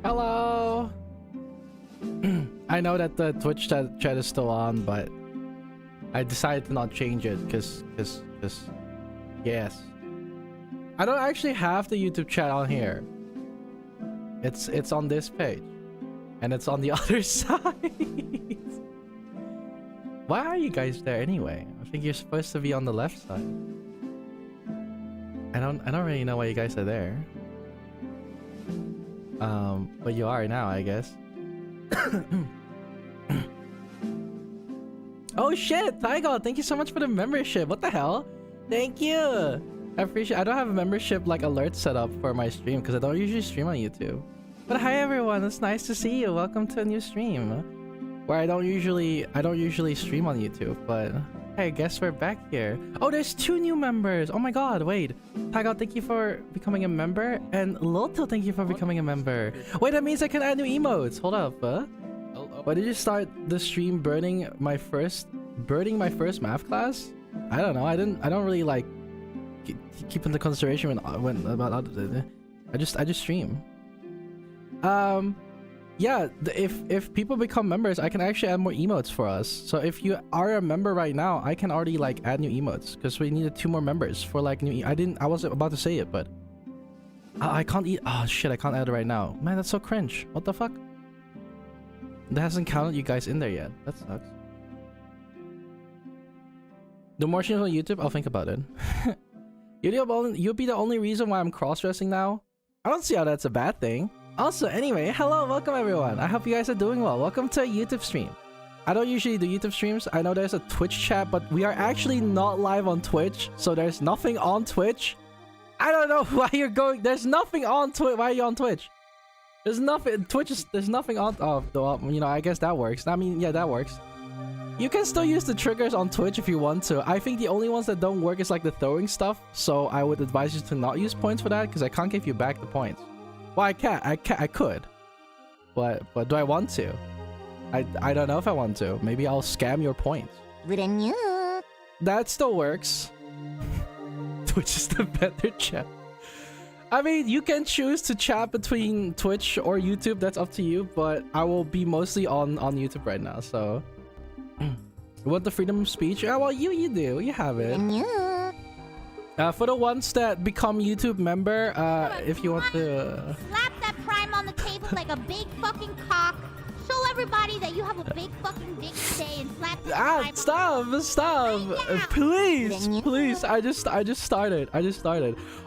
Hello. I know that the Twitch chat is still on, but I decided to not change it because yes. I don't actually have the YouTube chat on here. It's on this page. And it's on the other side. Why are you guys there anyway? I think you're supposed to be on the left side. I don't really know why you guys are there. But you are now, I guess. Oh shit, Tygo, thank you so much for the membership. What the hell? Thank you. I appreciate. I don't have a membership like alert set up for my stream because I don't usually stream on YouTube. But hi everyone, it's nice to see you. Welcome to a new stream where I don't usually stream on YouTube, but hey, I guess we're back here. Oh, there's 2 new members. Oh my god, wait. Tygo, thank you for becoming a member, and Loto, thank you for becoming a member. Wait, that means I can add new emotes. Hold up. Why did you start the stream burning my first math class? I don't know. I don't really like keep into consideration when about I just stream. Yeah, if people become members, I can actually add more emotes for us. So if you are a member right now, I can already like add new emotes because we needed 2 more members for like new. I wasn't about to say it, but I can't eat. Oh shit, I can't add it right now. Man, that's so cringe. What the fuck? That hasn't counted you guys in there yet. That sucks. The more streams on YouTube, I'll think about it. You'll be the only reason why I'm cross-dressing now. I don't see how that's a bad thing. Also, anyway, hello, welcome everyone. I hope you guys are doing well. Welcome to a YouTube stream. I don't usually do YouTube streams. I know there's a Twitch chat, but we are actually not live on Twitch, so there's nothing on Twitch. I don't know why you're going. There's nothing on Twitch. Why are you on Twitch? There's nothing. Twitch is. There's nothing on. Oh, you know, I guess that works. I mean, yeah, that works. You can still use the triggers on Twitch if you want to. I think the only ones that don't work is like the throwing stuff. So I would advise you to not use points for that because I can't give you back the points. Well, I could, but do I want to? I don't know if I want to. Maybe I'll scam your points. That still works. Twitch is the better chat. I mean, you can choose to chat between Twitch or YouTube. That's up to you. But I will be mostly on YouTube right now. So, you want the freedom of speech? Oh, well, you do. You have it. For the ones that become YouTube member, if you want to... Slap that prime on the table like a big fucking cock. Show everybody that you have a big fucking dick today and slap that prime. Stop! Please! I just started.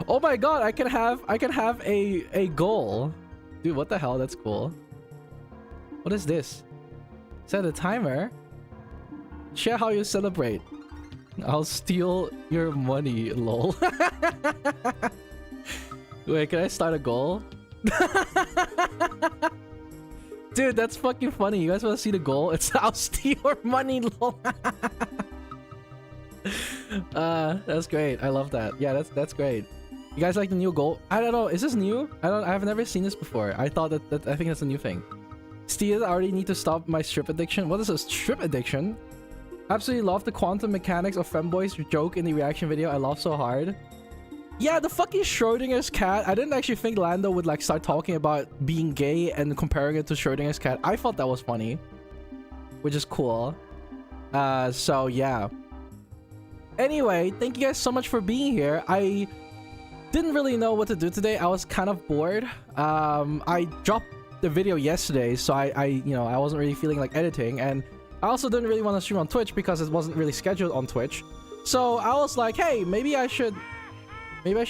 Oh my god! I can have a goal. Dude, what the hell? That's cool. What is this? Set a timer. Share how you celebrate. I'll steal your money, lol. Wait, can I start a goal? Dude, that's fucking funny. You guys want to see the goal? It's I'll steal your money, lol. That's great. I love that. Yeah, that's great. You guys like the new goal? I don't know. Is this new? I've never seen this before. I thought that I think that's a new thing. Steve, I already need to stop my strip addiction. What is a strip addiction? Absolutely love the quantum mechanics of femboys joke in the reaction video. I laugh so hard. Yeah, the fucking Schrodinger's cat. I didn't actually think Lando would like start talking about being gay and comparing it to Schrodinger's cat. I thought that was funny, which is cool. So yeah. Anyway, thank you guys so much for being here. I didn't really know what to do today. I was kind of bored. I dropped the video yesterday, so I wasn't really feeling like editing, and I also didn't really want to stream on Twitch because it wasn't really scheduled on Twitch. So I was like, hey, maybe I should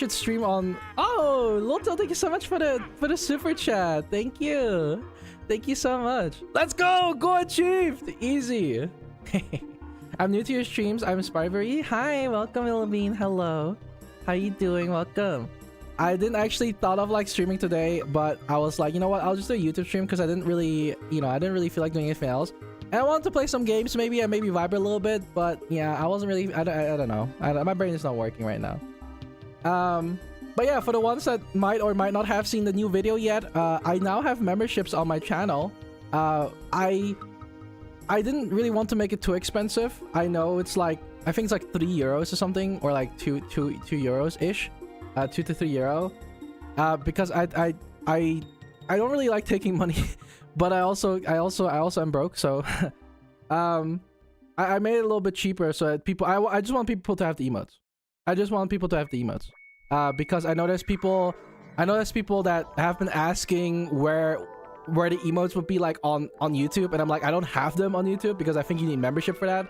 stream on... Oh, Loto, thank you so much for the super chat. Thank you. Thank you so much. Let's go! Go achieved! Easy. I'm new to your streams. I'm Spivery. Hi, welcome, Ilbean. Hello. How you doing? Welcome. I didn't actually thought of like streaming today, but I was like, you know what? I'll just do a YouTube stream because I didn't really feel like doing anything else. And I wanted to play some games maybe and maybe vibe a little bit, but yeah, I wasn't really... I don't know. My brain is not working right now. But yeah, for the ones that might or might not have seen the new video yet, I now have memberships on my channel. I didn't really want to make it too expensive. I know it's like, I think it's like €3 or something, or like two euros ish, 2 to 3 euro. Because I don't really like taking money, but I also am broke, so I made it a little bit cheaper so that people... I just want people to have the emotes. I just want people to have the emotes. Because I know there's people that have been asking where the emotes would be like on YouTube, and I'm like, I don't have them on YouTube because I think you need membership for that.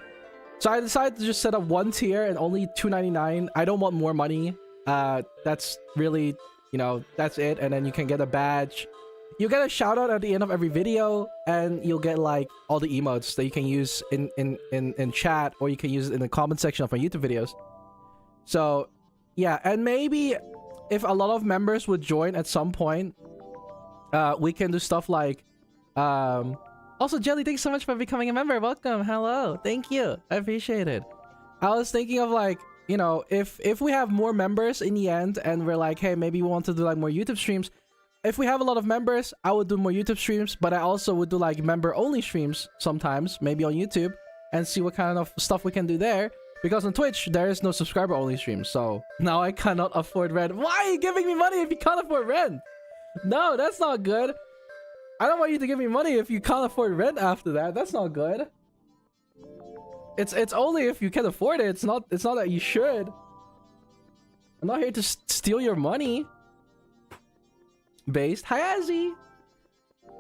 So I decided to just set up one tier and only $2.99. I don't want more money. That's really, that's it. And then you can get a badge. You get a shout out at the end of every video, and you'll get like all the emotes that you can use in chat, or you can use it in the comment section of my YouTube videos. So yeah, and maybe if a lot of members would join at some point, we can do stuff like also, Jelly, thanks so much for becoming a member. Welcome. Hello. Thank you. I appreciate it. I was thinking of like, if we have more members in the end and we're like, hey, maybe we want to do like more YouTube streams. If we have a lot of members, I would do more YouTube streams, but I also would do like member only streams sometimes, maybe on YouTube, and see what kind of stuff we can do there. Because on Twitch, there is no subscriber only stream, so now I cannot afford rent. Why are you giving me money if you can't afford rent? No, that's not good. I don't want you to give me money if you can't afford rent after that. That's not good. It's only if you can afford it. It's not that you should. I'm not here to steal your money. Based. Hi, Azzy.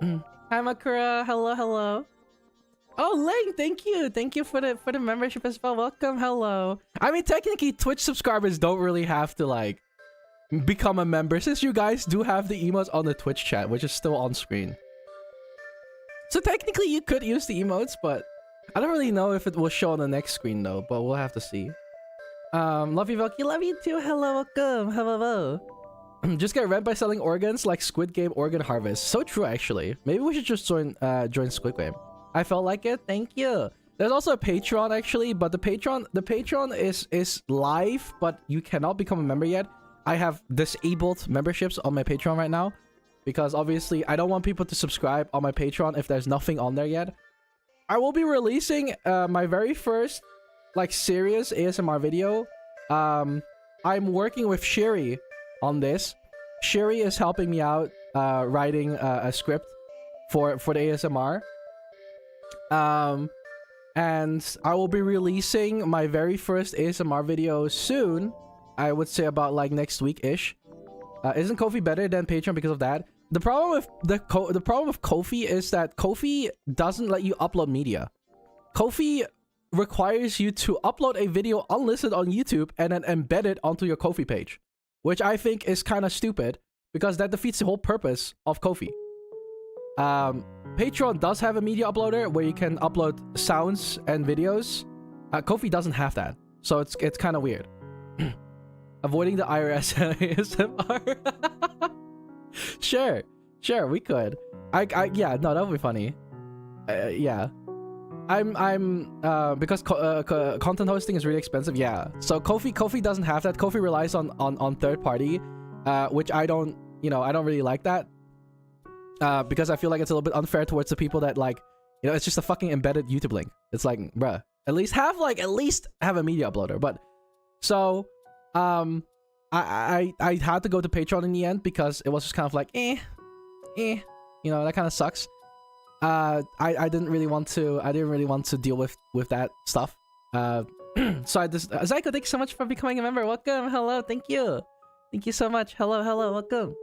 Hi, Makura. Hello, hello. Oh, Ling, thank you. Thank you for the membership as well. Welcome. Hello. I mean, technically, Twitch subscribers don't really have to like become a member, since you guys do have the emotes on the Twitch chat, which is still on screen. So technically, you could use the emotes, but I don't really know if it will show on the next screen though. But we'll have to see. Love you, Velky. Love you too. Hello, welcome. Hello. Just get rent by selling organs like Squid Game Organ Harvest. So true, actually. Maybe we should just join Squid Game. I felt like it. Thank you. There's also a Patreon actually, but the Patreon is live, but you cannot become a member yet. I have disabled memberships on my Patreon right now because obviously I don't want people to subscribe on my Patreon if there's nothing on there yet. I will be releasing my very first like serious ASMR video. I'm working with Sherry on this. Sherry is helping me out writing a script for the ASMR. And I will be releasing my very first ASMR video soon. I would say about like next week-ish. Isn't Ko-fi better than Patreon because of that? The problem with the problem with Ko-fi is that Ko-fi doesn't let you upload media. Ko-fi requires you to upload a video unlisted on YouTube and then embed it onto your Ko-fi page, which I think is kind of stupid because that defeats the whole purpose of Ko-fi. Patreon does have a media uploader where you can upload sounds and videos. Ko-fi doesn't have that, so it's kind of weird. Avoiding the IRS ASMR. Sure, we could. Yeah, no, that would be funny. Yeah. because content hosting is really expensive. Yeah, so Ko-fi doesn't have that. Ko-fi relies on third party, which I don't really like that, because I feel like it's a little bit unfair towards the people that like, it's just a fucking embedded YouTube link. It's like, bruh, at least have a media uploader. But so I had to go to Patreon in the end because it was just kind of like that kind of sucks. I didn't really want to deal with that stuff. So I just Zyko, thank you so much for becoming a member. Welcome. Hello. Thank you so much. Hello. Welcome.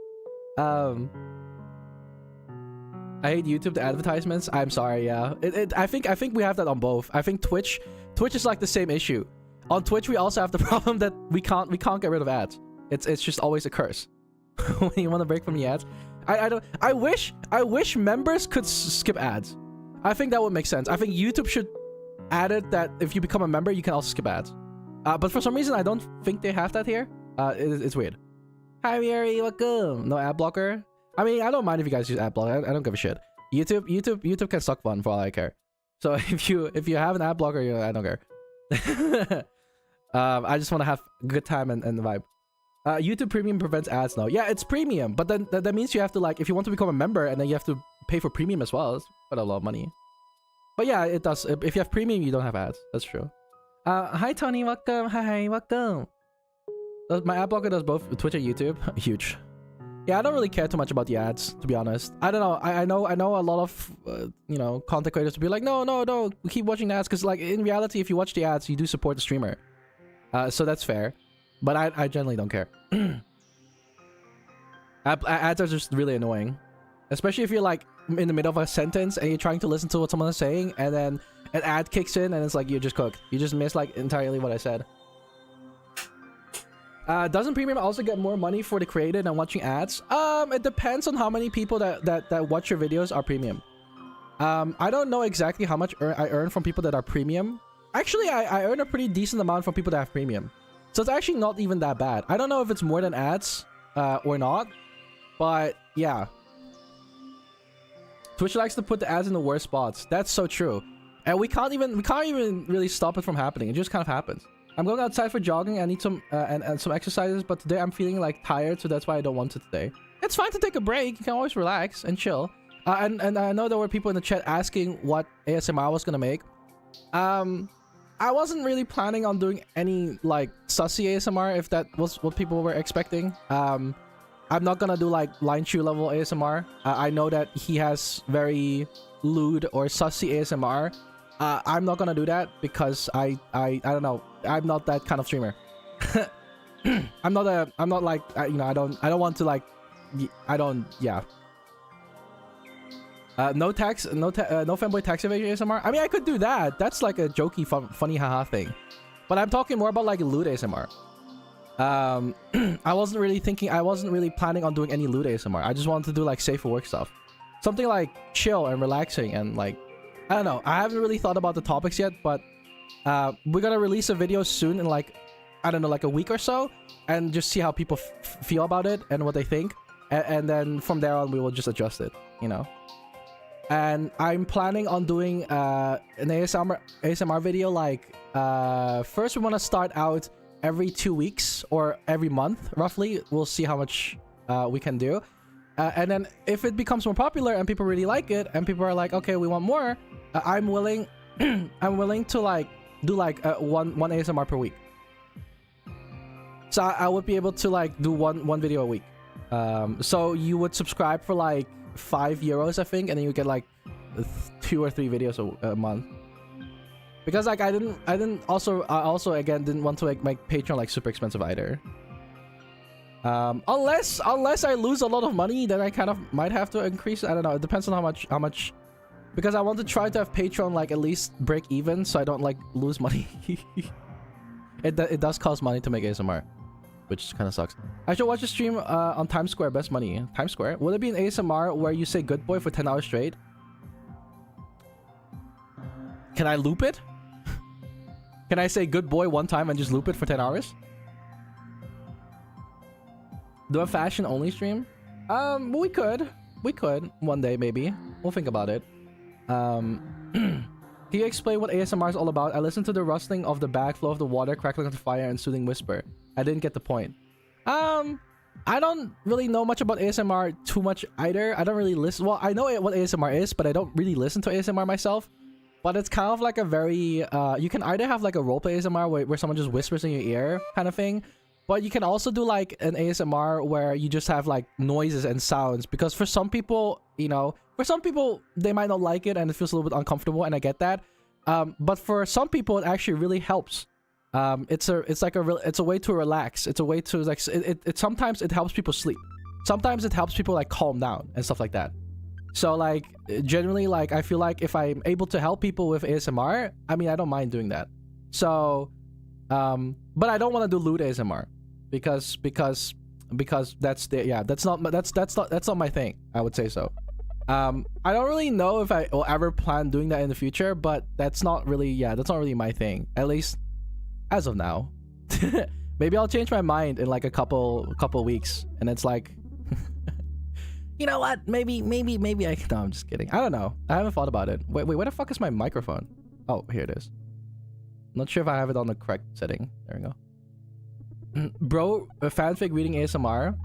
I hate YouTube, the advertisements. I'm sorry. Yeah, I think we have that on both. I think Twitch is like the same issue. On Twitch we also have the problem that we can't get rid of ads. It's just always a curse when you want to break from the ads. I wish members could skip ads. I think that would make sense. I think YouTube should add it that if you become a member, you can also skip ads. But for some reason, I don't think they have that here. It's weird. Hi, Mary, welcome. No ad blocker. I mean, I don't mind if you guys use ad blocker. I don't give a shit. YouTube can suck fun for all I care. So if you have an ad blocker, I don't care. I just want to have a good time and the vibe. YouTube Premium prevents ads now. Yeah, it's premium, but then that means you have to, like, if you want to become a member, and then you have to pay for premium as well. It's quite a lot of money. But yeah, it does. If you have premium, you don't have ads. That's true. Hi Tony, welcome. Hi, welcome. My ad blocker does both Twitch and YouTube. Huge. Yeah, I don't really care too much about the ads, to be honest. I don't know. I know a lot of content creators will be like, no, keep watching the ads, because like in reality, if you watch the ads, you do support the streamer. So that's fair. But I generally don't care. Ads are just really annoying. Especially if you're like in the middle of a sentence and you're trying to listen to what someone is saying, and then an ad kicks in and it's like, you're just cooked. You just missed like entirely what I said. Doesn't premium also get more money for the creator than watching ads? It depends on how many people that watch your videos are premium. I don't know exactly how much I earn from people that are premium. Actually, I earn a pretty decent amount from people that have premium. So it's actually not even that bad. I don't know if it's more than ads or not, but yeah. Twitch likes to put the ads in the worst spots. That's so true. And we can't even really stop it from happening. It just kind of happens. I'm going outside for jogging. I need some and some exercises, but today I'm feeling like tired, so that's why I don't want to today. It's fine to take a break. You can always relax and chill. And I know there were people in the chat asking what ASMR was gonna make. I wasn't really planning on doing any like sussy ASMR, if that was what people were expecting. I'm not gonna do like Line Chew level ASMR. I know that he has very lewd or sussy ASMR. I'm not gonna do that because I don't know. I'm not that kind of streamer. I'm not like I don't want to like yeah. No fanboy tax evasion ASMR. I mean, I could do that. That's like a jokey, funny haha thing. But I'm talking more about like lewd ASMR. I wasn't really planning on doing any lewd ASMR. I just wanted to do like safe for work stuff. Something like chill and relaxing and like, I don't know. I haven't really thought about the topics yet, but we're gonna release a video soon in like, I don't know, like a week or so, and just see how people feel about it and what they think. And then from there on, we will just adjust it, you know? And I'm planning on doing an ASMR video like, first we want to start out every 2 weeks or every month, roughly. We'll see how much we can do. And then if it becomes more popular and people really like it and people are like, okay, we want more, I'm willing to like do like one ASMR per week. So I would be able to like do one video a week. So you would subscribe for like €5, I think, and then you get like 2 or 3 videos a month. Because like I also again didn't want to like make Patreon like super expensive either. Unless I lose a lot of money, then I kind of might have to increase. I don't know. It depends on how much. Because I want to try to have Patreon like at least break even, so I don't like lose money. It does cost money to make ASMR, which kind of sucks. I should watch a stream on Times Square. Best money. Times Square. Will it be an ASMR where you say "good boy" for 10 hours straight? Can I loop it? Can I say "good boy" one time and just loop it for 10 hours? Do a fashion only stream? We could one day maybe. We'll think about it. Can you explain what ASMR is all about? I listened to the rustling of the bag, flow of the water, crackling of the fire, and soothing whisper. I didn't get the point. I don't really know much about ASMR too much either. I don't really listen. Well, I know what ASMR is, but I don't really listen to ASMR myself. But it's kind of like a very, you can either have like a roleplay ASMR where someone just whispers in your ear kind of thing. But you can also do like an ASMR where you just have like noises and sounds. Because for some people, you know, for some people, they might not like it and it feels a little bit uncomfortable, and I get that. But for some people, it actually really helps. It's a way to relax. It's a way to like, sometimes it helps people sleep. Sometimes it helps people like calm down and stuff like that. So like generally, like I feel like if I'm able to help people with ASMR, I mean, I don't mind doing that. So but I don't want to do lewd ASMR because that's not my thing. I would say so. I don't really know if I will ever plan doing that in the future, but that's not really my thing, at least as of now. Maybe I'll change my mind in like a couple weeks, and it's like, you know what? Maybe I can. No, I'm just kidding. I don't know. I haven't thought about it. Wait, where the fuck is my microphone? Oh, here it is. Not sure if I have it on the correct setting. There we go. Bro, a fanfic reading ASMR.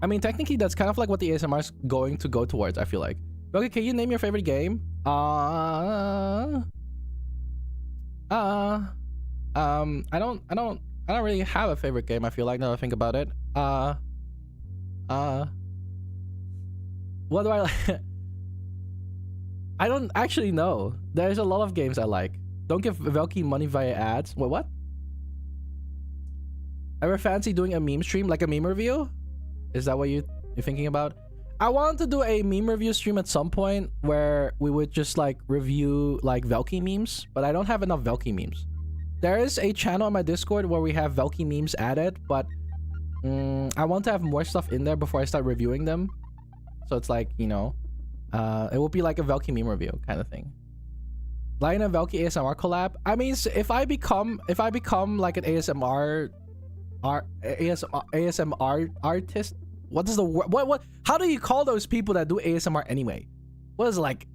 I mean, technically, that's kind of like what the ASMR is going to go towards, I feel like. Okay, can you name your favorite game? I don't really have a favorite game, I feel like, now that I think about it. What do I like? I don't actually know. There's a lot of games I like. Don't give Velky money via ads. Wait, what? Ever fancy doing a meme stream, like a meme review? Is that what you're thinking about? I wanted to do a meme review stream at some point where we would just like review like Velky memes, but I don't have enough Velky memes. There is a channel on my Discord where we have Velky memes added, but I want to have more stuff in there before I start reviewing them. So it's like, you know, it will be like a Velky meme review kind of thing. Like in a Velky ASMR collab. I mean, if I become like an ASMR artist, what is the word? What? How do you call those people that do ASMR anyway? What is it like?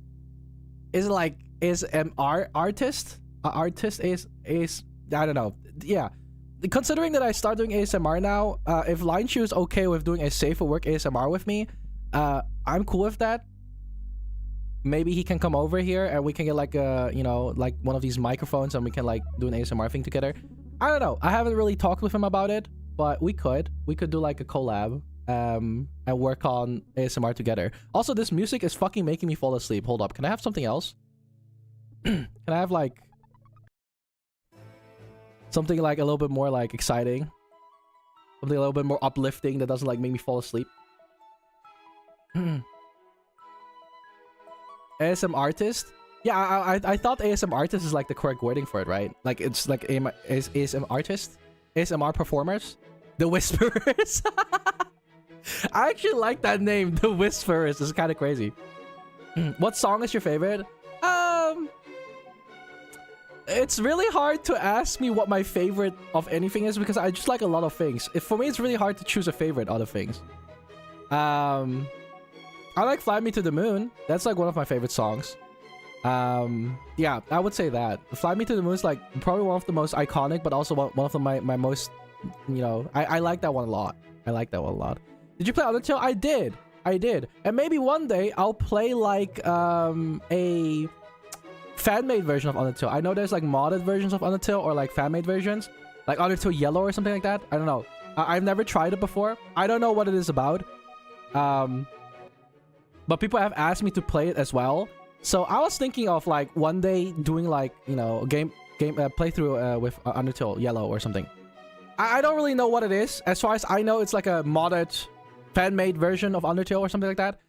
Is it like ASMR artist? Artist is I don't know. Yeah. Considering that I start doing ASMR now, if Lineshoe is okay with doing a safe for work ASMR with me, I'm cool with that. Maybe he can come over here and we can get like a, you know, like one of these microphones and we can like do an ASMR thing together. I don't know. I haven't really talked with him about it, but we could do like a collab and work on ASMR together. Also, this music is fucking making me fall asleep. Hold up. Can I have something else? Can I have like something like a little bit more like exciting? Something a little bit more uplifting that doesn't like make me fall asleep? ASM artist? Yeah, I thought ASM artist is like the correct wording for it, right? Like it's like ASM artist? ASMR performers? The Whisperers? I actually like that name, The Whisperers. It's kind of crazy. What song is your favorite? It's really hard to ask me what my favorite of anything is because I just like a lot of things. For me, it's really hard to choose a favorite out of things. I like Fly Me to the Moon. That's like one of my favorite songs. Yeah, I would say that. Fly Me to the Moon is like probably one of the most iconic, but also one of my most, you know, I like that one a lot. I like that one a lot. Did you play Undertale? I did. And maybe one day I'll play like a fan-made version of Undertale. I know there's like modded versions of Undertale or like fan-made versions, like Undertale Yellow or something like that. I don't know. I've never tried it before. I don't know what it is about. But people have asked me to play it as well. So I was thinking of like one day doing like, you know, game playthrough with Undertale Yellow or something. I don't really know what it is. As far as I know, it's like a modded fan-made version of Undertale or something like that.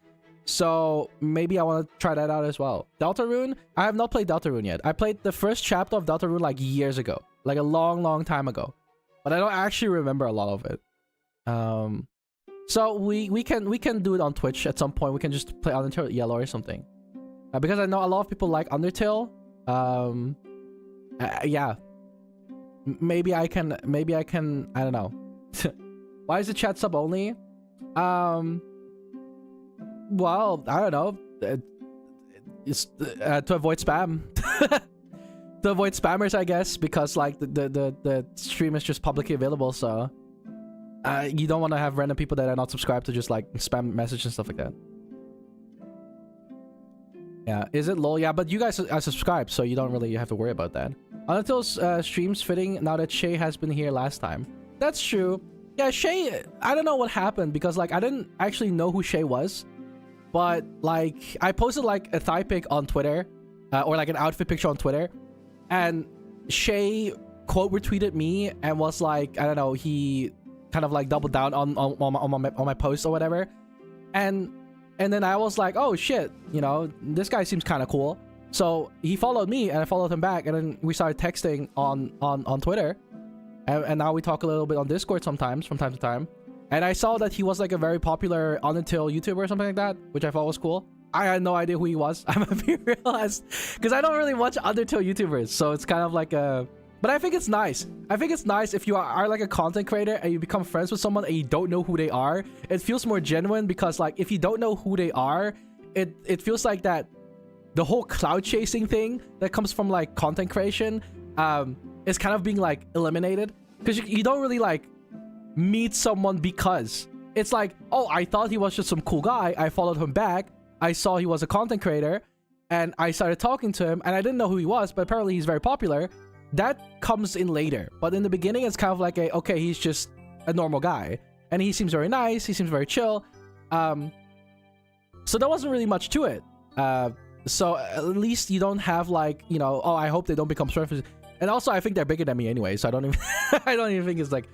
So maybe I want to try that out as well. Deltarune? I have not played Deltarune yet. I played the first chapter of Deltarune like years ago. Like a long time ago. But I don't actually remember a lot of it. So we can do it on Twitch at some point. We can just play Undertale Yellow or something. Because I know a lot of people like Undertale. Yeah. Maybe I can, I don't know. Why is the chat sub only? Well, I don't know. to avoid spam. To avoid spammers, I guess, because like the stream is just publicly available, so you don't want to have random people that are not subscribed to just like spam message and stuff like that. Yeah, is it lol? Yeah, but you guys are subscribed, so you don't really have to worry about that. Undertale's streams fitting now that Shay has been here last time. That's true. Yeah, Shay, I don't know what happened because like I didn't actually know who Shay was, but like I posted like a thigh pic on Twitter, or like an outfit picture on Twitter, and Shay quote retweeted me and was like, I don't know, he kind of like doubled down on my post or whatever, and then I was like, oh shit, you know, this guy seems kind of cool. So he followed me and I followed him back, and then we started texting on Twitter, and now we talk a little bit on Discord sometimes from time to time. And I saw that he was like a very popular Undertale YouTuber or something like that, which I thought was cool. I had no idea who he was. I'm happy to realize, because I don't really watch Undertale YouTubers, so it's kind of like a... But I think it's nice. I think it's nice if you are like a content creator and you become friends with someone and you don't know who they are. It feels more genuine, because like if you don't know who they are, it feels like that the whole cloud chasing thing that comes from like content creation is kind of being like eliminated, because you don't really like meet someone because it's like, oh, I thought he was just some cool guy, I followed him back, I saw he was a content creator, and I started talking to him, and I didn't know who he was, but apparently he's very popular. That comes in later, but in the beginning it's kind of like a, okay, he's just a normal guy and he seems very nice, he seems very chill, so there wasn't really much to it. So at least you don't have like, you know, oh, I hope they don't become friends. And also I think they're bigger than me anyway, so I don't even I don't even think it's like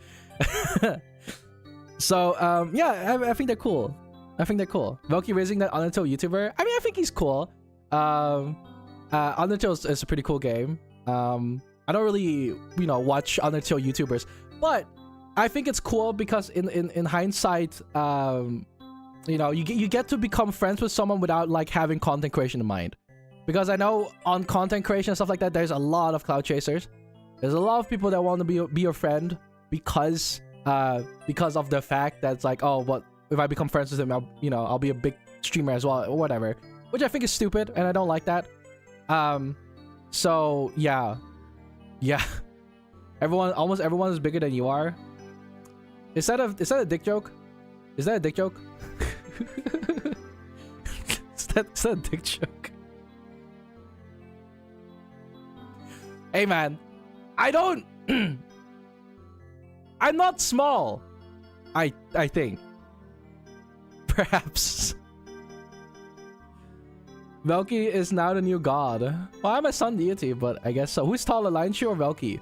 so yeah, I think they're cool. I think they're cool. Velky raising that Undertale YouTuber, I mean, I think he's cool. Undertale is a pretty cool game. I don't really, you know, watch Undertale YouTubers, but I think it's cool because in hindsight, you know, you get to become friends with someone without like having content creation in mind. Because I know on content creation and stuff like that, there's a lot of cloud chasers. There's a lot of people that want to be your friend because of the fact that it's like, oh, but if I become friends with him, I'll be a big streamer as well, or whatever. Which I think is stupid, and I don't like that. So yeah. Yeah. Almost everyone is bigger than you are. Is that a dick joke? Is that a dick joke? is that a dick joke? Hey man, I don't I'm not small. I think. Perhaps. Velky is now the new god. Well, I'm a sun deity, but I guess so. Who's taller, Lineshoe or Velky?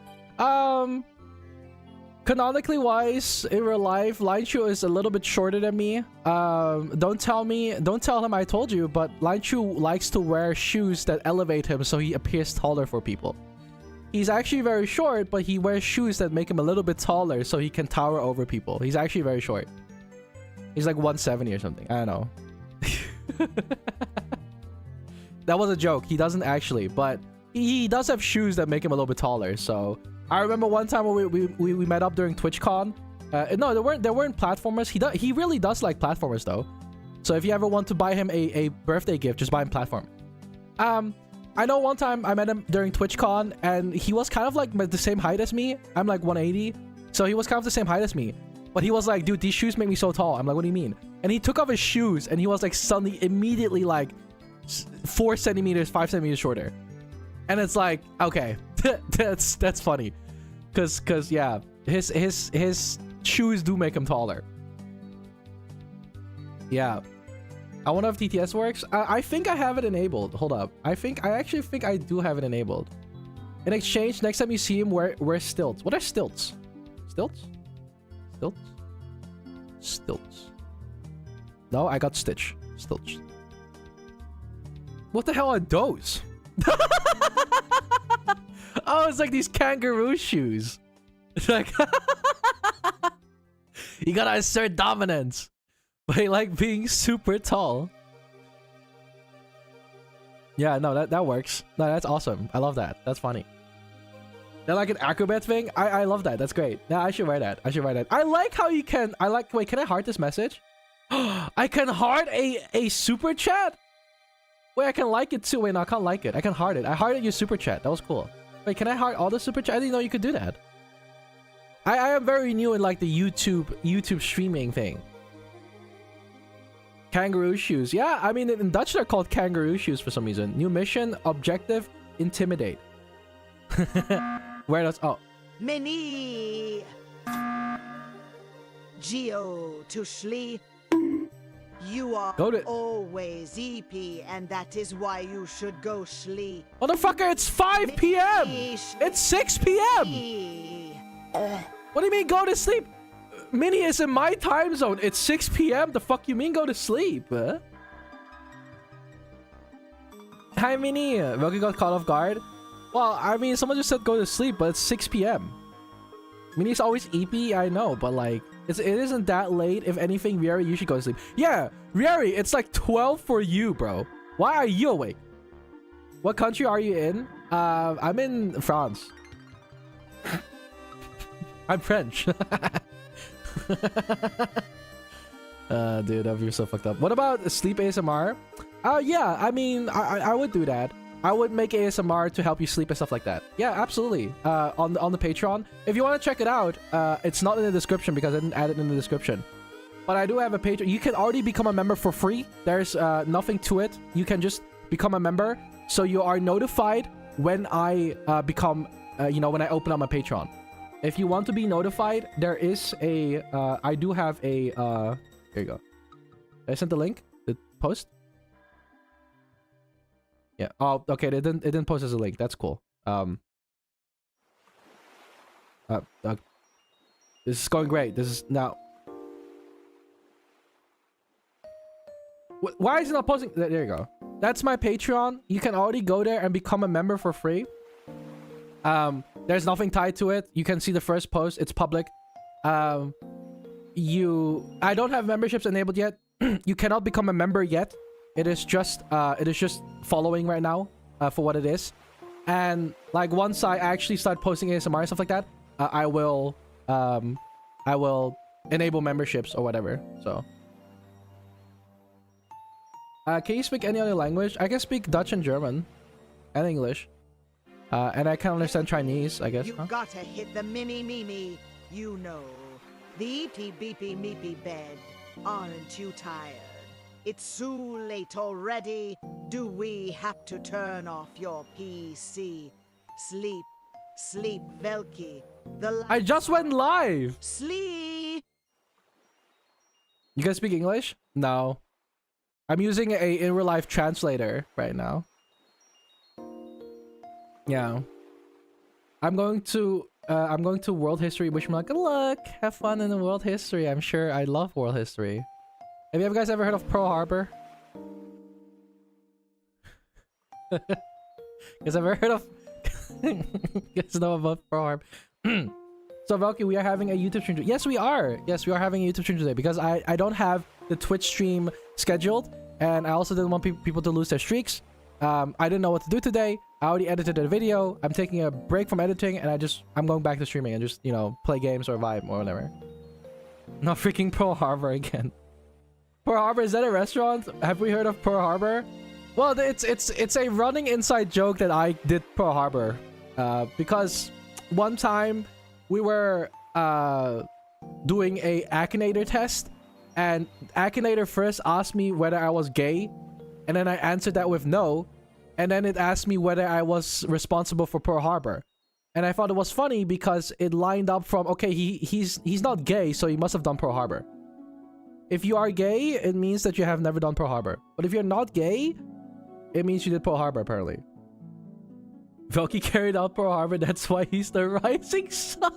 Canonically wise, in real life, Lineshoe is a little bit shorter than me. Don't tell him I told you, but Lineshoe likes to wear shoes that elevate him so he appears taller for people. He's actually very short, but he wears shoes that make him a little bit taller so he can tower over people. He's actually very short. He's like 170 or something. I don't know. That was a joke. He doesn't actually, but he does have shoes that make him a little bit taller. So I remember one time when we met up during TwitchCon. No, there weren't platformers. He really does like platformers though. So if you ever want to buy him a birthday gift, just buy him platform. I know one time I met him during TwitchCon and he was kind of like the same height as me. I'm like 180, so he was kind of the same height as me. But he was like, dude, these shoes make me so tall. I'm like, what do you mean? And he took off his shoes and he was like suddenly immediately like 4 centimeters, 5 centimeters shorter. And it's like, okay, that's funny, cause yeah, his shoes do make him taller. Yeah, I wonder if TTS works. I think I have it enabled. Hold up, I actually think I do have it enabled. In exchange, next time you see him, wear stilts. What are stilts? Stilts? Stilts? Stilts. No, I got Stitch. Stilts. What the hell are those? Oh, it's like these kangaroo shoes. It's like you gotta assert dominance by like being super tall. Yeah, no, that works. No, that's awesome. I love that. That's funny. They're like an acrobat thing. I love that. That's great. Yeah, I should wear that. I should wear that. I like how you can. Wait, can I heart this message? I can heart a super chat. Wait, I can like it too. Wait, no, I can't like it. I can heart it. I hearted your super chat. That was cool. Wait, can I heart all the super chat? I didn't know you could do that. I am very new in like the YouTube streaming thing. Kangaroo shoes. Yeah, I mean in Dutch they're called kangaroo shoes for some reason. New mission, objective, intimidate. Where does Many Geo to Shli. You are always EP, and that is why you should go Shli. Motherfucker, it's 5 p.m. It's 6 p.m. What do you mean go to sleep? Minnie is in my time zone. It's 6 p.m. The fuck you mean go to sleep? Hi, Minnie. Velky got caught off guard. Well, I mean, someone just said go to sleep, but it's 6 p.m. Minnie's always EP, I know, but like, it isn't that late. If anything, Rieri, you should go to sleep. Yeah, Rieri, it's like 12 for you, bro. Why are you awake? What country are you in? I'm in France. I'm French. Dude, I'm so fucked up. What about sleep ASMR? Yeah, I mean, I would do that. I would make ASMR to help you sleep and stuff like that. Yeah, absolutely. On the Patreon. If you want to check it out, it's not in the description because I didn't add it in the description. But I do have a Patreon. You can already become a member for free. There's nothing to it. You can just become a member, so you are notified when I become, when I open up my Patreon. If you want to be notified, there is a, I do have a, here you go. I sent the link, the post. Yeah. Oh, okay. It didn't post as a link. That's cool. This is going great. This is now. Why is it not posting? There you go. That's my Patreon. You can already go there and become a member for free. There's nothing tied to it. You can see the first post. It's public. I don't have memberships enabled yet. You cannot become a member yet. It is just following right now for what it is. And like once I actually start posting ASMR and stuff like that, I will enable memberships or whatever. So can you speak any other language? I can speak Dutch and German and English. And I can understand Chinese, I guess. You gotta hit the mini mimi, you know. The eepy beepy meepy bed. Aren't you tired? It's too late already. Do we have to turn off your PC? Sleep, sleep, Velky. I just went live. Sleep. You guys speak English? No. I'm using a in real life translator right now. Yeah. I'm going to world history. Wish me good luck. Have fun in the world history. I'm sure I love world history. Have you guys ever heard of Pearl Harbor? Guys ever heard of you guys know about Pearl Harbor? So Velky, we are having a YouTube stream. Yes, we are. Yes, we are having a YouTube stream today because I don't have the Twitch stream scheduled, and I also didn't want people to lose their streaks. I didn't know what to do today. I already edited the video. I'm taking a break from editing, and I'm going back to streaming and just, play games or vibe or whatever. Not freaking Pearl Harbor again. Pearl Harbor, is that a restaurant? Have we heard of Pearl Harbor? Well, it's a running inside joke that I did Pearl Harbor. Because one time we were doing a Akinator test, and Akinator first asked me whether I was gay, and then I answered that with no, and then it asked me whether I was responsible for Pearl Harbor. And I thought it was funny because it lined up from, okay, he's not gay, so he must have done Pearl Harbor. If you are gay, it means that you have never done Pearl Harbor. But if you're not gay, it means you did Pearl Harbor, apparently. Velky carried out Pearl Harbor, that's why he's the rising sun.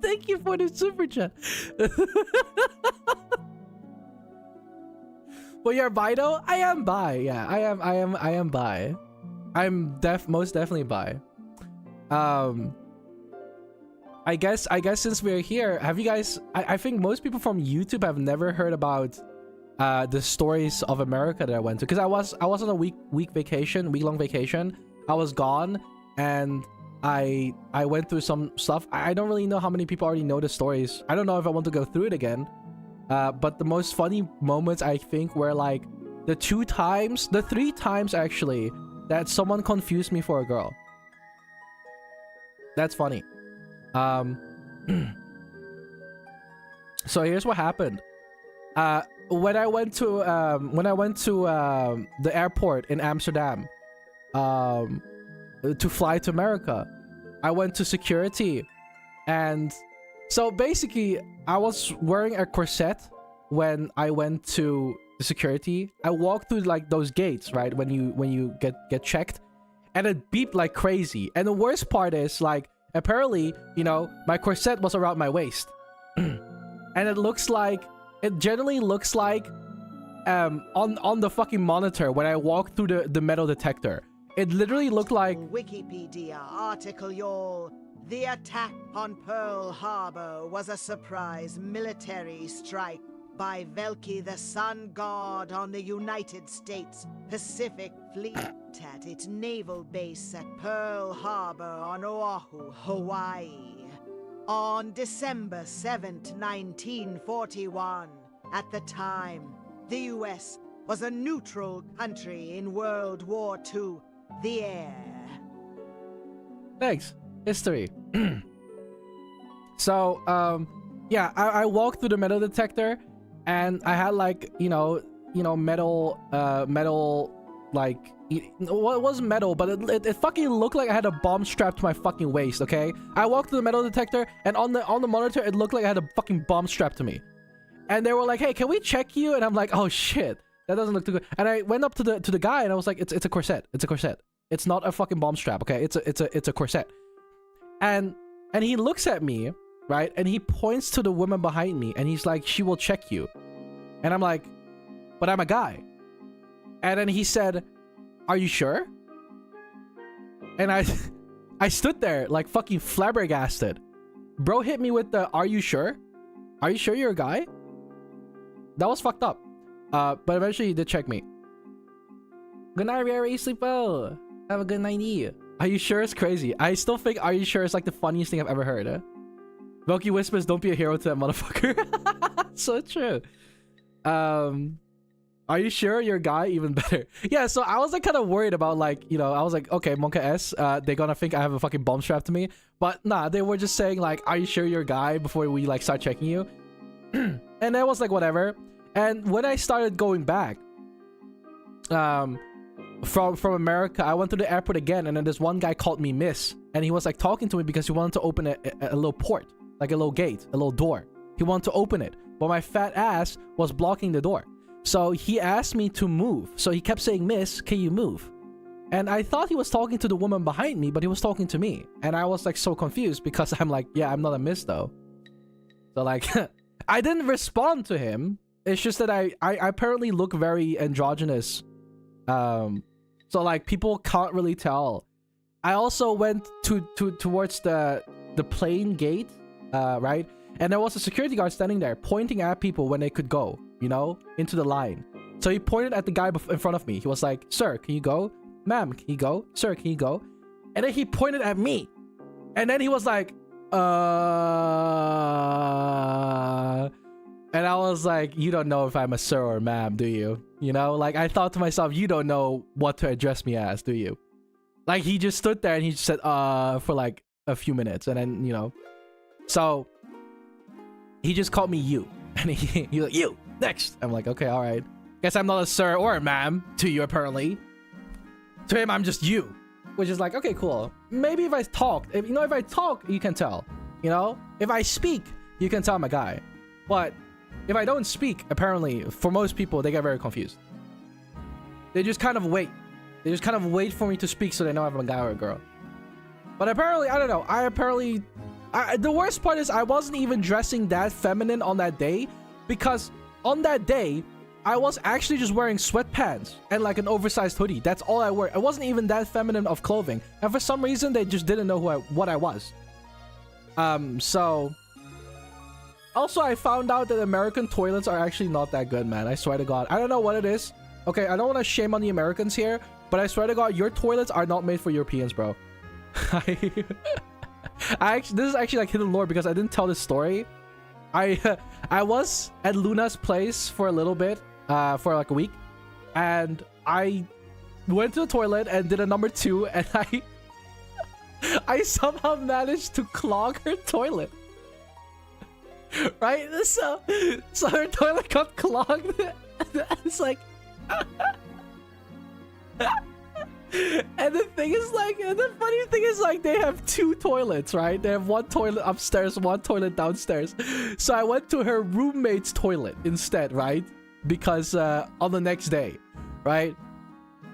Thank you for the super chat. Well, you're bi though? I am bi, yeah. I am bi. I'm most definitely bi. I guess since we're here, have you guys I think most people from YouTube have never heard about the stories of America that I went to, because I was on a week-long vacation. I was gone, and I went through some stuff. I don't really know how many people already know the stories. I don't know if I want to go through it again. But the most funny moments, I think, were like the 3 times actually that someone confused me for a girl. That's funny. So here's what happened. When I went to the airport in Amsterdam, to fly to America, I went to security, and so basically I was wearing a corset when I went to the security. I walked through like those gates, right, when you get checked, and it beeped like crazy. And the worst part is, like, apparently, you know, my corset was around my waist. And it generally looks like on the fucking monitor when I walk through the metal detector. It literally looked like Wikipedia article, y'all. The attack on Pearl Harbor was a surprise military strike by Velky, the sun god, on the United States Pacific Fleet at its naval base at Pearl Harbor on Oahu, Hawaii. On December 7th, 1941, at the time, the U.S. was a neutral country in World War II. The air. Thanks. History. So, yeah, I walked through the metal detector, and I had like, you know, metal, like, well, it wasn't metal, but it fucking looked like I had a bomb strapped to my fucking waist. Okay, I walked through the metal detector, and on the monitor, it looked like I had a fucking bomb strapped to me. And they were like, "Hey, can we check you?" And I'm like, "Oh shit, that doesn't look too good." And I went up to the guy, and I was like, "It's a corset. It's a corset. It's not a fucking bomb strap. Okay, it's a corset." And he looks at me, right, and he points to the woman behind me, and he's like, "She will check you." And I'm like, "But I'm a guy." And then he said, "Are you sure?" And I stood there like fucking flabbergasted. Bro hit me with the, "Are you sure? Are you sure you're a guy?" That was fucked up. But eventually he did check me. Good night, Rary. Sleep well. Have a good night. Are you sure? It's crazy. I still think "Are you sure?" is like the funniest thing I've ever heard. Velky whispers, "Don't be a hero to that motherfucker." So true. Are you sure you're a guy? Even better. Yeah, so I was like kind of worried about, like, you know, I was like, okay, Monka S, they're gonna think I have a fucking bomb strapped to me. But nah, they were just saying like, "Are you sure you're a guy?" before we like start checking you. And that was like whatever. And when I started going back from America, I went to the airport again, and then this one guy called me miss, and he was like talking to me because he wanted to open a little port, like a little gate, a little door. He wanted to open it, but my fat ass was blocking the door. So he asked me to move. So he kept saying, "Miss, can you move?" And I thought he was talking to the woman behind me, but he was talking to me. And I was like so confused because I'm like, yeah, I'm not a miss though. So like, I didn't respond to him. It's just that I apparently look very androgynous. So like people can't really tell. I also went towards the plane gate, right? And there was a security guard standing there pointing at people when they could go, you know, into the line. So he pointed at the guy in front of me. He was like, "Sir, can you go? Ma'am, can you go? Sir, can you go?" And then he pointed at me. And then he was like, And I was like, "You don't know if I'm a sir or ma'am, do you?" You know, like I thought to myself, "You don't know what to address me as, do you?" Like he just stood there and he just said, for like a few minutes. And then, you know, so he just called me "you." And he's like, "You, next." I'm like, "Okay, all right. Guess I'm not a sir or a ma'am to you, apparently." To him, I'm just "you." Which is like, okay, cool. Maybe if I talk, if I talk, you can tell. You know? If I speak, you can tell I'm a guy. But if I don't speak, apparently, for most people, they get very confused. They just kind of wait. They just kind of wait for me to speak so they know if I'm a guy or a girl. But apparently, I don't know. The worst part is I wasn't even dressing that feminine on that day, because on that day, I was actually just wearing sweatpants and like an oversized hoodie. That's all I wore. I wasn't even that feminine of clothing. And for some reason, they just didn't know what I was. So... Also, I found out that American toilets are actually not that good, man. I swear to God. I don't know what it is. Okay, I don't want to shame on the Americans here, but I swear to God, your toilets are not made for Europeans, bro. This is actually like hidden lore because I didn't tell this story. I was at Luna's place for a little bit, for like a week, and I went to the toilet and did a number 2, and I somehow managed to clog her toilet. Right? So her toilet got clogged. It's like and the thing is like, and the funny thing is like, they have 2 toilets, right? They have 1 toilet upstairs, 1 toilet downstairs. So I went to her roommate's toilet instead, right? Because on the next day, right?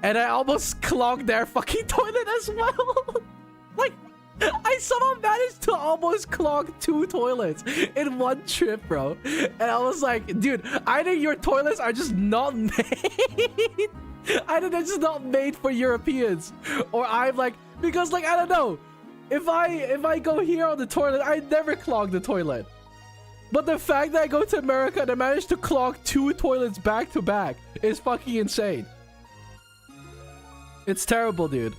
And I almost clogged their fucking toilet as well. Like, I somehow managed to almost clog 2 toilets in 1 trip, bro. And I was like, dude, either your toilets are just not made, either they're just not made for Europeans, or I'm like, because like, I don't know, if I go here on the toilet, I never clog the toilet. But the fact that I go to America and I managed to clog 2 toilets back to back is fucking insane. It's terrible, dude.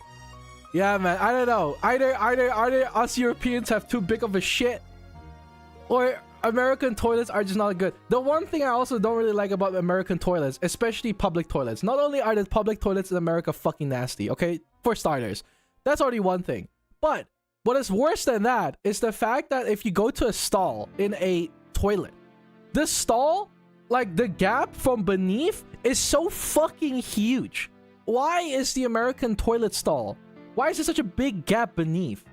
Yeah, man, I don't know. Either us Europeans have too big of a shit, or American toilets are just not good. The one thing I also don't really like about American toilets, especially public toilets, not only are the public toilets in America fucking nasty, okay, for starters, that's already one thing. But what is worse than that is the fact that if you go to a stall in a toilet, the stall, like the gap from beneath is so fucking huge. Why is the American toilet stall, why is there such a big gap beneath?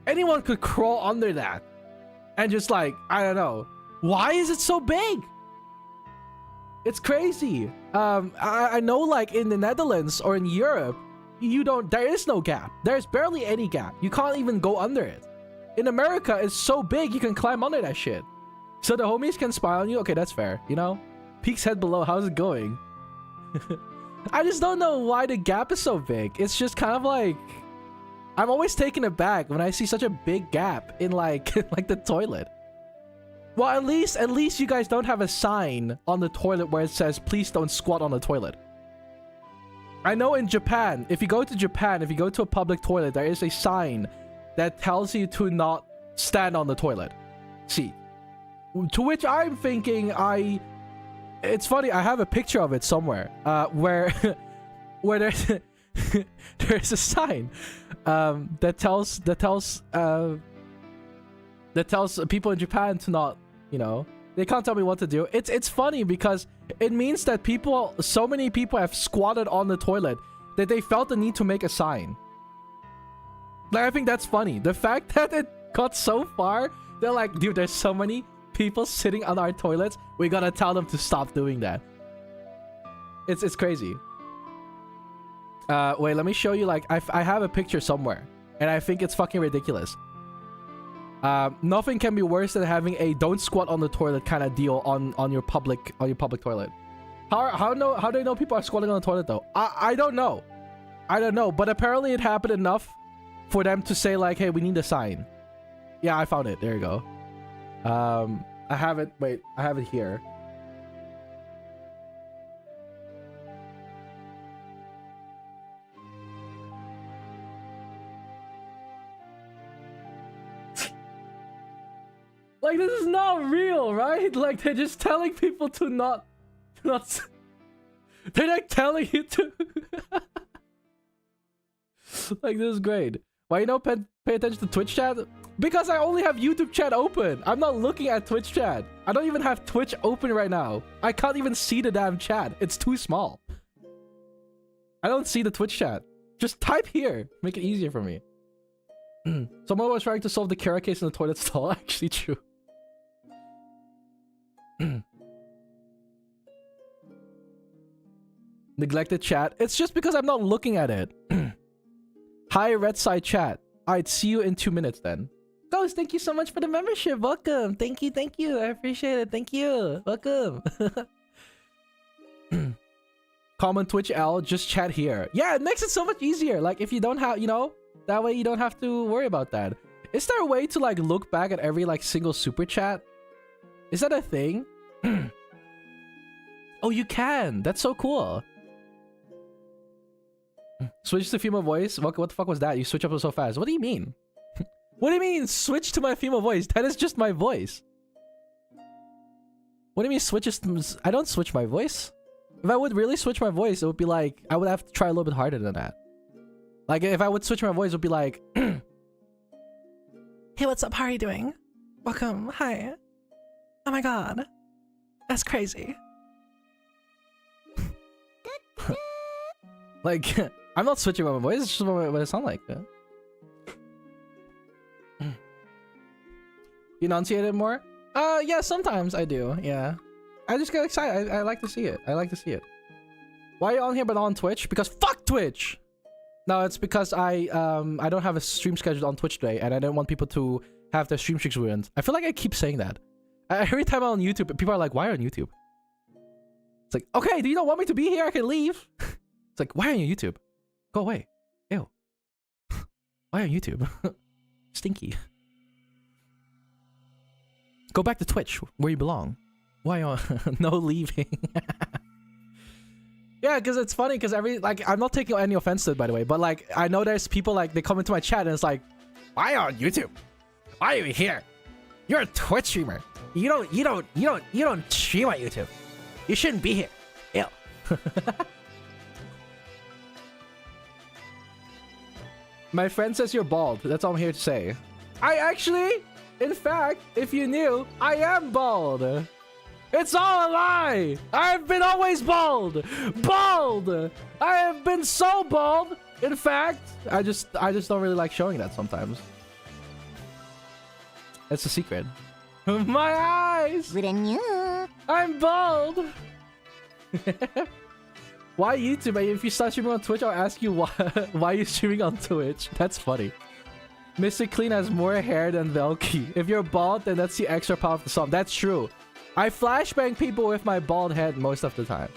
Anyone could crawl under that. And just like, I don't know. Why is it so big? It's crazy. I know like in the Netherlands or in Europe, there is no gap. There's barely any gap. You can't even go under it. In America, it's so big, you can climb under that shit. So the homies can spy on you. Okay, that's fair, you know? Peek's head below, how's it going? I just don't know why the gap is so big. It's just kind of like, I'm always taken aback when I see such a big gap in like like the toilet. Well, at least you guys don't have a sign on the toilet where it says please don't squat on the toilet. I know in Japan, if you go to a public toilet, there is a sign that tells you to not stand on the toilet seat. To which I'm thinking, it's funny, I have a picture of it somewhere, where there's a sign that tells people in Japan to not, you know, they can't tell me what to do. It's funny because it means that so many people have squatted on the toilet that they felt the need to make a sign. Like, I think that's funny. The fact that it got so far, they're like, dude, there's so many people sitting on our toilets, we gotta tell them to stop doing that. It's crazy. Wait, let me show you. Like, I have a picture somewhere, and I think it's fucking ridiculous. Nothing can be worse than having a don't squat on the toilet kind of deal on your public toilet. How do they know people are squatting on the toilet though? I don't know. But apparently it happened enough for them to say like, hey, we need a sign. Yeah, I found it. There you go. I have it. Wait, I have it here. Like, this is not real, right? Like, they're just telling people to not they're like telling you to like, this is great. Why you don't pay attention to Twitch chat? Because I only have YouTube chat open. I'm not looking at Twitch chat. I don't even have Twitch open right now. I can't even see the damn chat. It's too small. I don't see the Twitch chat. Just type here. Make it easier for me. Someone was trying to solve the Kara case in the toilet stall. Actually true. Neglected chat. It's just because I'm not looking at it. Hi, red side chat. I'd see you in 2 minutes then. Ghost, thank you so much for the membership. Welcome. Thank you. I appreciate it. Thank you. Welcome. Comment Twitch L, just chat here. Yeah, it makes it so much easier. Like, if you don't have, you know, that way you don't have to worry about that. Is there a way to like look back at every like single super chat? Is that a thing? Oh, you can. That's so cool. Switch to female voice? What the fuck was that? You switch up so fast. What do you mean? What do you mean switch to my female voice? That is just my voice. What do you mean switches? I don't switch my voice. If I would really switch my voice, it would be like, I would have to try a little bit harder than that. Like, if I would switch my voice, it would be like, hey, what's up? How are you doing? Welcome. Hi. Oh my god. That's crazy. Like, I'm not switching my voice, it's just what I sound like. You enunciate it more? Yeah, sometimes I do, yeah. I just get excited. I like to see it. I like to see it. Why are you on here but not on Twitch? Because fuck Twitch! No, it's because I don't have a stream scheduled on Twitch today, and I don't want people to have their stream streaks ruined. I feel like I keep saying that. Every time I'm on YouTube, people are like, why are you on YouTube? It's like, okay, do you not want me to be here? I can leave. It's like, why are you on YouTube? Go away. Ew. Why on YouTube? Stinky. Go back to Twitch, where you belong. Why on? No leaving. Yeah, because it's funny, because I'm not taking any offense to it, by the way, but like, I know there's people like, they come into my chat and it's like, why on YouTube? Why are you here? You're a Twitch streamer. You don't stream on YouTube. You shouldn't be here. Ew. My friend says you're bald. That's all I'm here to say. I actually, in fact, if you knew, I am bald. It's all a lie. I've been always bald. Bald. I have been so bald. In fact, I just don't really like showing that sometimes. It's a secret. My eyes. I'm bald. Why YouTube? If you start streaming on Twitch, I'll ask you why you're streaming on Twitch. That's funny. Mr. Clean has more hair than Velky. If you're bald, then that's the extra power of the song. That's true. I flashbang people with my bald head most of the time.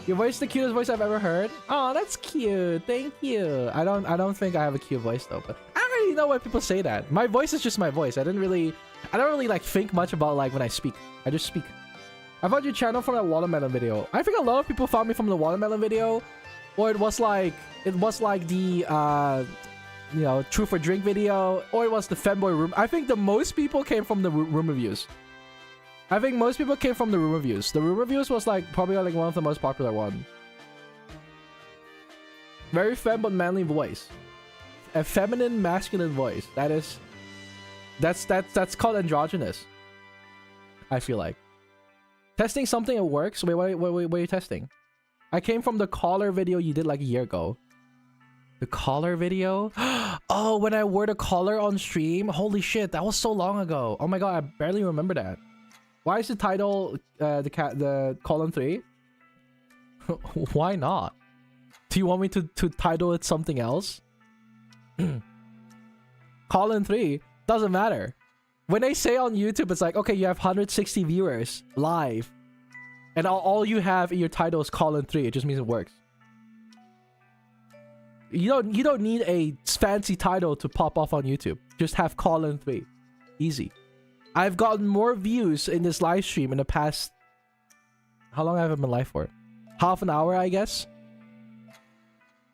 Your voice is the cutest voice I've ever heard. Oh, that's cute. Thank you. I don't think I have a cute voice though, but I don't really know why people say that. My voice is just my voice. I don't really like think much about like when I speak. I just speak. I found your channel from that watermelon video. I think a lot of people found me from the watermelon video, or it was like the you know, Truth or Drink video, or it was the Femboy room. I think the most people came from the room reviews. I think most people came from the room reviews. The room reviews was like probably like one of the most popular one. Very femme but manly voice. A feminine masculine voice. That's called androgynous. I feel like. Testing something that works? Wait, what are you testing? I came from the collar video you did like a year ago. The collar video? Oh, when I wore the collar on stream? Holy shit, that was so long ago. Oh my god, I barely remember that. Why is the title the colon 3? Why not? Do you want me to title it something else? Colon 3 doesn't matter. When they say on YouTube, it's like, okay, you have 160 viewers live, and all you have in your title is colon 3. It just means it works. You don't need a fancy title to pop off on YouTube. Just have colon 3. Easy. I've gotten more views in this live stream in the past... How long have I been live for? Half an hour, I guess?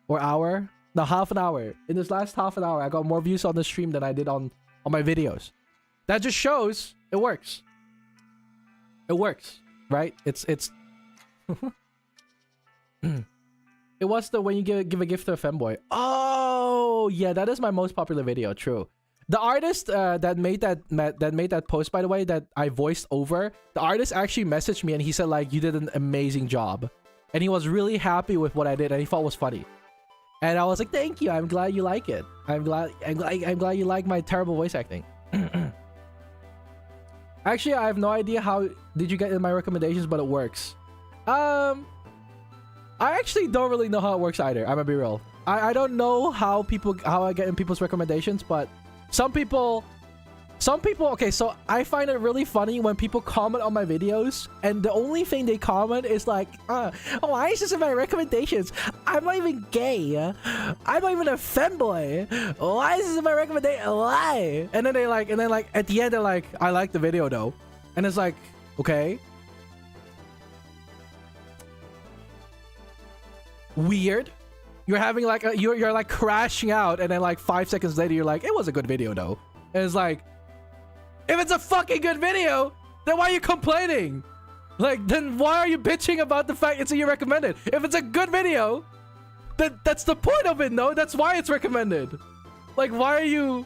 Or hour? No, half an hour. In this last half an hour, I got more views on the stream than I did on my videos. That just shows it works. It works, right? It's... It was the when you give a gift to a femboy. Oh, yeah, that is my most popular video, true. The artist that made that post, by the way, that I voiced over, the artist actually messaged me and he said like, you did an amazing job. And he was really happy with what I did and he thought it was funny. And I was like, thank you. I'm glad you like it. I'm glad you like my terrible voice acting. Actually, I have no idea how did you get in my recommendations, but it works. I actually don't really know how it works either. I'm gonna be real. I don't know how I get in people's recommendations, but some people, okay, so I find it really funny when people comment on my videos and the only thing they comment is like, why is this in my recommendations? I'm not even gay. I'm not even a femboy. Why is this in my recommendation? Why? And then at the end they're like, I like the video though. And it's like, okay. Weird. you're having like you're like crashing out, and then like 5 seconds later you're like, it was a good video though. And it's like, if it's a fucking good video, then why are you complaining? Like, then why are you bitching about the fact it's a you recommended? If it's a good video, then that's the point of it, no? That's why it's recommended. Like, why are you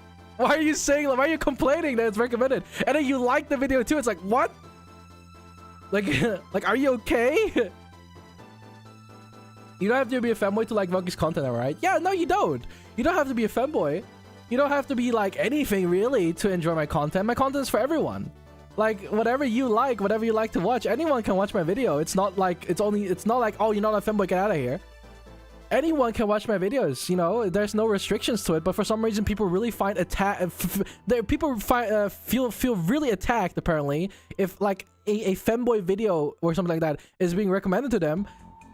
saying, why are you complaining that it's recommended? And then you like the video too. It's like, what? Like, like, are you okay? You don't have to be a fanboy to like Velky's content, right? Yeah, no, you don't. You don't have to be a fanboy. You don't have to be like anything really to enjoy my content. My content is for everyone. Like, whatever you like to watch, anyone can watch my video. It's not like, it's not like, oh, you're not a fanboy, get out of here. Anyone can watch my videos, you know, there's no restrictions to it, but for some reason people really find feel really attacked apparently if like a fanboy video or something like that is being recommended to them,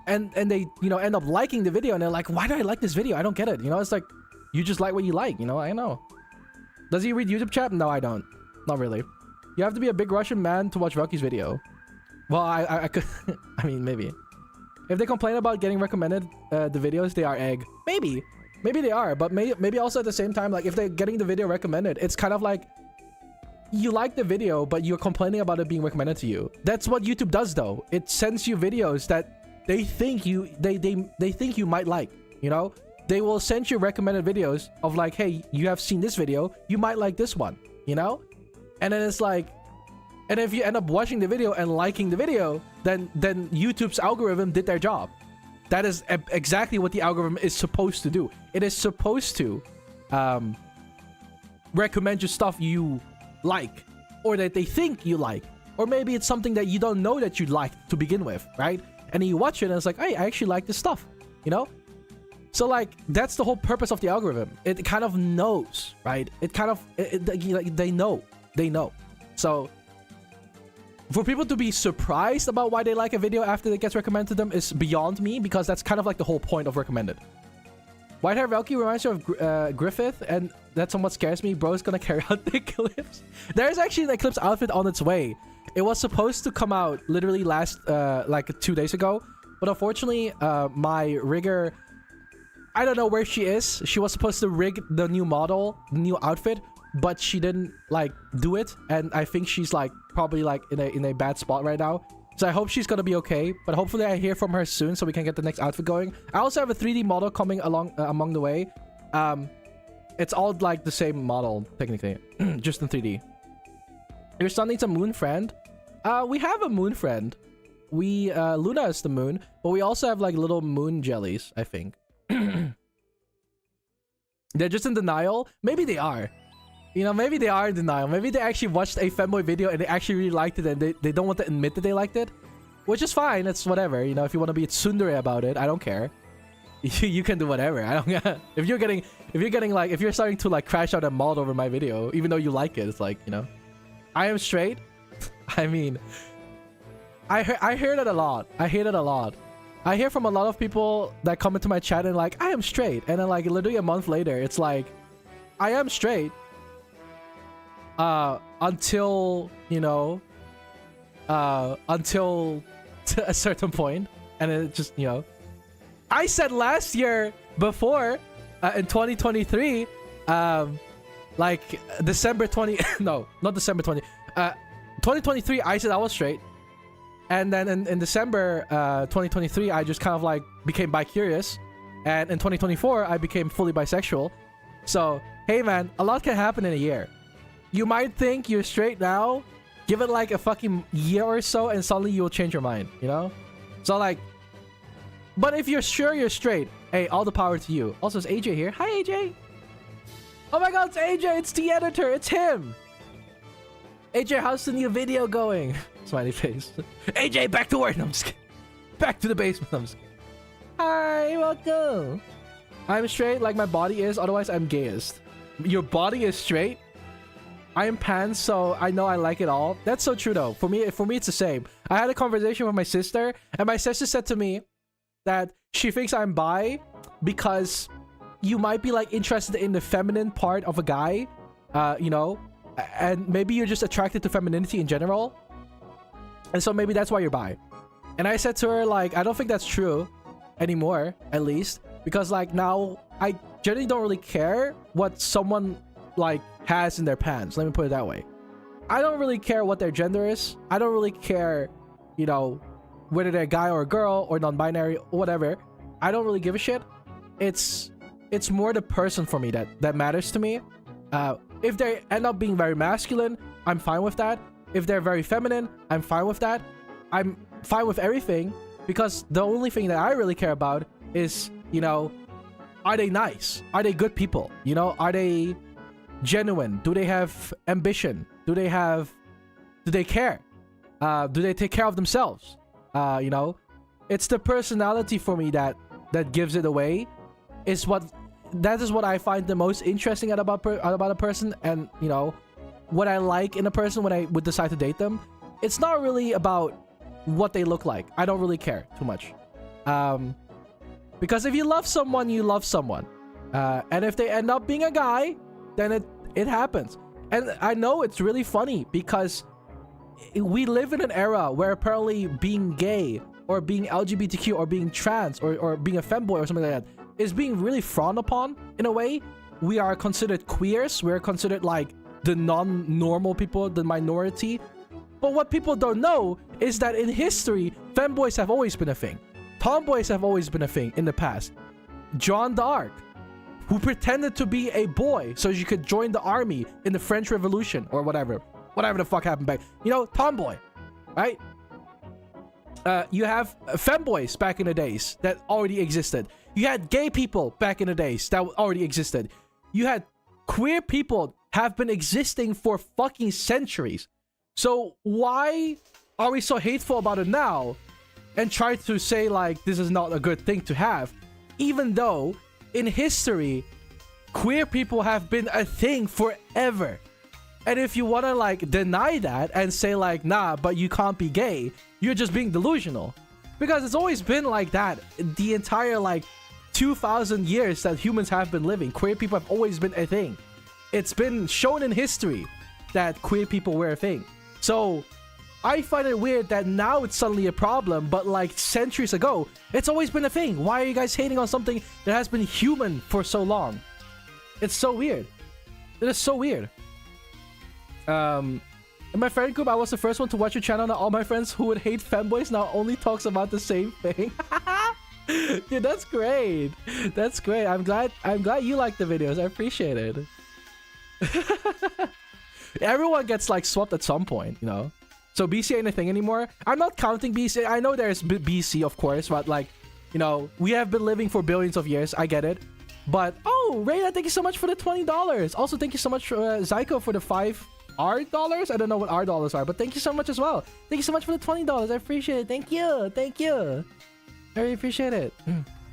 and they, you know, end up liking the video, and they're like, why do I like this video? I don't get it, you know. It's like, you just like what you like, you know. I know. Does he read YouTube chat? No, I don't. Not really. You have to be a big Russian man to watch Velky's video. Well, I could I mean, maybe. If they complain about getting recommended the videos, they are egg. Maybe they are, but maybe also at the same time, like if they're getting the video recommended, it's kind of like you like the video, but you're complaining about it being recommended to you. That's what YouTube does, though. It sends you videos that they think you think you might like. You know, they will send you recommended videos of like, hey, you have seen this video, you might like this one. You know, and then it's like. And if you end up watching the video and liking the video, then YouTube's algorithm did their job. That is exactly what the algorithm is supposed to do. It is supposed to recommend you stuff you like, or that they think you like, or maybe it's something that you don't know that you'd like to begin with, right? And then you watch it and it's like, hey, I actually like this stuff, you know? So like, that's the whole purpose of the algorithm. It kind of knows, right? It kind of, like, they know. So for people to be surprised about why they like a video after it gets recommended to them is beyond me, because that's kind of like the whole point of recommended. White hair Velky reminds you of Griffith, and that somewhat scares me. Bro's gonna carry out the Eclipse. There's actually an Eclipse outfit on its way. It was supposed to come out literally last, like 2 days ago, but unfortunately, my rigger, I don't know where she is. She was supposed to rig the new model, the new outfit, but she didn't like do it, and I think she's like probably like in a bad spot right now. So I hope she's gonna be okay, but hopefully I hear from her soon so we can get the next outfit going. I also have a 3D model coming along among the way. It's all like the same model technically, just in 3D. Your son needs a moon friend. We have a moon friend. We Luna is the moon, but we also have like little moon jellies, I think. They're just in denial. Maybe they are. You know, maybe they are in denial. Maybe they actually watched a fanboy video and they actually really liked it, and they don't want to admit that they liked it. Which is fine. It's whatever. You know, if you want to be tsundere about it, I don't care. You can do whatever. I don't if you're starting to like crash out and maul over my video, even though you like it, it's like, you know. I am straight. I mean, I hear that a lot. I hear that a lot. I hear from a lot of people that come into my chat and like, I am straight. And then like literally a month later, it's like, I am straight. Until, you know, until a certain point, and it just, you know, I said last year before, in 2023, like December 20, no, not December 20, 2023, I said I was straight, and then in December 2023, I just kind of like became bi-curious, and in 2024, I became fully bisexual. So, hey man, a lot can happen in a year. You might think you're straight now, give it like a fucking year or so, and suddenly you will change your mind, you know? So like, but if you're sure you're straight, hey, all the power to you. Also, it's AJ here. Hi, AJ. Oh my god, it's AJ. It's the editor. It's him. AJ, how's the new video going? Smiley face. AJ, back to work. No, I'm just kidding. Back to the basement. I'm just kidding. Hi, welcome. I'm straight like my body is, otherwise I'm gayest. Your body is straight? I am pan, so I know I like it all. That's so true though. For me it's the same. I had a conversation with my sister, and my sister said to me that she thinks I'm bi because you might be like interested in the feminine part of a guy, you know, and maybe you're just attracted to femininity in general, and so maybe that's why you're bi. And I said to her like, I don't think that's true anymore, at least, because like now I generally don't really care what someone like has in their pants. Let me put it that way. I don't really care what their gender is. I don't really care, you know, whether they're a guy or a girl or non-binary or whatever. I don't really give a shit. It's more the person for me that matters to me. If they end up being very masculine, I'm fine with that. If they're very feminine, I'm fine with that. I'm fine with everything, because the only thing that I really care about is, you know, are they nice? Are they good people? You know, are they genuine? Do they have ambition? Do they care? Do they take care of themselves? You know, it's the personality for me that gives it away. That is what I find the most interesting about a person, and you know, what I like in a person when I would decide to date them. It's not really about what they look like. I don't really care too much. Because if you love someone, you love someone. And if they end up being a guy, then it happens. And I know it's really funny because we live in an era where apparently being gay or being LGBTQ or being trans or being a femboy or something like that is being really frowned upon in a way. We are considered queers. We're considered like the non-normal people, the minority. But what people don't know is that in history, femboys have always been a thing. Tomboys have always been a thing in the past. Joan d'Arc, who pretended to be a boy so she could join the army in the French Revolution or whatever the fuck happened back. You know, tomboy, right? You have femboys back in the days that already existed. You had gay people back in the days that already existed. You had queer people have been existing for fucking centuries. So why are we so hateful about it now and try to say like this is not a good thing to have, even though in history queer people have been a thing forever? And if you want to like deny that and say like, nah, but you can't be gay, you're just being delusional, because it's always been like that. The entire like 2,000 years that humans have been living, queer people have always been a thing. It's been shown in history that queer people were a thing. So I find it weird that now it's suddenly a problem, but like centuries ago, it's always been a thing. Why are you guys hating on something that has been human for so long? It's so weird. It is so weird. In my friend group, I was the first one to watch your channel. Now all my friends who would hate femboys now only talks about the same thing. Dude, that's great. That's great. I'm glad you like the videos. I appreciate it. Everyone gets like swapped at some point, you know. So BC ain't a thing anymore. I'm not counting BC. I know there's BC, of course, but like, you know, we have been living for billions of years. I get it. But oh, Rayna, thank you so much for the $20. Also, thank you so much, Zyko, for the $5 dollars. I don't know what R dollars are, but thank you so much as well. Thank you so much for the $20. I appreciate it. Thank you. Thank you. I really appreciate it.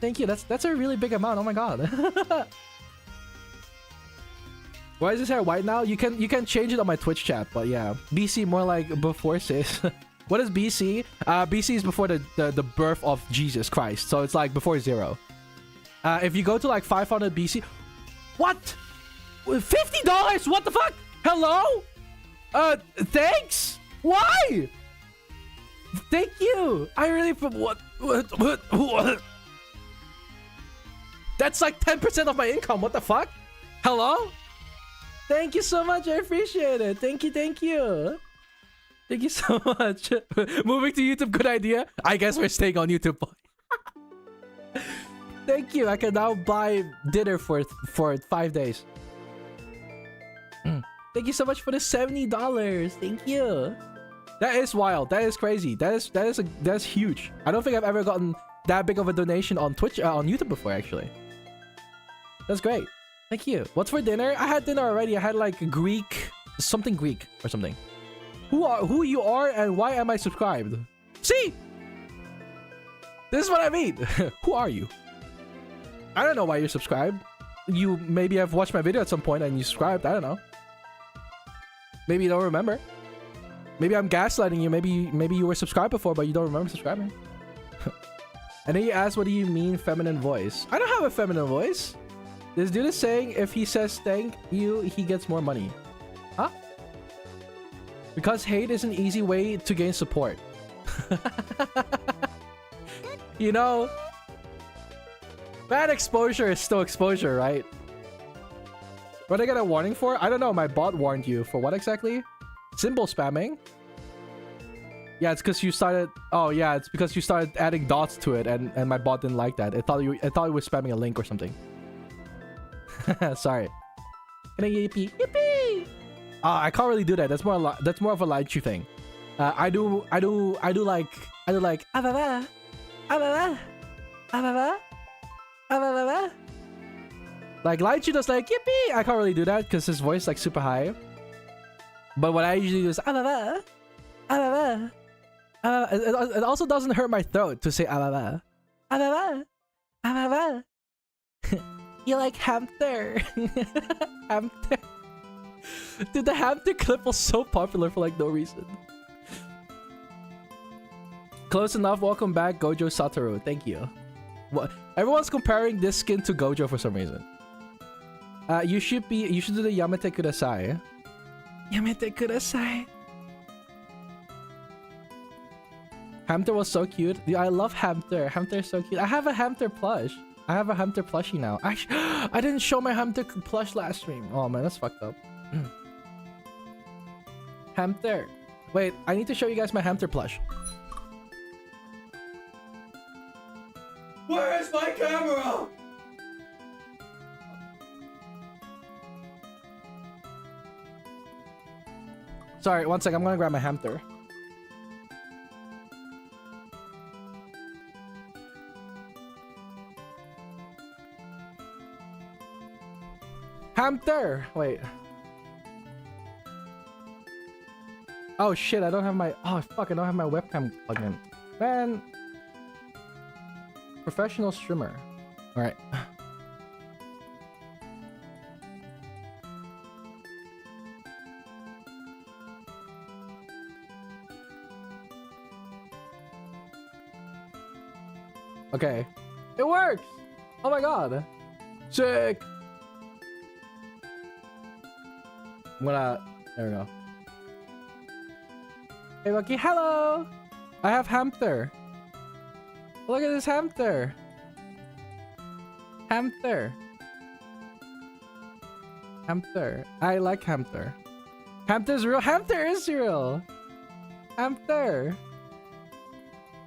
Thank you. That's a really big amount. Oh my god. Why is his hair white now? You can change it on my Twitch chat, but yeah. BC more like before sis. What is BC? BC is before the birth of Jesus Christ. So it's like before 0. If you go to like 500 BC. What? $50? What the fuck? Hello? Thanks? Why? Thank you. I really what? That's like 10% of my income. What the fuck? Hello? Thank you so much. I appreciate it. Thank you. Thank you. Thank you so much. Moving to YouTube, good idea. I guess we're staying on YouTube. Thank you. I can now buy dinner for 5 days. Thank you so much for the $70. Thank you. That is wild. That is crazy. That's huge. I don't think I've ever gotten that big of a donation on Twitch on YouTube before, actually. That's great. Thank you. What's for dinner? I had dinner already. I had like Greek, something Greek or something. Who you are and why am I subscribed? See? This is what I mean. Who are you? I don't know why you're subscribed. You maybe have watched my video at some point and you subscribed. I don't know. Maybe you don't remember. Maybe I'm gaslighting you. Maybe you were subscribed before, but you don't remember subscribing. And then you ask, what do you mean feminine voice? I don't have a feminine voice. This dude is saying if he says thank you, he gets more money. Huh? Because hate is an easy way to gain support. You know, Bad exposure is still exposure, right? What did I get a warning for? I don't know. My bot warned you for what exactly? Symbol spamming? Yeah, it's because you started. Oh yeah, it's because you started adding dots to it, and my bot didn't like that. It thought it was spamming a link or something. Sorry. Can I yippee? Yippee! I can't really do that. That's more of a Lighchu thing. I do like ah-ba-ba, ah-ba-ba, ah-ba-ba, ah-ba-ba. Like Lighchu does like yippee. I can't really do that because his voice is like super high. But what I usually do is ah-ba-ba, ah-ba-ba. It also doesn't hurt my throat to say ah-ba-ba, ah-ba-ba, ah-ba-ba. You like hamster. Hamster. Dude, the hamster clip was so popular for like no reason. Close enough. Welcome back, Gojo Satoru. Thank you. What? Everyone's comparing this skin to Gojo for some reason. You should do the Yamete Kudasai. Yamete Kudasai. Hamster was so cute. Dude, I love Hamster. Hamster is so cute. I have a Hamster plush. I have a Hamster plushie now. Actually, I didn't show my Hamster plush last stream. Oh man, that's fucked up. Hamster. Wait, I need to show you guys my Hamster plush. Where is my camera? Sorry, one sec. I'm gonna grab my Hamster. Hamster! Wait. Oh shit, I don't have my... Oh fuck, I don't have my webcam plugged in. Man. Professional streamer. Alright. Okay. It works! Oh my god. Sick! I'm gonna... There we go. Hey, Velky, hello! I have Hamster. Look at this Hamster. Hamster. Hamster. I like Hamster. Hamster's real. Hamster is real. Hamster.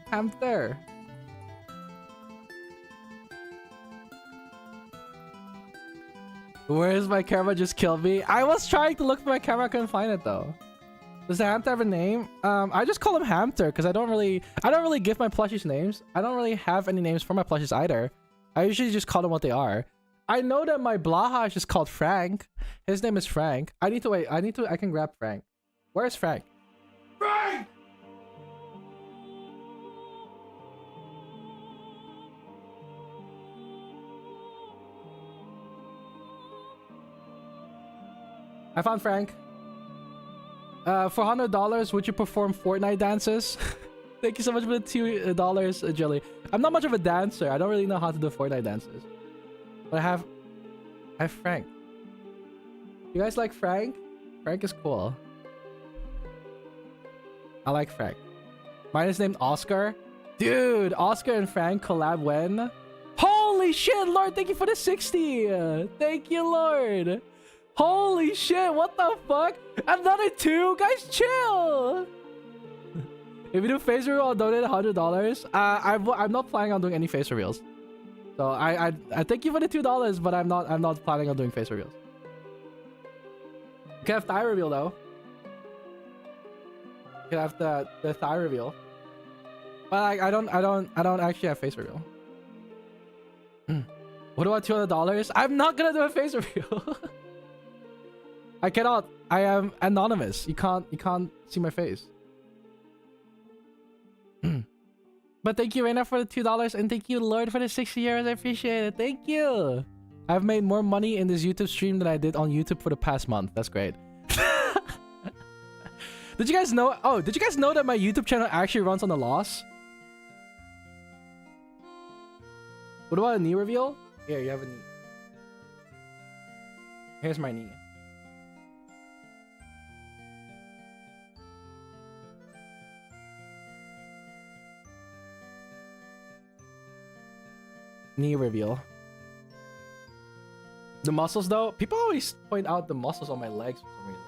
Hamster. Where is my camera? Just killed me. I was trying to look for my camera. I couldn't find it though. Does the hamster have a name? I just call him Hamster because I don't really give my plushies names. I don't really have any names for my plushies either. I usually just call them what they are. I know that my Blaha is just called Frank. His name is Frank. I can grab Frank. Where's Frank? Frank! I found Frank. For $100, would you perform Fortnite dances? Thank you so much for the $2, Jelly. I'm not much of a dancer. I don't really know how to do Fortnite dances. But I have Frank. You guys like Frank? Frank is cool. I like Frank. Mine is named Oscar. Dude, Oscar and Frank collab when? Holy shit, Lord, thank you for the 60. Thank you, Lord. Holy shit, what the fuck? Another 2? Guys, chill. If you do face reveal, I'll donate $100. I'm not planning on doing any face reveals. So I thank you for the $2, but I'm not planning on doing face reveals. You can have thigh reveal though. You can have the thigh reveal. But like, I don't actually have face reveal. What about $200? I'm not gonna do a face reveal. I cannot. I am anonymous. You can't see my face. But thank you, Reina, for the $2, and thank you, Lord, for the 60 years. I appreciate it. Thank you. I've made more money in this YouTube stream than I did on YouTube for the past month. That's great. Did you guys know? Oh, did you guys know that my YouTube channel actually runs on a loss? What about a knee reveal? Here, you have a knee. Here's my knee. Knee reveal. The muscles though, people always point out the muscles on my legs for some reason.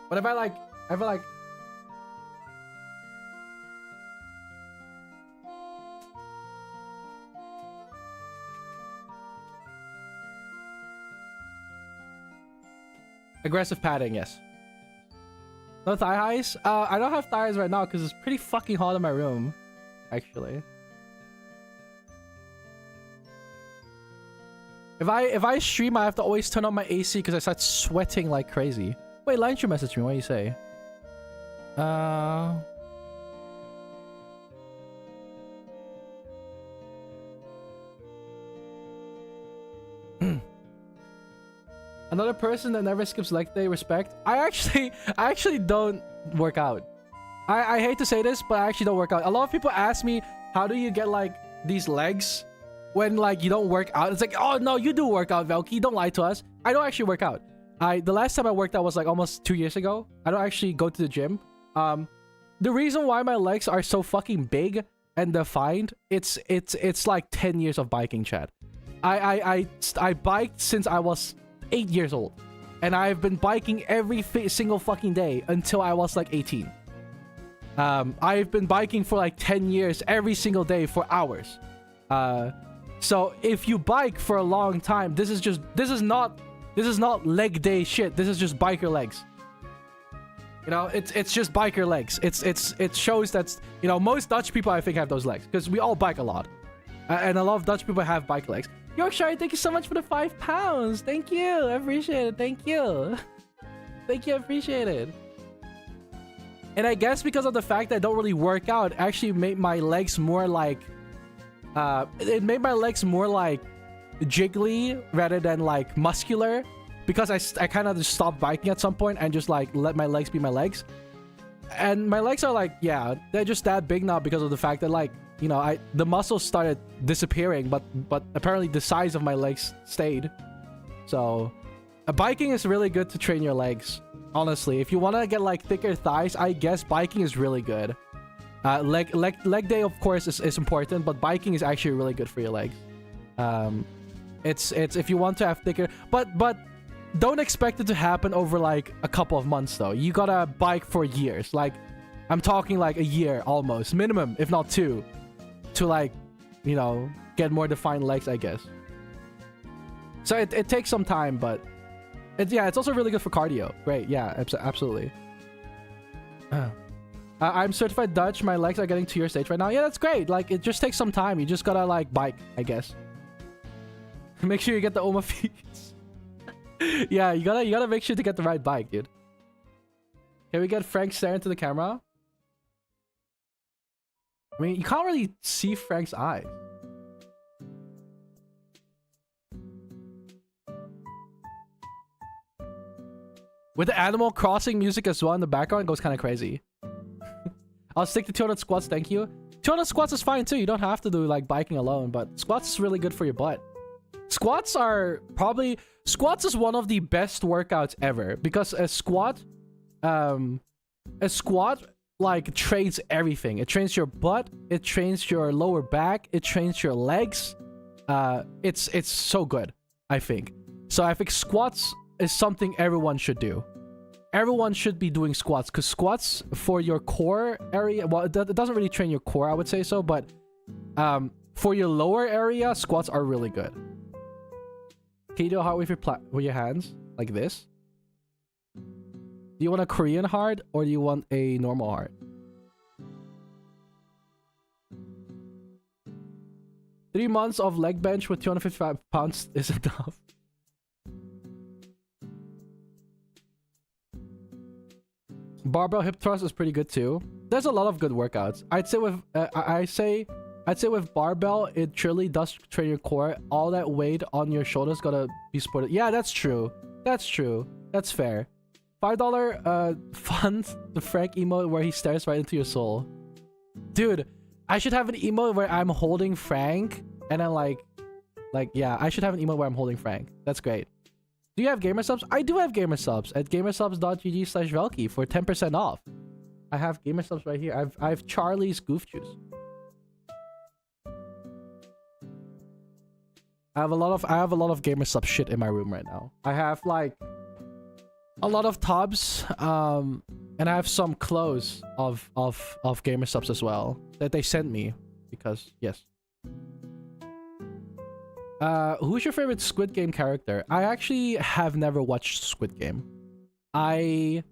But if I feel like aggressive padding, yes. No thigh highs? I don't have thighs right now because it's pretty fucking hot in my room, actually. If I stream, I have to always turn on my AC because I start sweating like crazy. Wait, Line should message me. What do you say? Another person that never skips leg day, respect. I actually don't work out. I hate to say this, but I actually don't work out. A lot of people ask me, how do you get like these legs when like you don't work out? It's like, oh no, you do work out, Velky. Don't lie to us. I don't actually work out. The last time I worked out was like almost 2 years ago. I don't actually go to the gym. The reason why my legs are so fucking big and defined, it's like 10 years of biking, chat. I biked since I was 8 years old, and I've been biking every single fucking day until I was like 18. I've been biking for like 10 years every single day for hours. So if you bike for a long time, this is not leg day shit. This is just biker legs. You know, it's just biker legs. It shows that, you know, most Dutch people I think have those legs because we all bike a lot, and a lot of Dutch people have bike legs. Yorkshire, thank you so much for the £5. Thank you. I appreciate it. Thank you. Thank you. I appreciate it. And I guess because of the fact that I don't really work out, it actually made my legs more like... it made my legs more like jiggly rather than like muscular. Because I kind of just stopped biking at some point and just like let my legs be my legs. And my legs are like, yeah, they're just that big now because of the fact that like, you know, the muscles started disappearing, but apparently the size of my legs stayed. So, biking is really good to train your legs. Honestly, if you want to get like thicker thighs, I guess biking is really good. Leg day, of course, is important, but biking is actually really good for your legs. It's if you want to have thicker, but don't expect it to happen over like a couple of months though. You gotta bike for years. Like, I'm talking like a year almost, minimum, if not 2. To like, you know, get more defined legs, I guess. So it takes some time, but it's also really good for cardio. Great, yeah, absolutely. I'm certified Dutch. My legs are getting to your stage right now. Yeah, that's great. Like, it just takes some time. You just gotta like bike, I guess. Make sure you get the Oma feeds. Yeah, you gotta make sure to get the right bike, dude. Can we get Frank staring to the camera? I mean, you can't really see Frank's eyes. With the Animal Crossing music as well in the background, it goes kind of crazy. I'll stick to 200 squats, thank you. 200 squats is fine too. You don't have to do like biking alone, but squats is really good for your butt. Squats is one of the best workouts ever because a squat like trains everything. It trains your butt, it trains your lower back, it trains your legs. It's so good, I think. So I think squats is something everyone should do. Everyone should be doing squats because squats for your core area, well, it doesn't really train your core, I would say so, but for your lower area, squats are really good. Can you do a heart with your hands like this? Do you want a Korean heart or do you want a normal heart? Three months of leg bench with 255 pounds is enough. Barbell hip thrust is pretty good too. There's a lot of good workouts. I'd say with barbell, it truly does train your core. All that weight on your shoulders gotta be supported. Yeah, that's true. That's true. That's fair. $5 fund the Frank emote where he stares right into your soul. Dude, I should have an emote where I'm holding Frank and then like yeah, I should have an emote where I'm holding Frank. That's great. Do you have gamer subs? I do have gamer subs at gamersubs.gg/Velky for 10% off. I have gamer subs right here. I have Charlie's Goof Juice. I have a lot of gamer sub shit in my room right now. I have like a lot of tubs, and I have some clothes of gamer subs as well that they sent me because yes. Who's your favorite Squid Game character? I actually have never watched Squid Game. I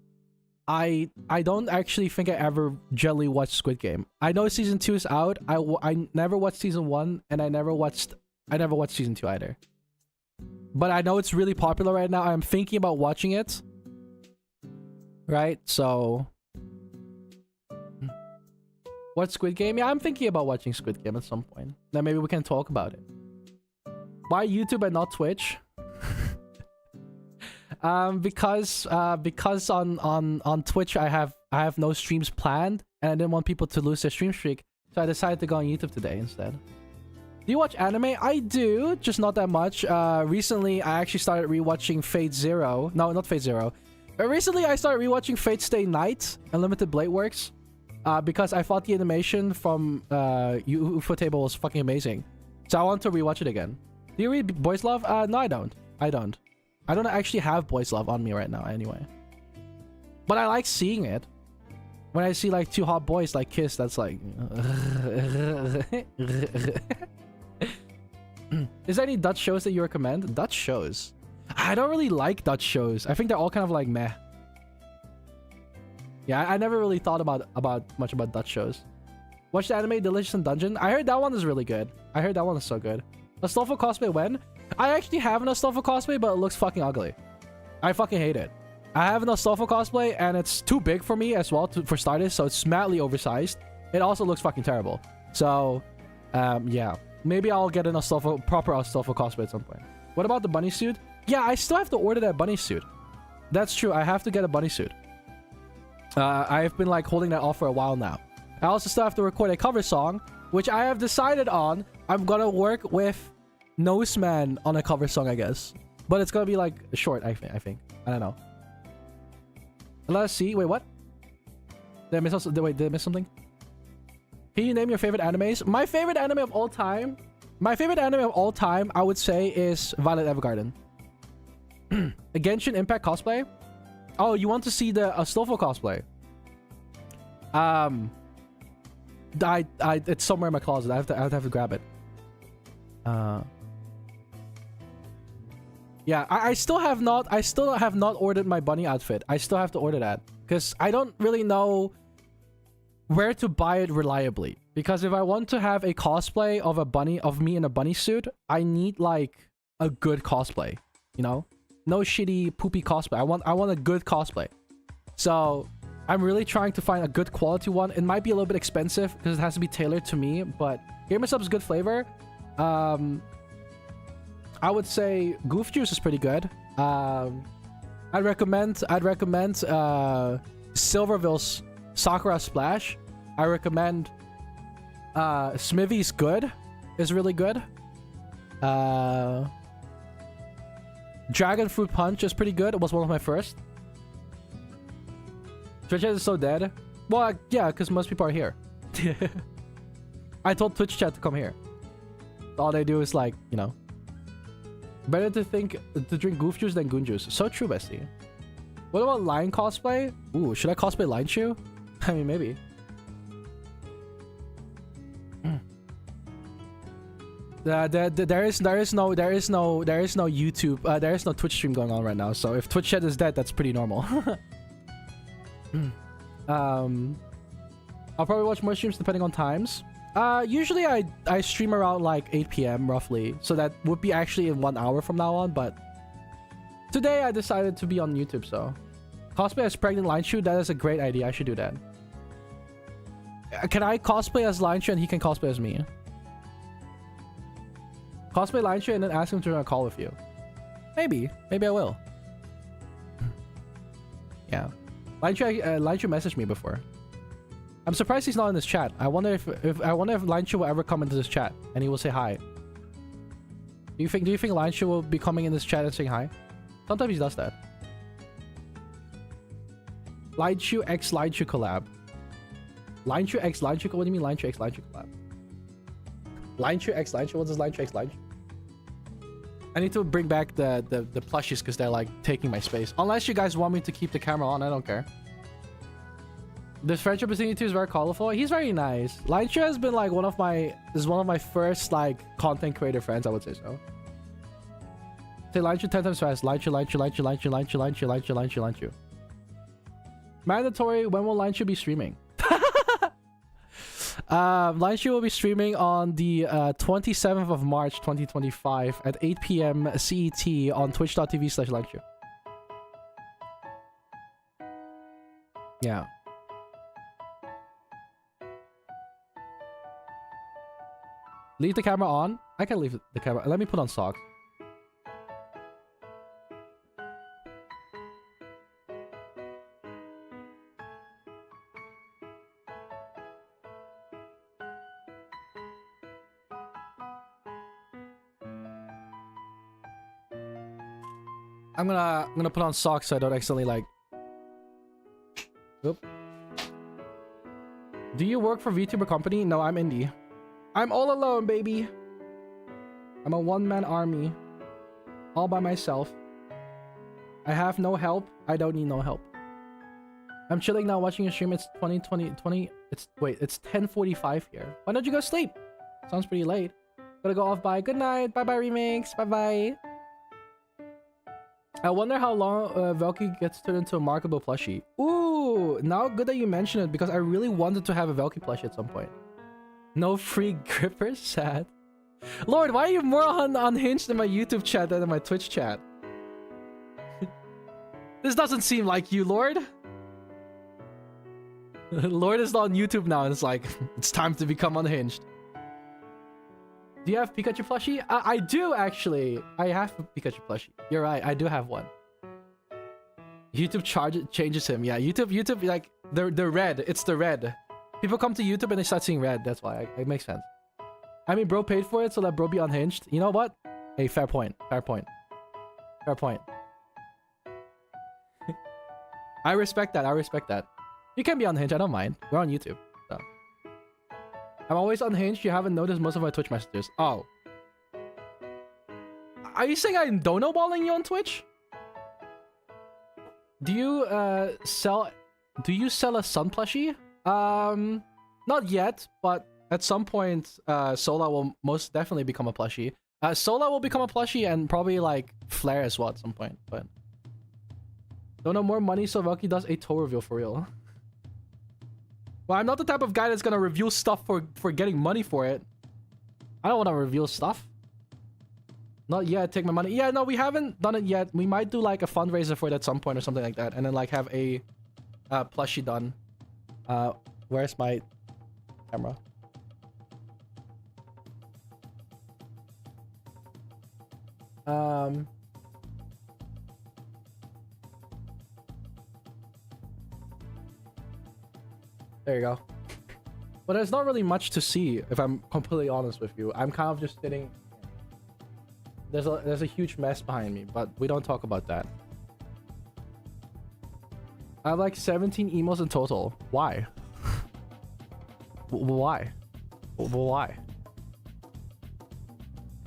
don't actually think I ever generally watched Squid Game. I know season 2 is out. I never watched season 1, and I never watched season 2 either. But I know it's really popular right now. I'm thinking about watching it. Right? So what Squid Game? Yeah, I'm thinking about watching Squid Game at some point. Then maybe we can talk about it. Why YouTube and not Twitch? Because on Twitch I have no streams planned, and I didn't want people to lose their stream streak, so I decided to go on YouTube today instead. Do you watch anime? I do, just not that much. Recently I actually started rewatching Fate Zero. No, not Fate Zero. But recently I started rewatching Fate Stay Night and Limited Blade Works, because I thought the animation from UFO Table was fucking amazing. So I want to rewatch it again. Do you read Boys Love? No, I don't. I don't actually have Boys Love on me right now anyway. But I like seeing it. When I see like two hot boys like kiss, that's like... Is there any Dutch shows that you recommend? Dutch shows? I don't really like Dutch shows. I think they're all kind of like meh. Yeah, I never really thought much about Dutch shows. Watch the anime Delicious in Dungeon. I heard that one is really good. I heard that one is so good. Astolfo cosplay when? I actually have an Astolfo cosplay, but it looks fucking ugly. I fucking hate it. I have an Astolfo cosplay, and it's too big for me as well, for starters, so it's madly oversized. It also looks fucking terrible. So, yeah. Maybe I'll get an proper Astolfo cosplay at some point. What about the bunny suit? Yeah, I still have to order that bunny suit. That's true. I have to get a bunny suit. I've been like holding that off for a while now. I also still have to record a cover song, which I have decided on. I'm gonna work with Noseman on a cover song, I guess. But it's gonna be like short, I think. I don't know. Let's see. Wait, what? Did I miss something? Can you name your favorite animes? My favorite anime of all time, I would say, is Violet Evergarden. A Genshin Impact cosplay? Oh, you want to see the Astolfo cosplay? It's somewhere in my closet. I have to grab it. Yeah, I still have not ordered my bunny outfit. I still have to order that because I don't really know where to buy it reliably. Because if I want to have a cosplay of me in a bunny suit, I need like a good cosplay, you know? No shitty poopy cosplay. I want a good cosplay. So I'm really trying to find a good quality one. It might be a little bit expensive because it has to be tailored to me, but Gamersub is good flavor. I would say Goof Juice is pretty good. I'd recommend Silverville's Sakura Splash. I recommend Smithy's Good is really good. Dragon Fruit Punch is pretty good. It was one of my first. Twitch chat is so dead. Well, yeah, because most people are here. I told Twitch chat to come here. All they do is like, you know, better to drink Goof Juice than Goon Juice. So true, bestie. What about Lion cosplay? Ooh, should I cosplay Lion Shoe? I mean, maybe. There is no YouTube. There is no Twitch stream going on right now. So if Twitch chat is dead, that's pretty normal. I'll probably watch more streams depending on times. Usually I stream around like 8 p.m. roughly, so that would be actually in 1 hour from now on. But today I decided to be on YouTube. So cosplay as pregnant Lion Shoe. That is a great idea. I should do that. Can I cosplay as Lion Shoe and he can cosplay as me? Cosplay Lion Shoe and then ask him to join a call with you. Maybe I will. Yeah, Lion Shoe messaged me before. I'm surprised he's not in this chat. I wonder if Lion Shoe will ever come into this chat and he will say hi. Do you think Lion Shoe will be coming in this chat and saying hi? Sometimes he does that. Lion Shoe X Lion Shoe collab. Lion Shoe X Lion Shoe. What do you mean Lion Shoe X Lion Shoe collab? Lion Shoe X Lion Shoe. What does Lion Shoe X Lion Shoe? I need to bring back the plushies because they're like taking my space. Unless you guys want me to keep the camera on, I don't care. This friendship between you two is very colorful. He's very nice. Lightshow has been like one of my first like content creator friends, I would say so. Say Lightshow 10 times fast. Lightshow. Mandatory, when will Lightshow be streaming? Lightshow will be streaming on the 27th of March 2025 at 8 p.m. CET on twitch.tv/Lightshow. Yeah. Leave the camera on? I can leave the camera. Let me put on socks. I'm gonna put on socks so I don't accidentally like. Oop. Do you work for Vtuber company? No, I'm indie. I'm all alone, baby. I'm a one-man army. All by myself. I have no help. I don't need no help. I'm chilling now watching your stream. It's 20. It's 10:45 here. Why don't you go sleep? Sounds pretty late. Gotta go off. Bye. Good night. Bye bye remix. Bye bye. I wonder how long Velky gets turned into a marketable plushie. Ooh, now good that you mention it because I really wanted to have a Velky plushie at some point. No free grippers? Sad. Lord, why are you more unhinged in my YouTube chat than in my Twitch chat? This doesn't seem like you, Lord. Lord is on YouTube now and it's like, it's time to become unhinged. Do you have Pikachu plushie? I do actually. I have a Pikachu plushie. You're right. I do have one. YouTube changes him. Yeah, YouTube like the red. It's the red. People come to YouTube and they start seeing red. That's why. It makes sense. I mean, bro paid for it, so let bro be unhinged. You know what? Hey, fair point. Fair point. Fair point. I respect that. I respect that. You can be unhinged. I don't mind. We're on YouTube. So. I'm always unhinged. You haven't noticed most of my Twitch messages. Oh. Are you saying I'm dono-balling you on Twitch? Do you sell a sun plushie? Not yet, but at some point, Sola will most definitely become a plushie. Sola will become a plushie and probably like Flare as well at some point, but don't know more money so Velky does a toe reveal for real. Well, I'm not the type of guy that's gonna reveal stuff for getting money for it. I don't want to reveal stuff. Not yet. Take my money. Yeah, no, we haven't done it yet. We might do like a fundraiser for it at some point or something like that, and then like have a plushie done. Where's my camera? There you go. But there's not really much to see, if I'm completely honest with you. I'm kind of just sitting. There's a huge mess behind me, but we don't talk about that. I have like 17 emails in total. Why? Why? Why?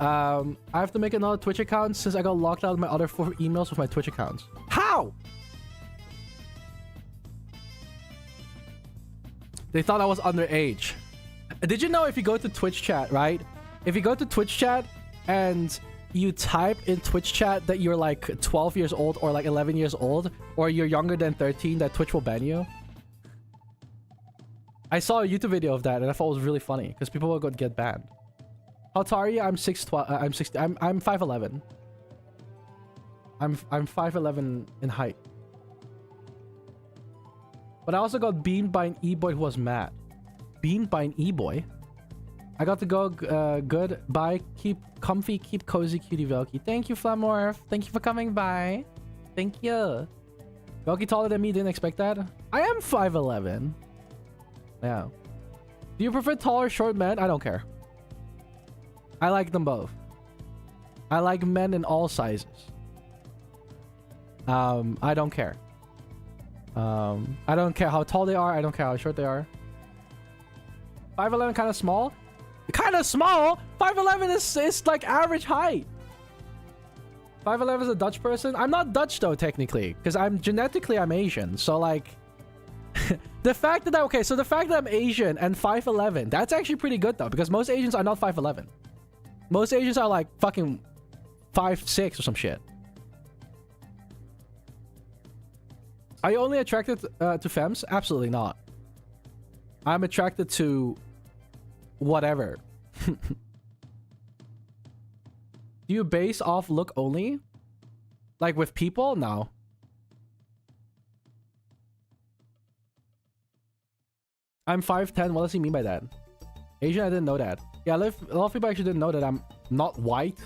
I have to make another Twitch account since I got locked out of my other 4 emails with my Twitch accounts. How? They thought I was underage. Did you know if you go to Twitch chat, right? If you go to Twitch chat and you type in Twitch chat that you're like 12 years old or like 11 years old or you're younger than 13, that Twitch will ban you. I saw a YouTube video of that and I thought it was really funny because people will get banned. How tall are you? I'm 6'12". I'm 5'11". I'm 5'11" in height. But I also got beamed by an e-boy who was mad. Beamed by an e-boy? I got to go good. Bye. Keep comfy. Keep cozy, cutie Velky. Thank you, Flamorph. Thank you for coming by. Thank you. Velky taller than me. Didn't expect that. I am 5'11". Yeah. Do you prefer tall or short men? I don't care. I like them both. I like men in all sizes. I don't care. I don't care how tall they are. I don't care how short they are. 5'11" kind of small. Kind of small. 5'11" is like average height. 5'11" is a Dutch person. I'm not Dutch though, technically, because I'm genetically I'm Asian. So like, the fact that the fact that I'm Asian and 5'11", that's actually pretty good though, because most Asians are not 5'11". Most Asians are like fucking 5'6" or some shit. Are you only attracted to femmes? Absolutely not. I'm attracted to whatever. Do you base off look only? Like with people? No. I'm 5'10". What does he mean by that? Asian, I didn't know that. Yeah, a lot of people actually didn't know that I'm not white.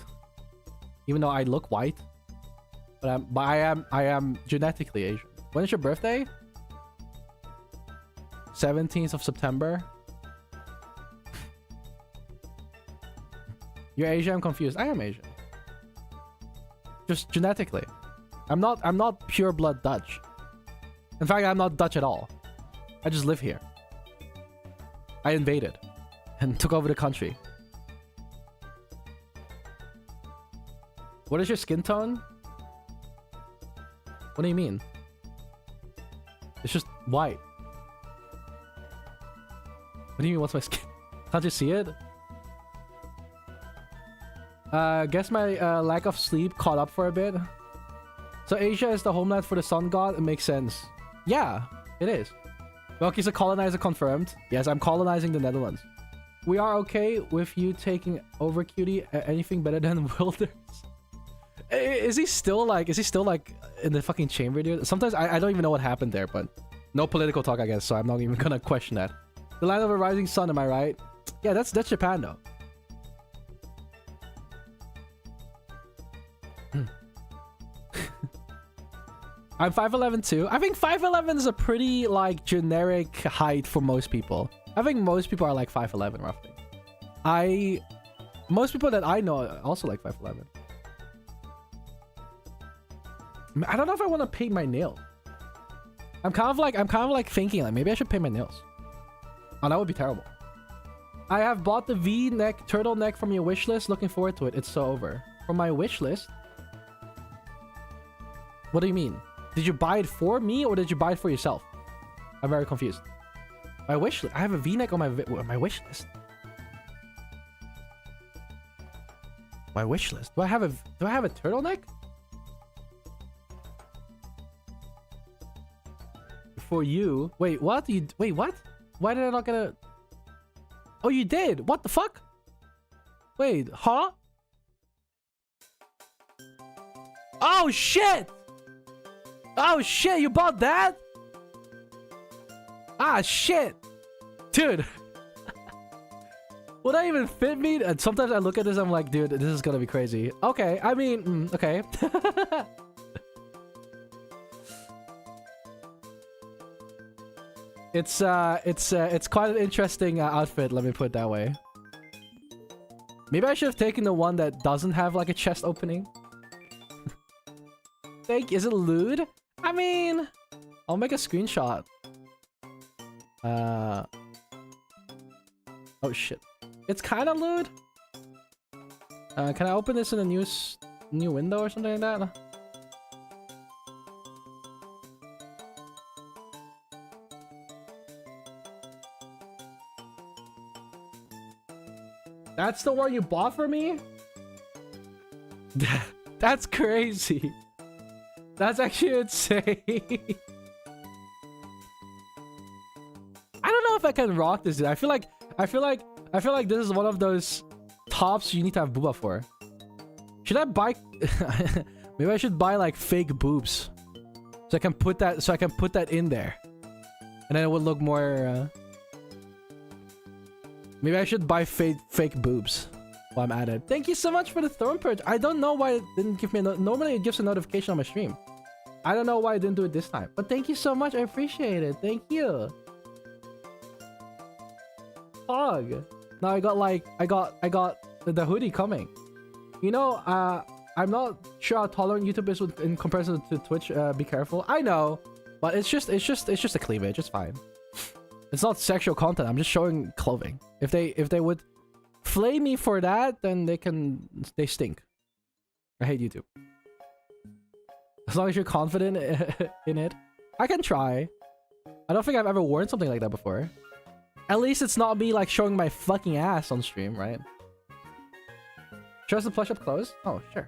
Even though I look white. But I am genetically Asian. When is your birthday? 17th of September. You're Asian? I'm confused. I am Asian. Just genetically. I'm not pure blood Dutch. In fact, I'm not Dutch at all. I just live here. I invaded and took over the country. What is your skin tone? What do you mean? It's just white. What do you mean, what's my skin? Can't you see it? Guess my lack of sleep caught up for a bit. So Asia is the homeland for the sun god? It makes sense. Yeah, it is. Velky's a colonizer confirmed. Yes, I'm colonizing the Netherlands. We are okay with you taking over, cutie. Anything better than Wilders? Is he still like in the fucking chamber, dude? Sometimes I don't even know what happened there, but no political talk, I guess, so I'm not even gonna question that. The land of a rising sun, am I right? Yeah, that's Japan though. I'm 5'11" too. I think 5'11" is a pretty like generic height for most people. I think most people are like 5'11" roughly. Most people that I know are also like 5'11". I don't know if I want to paint my nails. I'm kind of like thinking like maybe I should paint my nails. Oh, that would be terrible. I have bought the V-neck turtleneck from your wish list. Looking forward to it. It's so over. From my wish list? What do you mean? Did you buy it for me or did you buy it for yourself? I'm very confused. My wish list. I have a V-neck on my wish list. My wish list. Do I have a turtleneck? For you. Wait, what? Wait, what? Why did I not get a... Oh, you did? What the fuck? Wait, huh? Oh, shit! Oh, shit, you bought that? Ah, shit. Dude. Would that even fit me? And sometimes I look at this, I'm like, dude, this is gonna be crazy. Okay, I mean, okay. It's quite an interesting outfit, let me put it that way. Maybe I should have taken the one that doesn't have like a chest opening. Is it lewd? I mean, I'll make a screenshot. Oh shit. It's kind of lewd. Can I open this in a new window or something like that? That's the one you bought for me? That's crazy. That's actually insane. I don't know if I can rock this, dude. I feel like this is one of those tops you need to have booba for. Should I buy? Maybe I should buy like fake boobs, so I can put that in there, and then it would look more. Maybe I should buy fake boobs while I'm at it. Thank you so much for the Thorn Purge. I don't know why it didn't give me a normally it gives a notification on my stream. I don't know why I didn't do it this time. But thank you so much. I appreciate it. Thank you. Fog. Now I got the hoodie coming. You know, I'm not sure how tolerant YouTube is in comparison to Twitch. Be careful. I know, but it's just a cleavage. It's fine. It's not sexual content. I'm just showing clothing. If they would flame me for that, then they stink. I hate YouTube. As long as you're confident in it. I can try. I don't think I've ever worn something like that before. At least it's not me like showing my fucking ass on stream, right? Show us the plush up clothes? Oh, sure.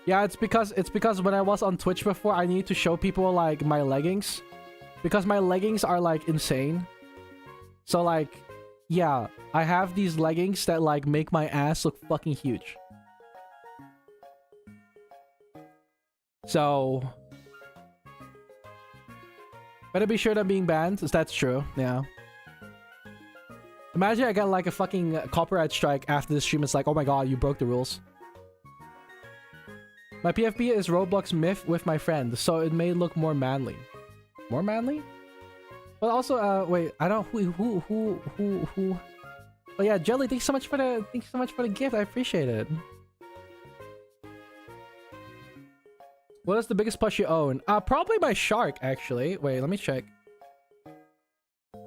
Yeah, it's because when I was on Twitch before, I need to show people like my leggings. Because my leggings are like insane. So like, yeah, I have these leggings that like make my ass look fucking huge. So better be sure that I'm being banned. That's true, yeah. Imagine I got like a fucking copyright strike after the stream. It's like, oh my god, you broke the rules. My PFP is Roblox myth with my friend, so it may look more manly. More manly? But also, wait, I don't who. Oh yeah, Jelly, thanks so much for the gift. I appreciate it. What is the biggest plush you own? Probably my shark, actually. Wait, let me check.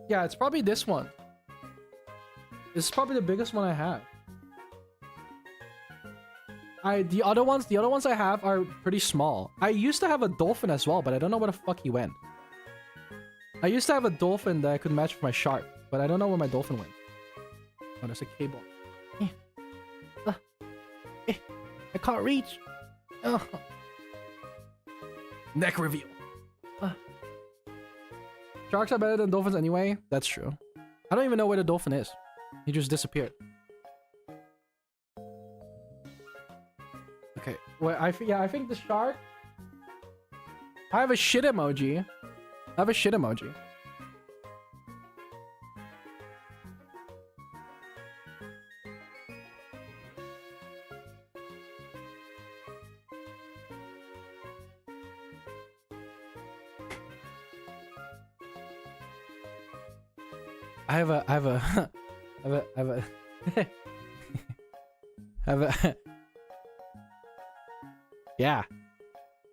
Yeah, it's probably this one. This is probably the biggest one I have. The other ones I have are pretty small. I used to have a dolphin as well, but I don't know where the fuck he went. I used to have a dolphin that I could match with my shark, but I don't know where my dolphin went. Oh, there's a cable. I can't reach. Neck reveal. Sharks are better than dolphins anyway. That's true. I don't even know where the dolphin is. He just disappeared. Okay. Well, I think the shark. I have a shit emoji. I have a shit emoji. I have a yeah,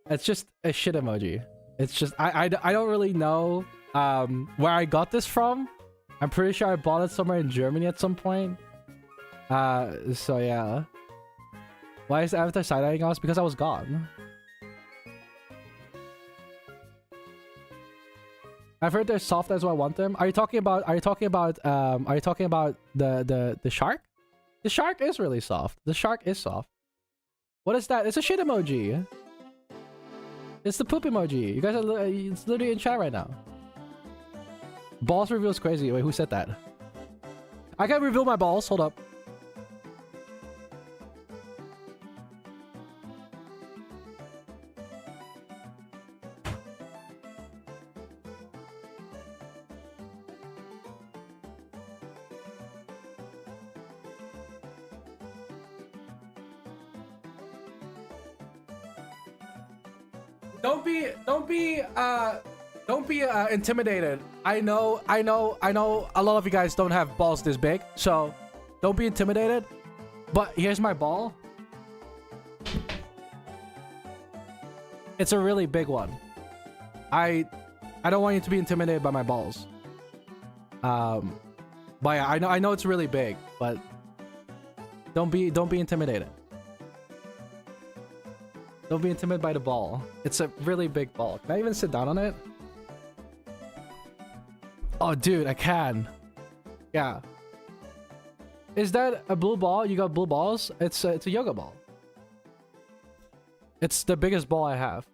it's just a shit emoji. It's just I don't really know where I got this from. I'm pretty sure I bought it somewhere in Germany at some point. So yeah. Why is the avatar side-eyeing us? Because I was gone. I've heard they're soft as well. I want them. Are you talking about the shark? The shark is really soft. The shark is soft. What is that? It's a shit emoji. It's the poop emoji. You guys are it's literally in chat right now. Balls reveal is crazy. Wait, who said that? I can't reveal my balls. Hold up. Don't be intimidated. I know a lot of you guys don't have balls this big, so don't be intimidated. But here's my ball. It's a really big one. I don't want you to be intimidated by my balls. But yeah, I know it's really big, but don't be intimidated. Don't be intimidated by the ball. It's a really big ball. Can I even sit down on it? Oh, dude, I can. Yeah. Is that a blue ball? You got blue balls? It's a yoga ball. It's the biggest ball I have.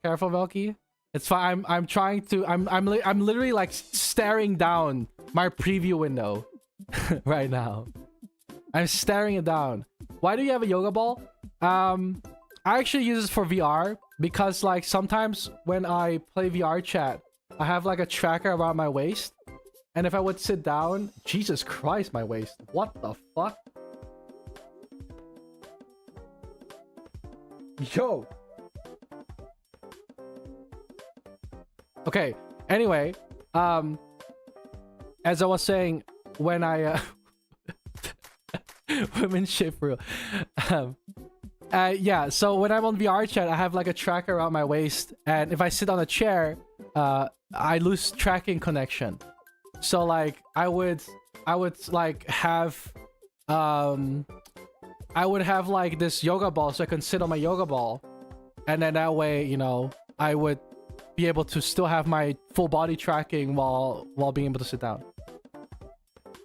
Careful, Velky. It's fine. I'm trying to. I'm literally like staring down my preview window right now. I'm staring it down. Why do you have a yoga ball? I actually use this for VR because like sometimes when I play VR chat, I have like a tracker around my waist, and if I would sit down, Jesus Christ, my waist. What the fuck? Yo. Okay. Anyway, as I was saying, when I women shit for real. Yeah, so when I'm on VR chat, I have like a tracker around my waist, and if I sit on a chair, I lose tracking connection. So like I would like have I would have like this yoga ball so I can sit on my yoga ball, and then that way, you know, I would be able to still have my full body tracking while being able to sit down.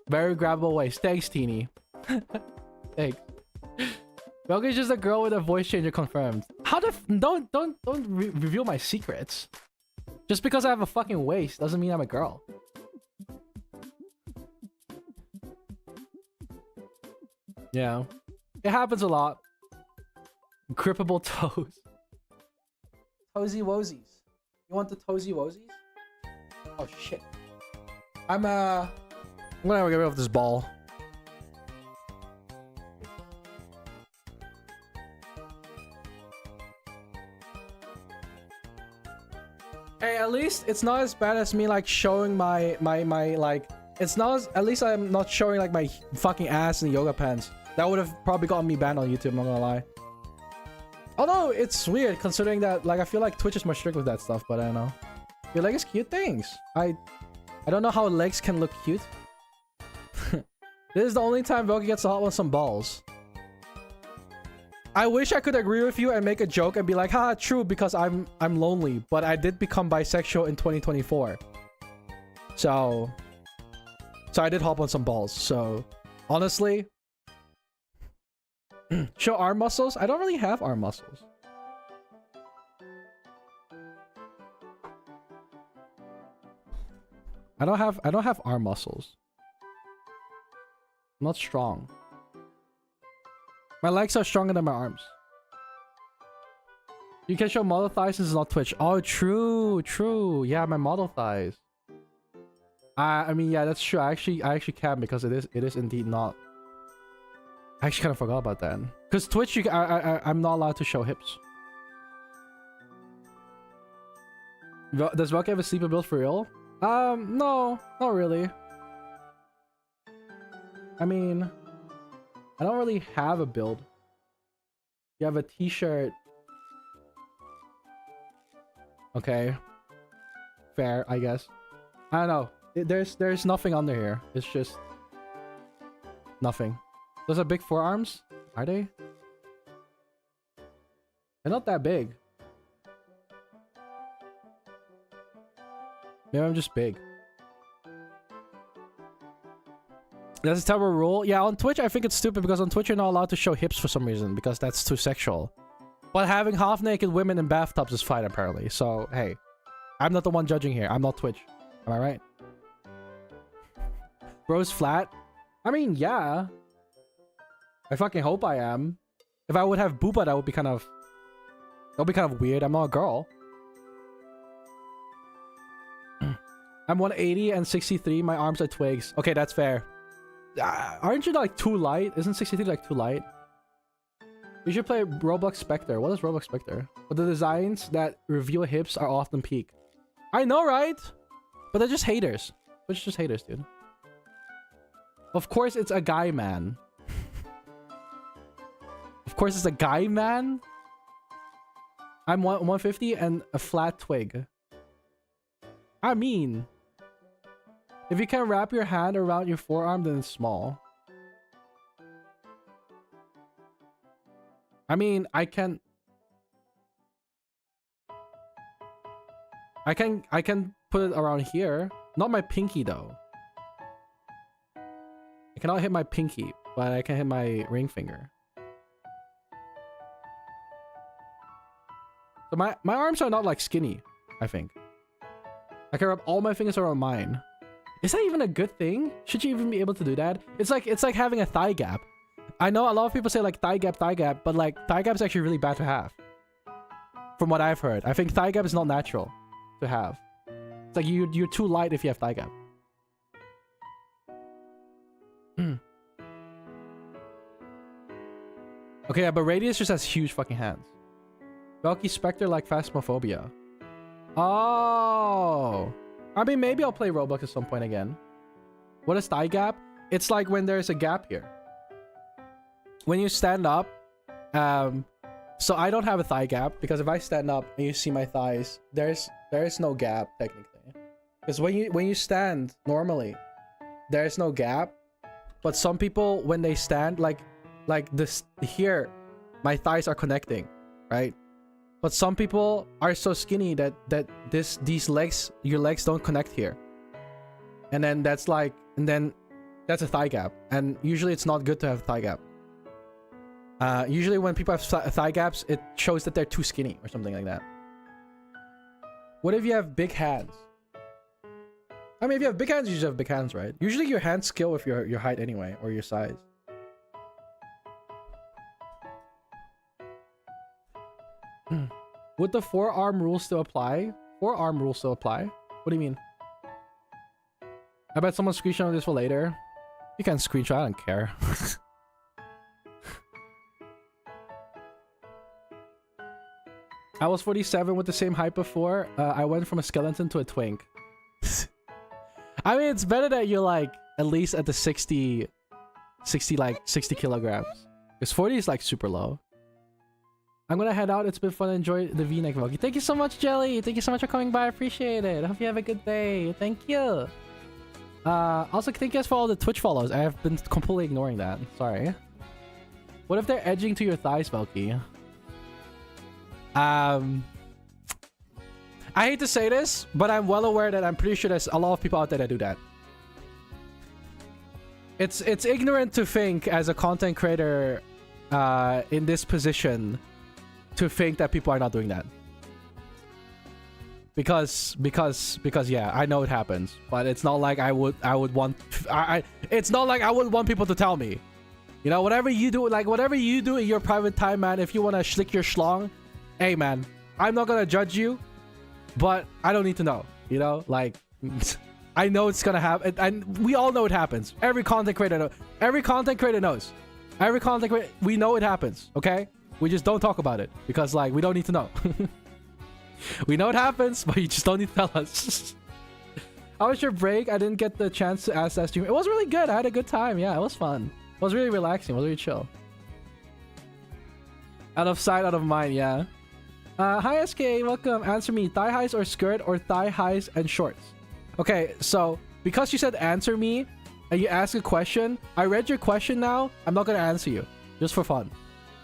Very grabbable ways. Thanks, Teeny. Thanks. Velky is just a girl with a voice changer confirmed. How the don't reveal my secrets. Just because I have a fucking waist doesn't mean I'm a girl. Yeah. It happens a lot. Grippable toes. Toesy woesies. You want the toesy woesies? Oh shit. I'm gonna get rid of this ball. Hey, at least it's not as bad as me like showing my like, it's not as, at least I'm not showing like my fucking ass in yoga pants. That would have probably gotten me banned on YouTube, I'm not gonna lie. Although it's weird considering that like I feel like Twitch is more strict with that stuff, but I don't know. Your leg is cute, thanks. I don't know how legs can look cute. This is the only time Velky gets a hot with some balls. I wish I could agree with you and make a joke and be like, haha, true, because I'm lonely, but I did become bisexual in 2024. So I did hop on some balls. So honestly, show arm muscles? I don't really have arm muscles. I don't have arm muscles. I'm not strong. My legs are stronger than my arms. You can show model thighs, this is not Twitch. Oh, true. Yeah, my model thighs. I mean, yeah, that's true. I actually can, because it is indeed not. I actually kind of forgot about that. Because Twitch, I'm not allowed to show hips. Does Velky have a sleeper build for real? No, not really. I mean, I don't really have a build. You have a t-shirt. Okay. Fair, I guess. I don't know. There's nothing under here. It's just nothing. Those are big forearms? Are they? They're not that big. Maybe I'm just big. That's a terrible rule. Yeah, on Twitch I think it's stupid because on Twitch you're not allowed to show hips for some reason because that's too sexual. But having half-naked women in bathtubs is fine apparently. So, hey. I'm not the one judging here. I'm not Twitch. Am I right? Bro's flat? I mean, yeah. I fucking hope I am. If I would have booba, that would be kind of weird. I'm not a girl. I'm 180 and 63. My arms are twigs. Okay, that's fair. Aren't you like too light? Isn't 63 like too light? You should play Roblox Spectre. What is Roblox Spectre? But the designs that reveal hips are often peak. I know, right? But they're just haters. They're just haters, dude. Of course it's a guy, man. Of course it's a guy, man. I'm 150 and a flat twig. I mean, if you can wrap your hand around your forearm, then it's small. I mean, I can put it around here. Not my pinky though. I cannot hit my pinky, but I can hit my ring finger. So my arms are not like skinny, I think. I can wrap all my fingers around mine. Is that even a good thing? Should you even be able to do that? It's like having a thigh gap. I know a lot of people say like thigh gap, but like thigh gap is actually really bad to have. From what I've heard. I think thigh gap is not natural to have. It's like you're too light if you have thigh gap. Okay, yeah, but Radius just has huge fucking hands. Velky Spectre like Phasmophobia. Oh. I mean, maybe I'll play Roblox at some point again. What is thigh gap? It's like when there's a gap here. When you stand up, so I don't have a thigh gap because if I stand up and you see my thighs, there's There is no gap technically, because when you stand normally, there is no gap. But some people, when they stand, like this here, my thighs are connecting, right? But some people are so skinny that these legs, your legs don't connect here, and then that's a thigh gap, and usually it's not good to have a thigh gap. Usually when people have thigh gaps, it shows that they're too skinny or something like that. What if you have big hands? I mean, if you have big hands, you just have big hands, right? Usually your hands scale with your height anyway, or your size. Would the forearm rule still apply? Forearm rule still apply? What do you mean? I bet someone screenshot this for later. You can screenshot, I don't care. I was 47 with the same height before. I went from a skeleton to a twink. I mean, it's better that you're like at least at the 60 kilograms. Because 40 is like super low. I'm gonna head out. It's been fun. Enjoy the V-neck, Velky. Thank you so much, Jelly. Thank you so much for coming by. I appreciate it. I hope you have a good day. Thank you. Also, thank you guys for all the Twitch follows. I have been completely ignoring that. Sorry. What if they're edging to your thighs, Velky? I hate to say this, but I'm well aware that I'm pretty sure there's a lot of people out there that do that. It's ignorant to think as a content creator in this position to think that people are not doing that. Because yeah, I know it happens, but it's not like I would want it's not like I would want people to tell me. You know, whatever you do in your private time, man, if you want to schlick your schlong, hey man, I'm not gonna judge you, but I don't need to know, you know? Like, I know it's gonna happen, and we all know it happens. Every content creator knows. Every content creator, we know it happens, okay? We just don't talk about it, because, like, we don't need to know. We know it happens, but you just don't need to tell us. How was your break? I didn't get the chance to ask that stream. It was really good. I had a good time. Yeah, it was fun. It was really relaxing. It was really chill. Out of sight, out of mind, yeah. Hi SK, welcome. Answer me, thigh highs or skirt, or thigh highs and shorts? Okay, so because you said answer me and you asked a question, I read your question now. I'm not gonna answer you, just for fun.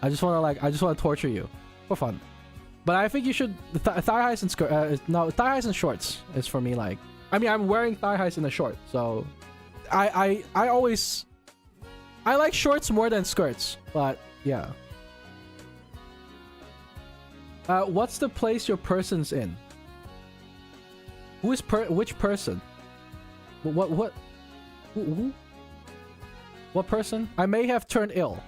I just want to torture you for fun. But I think you should thigh highs and skirt. No, thigh highs and shorts is for me. Like, I mean, I'm wearing thigh highs in a short, so I like shorts more than skirts. But yeah. What's the place your person's in? Who is which person? What? Who? What person? I may have turned ill.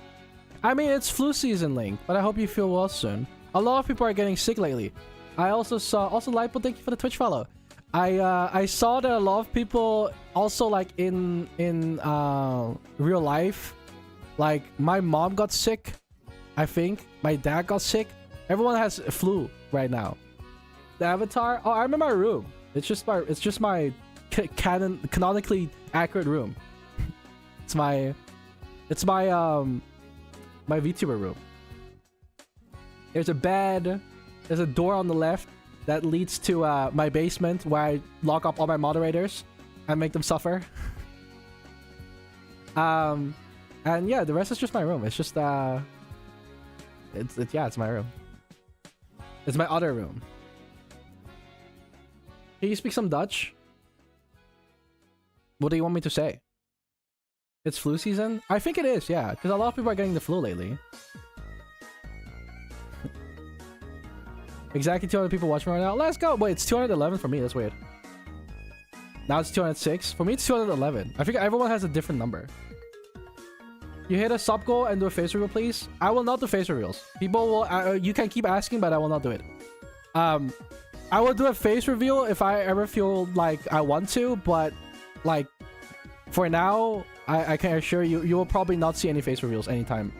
I mean, it's flu season, Link, but I hope you feel well soon. A lot of people are getting sick lately. I also saw... Also, Lipo, thank you for the Twitch follow. I saw that a lot of people also, like, in real life, like, my mom got sick, I think. My dad got sick. Everyone has flu right now. The avatar... Oh, I'm in my room. It's just my canonically accurate room. my Vtuber room. There's a bed. There's a door on the left that leads to my basement, where I lock up all my moderators and make them suffer. And yeah, the rest is just my room. It's just it's my room. It's my other room. Can you speak some Dutch? What do you want me to say? It's flu season? I think it is, yeah, because a lot of people are getting the flu lately. Exactly 200 people watching right now. Let's go. Wait, it's 211 for me. That's weird. Now it's 206. For me, it's 211. I think everyone has a different number. You hit a sub goal and do a face reveal, please. I will not do face reveals. People will... you can keep asking, but I will not do it. I will do a face reveal if I ever feel like I want to, but like for now, I can assure you, you will probably not see any face reveals anytime.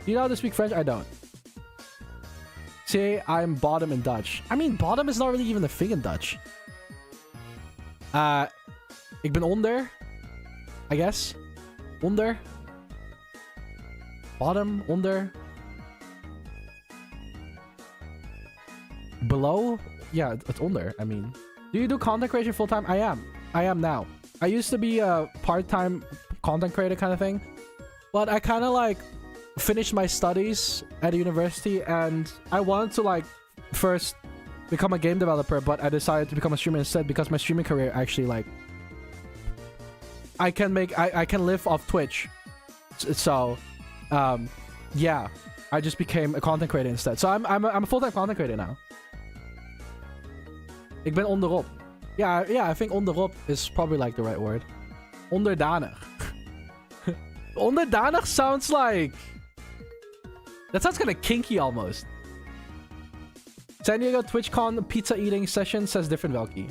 Do you know how to speak French? I don't. Say I'm bottom in Dutch. I mean, bottom is not really even a thing in Dutch. Ik ben onder, I guess. Onder. Bottom, under. Below? yeah, it's under. I mean, do you do content creation full time? I am now. I used to be a part-time content creator kind of thing, but I kind of like finished my studies at a university, and I wanted to like first become a game developer, but I decided to become a streamer instead because my streaming career actually like I can live off Twitch. So yeah, I just became a content creator instead. So I'm a full-time content creator now. Ik ben onderop. Yeah, I think onderop is probably like the right word. Onderdanig. Onderdanig sounds like... That sounds kind of kinky almost. San Diego TwitchCon pizza eating session says different, Velky.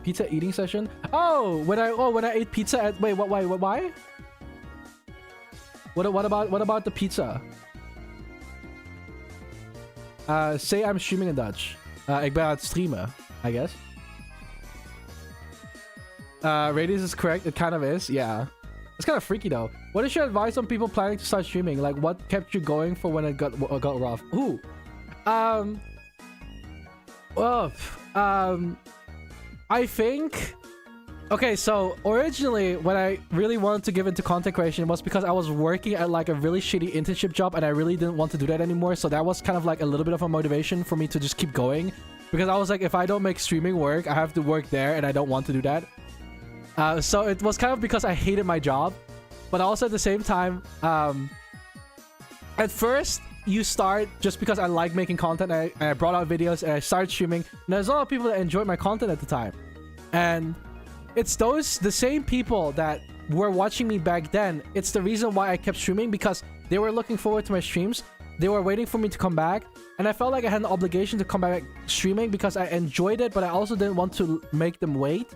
Pizza eating session? Oh, when I ate pizza at... Wait, why? What about the pizza? Say I'm streaming in Dutch. Ik ben aan het streamen, I guess. Radius is correct. It kind of is. Yeah. It's kind of freaky though. What is your advice on people planning to start streaming? Like, what kept you going for when it got rough? Ooh. I think... Okay, so originally when I really wanted to give into content creation was because I was working at like a really shitty internship job and I really didn't want to do that anymore. So that was kind of like a little bit of a motivation for me to just keep going. Because I was like, if I don't make streaming work, I have to work there and I don't want to do that. So it was kind of because I hated my job. But also at the same time, at first you start just because I like making content and I brought out videos and I started streaming. And there's a lot of people that enjoyed my content at the time. And it's the same people that were watching me back then. It's the reason why I kept streaming, because they were looking forward to my streams. They were waiting for me to come back. And I felt like I had an obligation to come back streaming because I enjoyed it, but I also didn't want to make them wait.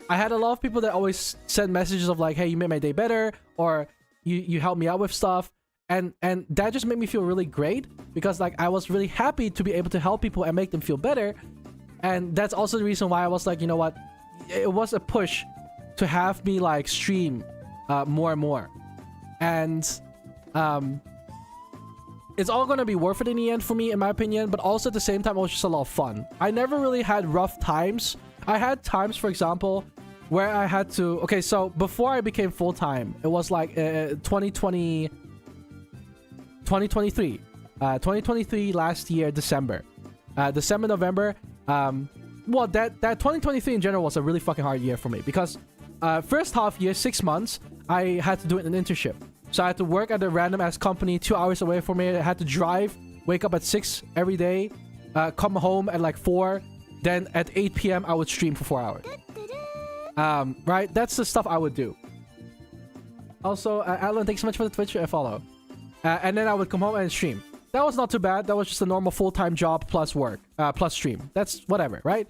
I had a lot of people that always send messages of like, hey, you made my day better, or you helped me out with stuff. And that just made me feel really great because like I was really happy to be able to help people and make them feel better. And that's also the reason why I was like, you know what? It was a push to have me like stream more and more. And it's all gonna be worth it in the end for me, in my opinion. But also at the same time, it was just a lot of fun. I never really had rough times. I had times, for example, where I had to... Okay, so before I became full-time, it was like 2023. 2023 last year, December. November. Well, that 2023 in general was a really fucking hard year for me because first half year, 6 months, I had to do an internship. So I had to work at a random ass company 2 hours away from me. I had to drive, wake up at 6 every day, come home at like 4. Then at 8 p.m. I would stream for 4 hours. Right? That's the stuff I would do. Also, Alan, thanks so much for the Twitch follow. And then I would come home and stream. That was not too bad. That was just a normal full-time job plus work, plus stream. That's whatever, right?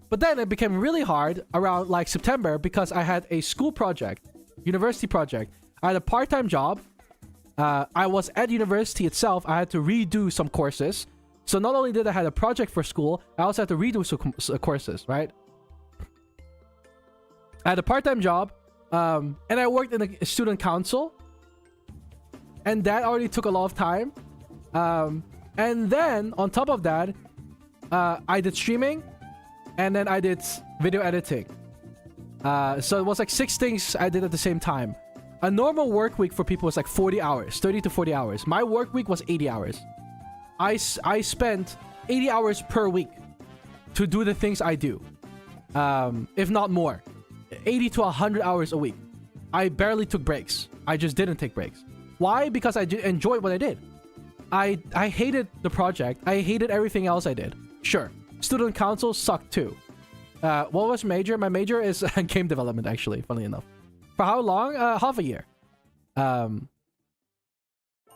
But then it became really hard around like September because I had a school project, university project. I had a part-time job. I was at university itself. I had to redo some courses. So not only did I have a project for school, I also had to redo some courses, right? I had a part-time job, and I worked in a student council. And that already took a lot of time. And then on top of that, I did streaming and then I did video editing. So it was like 6 things I did at the same time. A normal work week for people was like 40 hours, 30 to 40 hours. My work week was 80 hours. I spent 80 hours per week to do the things I do. If not more. 80 to 100 hours a week. I barely took breaks. I just didn't take breaks. Why? Because I enjoyed what I did. I hated the project. I hated everything else I did. Sure. Student council sucked too. What was major? My major is game development, actually, funnily enough. For how long? Half a year.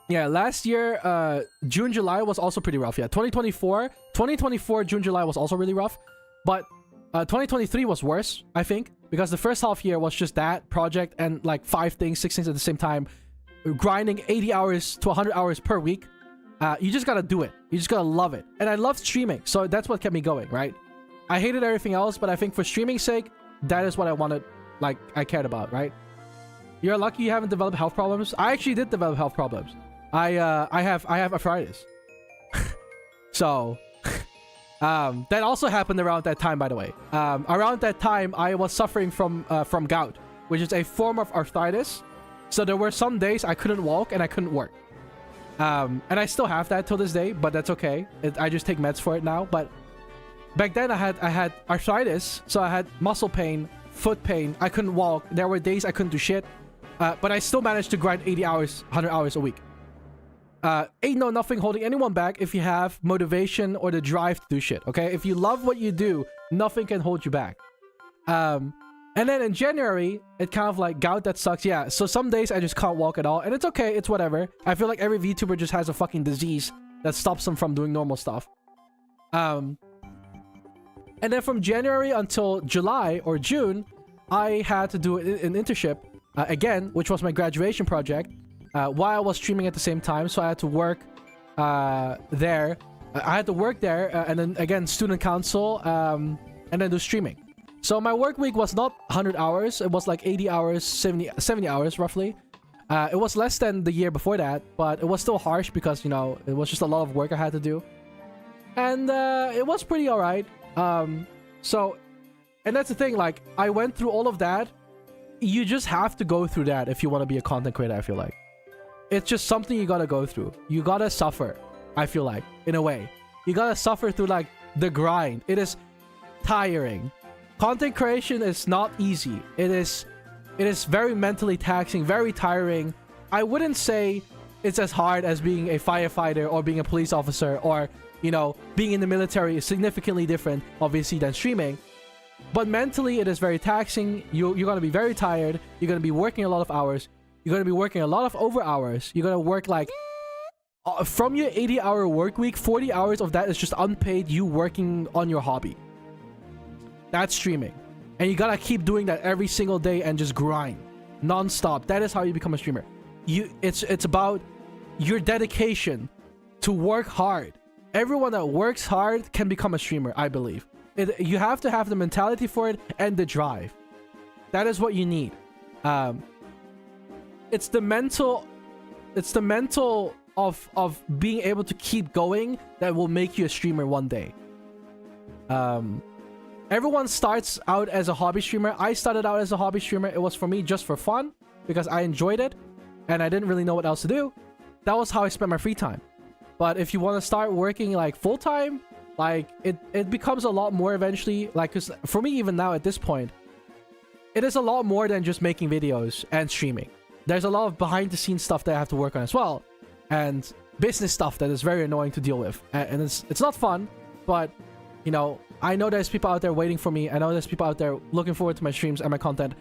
Yeah, last year, June, July was also pretty rough. Yeah, 2024, June, July was also really rough. But 2023 was worse, I think. Because the first half year was just that project and like 5 things, 6 things at the same time. Grinding 80 hours to 100 hours per week. You just gotta do it. You just gotta love it. And I loved streaming, so that's what kept me going, right? I hated everything else, but I think for streaming's sake, that is what I wanted, like, I cared about, right? You're lucky you haven't developed health problems. I actually did develop health problems. I have arthritis. So, That also happened around that time, by the way. Around that time, I was suffering from gout, which is a form of arthritis. So there were some days I couldn't walk and I couldn't work. And I still have that till this day, but that's okay. I just take meds for it now. But back then I had arthritis, so I had muscle pain, foot pain. I couldn't walk. There were days I couldn't do shit. But I still managed to grind 80 hours, 100 hours a week. Ain't nothing holding anyone back if you have motivation or the drive to do shit, okay? If you love what you do, nothing can hold you back. And then in January, it kind of like gout that sucks. Yeah, so some days I just can't walk at all. And it's okay, it's whatever. I feel like every VTuber just has a fucking disease that stops them from doing normal stuff. And then from January until July or June, I had to do an internship again, which was my graduation project, while I was streaming at the same time. So I had to work there. I had to work there, and then again, student council, and then do streaming. So my work week was not 100 hours. It was like 80 hours, 70 hours roughly. It was less than the year before that, but it was still harsh because, you know, it was just a lot of work I had to do. And it was pretty alright. So, and that's the thing, like, I went through all of that. You just have to go through that if you want to be a content creator, I feel like. It's just something you gotta go through. You gotta suffer, I feel like, in a way. You gotta suffer through, like, the grind. It is tiring. Content creation is not easy. It is very mentally taxing, very tiring. I wouldn't say it's as hard as being a firefighter or being a police officer or, you know, being in the military is significantly different, obviously, than streaming. But mentally, it is very taxing. You're going to be very tired. You're going to be working a lot of hours. You're going to be working a lot of over hours. You're going to work like... from your 80-hour work week, 40 hours of that is just unpaid you working on your hobby. That's streaming. And you gotta keep doing that every single day and just grind. Non-stop. That is how you become a streamer. It's about your dedication to work hard. Everyone that works hard can become a streamer, I believe. You have to have the mentality for it and the drive. That is what you need. It's the mental of being able to keep going that will make you a streamer one day. Everyone starts out as a hobby streamer. I started out as a hobby streamer. It was for me just for fun because I enjoyed it and I didn't really know what else to do. That was how I spent my free time. But if you want to start working like full-time, like it becomes a lot more eventually. Like, cause for me, even now at this point, it is a lot more than just making videos and streaming. There's a lot of behind-the-scenes stuff that I have to work on as well. And business stuff that is very annoying to deal with. And it's not fun, but, you know, I know there's people out there waiting for me. I know there's people out there looking forward to my streams and my content.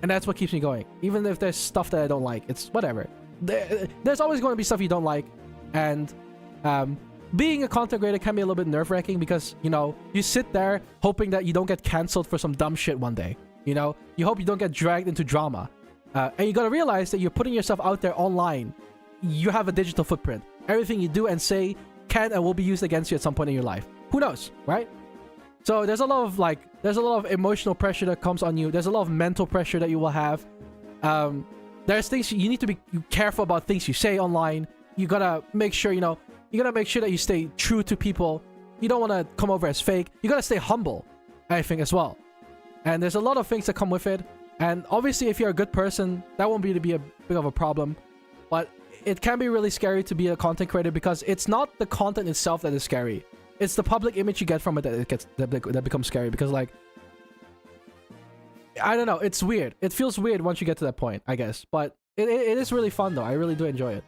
And that's what keeps me going. Even if there's stuff that I don't like, it's whatever. There's always going to be stuff you don't like. And being a content creator can be a little bit nerve-wracking because, you know, you sit there hoping that you don't get cancelled for some dumb shit one day. You know, you hope you don't get dragged into drama. And you got to realize that you're putting yourself out there online. You have a digital footprint. Everything you do and say can and will be used against you at some point in your life. Who knows, right? So there's a lot of emotional pressure that comes on you. There's a lot of mental pressure that you will have. There's things you need to be careful about things you say online. You gotta make sure, you know, you gotta make sure that you stay true to people. You don't want to come over as fake. You gotta stay humble, I think, as well. And there's a lot of things that come with it. And obviously, if you're a good person, that won't be a big of a problem. But it can be really scary to be a content creator because it's not the content itself that is scary. It's the public image you get from it that becomes scary because, like, I don't know. It's weird. It feels weird once you get to that point, I guess. But it is really fun, though. I really do enjoy it.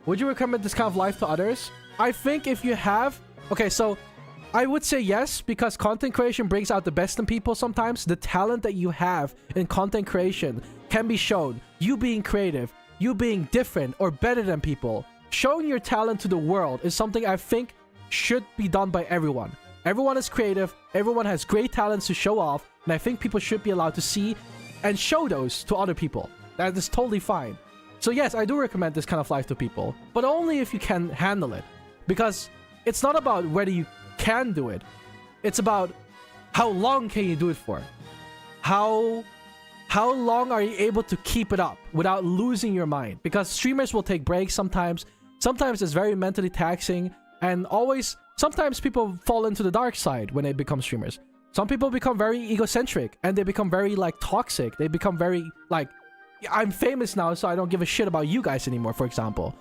Would you recommend this kind of life to others? I think if you have... Okay, so I would say yes, because content creation brings out the best in people sometimes. The talent that you have in content creation can be shown. You being creative, you being different or better than people. Showing your talent to the world is something I think should be done by everyone. Everyone is creative. Everyone has great talents to show off. And I think people should be allowed to see and show those to other people. That is totally fine. So yes, I do recommend this kind of life to people. But only if you can handle it. Because it's not about whether you can do it. It's about how long can you do it for? How long are you able to keep it up without losing your mind? Because streamers will take breaks sometimes. Sometimes it's very mentally taxing. And always, sometimes people fall into the dark side when they become streamers. Some people become very egocentric and they become very like toxic. They become very like, I'm famous now, so I don't give a shit about you guys anymore, for example.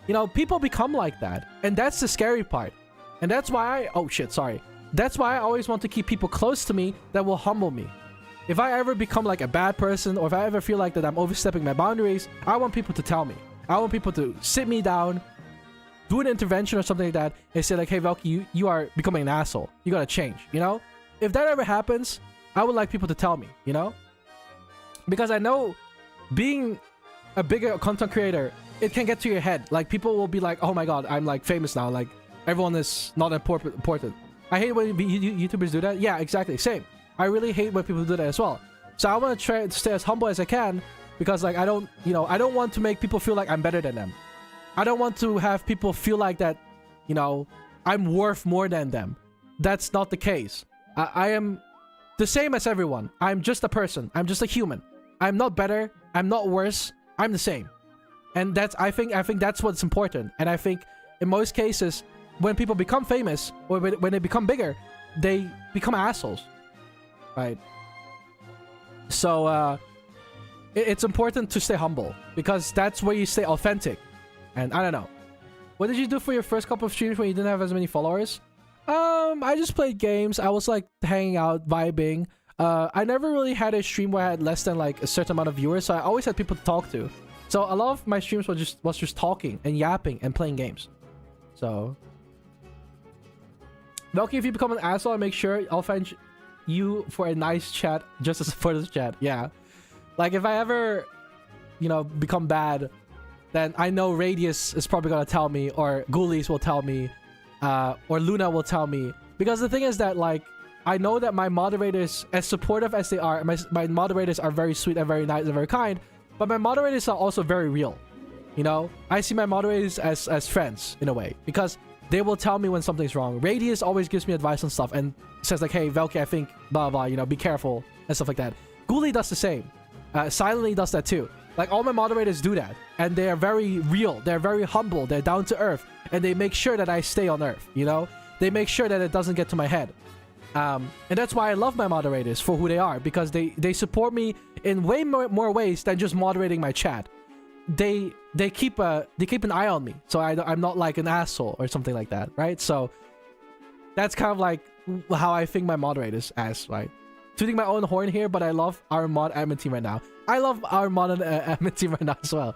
You know, people become like that. And that's the scary part. And that's why oh shit, sorry. That's why I always want to keep people close to me that will humble me. If I ever become like a bad person, or if I ever feel like that I'm overstepping my boundaries, I want people to tell me. I want people to sit me down, do an intervention or something like that, and say like, hey Velky, you are becoming an asshole. You gotta change, you know? If that ever happens, I would like people to tell me, you know? Because I know being a bigger content creator, it can get to your head. Like, people will be like, oh my god, I'm like famous now. Like, everyone is not important. I hate when YouTubers do that. Yeah, exactly. Same. I really hate when people do that as well. So I want to try to stay as humble as I can, because like I don't want to make people feel like I'm better than them. I don't want to have people feel like that, you know, I'm worth more than them. That's not the case. I am the same as everyone. I'm just a person. I'm just a human. I'm not better. I'm not worse. I'm the same. And that's I think that's what's important. And I think in most cases, when people become famous or when they become bigger, they become assholes, right? So it's important to stay humble, because that's where you stay authentic. And I don't know, what did you do for your first couple of streams when you didn't have as many followers? I just played games. I was like hanging out, vibing. I never really had a stream where I had less than like a certain amount of viewers, so I always had people to talk to. So a lot of my streams was just talking and yapping and playing games. So Velky, if you become an asshole, I'll make sure I'll find you for a nice chat just to support this chat. Yeah. Like, if I ever, you know, become bad, then I know Radius is probably gonna tell me, or Ghoulies will tell me, or Luna will tell me. Because the thing is that, like, I know that my moderators, as supportive as they are, my moderators are very sweet and very nice and very kind, but my moderators are also very real. You know? I see my moderators as friends, in a way, because they will tell me when something's wrong. Radius always gives me advice and stuff and says like, hey, Velky, I think blah blah, you know, be careful and stuff like that. Ghoulie does the same. Silently does that too. Like, all my moderators do that, and they are very real. They're very humble. They're down to earth, and they make sure that I stay on earth. You know, they make sure that it doesn't get to my head. And that's why I love my moderators for who they are, because they support me in way more ways than just moderating my chat. They keep an eye on me, so I'm not like an asshole or something like that, right? So that's kind of like how I think my moderators as, right? Tooting my own horn here, but I love our mod admin team right now. I love our mod admin team right now as well.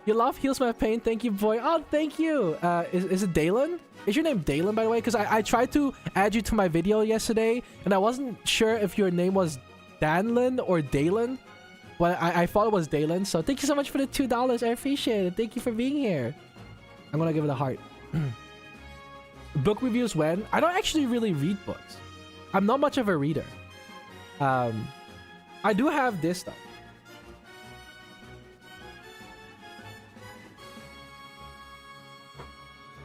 Your love heals my pain. Thank you, boy. Oh, thank you. Is it Dalen? Is your name Dalen, by the way? Because I tried to add you to my video yesterday, and I wasn't sure if your name was Danlin or Dalen. But I thought it was Dalen. So thank you so much for the $2. I appreciate it. Thank you for being here. I'm gonna give it a heart. Book reviews when? I don't actually really read books. I'm not much of a reader. I do have this though.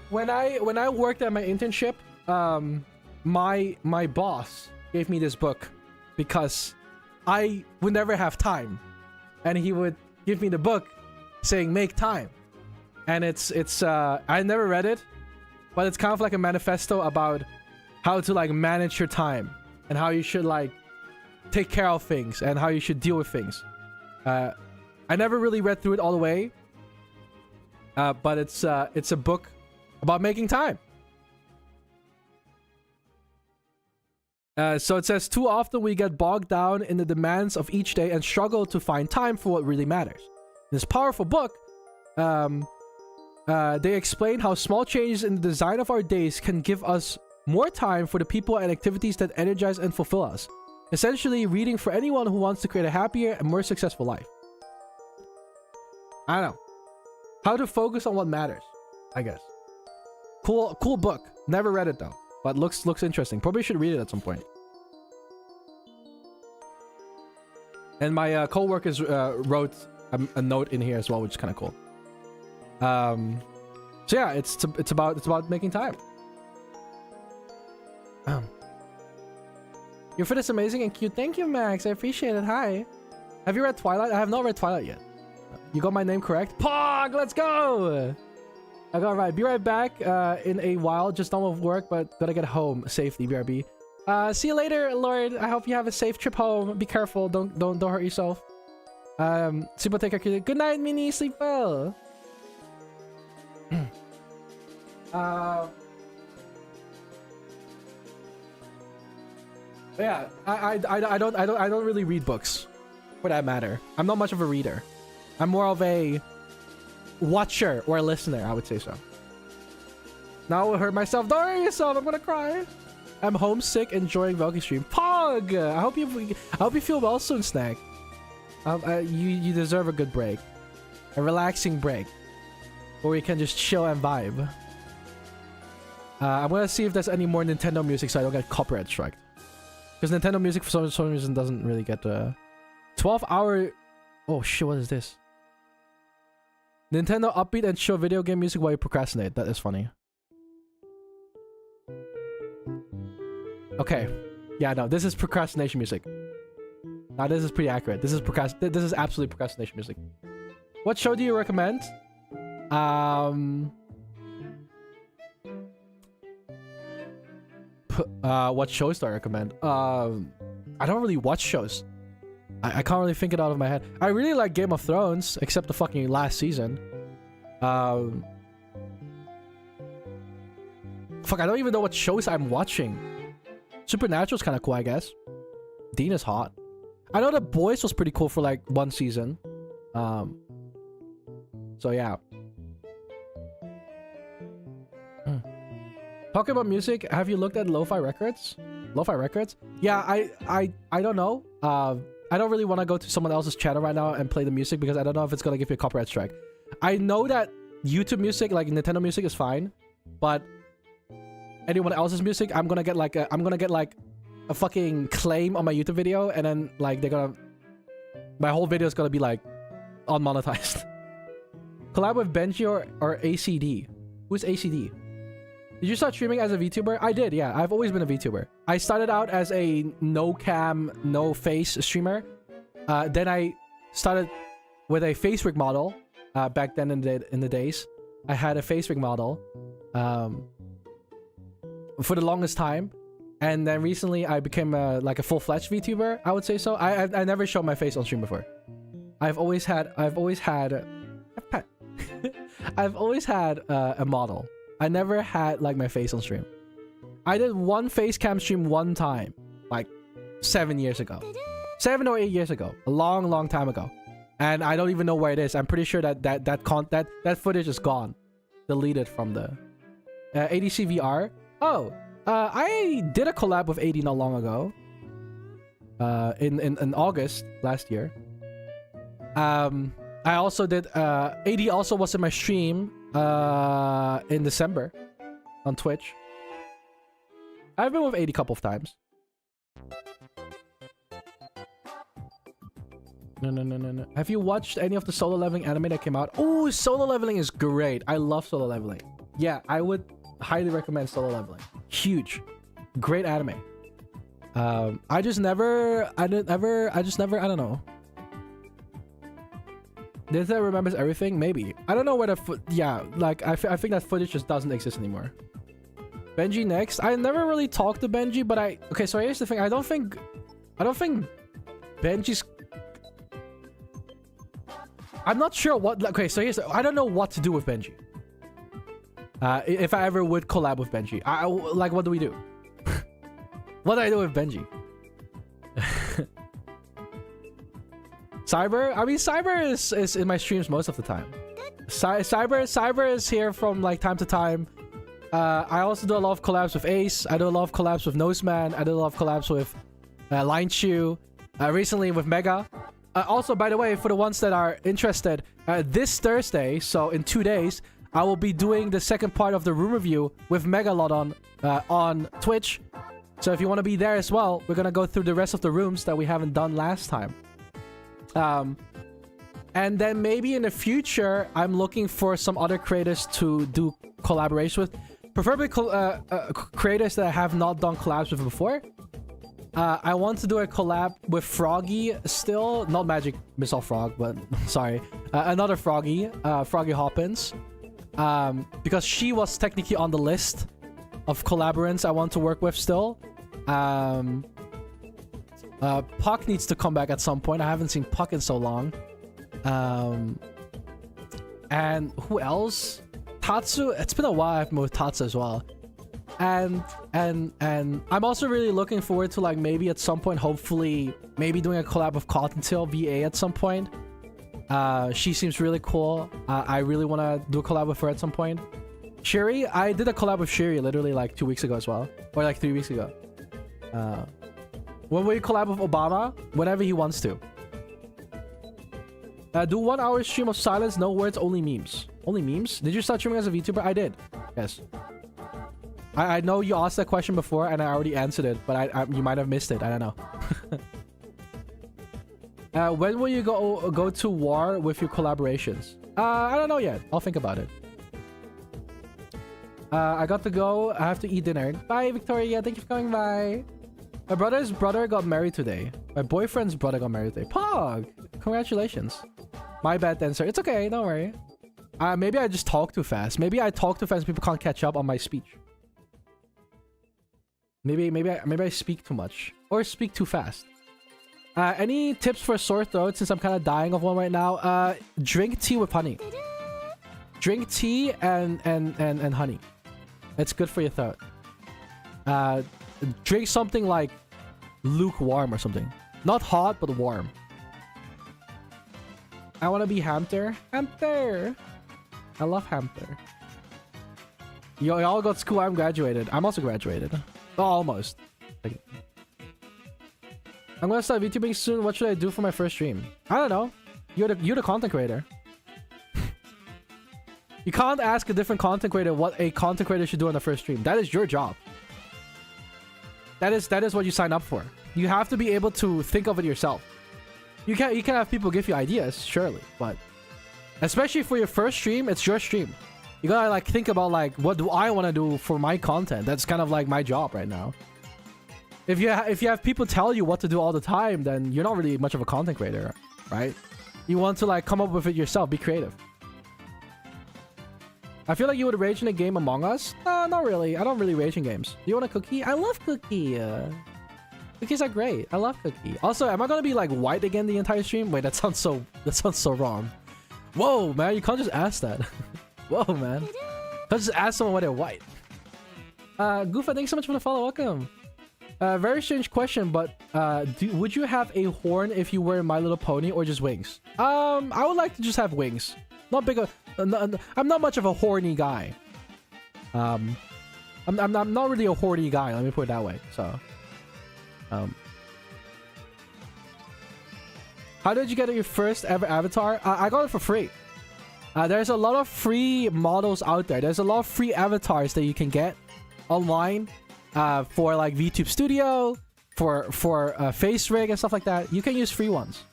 When I worked at my internship, my boss gave me this book because I would never have time, and he would give me the book saying make time. And it's I never read it, but it's kind of like a manifesto about how to like manage your time and how you should like take care of things and how you should deal with things. I never really read through it all the way, but it's a book about making time. So it says, too often we get bogged down in the demands of each day and struggle to find time for what really matters. In this powerful book, they explain how small changes in the design of our days can give us more time for the people and activities that energize and fulfill us. Essentially, reading for anyone who wants to create a happier and more successful life. I don't know. How to focus on what matters, I guess. Cool book. Never read it though, but looks interesting. Probably should read it at some point. And my co-workers wrote a note in here as well, which is kind of cool. So yeah, it's about making time. Your fit is amazing and cute. Thank you, Max. I appreciate it. Hi. Have you read Twilight? I have not read Twilight yet. You got my name correct. Pog, let's go. I got right. Be right back in a while. Just done with work, but gotta get home safely. BRB. See you later, Lord. I hope you have a safe trip home. Be careful. Don't hurt yourself. Sleep well, take care. Good night, Mini. Sleep well. Yeah, I don't really read books, for that matter. I'm not much of a reader. I'm more of a watcher or a listener, I would say so. Now I hurt myself. Don't hurt yourself. I'm gonna cry. I'm homesick, enjoying Velky stream. Pog! I hope you feel well soon, Snack. You deserve a good break, a relaxing break, where we can just chill and vibe. I'm gonna see if there's any more Nintendo music so I don't get copyright strike. Because Nintendo music for some reason doesn't really get 12-hour. Oh shit! What is this? Nintendo upbeat and chill video game music while you procrastinate. That is funny. Okay. Yeah, no, this is procrastination music. Now this is pretty accurate. This is absolutely procrastination music. What show do you recommend? What shows do I recommend? I don't really watch shows. I can't really think it out of my head. I really like Game of Thrones, except the fucking last season. Fuck, I don't even know what shows I'm watching. Supernatural's kind of cool, I guess. Dean is hot. I know The Boys was pretty cool for like one season. So yeah. Talking about music, have you looked at Lo-Fi Records? Lo-Fi Records? Yeah, I don't know. I don't really want to go to someone else's channel right now and play the music because I don't know if it's gonna give me a copyright strike. I know that YouTube music, like Nintendo music, is fine, but anyone else's music, I'm gonna get like a fucking claim on my YouTube video, and then like my whole video is gonna be like unmonetized. Collab with Benji or ACD? Who's ACD? Did you start streaming as a VTuber? I did, yeah. I've always been a VTuber. I started out as a no cam, no face streamer. Then I started with a face rig model. Back then in the days, I had a face rig model for the longest time, and then recently I became like a full-fledged VTuber. I would say so. I never showed my face on stream before. I've always had a model. I never had like my face on stream. I did one face cam stream one time, like 7 years ago. 7 or 8 years ago. A long time ago. And I don't even know where it is. I'm pretty sure that footage is gone. Deleted from the ADC VR. Oh, I did a collab with AD not long ago. In August last year. I also did AD also was in my stream in December on Twitch. I've been with AD a couple of times. No. Have you watched any of the Solo Leveling anime that came out? Oh, Solo Leveling is great. I love Solo Leveling. Yeah, I would highly recommend Solo Leveling. Huge. Great anime. I don't know. This guy remembers everything? Maybe. I don't know where yeah, like, I think that footage just doesn't exist anymore. Benji next. I never really talked to Benji, but okay, so here's the thing. I don't think Benji's... I'm not sure what... Okay, so I don't know what to do with Benji. If I ever would collab with Benji. Like, what do we do? What do I do with Benji? Cyber? I mean, Cyber is in my streams most of the time. Cyber is here from like time to time. I also do a lot of collabs with Ace. I do a lot of collabs with Noseman. I do a lot of collabs with Line Chew. Recently with Mega. Also, by the way, for the ones that are interested, this Thursday, so in 2 days, I will be doing the second part of the room review with Megalodon on Twitch. So if you want to be there as well, we're gonna go through the rest of the rooms that we haven't done last time. And then maybe in the future, I'm looking for some other creators to do collaboration with. Preferably creators that I have not done collabs with before. I want to do a collab with Froggy still. Not Magic Missile Frog, but sorry. Another Froggy. Froggy Hoppins. because she was technically on the list of collaborants I want to work with still. Puck needs to come back at some point. I haven't seen Puck in so long. And who else? Tatsu. It's been a while I've been with Tatsu as well. And I'm also really looking forward to, like, maybe at some point, hopefully, maybe doing a collab with Cottontail VA at some point. She seems really cool. I really want to do a collab with her at some point. Shiri, I did a collab with Shiri literally like 2 weeks ago as well, or like 3 weeks ago. When we collab with Obama, whenever he wants to. Do 1 hour stream of silence, no words, only memes. Only memes? Did you start streaming as a VTuber? I did. Yes. I know you asked that question before and I already answered it, but you might have missed it. I don't know. When will you go to war with your collaborations? I don't know yet. I'll think about it. I got to go. I have to eat dinner. Bye, Victoria. Thank you for coming by. My brother's brother got married today. My boyfriend's brother got married today. Pog! Congratulations. My bad then, sir. It's okay. Don't worry. Maybe I just talk too fast. Maybe I talk too fast. People can't catch up on my speech. Maybe I speak too much or speak too fast. Any tips for a sore throat since I'm kind of dying of one right now? Drink tea with honey. Drink tea and honey. It's good for your throat. Drink something like lukewarm or something. Not hot, but warm. I want to be Hamter. Hamter. I love Hamter. Y'all got school. I'm graduated. I'm also graduated. Oh, almost. I'm gonna start VTubing soon. What should I do for my first stream? I don't know. You're the content creator. You can't ask a different content creator what a content creator should do on the first stream. That is your job. That is what you sign up for. You have to be able to think of it yourself. You can have people give you ideas, surely, but especially for your first stream, it's your stream. You gotta like think about like, what do I want to do for my content? That's kind of like my job right now. If you have people tell you what to do all the time, then you're not really much of a content creator, right? You want to like come up with it yourself. Be creative. I feel like you would rage in a game Among Us. Not really. I don't really rage in games. Do you want a cookie? I love cookie. Cookies are great. I love cookie. Also, am I gonna be like white again the entire stream? Wait, that sounds so wrong. Whoa, man, you can't just ask that. Whoa, man. Can't just ask someone why they're white. Goofa, thanks so much for the follow. Welcome. Very strange question, but would you have a horn if you were My Little Pony or just wings? I would like to just have wings. Not big. I'm not much of a horny guy. I'm not really a horny guy. Let me put it that way. So, how did you get your first ever avatar? I got it for free. There's a lot of free models out there. There's a lot of free avatars that you can get online. For like VTube Studio, for Face Rig and stuff like that. You can use free ones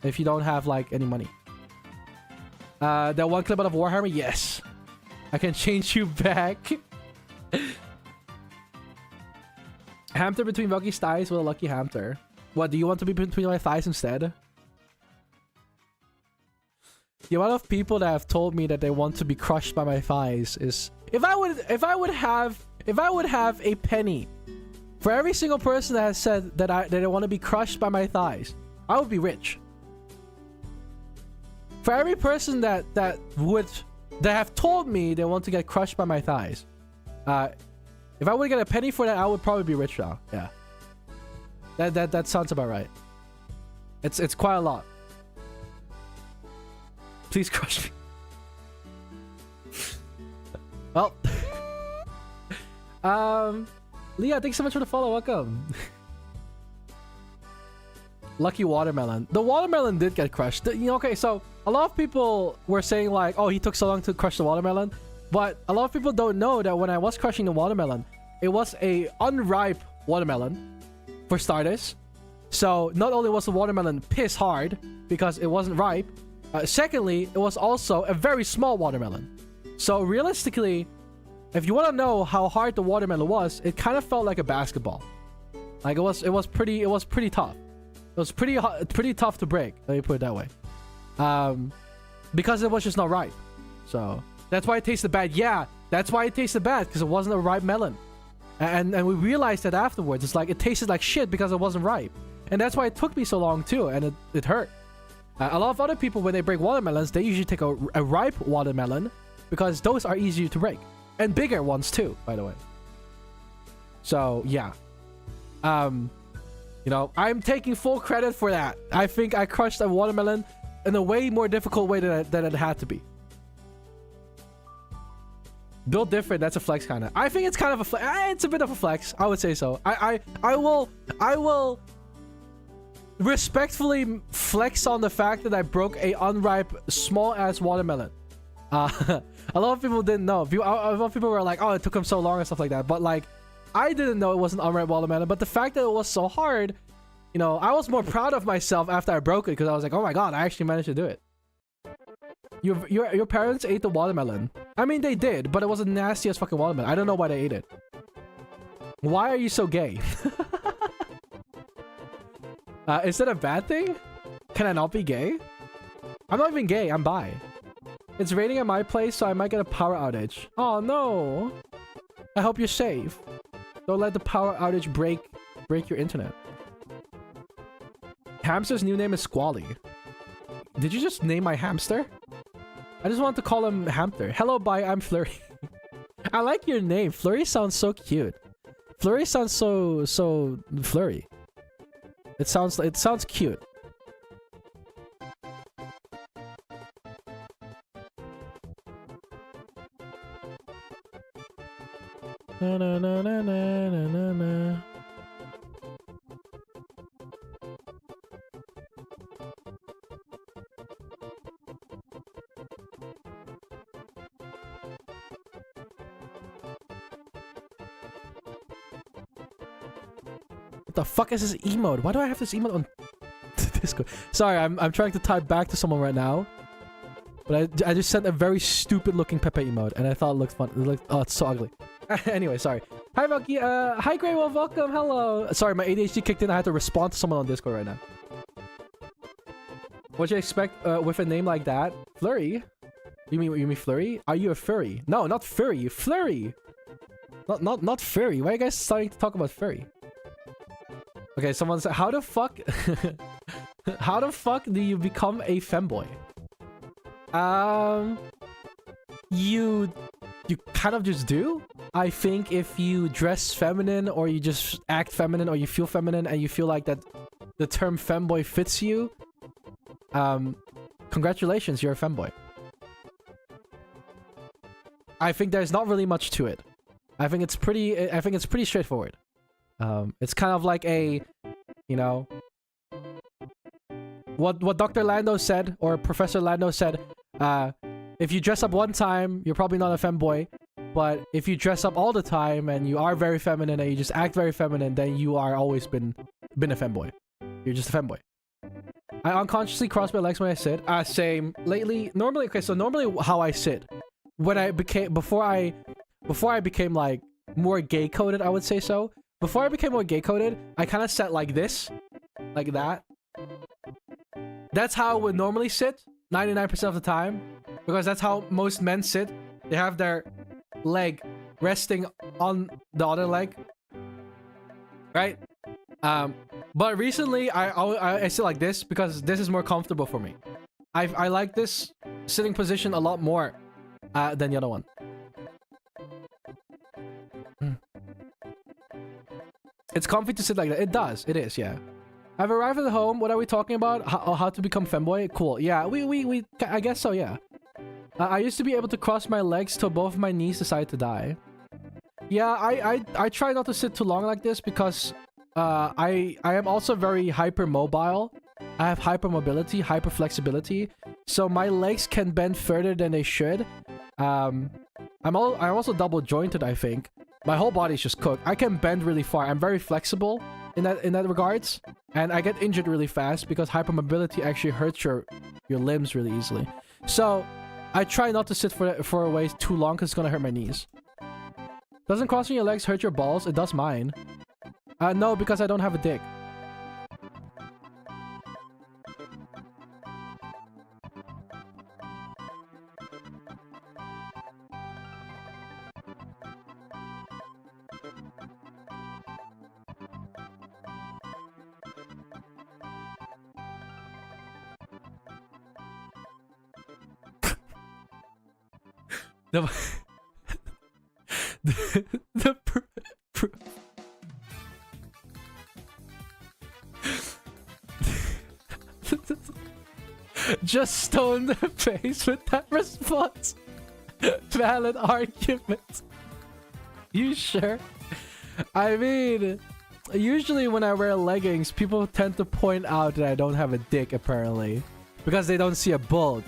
if you don't have like any money. That one clip out of Warhammer, yes. I can change you back. Hamter between Velky's thighs with a lucky hamter. What, do you want to be between my thighs instead? The amount of people that have told me that they want to be crushed by my thighs is... If I would have a penny for every single person that has said that they want to be crushed by my thighs, I would be rich. For every person that have told me they want to get crushed by my thighs, if I would get a penny for that, I would probably be rich now. Yeah, that sounds about right. It's quite a lot. Please crush me. Well. Leah, thanks so much for the follow. Welcome. Lucky watermelon. The watermelon did get crushed. Okay, so a lot of people were saying like, oh, he took so long to crush the watermelon. But a lot of people don't know that when I was crushing the watermelon, it was a unripe watermelon, for starters. So not only was the watermelon piss hard because it wasn't ripe, secondly, it was also a very small watermelon. So realistically, if you want to know how hard the watermelon was, it kind of felt like a basketball. Like it was pretty tough. It was pretty tough to break. Let me put it that way. Because it was just not ripe. So That's why it tasted bad. Yeah, that's why it tasted bad, because it wasn't a ripe melon. And we realized that afterwards. It's like it tasted like shit because it wasn't ripe. And that's why it took me so long too, and it hurt. A lot of other people, when they break watermelons, they usually take a ripe watermelon because those are easier to break. And bigger ones too, by the way. So, yeah. You know, I'm taking full credit for that. I think I crushed a watermelon in a way more difficult way than it had to be. Built different, that's a flex kind of. I think it's kind of a flex. It's a bit of a flex. I would say so. I will respectfully flex on the fact that I broke a unripe small ass watermelon. A lot of people didn't know. A lot of people were like, oh, it took them so long and stuff like that. But like, I didn't know it was an unripe watermelon. But the fact that it was so hard, you know, I was more proud of myself after I broke it, because I was like, oh my god, I actually managed to do it. Your parents ate the watermelon. I mean, they did, but it was a nasty as fucking watermelon. I don't know why they ate it. Why are you so gay? Is that a bad thing? Can I not be gay? I'm not even gay, I'm bi. It's raining at my place, so I might get a power outage. Oh no! I hope you're safe. Don't let the power outage break your internet. Hamster's new name is Squally. Did you just name my hamster? I just want to call him Hamster. Hello, bye, I'm Flurry. I like your name. Flurry sounds so cute. Flurry sounds so flurry. It sounds cute. Na na na na na na na. What the fuck is this emote? Why do I have this emote on Discord? Sorry, I'm trying to type back to someone right now. But I just sent a very stupid looking Pepe emote, and I thought it looked fun. It looked, oh, it's so ugly. Anyway, sorry. Hi, Velky. Hi, Greywolf. Welcome. Hello. Sorry, my ADHD kicked in. I had to respond to someone on Discord right now. What you expect with a name like that? Flurry? You mean Flurry? Are you a furry? No, not furry. Flurry. Not furry. Why are you guys starting to talk about furry? Okay, someone said, how the fuck how the fuck do you become a femboy? You kind of just do. I think if you dress feminine, or you just act feminine, or you feel feminine, and you feel like that the term femboy fits you, congratulations, you're a femboy. I think there's not really much to it. I think it's pretty straightforward. It's kind of like a, you know, what Dr. Lando said, or Professor Lando said, if you dress up one time, you're probably not a femboy, but if you dress up all the time and you are very feminine and you just act very feminine, then you are always been a femboy. You're just a femboy. I unconsciously cross my legs when I sit. Same. Lately, normally, okay, so normally how I sit, when I became, before I became like more gay coded, I would say so. Before I became more gay coded, I kind of sat like this, like that. That's how I would normally sit 99% of the time, because that's how most men sit. They have their leg resting on the other leg, right? But recently I sit like this because this is more comfortable for me. I like this sitting position a lot more than the other one. It's comfy to sit like that. It does. It is, yeah. I've arrived at home. What are we talking about? How to become femboy? Cool. Yeah, we I guess so, yeah. I used to be able to cross my legs till both of my knees decided to die. Yeah, I try not to sit too long like this because I am also very hypermobile. I have hypermobility, hyperflexibility, so my legs can bend further than they should. I'm also double jointed, I think. My whole body's just cooked. I can bend really far. I'm very flexible in that regards, and I get injured really fast because hypermobility actually hurts your limbs really easily. So I try not to sit for a way too long because it's gonna hurt my knees. Doesn't crossing your legs hurt your balls? It does mine. No, because I don't have a dick. The the just stone the face with that response. Valid argument. You sure? I mean, usually when I wear leggings, people tend to point out that I don't have a dick, apparently, because they don't see a bulge.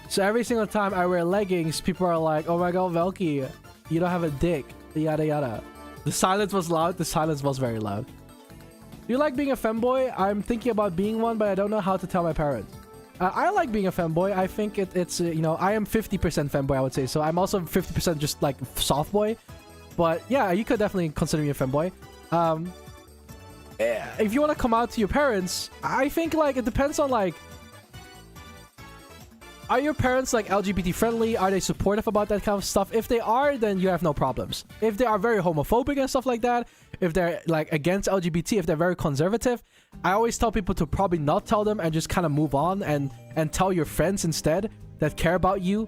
So every single time I wear leggings, people are like, oh my god, Velky, you don't have a dick, yada yada. The silence was loud. The silence was very loud. Do you like being a femboy? I'm thinking about being one, but I don't know how to tell my parents. I like being a femboy. I think it's you know, I am 50% femboy, I would say. So I'm also 50% just like soft boy. But yeah, you could definitely consider me a femboy. If you want to come out to your parents, I think like it depends on like, are your parents like LGBT friendly? Are they supportive about that kind of stuff? If they are, then you have no problems. If they are very homophobic and stuff like that, if they're like against LGBT, if they're very conservative, I always tell people to probably not tell them and just kind of move on and tell your friends instead that care about you.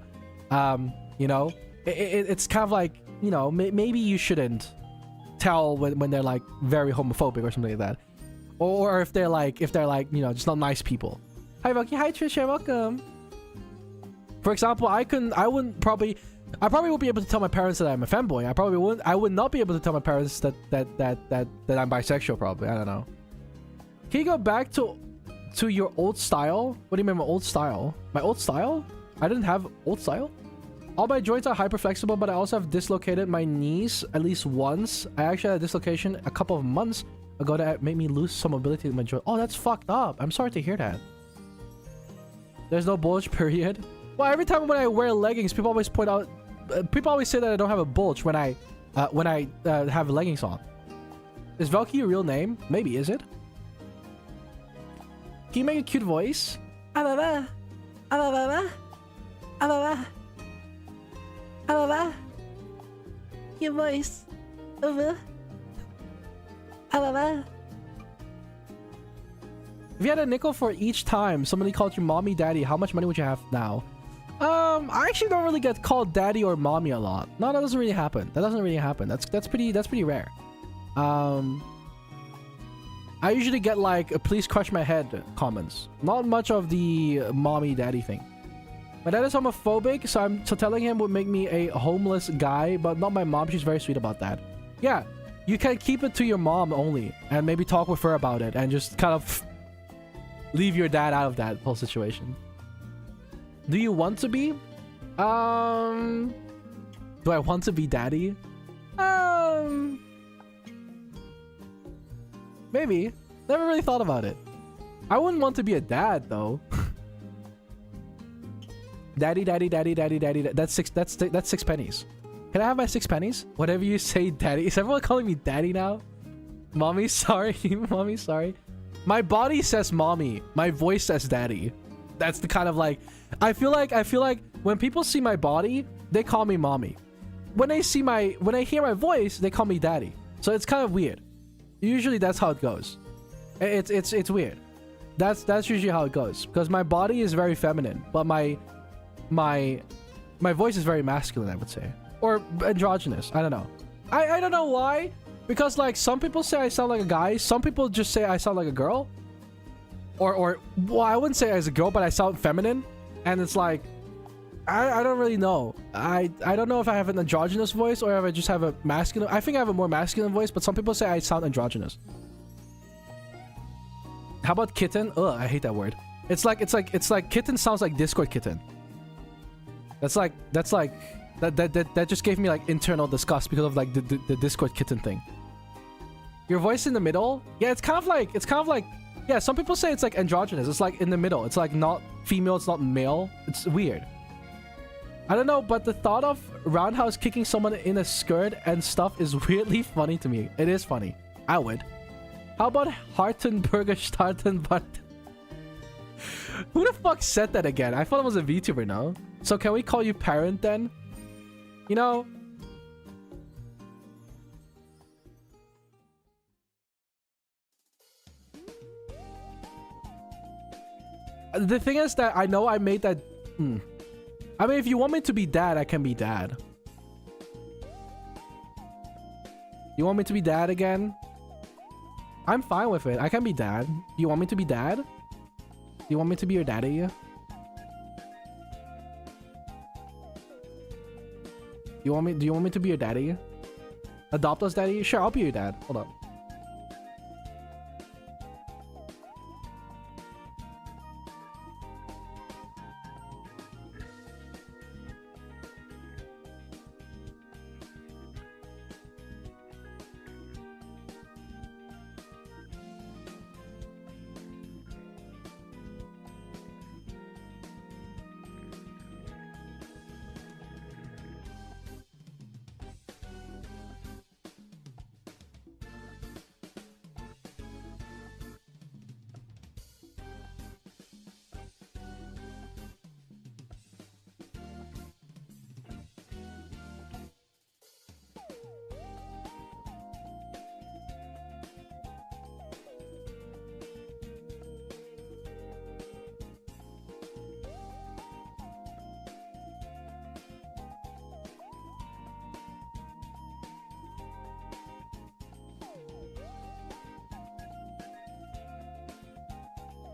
You know, it's kind of like, you know, maybe you shouldn't tell when they're like very homophobic or something like that, or if they're like you know, just not nice people. Hi Velky, hi Trisha, welcome. For example, I probably won't be able to tell my parents that I'm a femboy. I would not be able to tell my parents that I'm bisexual. Probably, I don't know. Can you go back to your old style? What do you mean my old style? My old style? I didn't have old style. All my joints are hyper flexible, but I also have dislocated my knees at least once. I actually had a dislocation a couple of months ago that made me lose some mobility in my joint. Oh, that's fucked up. I'm sorry to hear that. There's no bulge, period. Well, every time when I wear leggings, people always point out, people always say that I don't have a bulge when I have leggings on. Is Velky your real name? Maybe, is it? Can you make a cute voice? Alala. Alala. Alala. Alala. Cute voice. Alala. If you had a nickel for each time somebody called you mommy, daddy, how much money would you have now? I actually don't really get called daddy or mommy a lot. No, that doesn't really happen. That doesn't really happen. That's pretty rare. I usually get like please crush my head comments. Not much of the mommy daddy thing. My dad is homophobic, so telling him would make me a homeless guy, but not my mom. She's very sweet about that. Yeah, you can keep it to your mom only and maybe talk with her about it and just kind of leave your dad out of that whole situation. Do you want to be? Do I want to be daddy? Maybe. Never really thought about it. I wouldn't want to be a dad though. Daddy. That's 6 pennies. Can I have my 6 pennies? Whatever you say, daddy. Is everyone calling me daddy now? Mommy, sorry. Mommy, sorry. My body says mommy. My voice says daddy. That's the kind of like, I feel like when people see my body, they call me mommy. When they hear my voice, they call me daddy. So it's kind of weird. Usually that's how it goes. It's weird. That's usually how it goes because my body is very feminine, but my voice is very masculine, I would say, or androgynous. I don't know. I don't know why. Because like some people say I sound like a guy, some people just say I sound like a girl. Or well, I wouldn't say as a girl, but I sound feminine. And it's like I don't really know. I don't know if I have an androgynous voice or if I just have a masculine. I think I have a more masculine voice, but some people say I sound androgynous. How about kitten? Ugh, I hate that word. It's like kitten sounds like Discord kitten. That just gave me like internal disgust because of like the Discord kitten thing. Your voice in the middle? Yeah, it's kind of like yeah, some people say it's like androgynous. It's like in the middle. It's like not female, it's not male. It's weird. I don't know, but the thought of Roundhouse kicking someone in a skirt and stuff is weirdly funny to me. It is funny. I would. How about Hartenberger Startenbart? Who the fuck said that again? I thought it was a VTuber, no? So can we call you parent then? You know? The thing is that I know I made that... I mean, if you want me to be dad, I can be dad. You want me to be dad again? I'm fine with it. I can be dad. You want me to be dad? You want me to be your daddy? Do you want me to be your daddy? Adopt us, daddy? Sure, I'll be your dad. Hold up.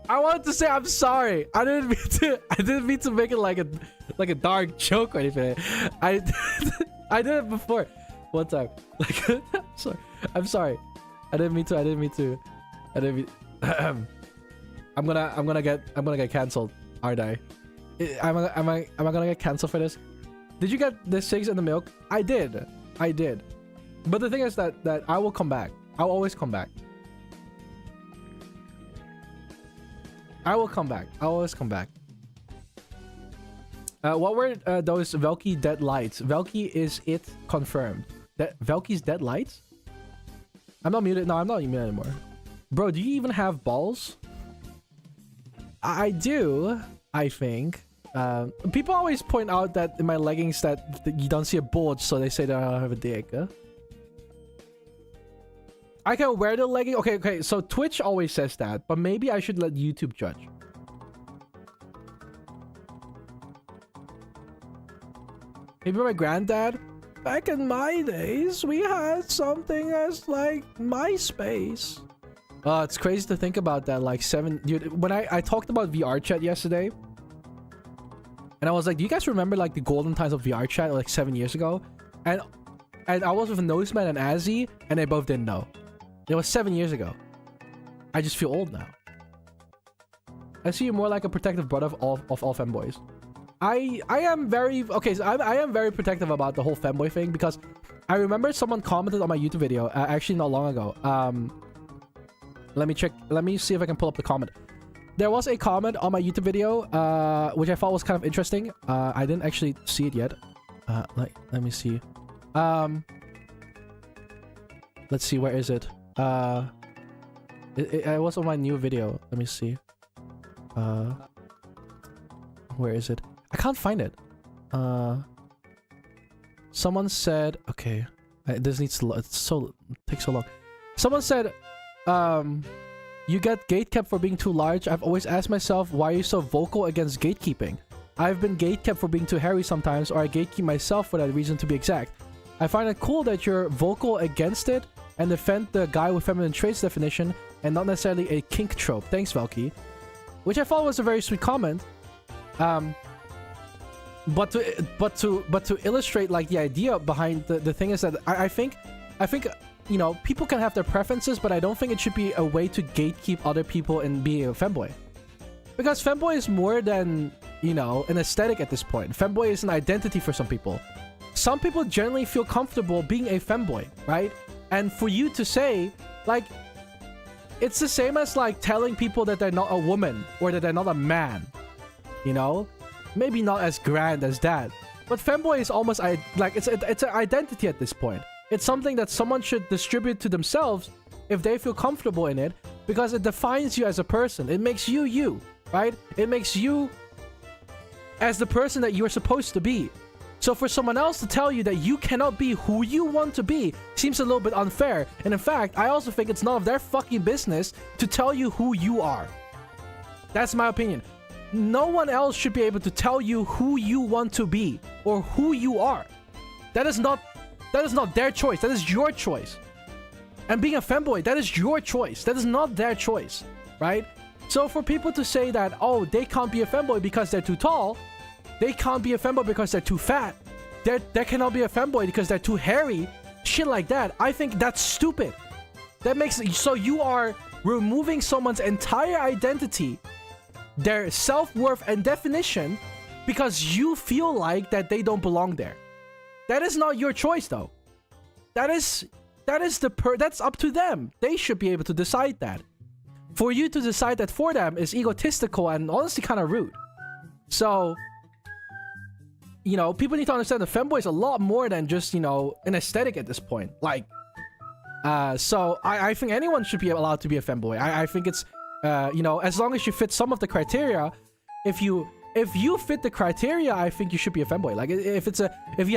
I wanted to say I'm sorry. I didn't mean to make it like a dark joke or anything. I did it before one time. Like sorry. I'm sorry. I didn't mean to. I'm gonna get canceled, aren't I? Am I gonna get canceled for this? Did you get the 6 in the milk? I did. But the thing is that I will come back. I'll always come back. I will come back. I'll always come back. What were those Velky dead lights? Velky is it confirmed. That Velky's dead lights? I'm not muted. No, I'm not muted anymore. Bro, do you even have balls? I do, I think. People always point out that in my leggings that you don't see a bulge, so they say that I don't have a dick. Huh? I can wear the legging. Okay. So Twitch always says that, but maybe I should let YouTube judge. Maybe my granddad. Back in my days, we had something as like MySpace. It's crazy to think about that. Like dude, when I talked about VR chat yesterday, and I was like, do you guys remember like the golden times of VR chat like 7 years ago? And I was with Noseman and Azzy, and they both didn't know. It was 7 years ago. I just feel old now. I see you more like a protective brother of all femboys. I am very... Okay, so I am very protective about the whole femboy thing because I remember someone commented on my YouTube video, actually not long ago. Let me check. Let me see if I can pull up the comment. There was a comment on my YouTube video, which I thought was kind of interesting. I didn't actually see it yet. Let me see. Let's see, where is it? It was on my new video. Let me see. Where is it? I can't find it. Someone said, okay, this needs to, it takes so long. Someone said, you get gatekept for being too large. I've always asked myself, why are you so vocal against gatekeeping? I've been gatekept for being too hairy sometimes, or I gatekeep myself for that reason, to be exact. I find it cool that you're vocal against it and defend the guy with feminine traits definition and not necessarily a kink trope. Thanks, Velky. Which I thought was a very sweet comment. But to illustrate like the idea behind the thing is that I think you know, people can have their preferences, but I don't think it should be a way to gatekeep other people in being a femboy. Because femboy is more than, you know, an aesthetic at this point. Femboy is an identity for some people. Some people generally feel comfortable being a femboy, right? And for you to say, like, it's the same as like telling people that they're not a woman or that they're not a man, you know? Maybe not as grand as that, but femboy is almost like it's an identity at this point. It's something that someone should distribute to themselves if they feel comfortable in it, because it defines you as a person. It makes you you, right? It makes you as the person that you're supposed to be. So for someone else to tell you that you cannot be who you want to be seems a little bit unfair. And in fact, I also think it's none of their fucking business to tell you who you are. That's my opinion. no one else should be able to tell you who you want to be or who you are. That is not their choice. That is your choice. And being a femboy, that is your choice. That is not their choice, right? So for people to say that, oh, they can't be a femboy because they're too tall, they can't be a femboy because they're too fat, they cannot be a femboy because they're too hairy, shit like that, I think that's stupid. That makes so you are removing someone's entire identity, their self-worth and definition, because you feel like that they don't belong there. That is not your choice, though. That's up to them. They should be able to decide that. For you to decide that for them is egotistical and honestly kind of rude. So, you know, people need to understand the femboy is a lot more than just, you know, an aesthetic at this point. Like, so I think anyone should be allowed to be a femboy. I think it's, you know, as long as you fit some of the criteria. If you fit the criteria, I think you should be a femboy. Like, if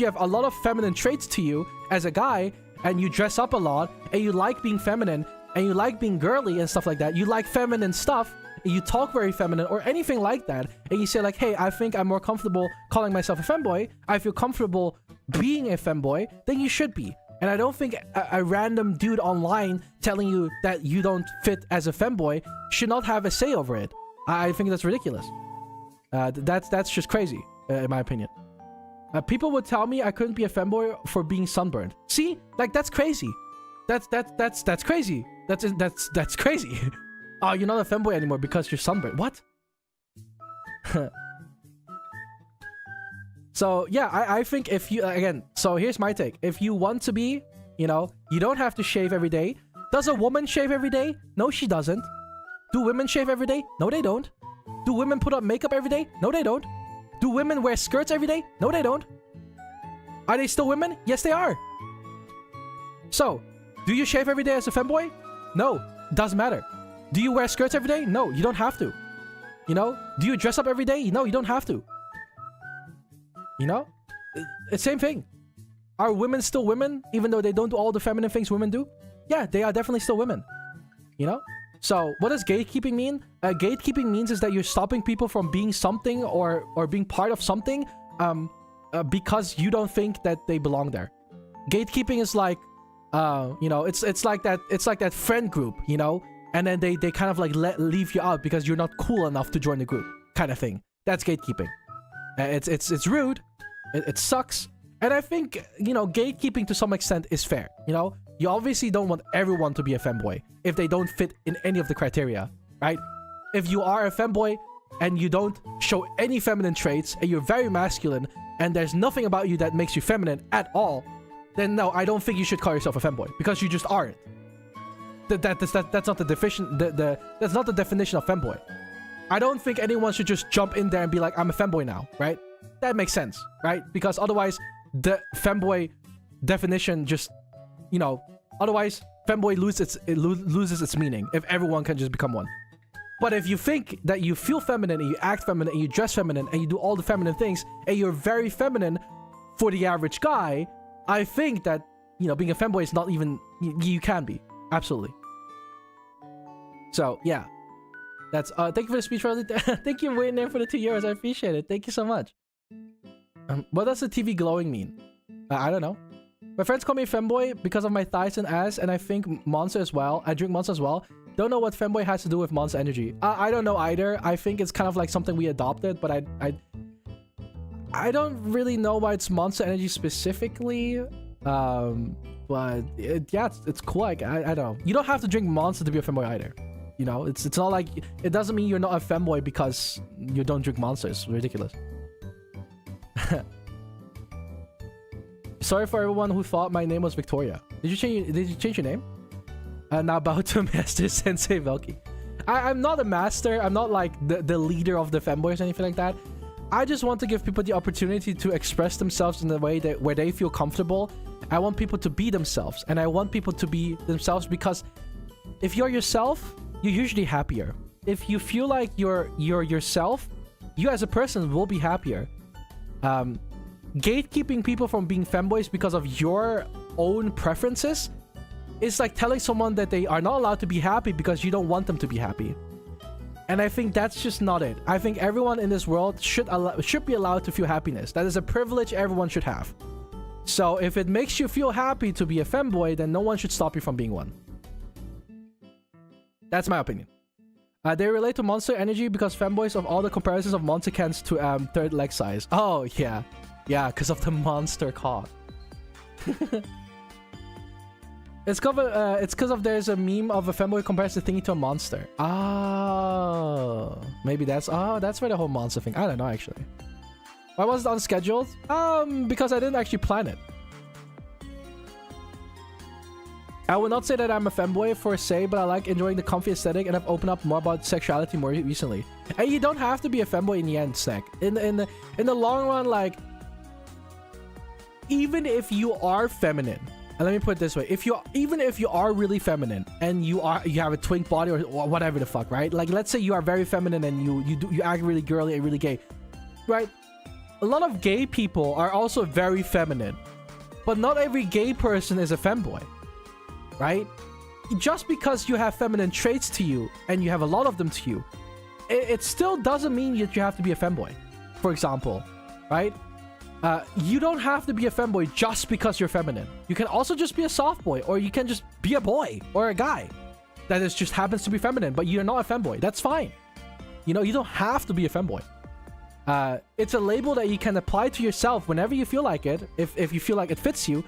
you have a lot of feminine traits to you as a guy, and you dress up a lot, and you like being feminine, and you like being girly and stuff like that, you like feminine stuff, and you talk very feminine or anything like that, and you say like, hey, I think I'm more comfortable calling myself a femboy, I feel comfortable being a femboy, then you should be. And I don't think a random dude online telling you that you don't fit as a femboy should not have a say over it. I think that's ridiculous. That's just crazy, in my opinion. People would tell me I couldn't be a femboy for being sunburned. See, like, that's crazy. That's crazy. That's crazy. Oh, you're not a femboy anymore because you're sunburned. What? So yeah, I think if you, again, so here's my take. If you want to be, you know, you don't have to shave every day. Does a woman shave every day? No, she doesn't. Do women shave every day? No, they don't. Do women put up makeup every day? No, they don't. Do women wear skirts every day? No, they don't. Are they still women? Yes, they are. So, do you shave every day as a femboy? No, doesn't matter. Do you wear skirts every day? No, you don't have to. You know? Do you dress up every day? No, you don't have to. You know? It's same thing. Are women still women, even though they don't do all the feminine things women do? Yeah, they are definitely still women. You know? So, what does gatekeeping mean? Gatekeeping means is that you're stopping people from being something or being part of something because you don't think that they belong there. Gatekeeping is like, you know, it's like that friend group, you know? And then they kind of like leave you out because you're not cool enough to join the group, kind of thing. That's gatekeeping. It's rude. It sucks. And I think, you know, gatekeeping to some extent is fair. You know, you obviously don't want everyone to be a femboy if they don't fit in any of the criteria, right? If you are a femboy and you don't show any feminine traits and you're very masculine and there's nothing about you that makes you feminine at all, then no, I don't think you should call yourself a femboy because you just aren't. That's not the definition. That's not the definition of femboy. I don't think anyone should just jump in there and be like, I'm a femboy now, right? That makes sense, right? Because otherwise, the femboy definition just, you know, otherwise femboy loses its meaning if everyone can just become one. But if you think that you feel feminine and you act feminine and you dress feminine and you do all the feminine things and you're very feminine for the average guy, I think that, you know, being a femboy is not even, you can be. Absolutely. So, yeah. That's, thank you for the speech, Charlie. Thank you for waiting there for the €2. I appreciate it. Thank you so much. What does the TV glowing mean? I don't know. My friends call me femboy because of my thighs and ass, and I think Monster as well. I drink Monster as well. Don't know what femboy has to do with Monster energy. I don't know either. I think it's kind of like something we adopted, but I don't really know why it's Monster energy specifically. But yeah, it's cool. Like, I don't know. You don't have to drink Monster to be a femboy either. You know, it's not like, it doesn't mean you're not a femboy because you don't drink Monster. It's ridiculous. Sorry for everyone who thought my name was Victoria. Did you change your name? Now bow to Master Sensei Velky. I'm not a master. I'm not like the leader of the femboys or anything like that. I just want to give people the opportunity to express themselves in a way that where they feel comfortable. I want people to be themselves, and I want people to be themselves because if you're yourself, you're usually happier. If you feel like you're yourself, you as a person will be happier. Gatekeeping people from being femboys because of your own preferences is like telling someone that they are not allowed to be happy because you don't want them to be happy. And I think that's just not it. I think everyone in this world should be allowed to feel happiness. That is a privilege everyone should have. So if it makes you feel happy to be a femboy, then no one should stop you from being one. That's my opinion. They relate to monster energy because femboys of all the comparisons of monstercans to third leg size. Oh, yeah. Yeah, because of the monster cock. It's because of there's a meme of a femboy compares the thingy to a monster. Oh, maybe that's where the whole monster thing. I don't know actually. Why was it unscheduled? Because I didn't actually plan it. I would not say that I'm a femboy for se, but I like enjoying the comfy aesthetic and I've opened up more about sexuality more recently. And you don't have to be a femboy in the end, Snack. In the long run, like, even if you are feminine, and let me put it this way, even if you are really feminine and you have a twink body or whatever the fuck, right? Like, let's say you are very feminine and you act really girly and really gay, right? A lot of gay people are also very feminine, but not every gay person is a femboy. Right? Just because you have feminine traits to you and you have a lot of them to you, it still doesn't mean that you have to be a femboy. For example, right? You don't have to be a femboy just because you're feminine. You can also just be a soft boy, or you can just be a boy or a guy that just happens to be feminine, but you're not a femboy. That's fine. You know, you don't have to be a femboy. It's a label that you can apply to yourself whenever you feel like it, if you feel like it fits you.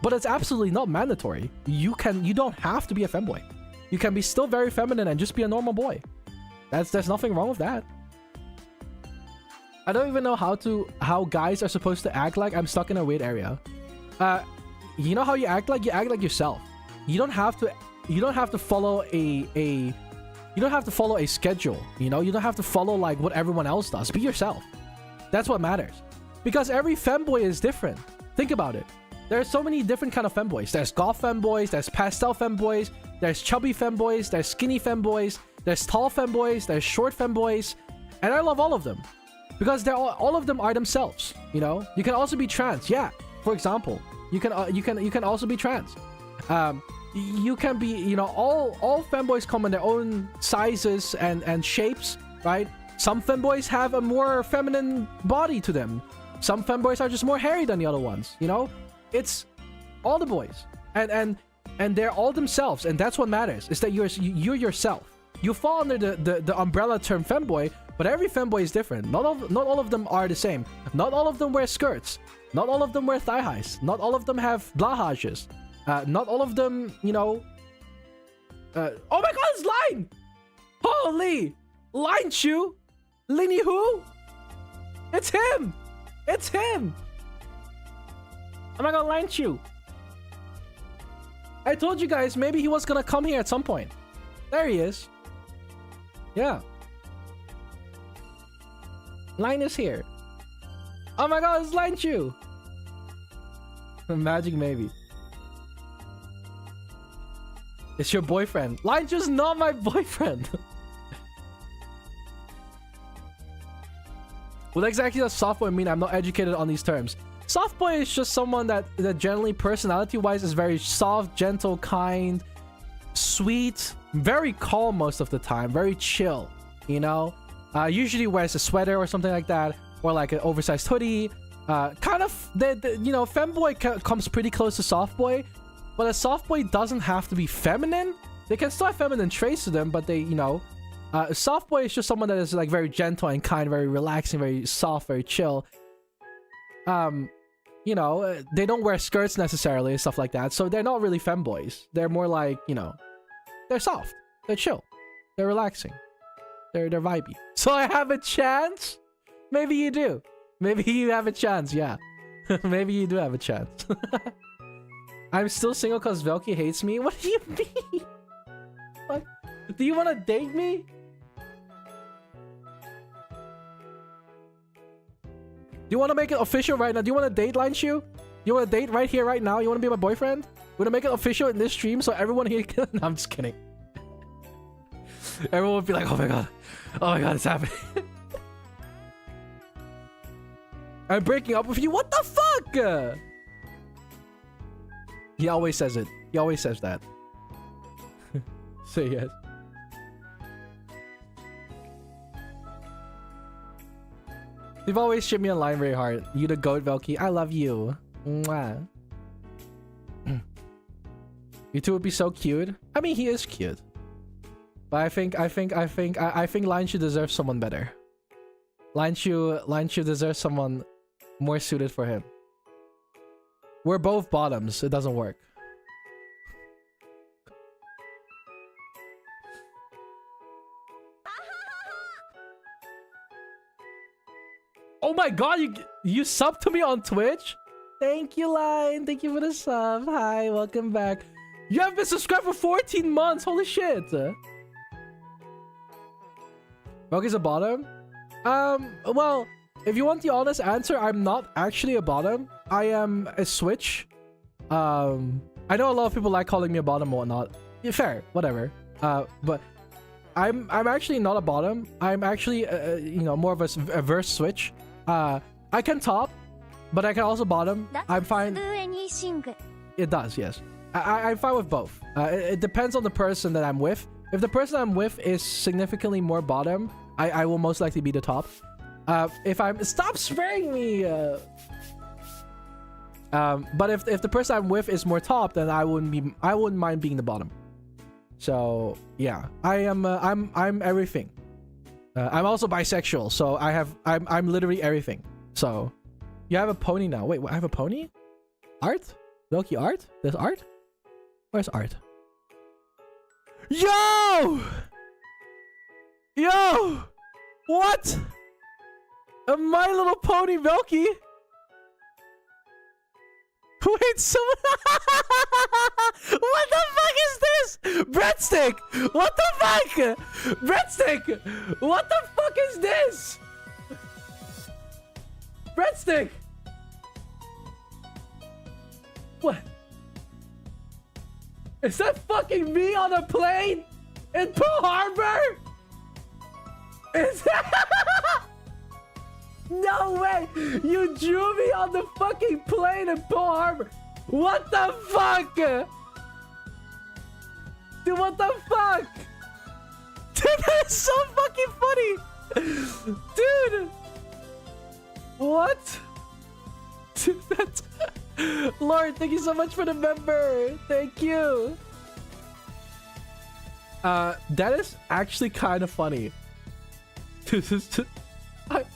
But it's absolutely not mandatory. You don't have to be a femboy. You can be still very feminine and just be a normal boy. There's nothing wrong with that. I don't even know how guys are supposed to act like. I'm stuck in a weird area. You know how you act like? You act like yourself. You don't have to follow a schedule, you know? You don't have to follow like what everyone else does. Be yourself. That's what matters. Because every femboy is different. Think about it. There are so many different kind of femboys. There's goth femboys, there's pastel femboys, there's chubby femboys, there's skinny femboys, there's tall femboys, there's short femboys, and I love all of them because all of them are themselves. You know, you can also be trans. Yeah, for example, you can also be trans. You can be, you know, all femboys come in their own sizes and shapes, right? Some femboys have a more feminine body to them. Some femboys are just more hairy than the other ones. You know. It's all the boys, and they're all themselves, and that's what matters. Is that you're yourself. You fall under the umbrella term femboy, but every femboy is different. Not all of them are the same. Not all of them wear skirts. Not all of them wear thigh highs. Not all of them have blahages. Not all of them, you know. Oh my God, it's Line! Holy Line Chew, Linny who? It's him. It's him. I'm not gonna lie to you. I told you guys maybe he was gonna come here at some point. There he is. Yeah. Line is here. Oh my God, it's Line Chew. Magic maybe. It's your boyfriend. Line Chew's not my boyfriend. What exactly does softboy mean? I'm not educated on these terms. Softboy is just someone that generally personality-wise is very soft, gentle, kind, sweet, very calm most of the time, very chill, you know? Usually wears a sweater or something like that, or like an oversized hoodie. Kind of, you know, femboy comes pretty close to softboy, but a softboy doesn't have to be feminine. They can still have feminine traits to them, but they, you know, softboy is just someone that is like very gentle and kind, very relaxing, very soft, very chill. You know, they don't wear skirts necessarily and stuff like that, so they're not really femboys. They're more like, you know, they're soft, they're chill, they're relaxing, they're vibey. So I have a chance? Maybe you do. Maybe you have a chance, yeah. Maybe you do have a chance. I'm still single because Velky hates me? What do you mean? What? Do you want to date me? Do you want to make it official right now? Do you want to date Line Chew? You want to date right here, right now? You want to be my boyfriend? We're gonna make it official in this stream so everyone here can... No, I'm just kidding. Everyone would be like, oh my god, it's happening. I'm breaking up with you? What the fuck? He always says it. He always says that. Say yes. You've always shipped me online very hard. You the goat, Velky. I love you. Mwah. You two would be so cute. I mean, he is cute. But I think Lineshu deserves someone better. Lineshu deserves someone more suited for him. We're both bottoms. It doesn't work. Oh my god, you subbed to me on Twitch? Thank you, Line. Thank you for the sub. Hi, welcome back. You have been subscribed for 14 months. Holy shit. Velky's a bottom? Well, if you want the honest answer, I'm not actually a bottom. I am a switch. I know a lot of people like calling me a bottom or whatnot. Yeah, fair, whatever. But I'm actually not a bottom. I'm actually, you know, more of a verse switch. I can top, but I can also bottom. I'm fine. It does, yes. I'm fine with both. It depends on the person that I'm with. If the person I'm with is significantly more bottom, I will most likely be the top. If I'm... Stop spraying me! But if the person I'm with is more top, then I wouldn't mind being the bottom. So yeah, I'm everything. I'm also bisexual, so I'm literally everything. So you have a pony now. Wait, what, I have a pony? Art? Velky art? There's art? Where's art? Yo! Yo! What? A My Little Pony Velky? Wait, someone... What the fuck is this? Breadstick! What the fuck? Breadstick! What the fuck is this? Breadstick! What? Is that fucking me on a plane in Pearl Harbor? Is that... No way! You drew me on the fucking plane in Pearl Harbor! What the fuck? Dude, what the fuck? Dude, that is so fucking funny! Dude! What? Dude, that's... Lord, thank you so much for the member! Thank you! That is actually kind of funny. This is just...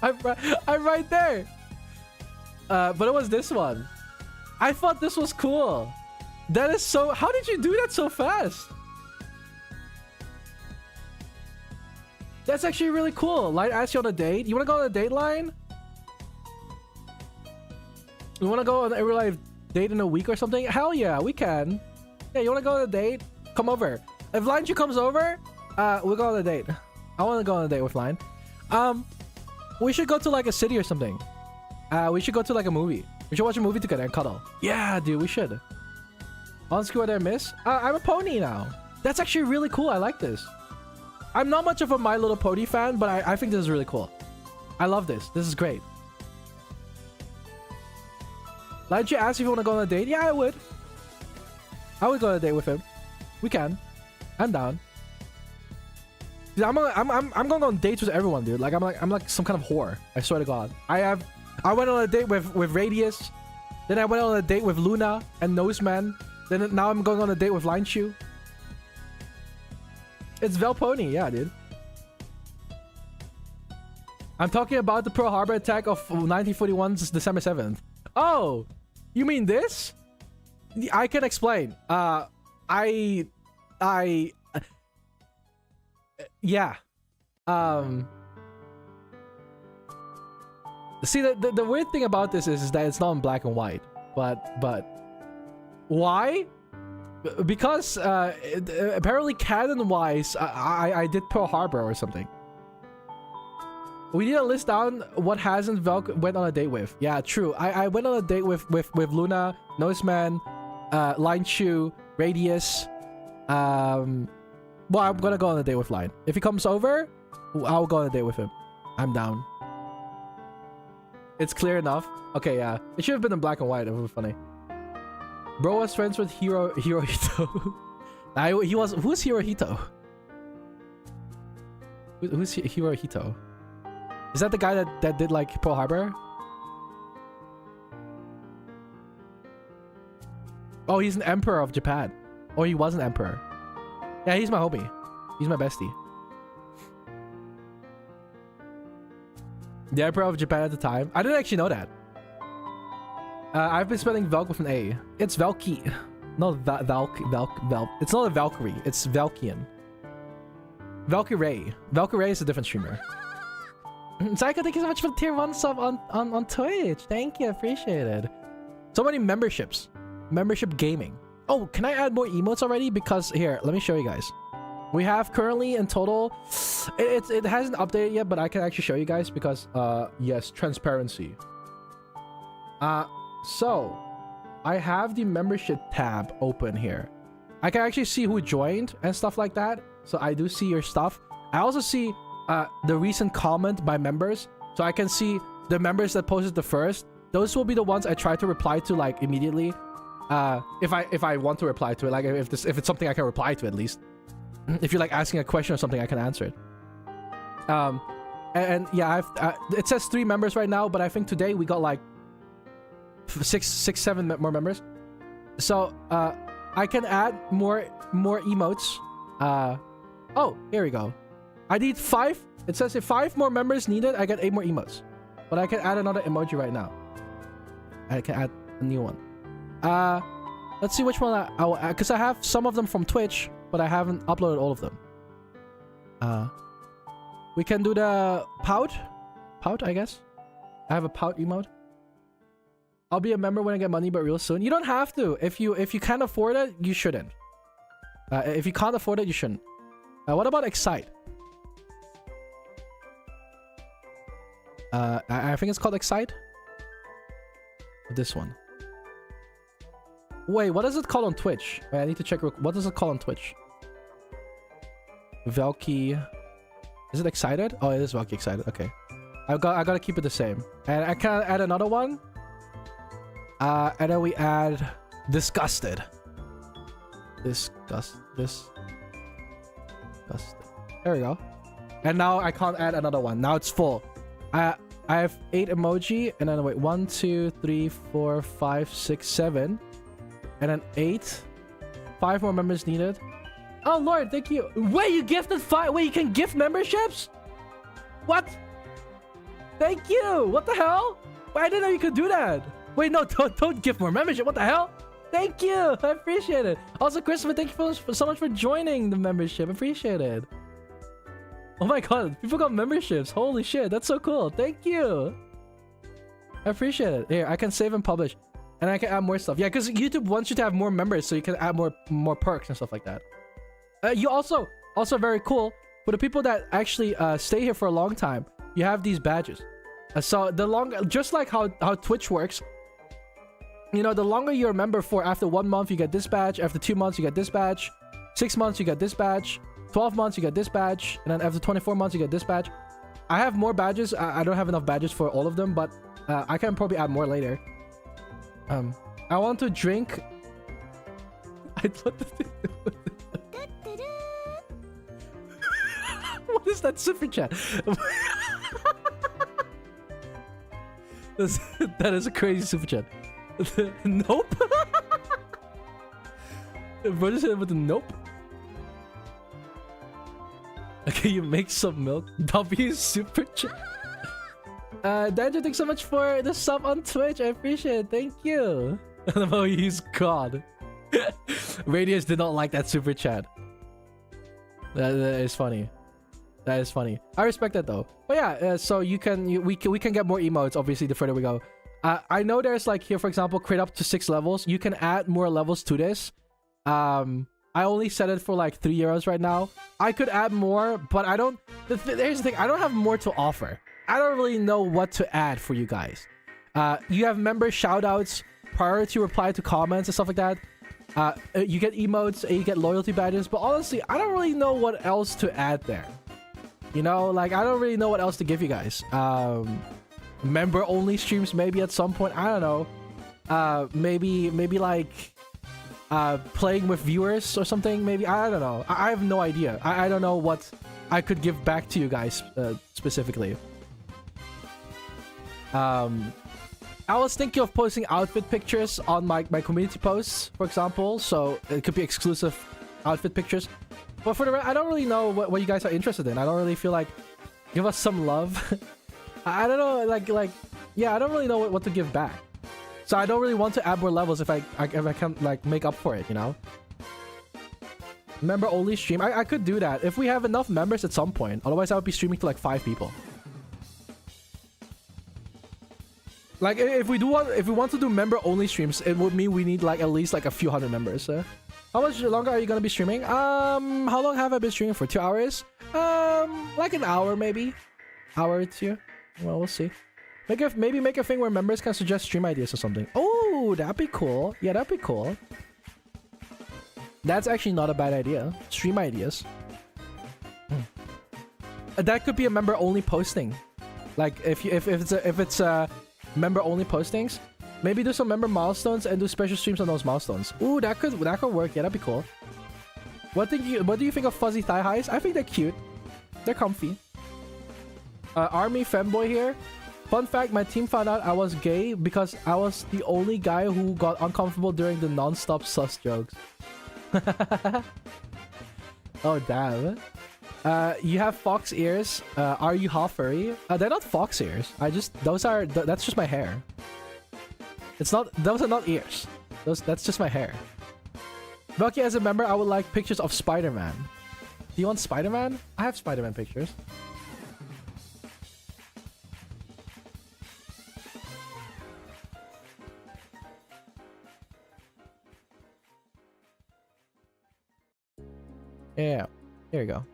I'm right there. But it was this one. I thought this was cool. That is so... How did you do that so fast? That's actually really cool. Line asked you on a date. You want to go on a date, Line? You want to go on a real life date in a week or something? Hell yeah, we can. Yeah, you want to go on a date? Come over. If Line comes over, we'll go on a date. I want to go on a date with Line. We should go to like a city or something. We should go to like a movie. We should watch a movie together and cuddle. Yeah, dude, we should. On screen, what did I miss? I'm a pony now. That's actually really cool. I like this. I'm not much of a My Little Pony fan, but I think this is really cool. I love this. This is great. Like you asked if you want to go on a date? Yeah, I would. I would go on a date with him. We can. I'm down. Dude, I'm going on dates with everyone, dude. Like I'm like some kind of whore. I swear to God. I went on a date with Radius. Then I went on a date with Luna and Noseman. Then now I'm going on a date with Lineshu. It's Velpony, yeah, dude. I'm talking about the Pearl Harbor attack of 1941's December 7th. Oh, you mean this? I can explain. Yeah. See, the weird thing about this is that it's not in black and white. But why? Because apparently canon-wise, I did Pearl Harbor or something. We need to list down what hasn't Velk went on a date with. Yeah, true. I went on a date with Luna, Noseman, Lineshu, Radius. Well, I'm gonna go on a date with Line. If he comes over, I'll go on a date with him. I'm down. It's clear enough. Okay, yeah. It should have been in black and white. It would be funny. Bro was friends with Hirohito. He was... Who's Hirohito? Who's Hirohito? Is that the guy that did like Pearl Harbor? Oh, he's an emperor of Japan. Oh, he was an emperor. Yeah, he's my homie. He's my bestie. The emperor of Japan at the time. I didn't actually know that. I've been spelling Velk with an A. It's Velky. Not Velk. It's not a Valkyrie. It's Velkian. Valkyrie. Valkyrie is a different streamer. Psycho, thank you so much for the tier 1 sub on Twitch. Thank you. Appreciate it. So many memberships. Membership gaming. Oh, can I add more emotes already? Because here, let me show you guys. We have currently in total, it hasn't updated yet, but I can actually show you guys because yes, transparency. So I have the membership tab open here. I can actually see who joined and stuff like that. So I do see your stuff. I also see the recent comment by members. So I can see the members that posted the first. Those will be the ones I try to reply to like immediately. If I want to reply to it, like if it's something I can reply to at least. If you're like asking a question or something, I can answer it. And yeah, it says 3 members right now, but I think today we got like 7 more members. So I can add more emotes. Oh, here we go. I need 5. It says if 5 more members needed, I get 8 more emotes. But I can add another emoji right now. I can add a new one. Let's see which one I will add, because I have some of them from Twitch, but I haven't uploaded all of them. We can do the pout, I guess. I have a pout emote. I'll be a member when I get money, but real soon. You don't have to. If you can't afford it, you shouldn't. If you can't afford it, you shouldn't. What about Excite? I think it's called Excite. This one. Wait, what is it called on Twitch? Wait, I need to check. What does it call on Twitch? Velky. Is it Excited? Oh, it is Velky Excited. Okay. I gotta keep it the same. And I can add another one. And then we add Disgusted. Disgusted. There we go. And now I can't add another one. Now it's full. I have 8 emoji, and then wait, 1, 2, 3, 4, 5, 6, 7, and then 8. 5 more members needed. Oh Lord, thank you. Wait, you gifted 5? Wait, you can gift memberships? What? Thank you. What the hell? Wait, I didn't know you could do that. Wait, no, don't gift more membership. What the hell? Thank you. I appreciate it. Also, Christopher, thank you so much for joining the membership. Appreciate it. Oh my god, people got memberships. Holy shit, that's so cool. Thank you. I appreciate it. Here, I can save and publish. And I can add more stuff. Yeah, because YouTube wants you to have more members so you can add more perks and stuff like that. You also very cool, for the people that actually stay here for a long time, you have these badges. So just like how Twitch works, you know, the longer you're a member for, after 1 month you get this badge, after 2 months you get this badge, 6 months you get this badge, 12 months you get this badge, and then after 24 months you get this badge. I have more badges. I don't have enough badges for all of them, but I can probably add more later. I want to drink. What is that super chat? That is a crazy super chat. Nope. What is it with the nope? Okay, you make some milk. W super chat. Danger, thanks so much for the sub on Twitch. I appreciate it. Thank you. Oh, he's God. Radius did not like that super chat. That is funny. That is funny. I respect that though. But yeah, so we can get more emotes. Obviously, the further we go. I know there's like here, for example, create up to 6 levels. You can add more levels to this. I only set it for like €3 right now. I could add more, but I don't. Here's the thing. I don't have more to offer. I don't really know what to add for you guys. You have member shoutouts, priority reply to comments and stuff like that. You get emotes, you get loyalty badges, but honestly, I don't really know what else to add there. You know, like I don't really know what else to give you guys. Member only streams maybe at some point. I don't know. Maybe like playing with viewers or something. Maybe I don't know. I have no idea. I don't know what I could give back to you guys specifically. I was thinking of posting outfit pictures on my community posts, for example. So it could be exclusive outfit pictures. But for the rest, I don't really know what you guys are interested in. I don't really feel like give us some love. I don't know, yeah, I don't really know what to give back. So I don't really want to add more levels if I can like make up for it, you know. Member only stream. I could do that if we have enough members at some point. Otherwise, I would be streaming to like 5 people. Like if we want to do member only streams, it would mean we need like at least like a few hundred members. How much longer are you gonna be streaming? How long have I been streaming for? 2 hours? Like an hour maybe, hour or two. Well, we'll see. Maybe make a thing where members can suggest stream ideas or something. Oh, that'd be cool. Yeah, that'd be cool. That's actually not a bad idea. Stream ideas. That could be a member only posting. Like if it's a member only postings, maybe do some member milestones and do special streams on those milestones. Ooh, that could work. Yeah, that'd be cool. What do you think of fuzzy thigh highs? I think they're cute. They're comfy. Army femboy here. Fun fact, my team found out I was gay because I was the only guy who got uncomfortable during the non-stop sus jokes. Oh, damn. You have fox ears. Are you half furry? They're not fox ears. That's just my hair. Those are not ears. That's just my hair. Velky, as a member, I would like pictures of Spider-Man. Do you want Spider-Man? I have Spider-Man pictures. Yeah, here you go.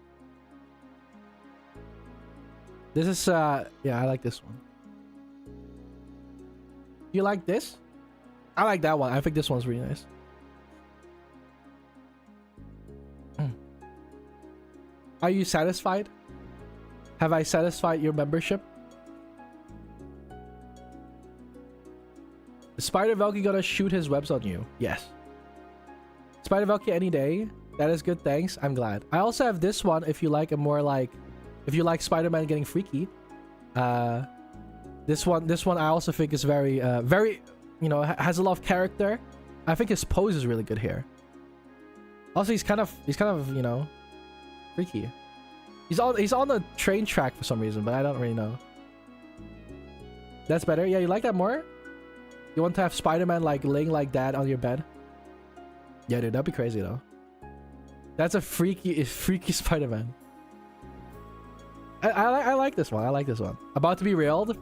This is yeah, I like this one. You like this? I like that one. I think this one's really nice. Are you satisfied? Have I satisfied your membership? Spider Velky gonna shoot his webs on you. Yes. Spider Velky any day. That is good, thanks. I'm glad. I also have this one if you like a more like... If you like Spider-Man getting freaky. This one I also think is very, you know, has a lot of character. I think his pose is really good here. Also, he's kind of, you know, freaky. He's on a train track for some reason, but I don't really know. That's better. Yeah, you like that more? You want to have Spider-Man like laying like that on your bed? Yeah, dude, that'd be crazy though. That's a freaky Spider-Man. I like this one. I like this one. About to be railed.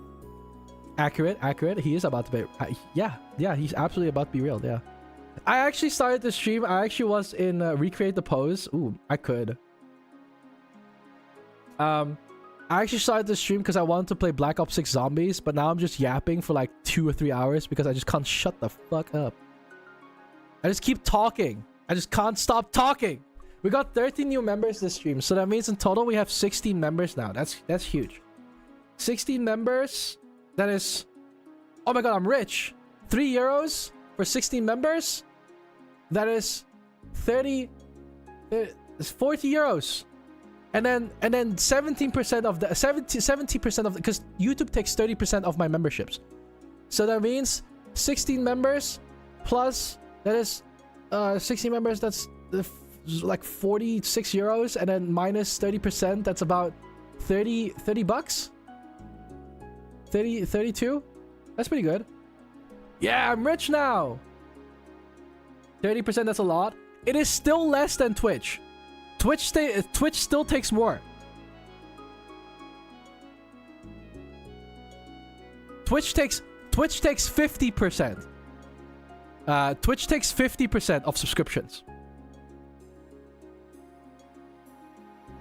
Accurate. He is about to be... yeah, he's absolutely about to be railed, yeah. I actually started the stream. I actually was in Recreate the Pose. Ooh, I could. I actually started the stream because I wanted to play Black Ops 6 Zombies, but now I'm just yapping for like 2 or 3 hours because I just can't shut the fuck up. I just keep talking. I just can't stop talking. We got 13 new members this stream, so that means in total we have 16 members now. That's huge. 16 members. That is... Oh my god, I'm rich. 3 euros for 16 members. That is 30... It's 40 euros. And then 17% of the... 70% of the... Because YouTube takes 30% of my memberships. So that means 16 members plus... That is... 16 members, that's... like 46 euros, and then minus 30%, that's about 30 bucks. 32. That's pretty good. Yeah, I'm rich now. 30%, that's a lot. It is still less than Twitch. Twitch still takes more. Twitch takes 50%. Twitch takes 50% of subscriptions.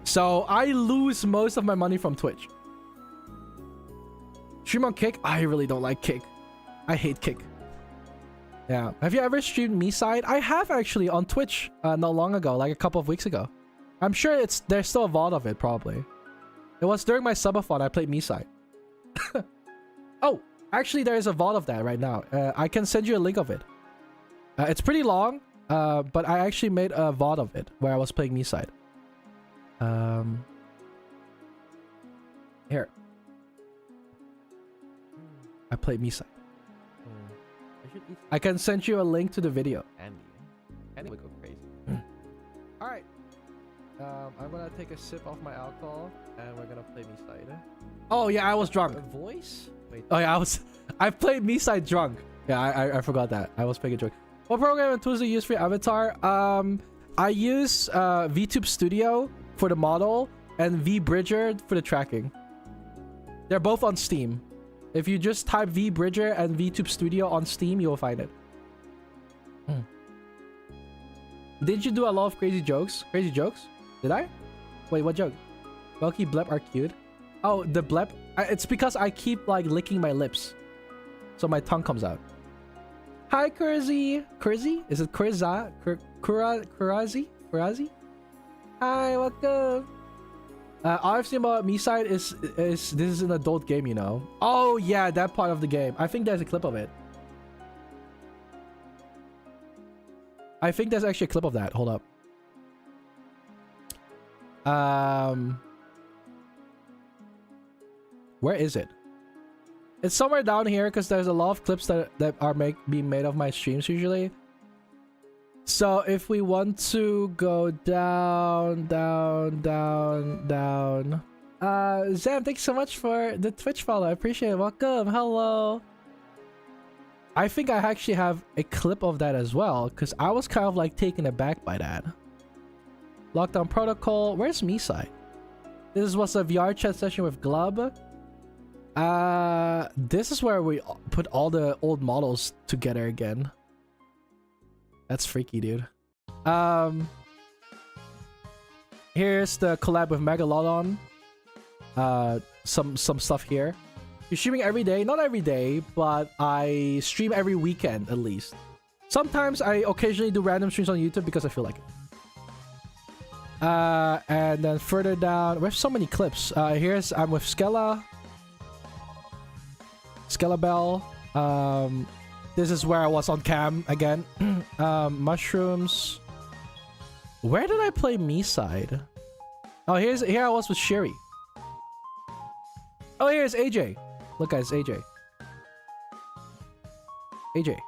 So I lose most of my money from Twitch. Stream on Kick? I really don't like Kick. I hate Kick. Yeah. Have you ever streamed Me Side? I have actually on Twitch not long ago, like a couple of weeks ago. I'm sure there's still a VOD of it, probably. It was during my subathon I played Me Side. Oh, actually there is a VOD of that right now. I can send you a link of it. It's pretty long, but I actually made a VOD of it where I was playing Me Side. Here. I played Misai. I can send you a link to the video. Andy would go crazy. All right. I'm gonna take a sip of my alcohol, and we're gonna play Misai. Oh yeah, I was drunk. Voice? Wait. Oh yeah, I played Misai drunk. Yeah, I forgot that. I was playing drunk. What program and tools do you use for your avatar? I use VTube Studio for the model and VBridger for the tracking. They're both on Steam. If you just type VBridger and VTube Studio on Steam, you will find it. Did you do a lot of crazy jokes? Crazy jokes? Did I? Wait, what joke? Velky blep are cute. Oh, the blep? It's because I keep like licking my lips, so my tongue comes out. Hi, Kurzi. Kurzi? Is it Kurza? Kurazi? Kurazi? Hi, welcome. All I've seen about Miside is this is an adult game, you know. Oh yeah, that part of the game. I think there's a clip of it. I think there's actually a clip of that. Hold up. Where is it? It's somewhere down here because there's a lot of clips that are being made of my streams usually. So if we want to go down. Zam, thanks so much for the Twitch follow. I appreciate it. Welcome. Hello. I think I actually have a clip of that as well because I was kind of like taken aback by that. Lockdown Protocol. Where's Misai? This was a VR chat session with Glub. This is where we put all the old models together again. That's freaky, dude. Here's the collab with Megalodon. Some stuff here. You're streaming every day? Not every day, but I stream every weekend at least. Sometimes I occasionally do random streams on YouTube because I feel like it. And then further down, we have so many clips. I'm with Skella Bell. This is where I was on cam again. Mushrooms. Where did I play Miside? Oh, here I was with Sherry. Oh, here's AJ. Look, guys, AJ. AJ.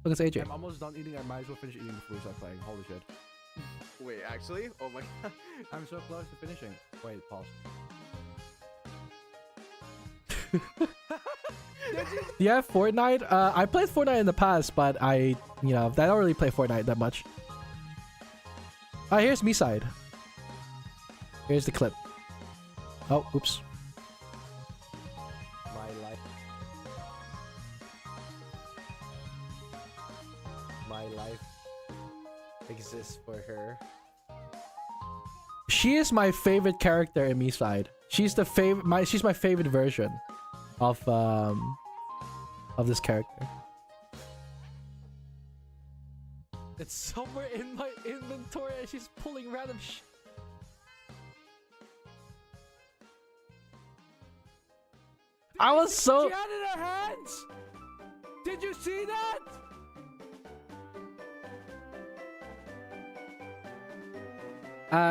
Look, it's AJ. I'm almost done eating. I might as well finish eating before we start playing. Holy shit. Wait, actually? Oh my god. I'm so close to finishing. Wait, pause. Do you have Fortnite? I played Fortnite in the past, but I don't really play Fortnite that much. Here's Miside. Here's the clip. Oh, oops. My life exists for her. She is my favorite character in Miside. She's the she's my favorite version of this character. It's somewhere in my inventory and she's pulling random I was so... She had it in her hands! Did you see that?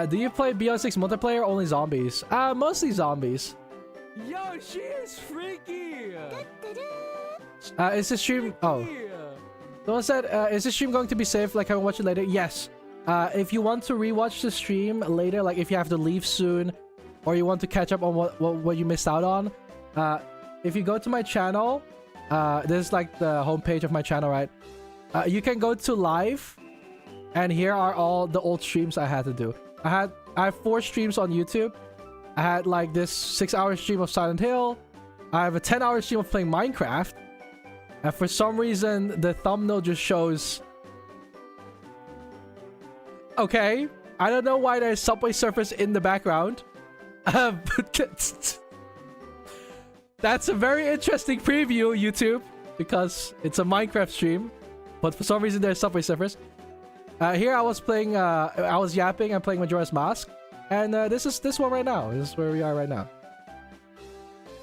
Do you play BO6 multiplayer or only zombies? Mostly zombies. Yo, she is freaky! Is the stream... Oh. Someone said, is the stream going to be safe? Like, I will watch it later? Yes. If you want to rewatch the stream later, like if you have to leave soon, or you want to catch up on what you missed out on, if you go to my channel, this is like the homepage of my channel, right? You can go to live, and here are all the old streams I had to do. I have 4 streams on YouTube. I had like this 6-hour stream of Silent Hill. I have a 10-hour stream of playing Minecraft. And for some reason, the thumbnail just shows... Okay. I don't know why there's Subway Surfers in the background. That's a very interesting preview, YouTube. Because it's a Minecraft stream. But for some reason, there's Subway Surfers. Here I was playing... I was yapping and playing Majora's Mask. And this is this one right now. This is where we are right now.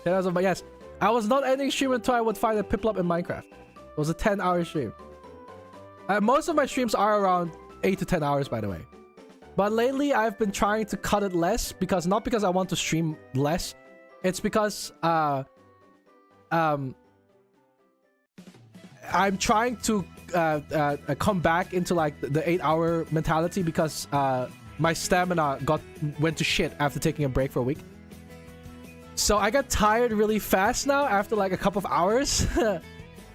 Yes. I was not ending stream until I would find a Piplup in Minecraft. It was a 10-hour stream. Most of my streams are around 8 to 10 hours, by the way. But lately, I've been trying to cut it less. Not because I want to stream less, It's because I'm trying to come back into like the 8-hour mentality because my stamina went to shit after taking a break for a week. So I got tired really fast now after like a couple of hours.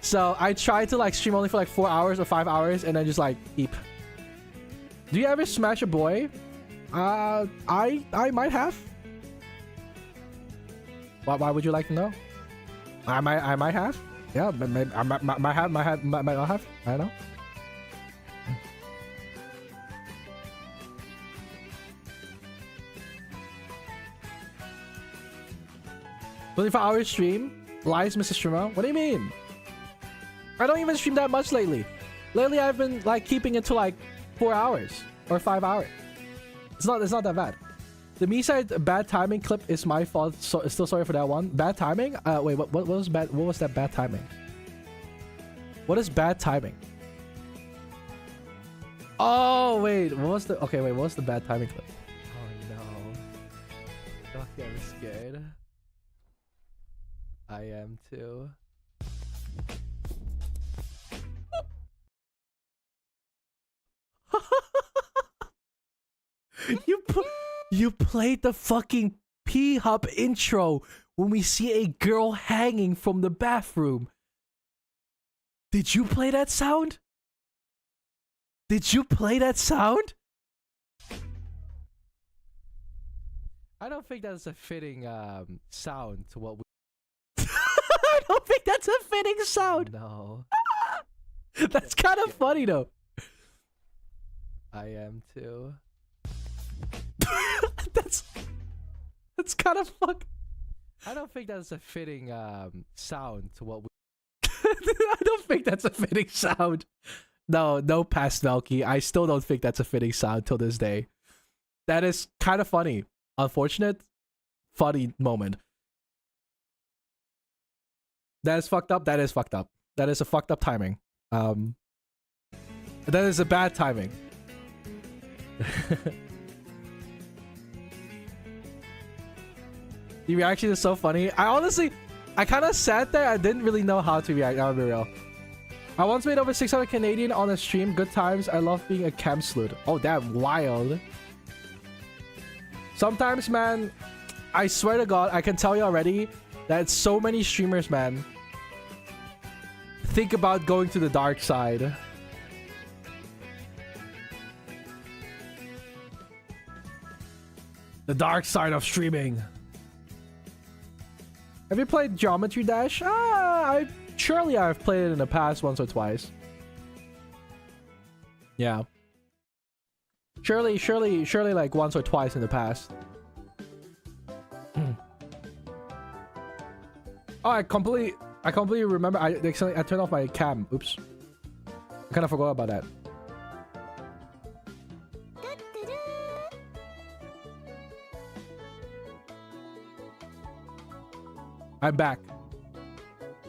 So I tried to like stream only for like 4 hours or 5 hours and then just like eep. Do you ever smash a boy? I might have. Why would you like to know? I might have. Yeah, I might not have. I don't know. 24-hour stream? Lies, Mr. Streamer? What do you mean? I don't even stream that much lately. Lately, I've been like keeping it to like 4 hours or 5 hours. It's not that bad. The me side bad timing clip is my fault. So still sorry for that one. Bad timing? Wait, what was bad? What was that bad timing? What is bad timing? Oh wait, what was the? Okay, wait, what was the bad timing clip? Oh no! Okay, I'm scared. I am too. You played the fucking P-Hub intro when we see a girl hanging from the bathroom. Did you play that sound? Did you play that sound? I don't think that's a fitting sound to what we... I don't think that's a fitting sound. No. That's kind of funny though. I am too. that's kind of fuck. I don't think that's a fitting sound to what we... I don't think that's a fitting sound. No past Velky. I still don't think that's a fitting sound till this day. That is kind of funny. Unfortunate, funny moment. That is fucked up. That is fucked up. That is a fucked up timing. That is a bad timing. The reaction is so funny. I kind of sat there. I didn't really know how to react. I'll be real. I once made over 600 Canadian on a stream. Good times. I love being a cam sleuth. Oh, damn. Wild. Sometimes, man, I swear to God, I can tell you already that so many streamers, man, think about going to the dark side. The dark side of streaming. Have you played Geometry Dash? Surely I've played it in the past once or twice. Yeah. Surely like once or twice in the past. Oh, I completely remember. I turned off my cam. Oops. I kind of forgot about that. I'm back.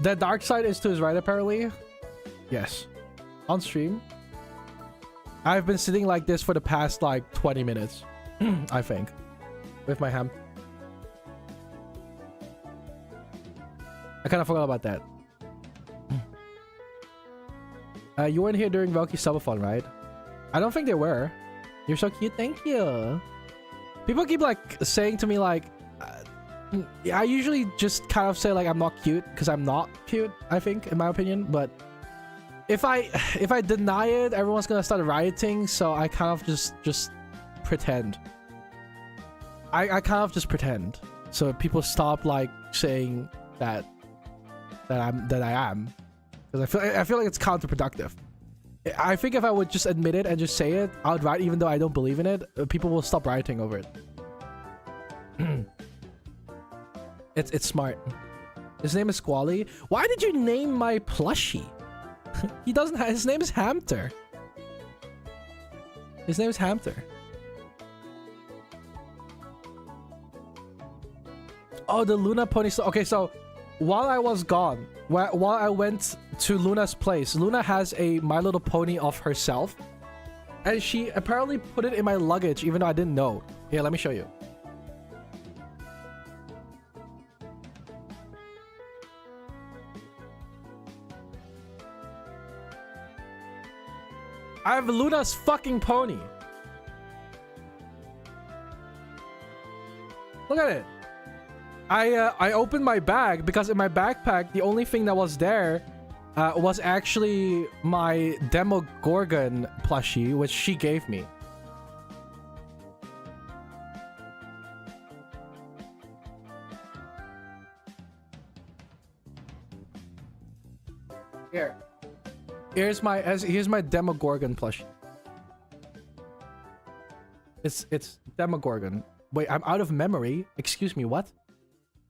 The dark side is to his right, apparently. Yes. On stream. I've been sitting like this for the past like 20 minutes. I think. With my ham. I kind of forgot about that. You weren't here during Velky's subathon, right? I don't think they were. You're so cute. Thank you. People keep like saying to me like, I usually just kind of say like I'm not cute because I'm not cute, I think, in my opinion. But if I deny it, everyone's gonna start rioting. So I kind of just pretend. I kind of just pretend. So people stop like saying that I am, because I feel like it's counterproductive. I think if I would just admit it and just say it outright, even though I don't believe in it, people will stop rioting over it. It's smart. His name is Squally. Why did you name my plushie? He doesn't have... His name is Hamter. His name is Hamter. Oh, the Luna pony... Okay, so while I was gone, while I went to Luna's place, Luna has a My Little Pony of herself. And she apparently put it in my luggage, even though I didn't know. Here, let me show you. I have Luna's fucking pony. Look at it. I opened my bag because in my backpack the only thing that was there was actually my Demogorgon plushie, which she gave me. Here's my Demogorgon plushie. It's Demogorgon. Wait, I'm out of memory. Excuse me, what?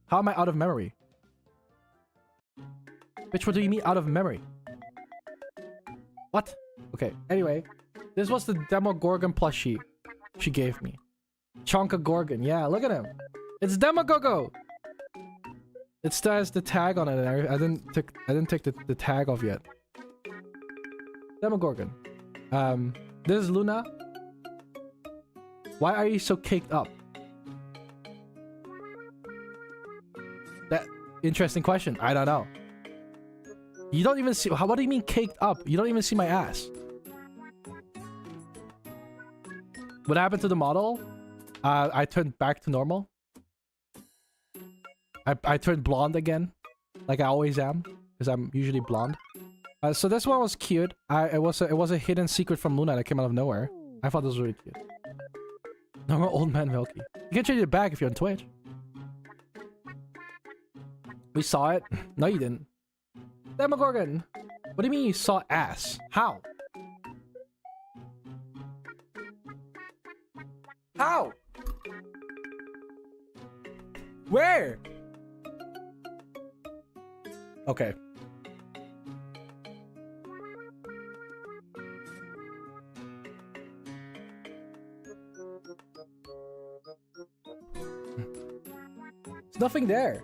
How am I out of memory? Bitch, what do you mean out of memory? What? Okay, anyway. This was the Demogorgon plushie she gave me. Chonka Gorgon. Yeah, look at him. It's Demogogo! It still has the tag on it. And I didn't take the tag off yet. Demogorgon. This is Luna. Why are you so caked up? That interesting question. I don't know. You don't even see. What do you mean caked up? You don't even see my ass. What happened to the model? I turned back to normal. I turned blonde again, like I always am, because I'm usually blonde. So this one was cute. It was a hidden secret from Luna that came out of nowhere. I thought this was really cute. Normal old man Velky. You can change it back if you're on Twitch. We saw it. No, you didn't. Demogorgon. What do you mean you saw ass? How? How? Where? Okay. There's nothing there.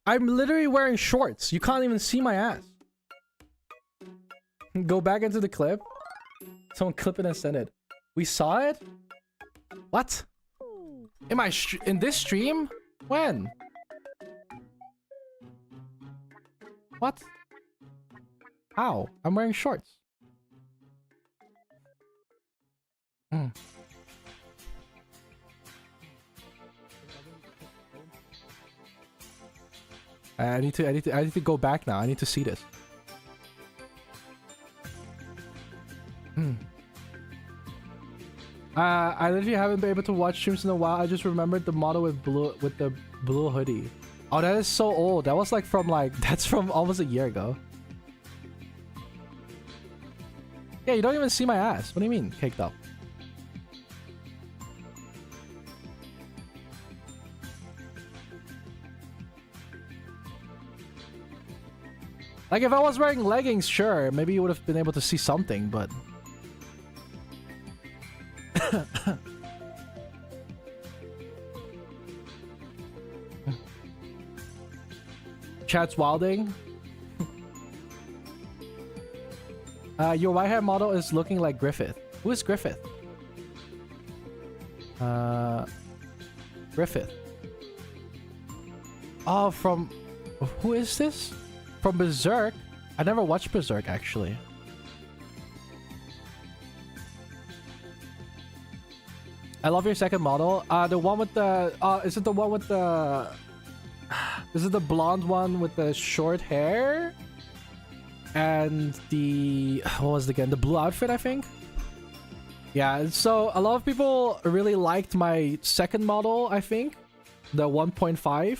I'm literally wearing shorts. You can't even see my ass. Go back into the clip. Someone clip it and send it. We saw it? What? In this stream? When? What? How? I'm wearing shorts. I need to go back now. I need to see this. I literally haven't been able to watch streams in a while. I just remembered the model with the blue hoodie. Oh, that is so old. That was like that's from almost a year ago. Yeah, you don't even see my ass. What do you mean, caked up? Like, if I was wearing leggings, sure, maybe you would have been able to see something, but... Chat's wilding. Your white hair model is looking like Griffith. Who is Griffith? Griffith. Oh, from... Who is this? From Berserk? I never watched Berserk, actually. I love your second model. The one with the... is it the one with the... Is it the blonde one with the short hair? And the... What was it again? The blue outfit, I think? Yeah, so a lot of people really liked my second model, I think. The 1.5.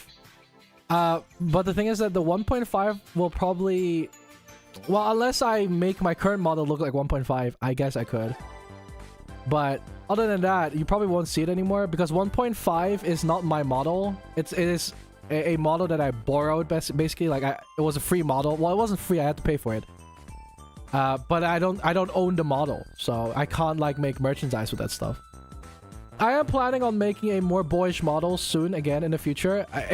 But the thing is that the 1.5 will probably... Well, unless I make my current model look like 1.5, I guess I could. But other than that, you probably won't see it anymore because 1.5 is not my model. It is a model that I borrowed, basically. Like, it was a free model. Well, it wasn't free. I had to pay for it. But I don't own the model, so I can't like make merchandise with that stuff. I am planning on making a more boyish model soon again in the future. The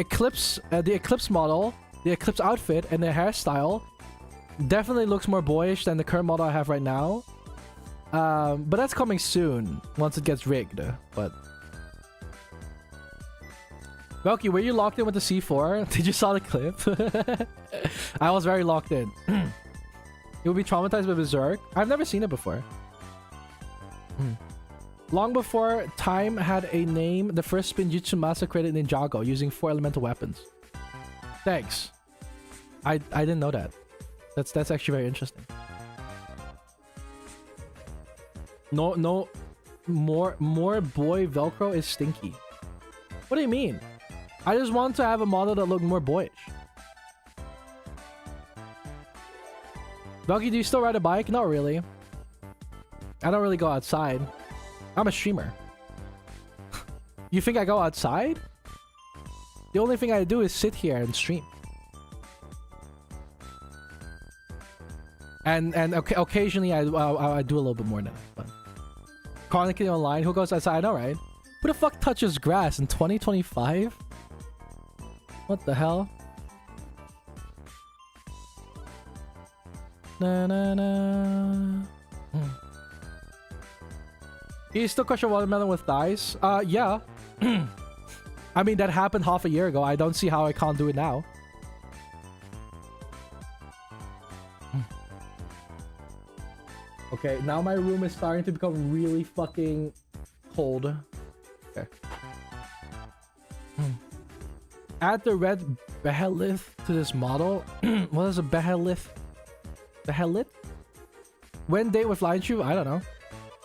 Eclipse model, the Eclipse outfit, and the hairstyle definitely looks more boyish than the current model I have right now. But that's coming soon once it gets rigged. But Velky, were you locked in with the C4? Did you saw the clip? I was very locked in. You would be traumatized by Berserk? I've never seen it before. Long before time had a name, the first Spinjitzu massacred Ninjago using 4 elemental weapons. Thanks. I didn't know that. That's actually very interesting. No more boy Velcro is stinky. What do you mean? I just want to have a model that looked more boyish. Velky, do you still ride a bike? Not really. I don't really go outside. I'm a streamer. You think I go outside? The only thing I do is sit here and stream. And occasionally I do a little bit more than that. But chronically online, who goes outside? I know, right? Who the fuck touches grass in 2025? What the hell? Na na na. You still crush a watermelon with dice? Yeah. I mean, that happened half a year ago. I don't see how I can't do it now. Okay, now my room is starting to become really fucking cold. Okay. Add the red behelith to this model. What is a behelith? Behelith? When date with Lion Shoe? I don't know.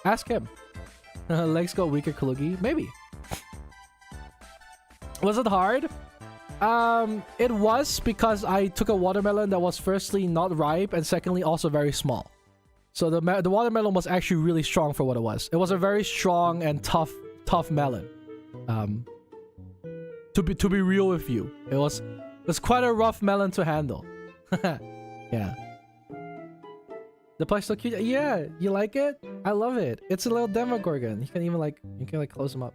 Ask him. Legs got weaker, Kalugi? Maybe. Was it hard? It was because I took a watermelon that was firstly not ripe and secondly also very small. So the watermelon was actually really strong for what it was. It was a very strong and tough melon. To be real with you, it was quite a rough melon to handle. Yeah. The plush so cute. Yeah, you like it? I love it. It's a little Demogorgon. You can even like close them up.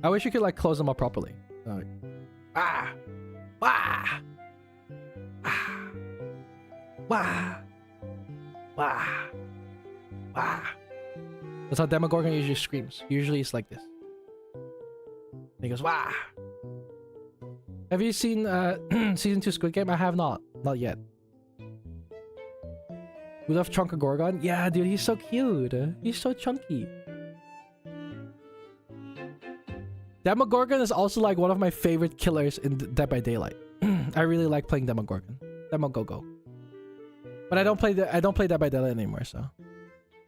I wish you could like close them up properly. Like, ah, ah, ah, wah. Wah. Wah. That's how Demogorgon usually screams. Usually it's like this. And he goes, wah. Have you seen season 2 Squid Game? I have not. Not yet. We love Chunka Gorgon? Yeah, dude, he's so cute. He's so chunky. Demogorgon is also like one of my favorite killers in Dead by Daylight. I really like playing Demogorgon. Demogogo. But I don't play Dead by Daylight anymore, so.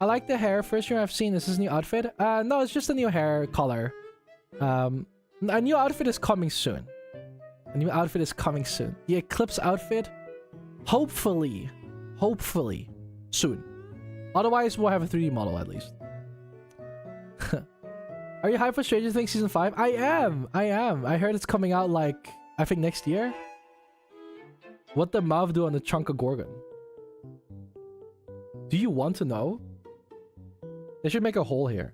I like the hair. First year I've seen this. Is his new outfit? No, it's just a new hair color. A new outfit is coming soon. A new outfit is coming soon. The Eclipse outfit, hopefully, soon. Otherwise, we'll have a 3D model at least. Are you hyped for Stranger Things Season 5? I am. I heard it's coming out like, I think next year. What the mouth do on the Chunka Gorgon? Do you want to know? They should make a hole here.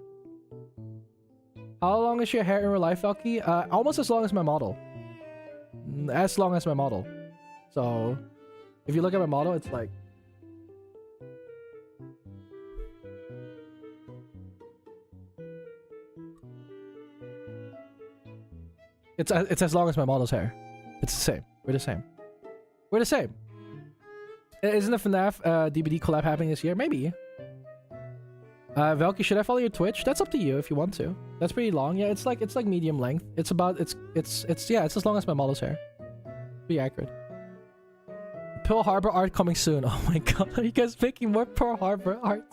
How long is your hair in real life, Velky? Almost as long as my model. As long as my model. So, if you look at my model, it's like... It's as long as my model's hair. It's the same. We're the same. We're the same. Isn't a FNAF DVD collab happening this year? Maybe. Velky, should I follow your Twitch? That's up to you if you want to. That's pretty long. Yeah, it's like medium length. It's as long as my model's hair. Be accurate. Pearl Harbor art coming soon. Oh my god, are you guys making more Pearl Harbor art?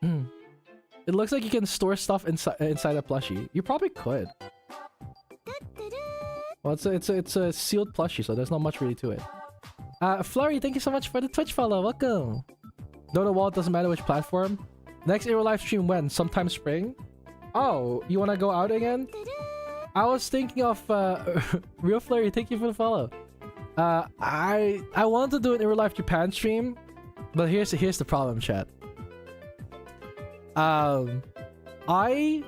It looks like you can store stuff inside a plushie. You probably could. Well, it's a sealed plushie, so there's not much really to it. Flurry, thank you so much for the Twitch follow. Welcome. Don't know what, doesn't matter which platform. Next Aero live stream when? Sometime spring? Oh, you want to go out again? I was thinking of Real Flurry, thank you for the follow. I wanted to do an Aero live Japan stream, but here's the problem, chat. I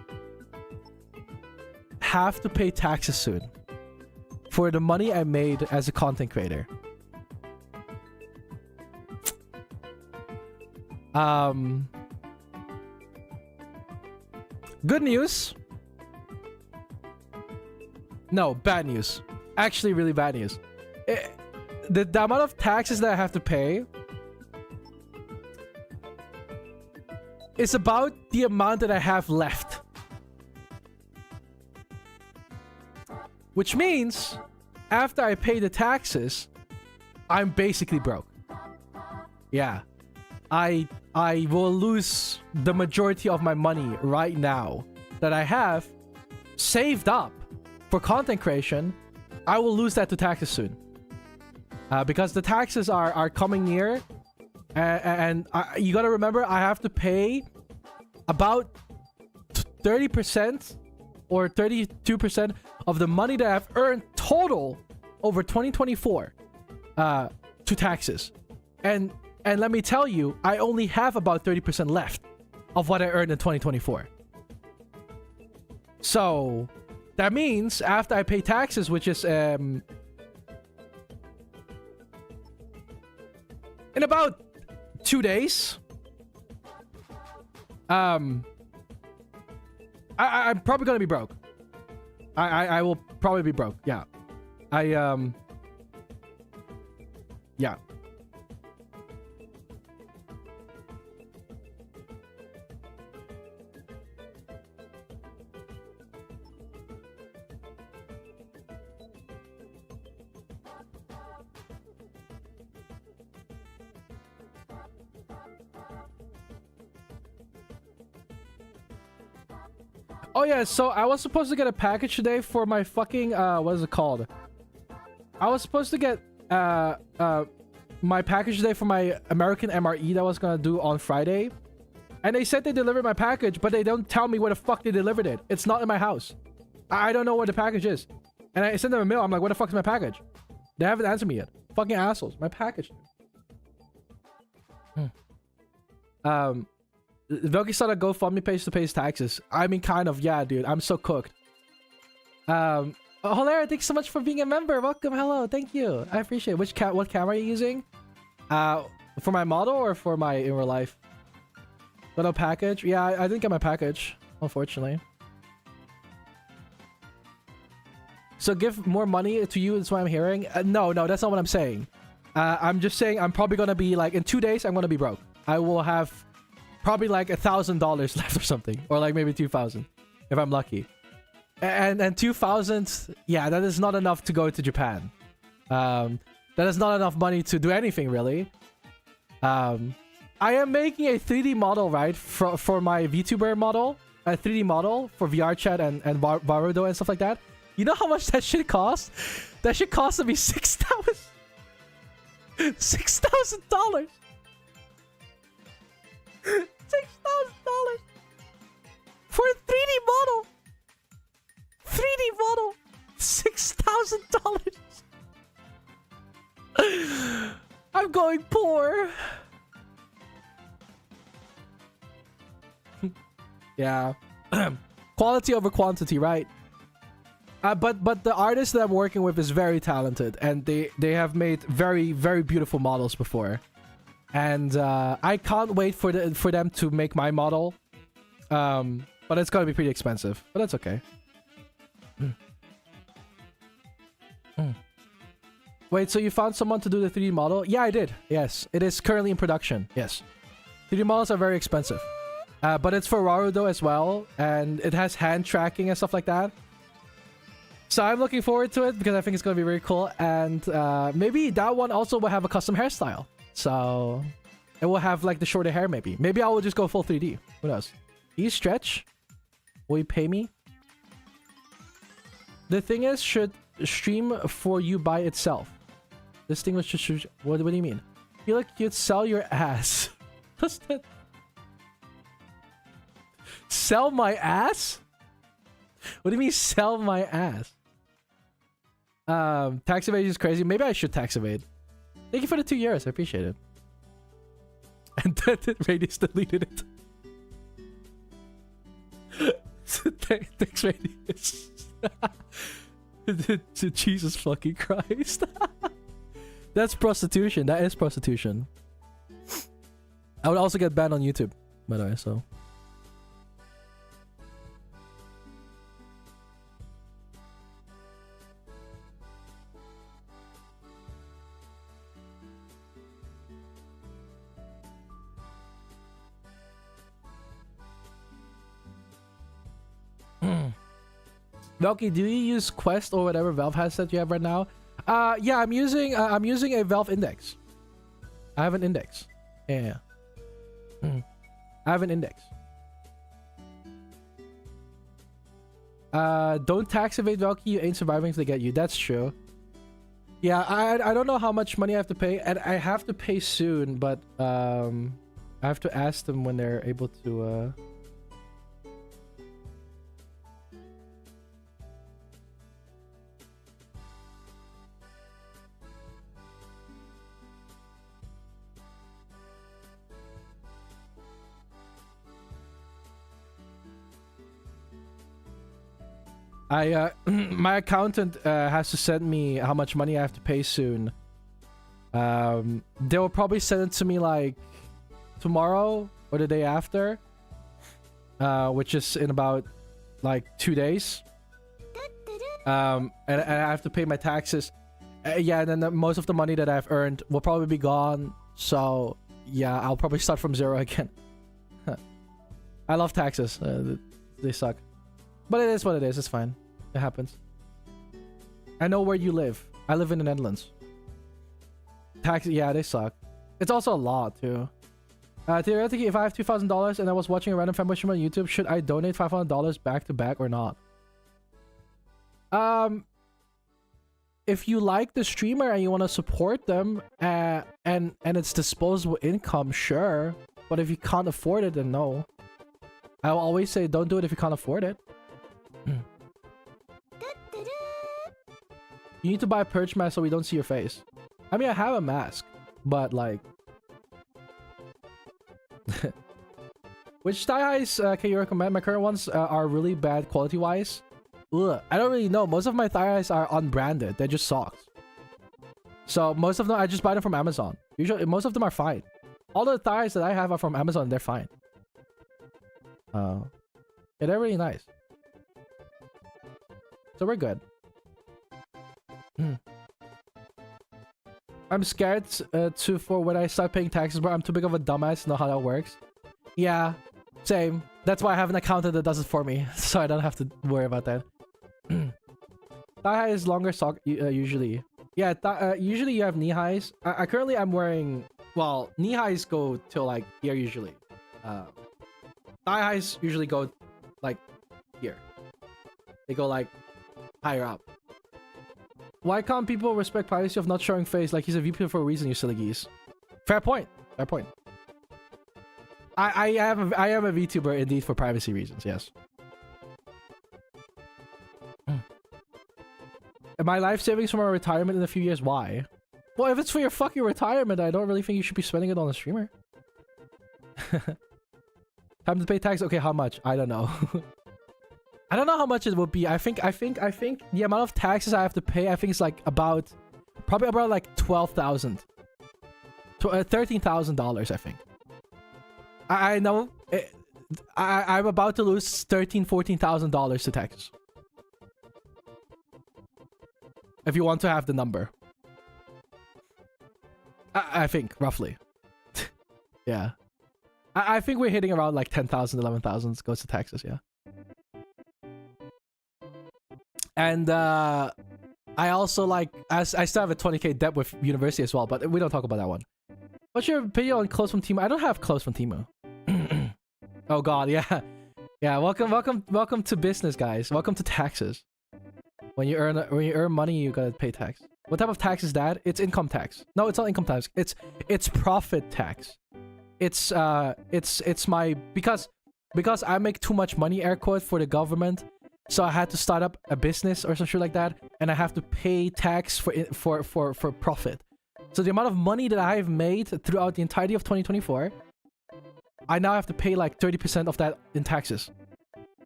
have to pay taxes soon for the money I made as a content creator. Good news. No, bad news. Actually, really bad news. The amount of taxes that I have to pay is about the amount that I have left. Which means, after I pay the taxes, I'm basically broke. Yeah. I will lose the majority of my money right now that I have saved up for content creation. I will lose that to taxes soon. Because the taxes are coming near. And you gotta remember, I have to pay about 30% or 32% of the money that I've earned total over 2024 to taxes. And let me tell you, I only have about 30% left of what I earned in 2024. So that means after I pay taxes, which is in about 2 days, I'm probably gonna be broke. I will probably be broke. Yeah. Yeah. Oh yeah, so I was supposed to get a package today for my fucking what is it called? I was supposed to get my package today for my American MRE that I was gonna do on Friday. And they said they delivered my package, but they don't tell me where the fuck they delivered it. It's not in my house. I don't know where the package is. And I sent them a mail. I'm like, where the fuck is my package? They haven't answered me yet. Fucking assholes. My package. Velky started a GoFundMe page to pay his taxes. I mean, kind of, yeah, dude. I'm so cooked. Hilarious, thanks so much for being a member. Welcome, hello, thank you. I appreciate it. What camera are you using? For my model or for my in real life? Little package? Yeah, I didn't get my package, unfortunately. So give more money to you, that's what I'm hearing. No, that's not what I'm saying. I'm just saying I'm probably gonna be like, in 2 days, I'm gonna be broke. I will have probably like $1,000 left or something. Or like maybe 2,000, if I'm lucky. And 2,000, yeah, that is not enough to go to Japan. That is not enough money to do anything, really. I am making a 3D model, right, for my Vtuber model. A 3D model for VR chat and Barudo and stuff like that. You know how much that shit cost? That shit costed me $6,000. $6,000. $6,000 for a 3D model. 3D model. $6,000. I'm going poor. Yeah. Quality over quantity, right? But the artist that I'm working with is very talented, and they have made very, very beautiful models before. And I can't wait for them to make my model. But it's gonna be pretty expensive. But that's okay. Wait, so you found someone to do the 3D model? Yeah, I did. Yes, it is currently in production. Yes. 3D models are very expensive. But it's for Rarudo as well, and it has hand tracking and stuff like that. So I'm looking forward to it because I think it's going to be very cool. And maybe that one also will have a custom hairstyle. So it will have like the shorter hair maybe. Maybe I will just go full 3D. Who knows? Do you stretch? Will you pay me? The thing is, should stream for you by itself. This thing was just... What do you mean? I feel like you'd sell your ass. What's that? Sell my ass? What do you mean sell my ass? Tax evasion is crazy. Maybe I should tax evade. Thank you for the 2 years. I appreciate it. And then Radius deleted it. Thanks, Radius. Jesus fucking Christ. That's prostitution. That is prostitution. I would also get banned on YouTube, by the way, so... Velky, do you use Quest or whatever Valve has that you have right now? Yeah, I'm using a Valve Index. I have an index. Yeah. I have an index. Don't tax evade, Velky. You ain't surviving if they get you. That's true. Yeah, I don't know how much money I have to pay, and I have to pay soon, but I have to ask them when they're able to. My accountant has to send me how much money I have to pay soon. They will probably send it to me like tomorrow or the day after, which is in about like 2 days. And I have to pay my taxes. Yeah, and then most of the money that I've earned will probably be gone. So yeah, I'll probably start from zero again. I love taxes. They suck. But it is what it is. It's fine. It happens. I know where you live. I live in the Netherlands. Taxes, yeah, they suck. It's also a lot, too. Theoretically, if I have $2,000 and I was watching a random fanboy stream on YouTube, should I donate $500 back to back or not? If you like the streamer and you want to support them, and it's disposable income, sure. But if you can't afford it, then no. I will always say don't do it if you can't afford it. You need to buy a perch mask so we don't see your face. I mean, I have a mask, but like... Which thigh highs can you recommend? My current ones are really bad quality-wise. Ugh, I don't really know. Most of my thigh highs are unbranded. They're just socks. So most of them, I just buy them from Amazon. Usually, most of them are fine. All the thigh highs that I have are from Amazon. They're fine. Yeah, they're really nice. So we're good. I'm scared for when I start paying taxes, but I'm too big of a dumbass to know how that works. Yeah, same. That's why I have an accountant that does it for me, so I don't have to worry about that. Thigh high is longer sock usually. Yeah, usually you have knee highs. Currently I'm wearing, well, knee highs go till like here usually. Thigh highs usually go like here. They go like higher up. Why can't people respect privacy of not showing face? Like he's a VP for a reason, you silly geese. Fair point. Fair point. I am a VTuber indeed for privacy reasons, yes. My life savings from my retirement in a few years, why? Well, if it's for your fucking retirement, I don't really think you should be spending it on a streamer. Time to pay tax. Okay, how much? I don't know. I don't know how much it would be. I think the amount of taxes I have to pay, I think it's like probably about like $12,000. $13,000, I think. I know. I'm about to lose $14,000 to taxes. If you want to have the number. I think, roughly. Yeah. I think we're hitting around like 10,000, 11,000 goes to taxes, yeah. And I also like, I still have a 20k debt with university as well, but we don't talk about that one. What's your opinion on clothes from Temu? I don't have clothes from Temu. Oh god, yeah. Yeah, welcome to business, guys. Welcome to taxes. When you earn money, you gotta pay tax. What type of tax is that? It's income tax. No, it's not income tax. It's profit tax. It's my because I make too much money, air quote, for the government. So I had to start up a business or some shit like that, and I have to pay tax for profit. So the amount of money that I've made throughout the entirety of 2024, I now have to pay like 30% of that in taxes,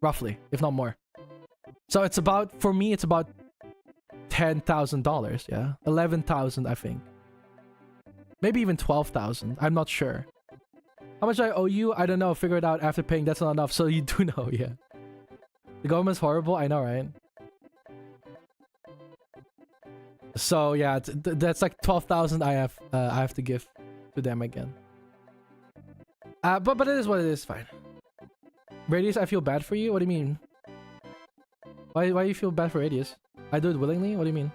roughly, if not more. So it's about, for me, it's about $10,000, yeah, 11,000, I think, maybe even 12,000. I'm not sure. How much I owe you? I don't know. Figure it out after paying. That's not enough. So you do know, yeah. The government's horrible. I know, right? So yeah, that's like 12,000 I have to give to them again. But it is what it is. Fine. Radius, I feel bad for you. What do you mean? Why you feel bad for radius? I do it willingly? What do you mean?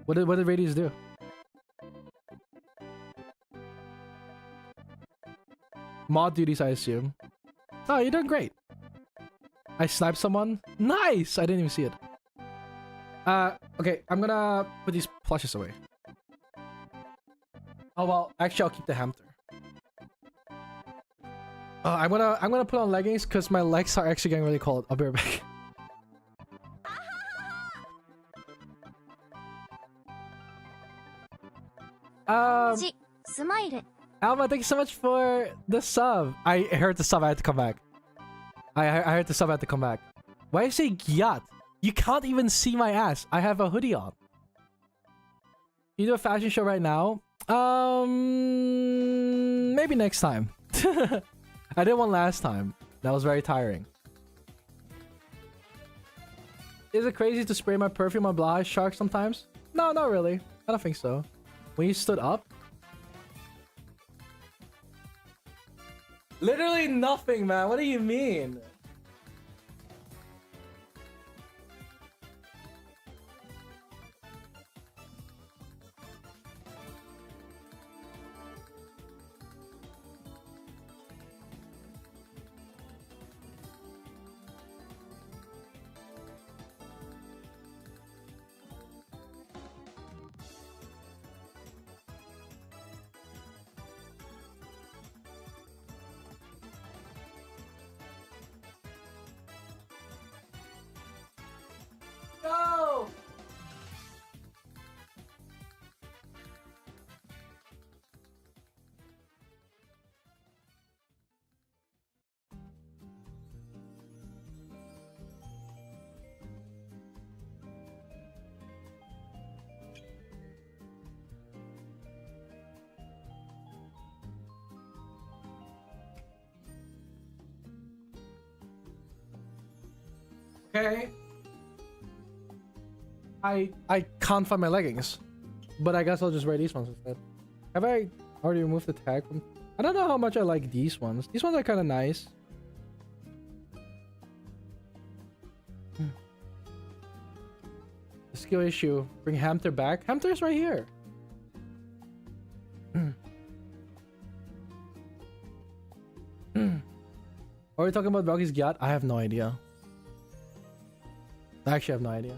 What did radius do? Mod duties, I assume. Oh, you're doing great. I sniped someone. Nice! I didn't even see it. Okay, I'm gonna put these plushes away. Oh well, actually I'll keep the hamster. I'm gonna put on leggings because my legs are actually getting really cold. I'll be right back. Alma, thank you so much for the sub. I heard the sub. I had to come back. I heard the sub. I had to come back. Why you say gyat? You can't even see my ass. I have a hoodie on. You do a fashion show right now? Maybe next time. I did one last time. That was very tiring. Is it crazy to spray my perfume on Blaha Shark sometimes? No, not really. I don't think so. When you stood up? Literally nothing, man. What do you mean? No! Okay. I can't find my leggings, but I guess I'll just wear these ones instead. Have I already removed the tag from? I don't know how much I like these ones. These ones are kind of nice. The skill issue. Bring Hamster back. Hamster's right here. Are we talking about Velky's gyat? I have no idea. I actually have no idea.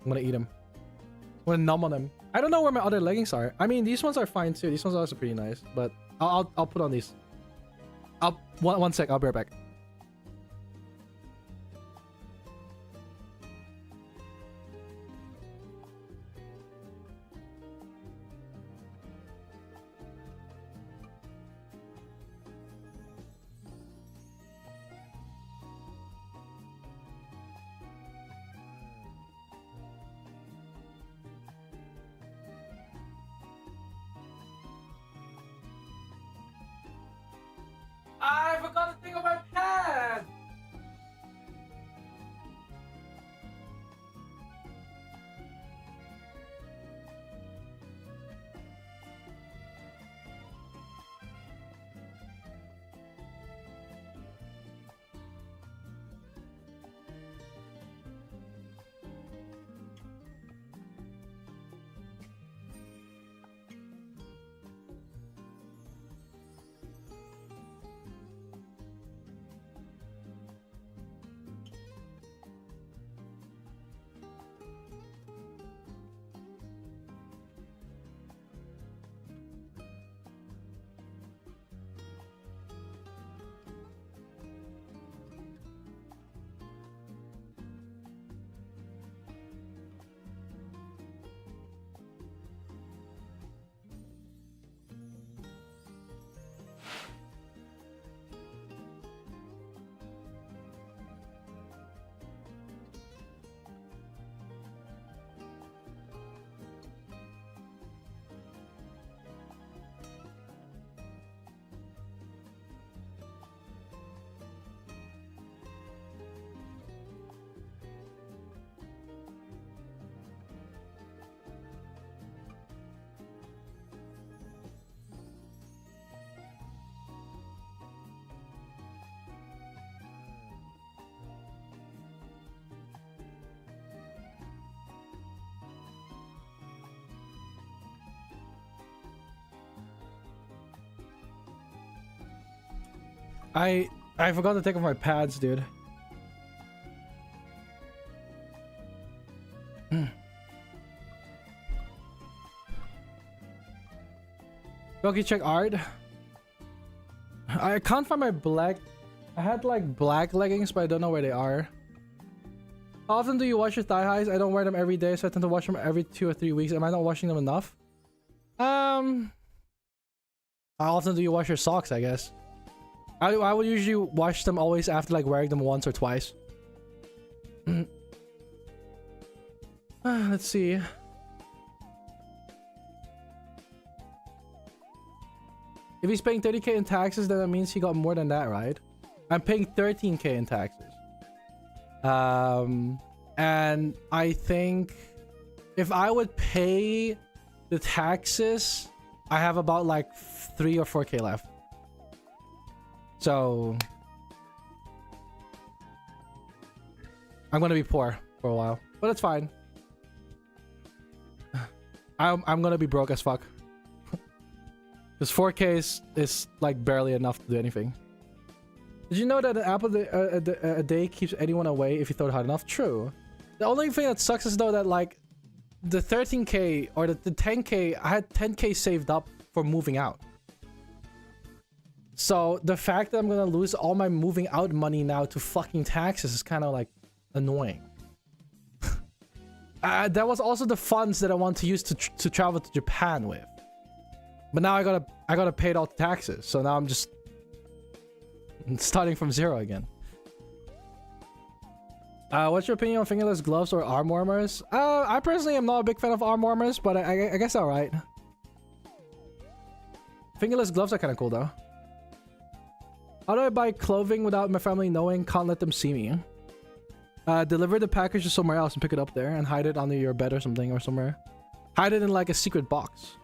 I'm gonna eat them. I'm gonna numb on them. I don't know where my other leggings are. I mean, these ones are fine too. These ones are also pretty nice. But I'll put on these. One sec. I'll be right back. I forgot to think of my pen! I forgot to take off my pads, dude. Velky, check art. I can't find my black. I had like black leggings, but I don't know where they are. How often do you wash your thigh highs? I don't wear them every day, so I tend to wash them every 2 or 3 weeks. Am I not washing them enough? How often do you wash your socks, I guess? I would usually wash them always after like wearing them once or twice. Let's see. If he's paying 30k in taxes, then that means he got more than that, right? I'm paying 13k in taxes. And I think if I would pay the taxes, I have about like 3 or 4k left. So I'm gonna be poor for a while, but it's fine. I'm gonna be broke as fuck. Because 4k is like barely enough to do anything. Did you know that an apple a day keeps anyone away if you throw it hard enough? True. The only thing that sucks is though that like the 13k or the 10k, I had 10k saved up for moving out. So the fact that I'm gonna lose all my moving out money now to fucking taxes is kind of like annoying. That was also the funds that I want to use to travel to Japan with. But now I gotta pay it all the taxes. So now I'm just starting from zero again. What's your opinion on fingerless gloves or arm warmers? I personally am not a big fan of arm warmers, but I guess alright. Fingerless gloves are kind of cool though. How do I buy clothing without my family knowing? Can't let them see me. Deliver the package to somewhere else and pick it up there and hide it under your bed or something or somewhere. Hide it in like a secret box.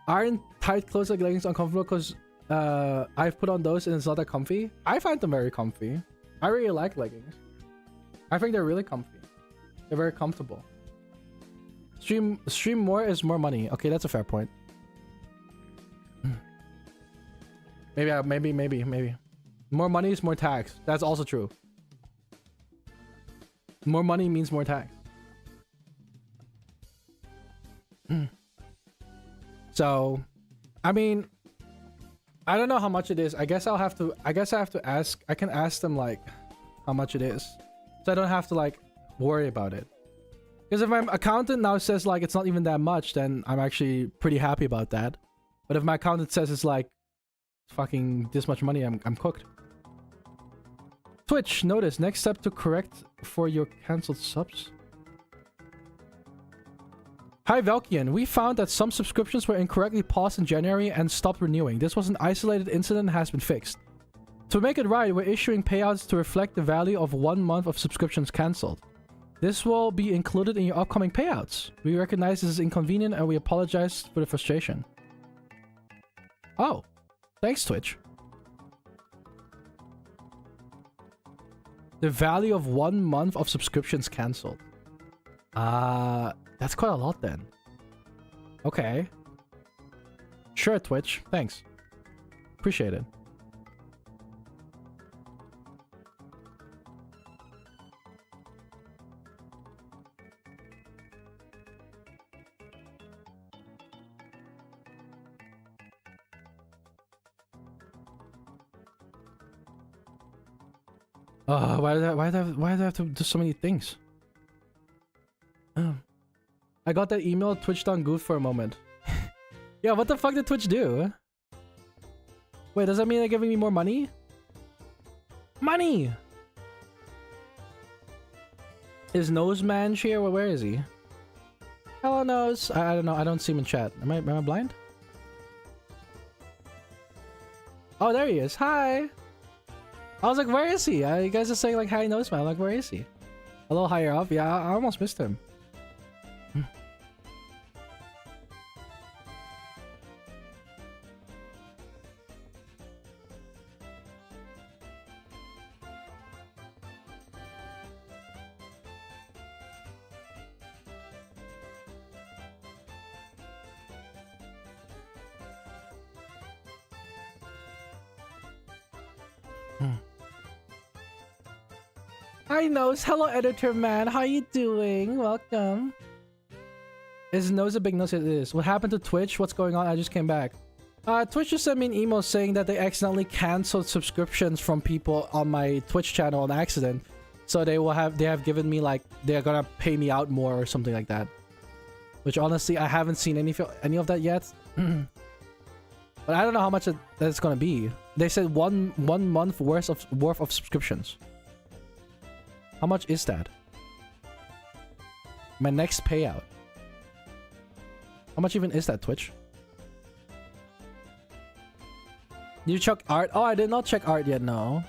Aren't tight clothes like leggings uncomfortable because I've put on those and it's not that comfy? I find them very comfy. I really like leggings. I think they're really comfy. They're very comfortable. Stream more is more money. Okay, that's a fair point. Maybe. More money is more tax. That's also true. More money means more tax. So, I mean, I don't know how much it is. I guess I have to ask. I can ask them like how much it is, so I don't have to like worry about it. Because if my accountant now says like it's not even that much, then I'm actually pretty happy about that. But if my accountant says it's like fucking this much money, I'm cooked. Twitch, notice next step to correct for your cancelled subs. Hi Velkian, we found that some subscriptions were incorrectly paused in January and stopped renewing. This was an isolated incident and has been fixed. To make it right, we're issuing payouts to reflect the value of 1 month of subscriptions cancelled. This will be included in your upcoming payouts. We recognize this is inconvenient and we apologize for the frustration. Oh, thanks Twitch. The value of 1 month of subscriptions cancelled. That's quite a lot then. Okay. Sure, Twitch. Thanks. Appreciate it. Why do I have to do so many things? I got that email, Twitch done goof for a moment. Yeah, what the fuck did Twitch do? Wait, does that mean they're giving me more money? Money! Is Noseman here? Well, where is he? Hello, Nose. I don't know. I don't see him in chat. Am I blind? Oh, there he is. Hi! I was like, where is he? You guys are saying like, hi, Noseman. I'm like, where is he? A little higher up. Yeah, I almost missed him. Hi Nose, hello editor man, how you doing? Welcome. Is Nose a big nose? It is. What happened to Twitch? What's going on? I just came back. Twitch just sent me an email saying that they accidentally canceled subscriptions from people on my Twitch channel on accident. So they have given me like, they're gonna pay me out more or something like that. Which honestly, I haven't seen any of that yet. But I don't know how much that's gonna be. They said one month worth of subscriptions. How much is that? My next payout. How much even is that, Twitch? Did you check art? Oh, I did not check art yet, no.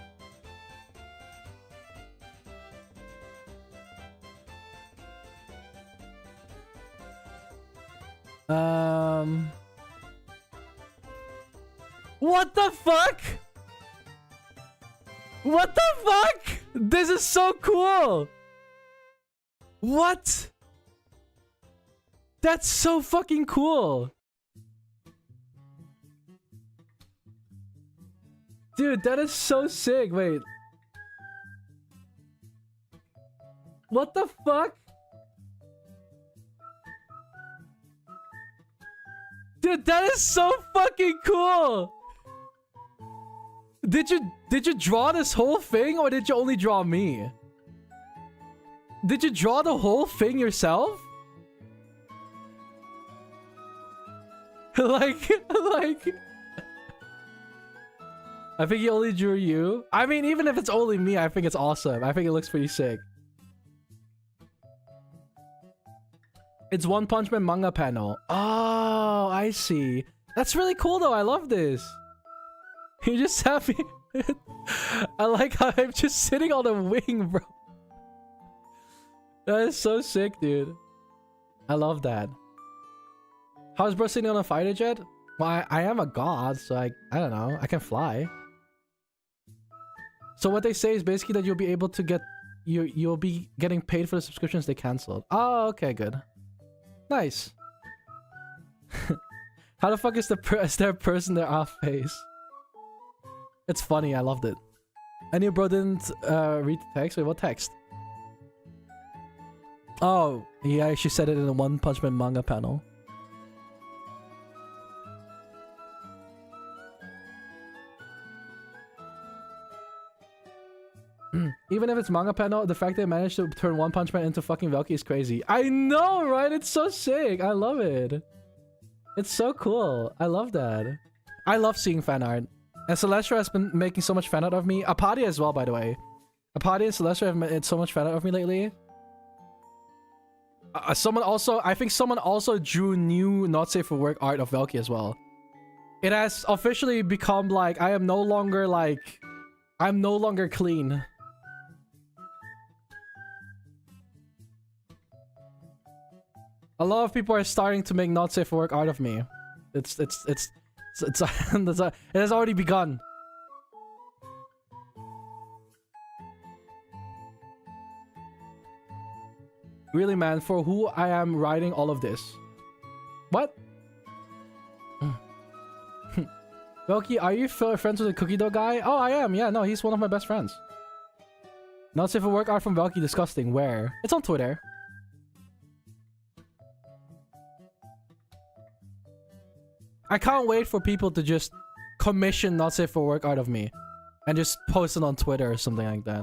What the fuck? What the fuck? This is so cool. What? That's so fucking cool. Dude, that is so sick. Wait. What the fuck? Dude, that is so fucking cool. Did you draw this whole thing or did you only draw me? Did you draw the whole thing yourself? like I think he only drew you. I mean, even if it's only me, I think it's awesome. I think it looks pretty sick. It's One Punch Man manga panel. Oh, I see. That's really cool though. I love this. You just happy. I like how I'm just sitting on a wing, bro. That is so sick, dude. I love that. How's bro sitting on a fighter jet? Well, I am a god, so I don't know. I can fly. So what they say is basically that you'll be able to get you'll be getting paid for the subscriptions they canceled. Oh, okay, good. Nice. How the fuck is there a person there off face? It's funny, I loved it. And your bro didn't read the text? Wait, what text? Oh, he actually said it in a One Punch Man manga panel. Even if it's manga panel, the fact they managed to turn One Punch Man into fucking Velky is crazy. I know, right? It's so sick. I love it. It's so cool. I love that. I love seeing fan art. And Celestia has been making so much fan art of me. Apadi as well, by the way. Apadi and Celestia have made so much fan art of me lately. I think someone also drew new not safe for work art of Velky as well. It has officially become like, I'm no longer clean. A lot of people are starting to make not safe for work art of me. It has already begun. Really, man, for who I am writing all of this. What? Velky, are you friends with the cookie dough guy? Oh, I am. Yeah, no, he's one of my best friends. Not safe for work art from Velky. Disgusting. Where? It's on Twitter. I can't wait for people to just commission not safe for work art of me and just post it on Twitter or something like that.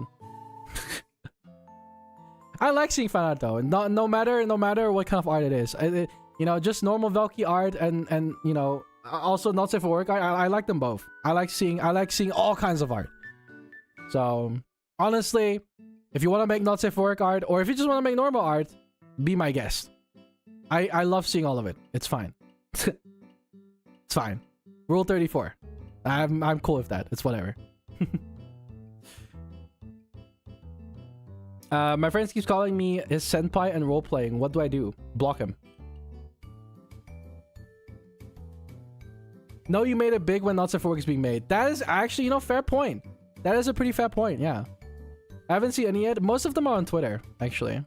I like seeing fan art though, no matter what kind of art it is. You know, just normal Velky art and you know, also not safe for work art. I like them both. I like seeing all kinds of art. So honestly, if you want to make not safe for work art, or if you just want to make normal art, be my guest. I love seeing all of it. It's fine. It's fine. Rule 34. I'm cool with that. It's whatever. My friend keeps calling me his senpai and role-playing. What do I do? Block him. No, you made it big when not safe for work is being made. That is actually, you know, fair point. That is a pretty fair point, yeah. I haven't seen any yet. Most of them are on Twitter, actually.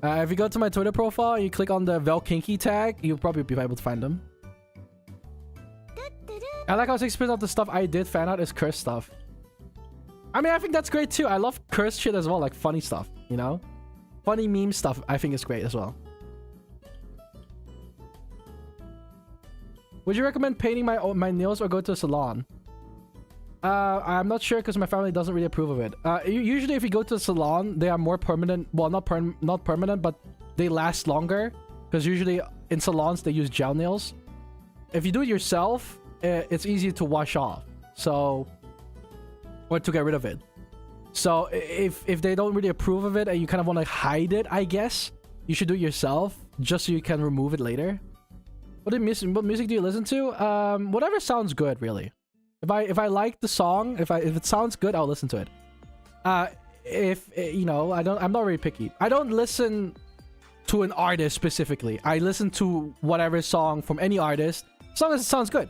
If you go to my Twitter profile and you click on the Velkinky tag, you'll probably be able to find them. I like how 6% of the stuff I did fan out is cursed stuff. I mean, I think that's great too. I love curse shit as well, like funny stuff, you know? Funny meme stuff, I think is great as well. Would you recommend painting my nails or go to a salon? I'm not sure because my family doesn't really approve of it. Usually if you go to a salon, they are more permanent. Well, not permanent, but they last longer. Because usually in salons, they use gel nails. If you do it yourself, it's easy to wash off. So, or to get rid of it. So if they don't really approve of it and you kind of want to hide it, I guess, you should do it yourself just so you can remove it later. What music do you listen to? Whatever sounds good, really. If I like the song, if it sounds good, I'll listen to it. You know, I'm not very picky. I don't listen to an artist specifically. I listen to whatever song from any artist, as long as it sounds good.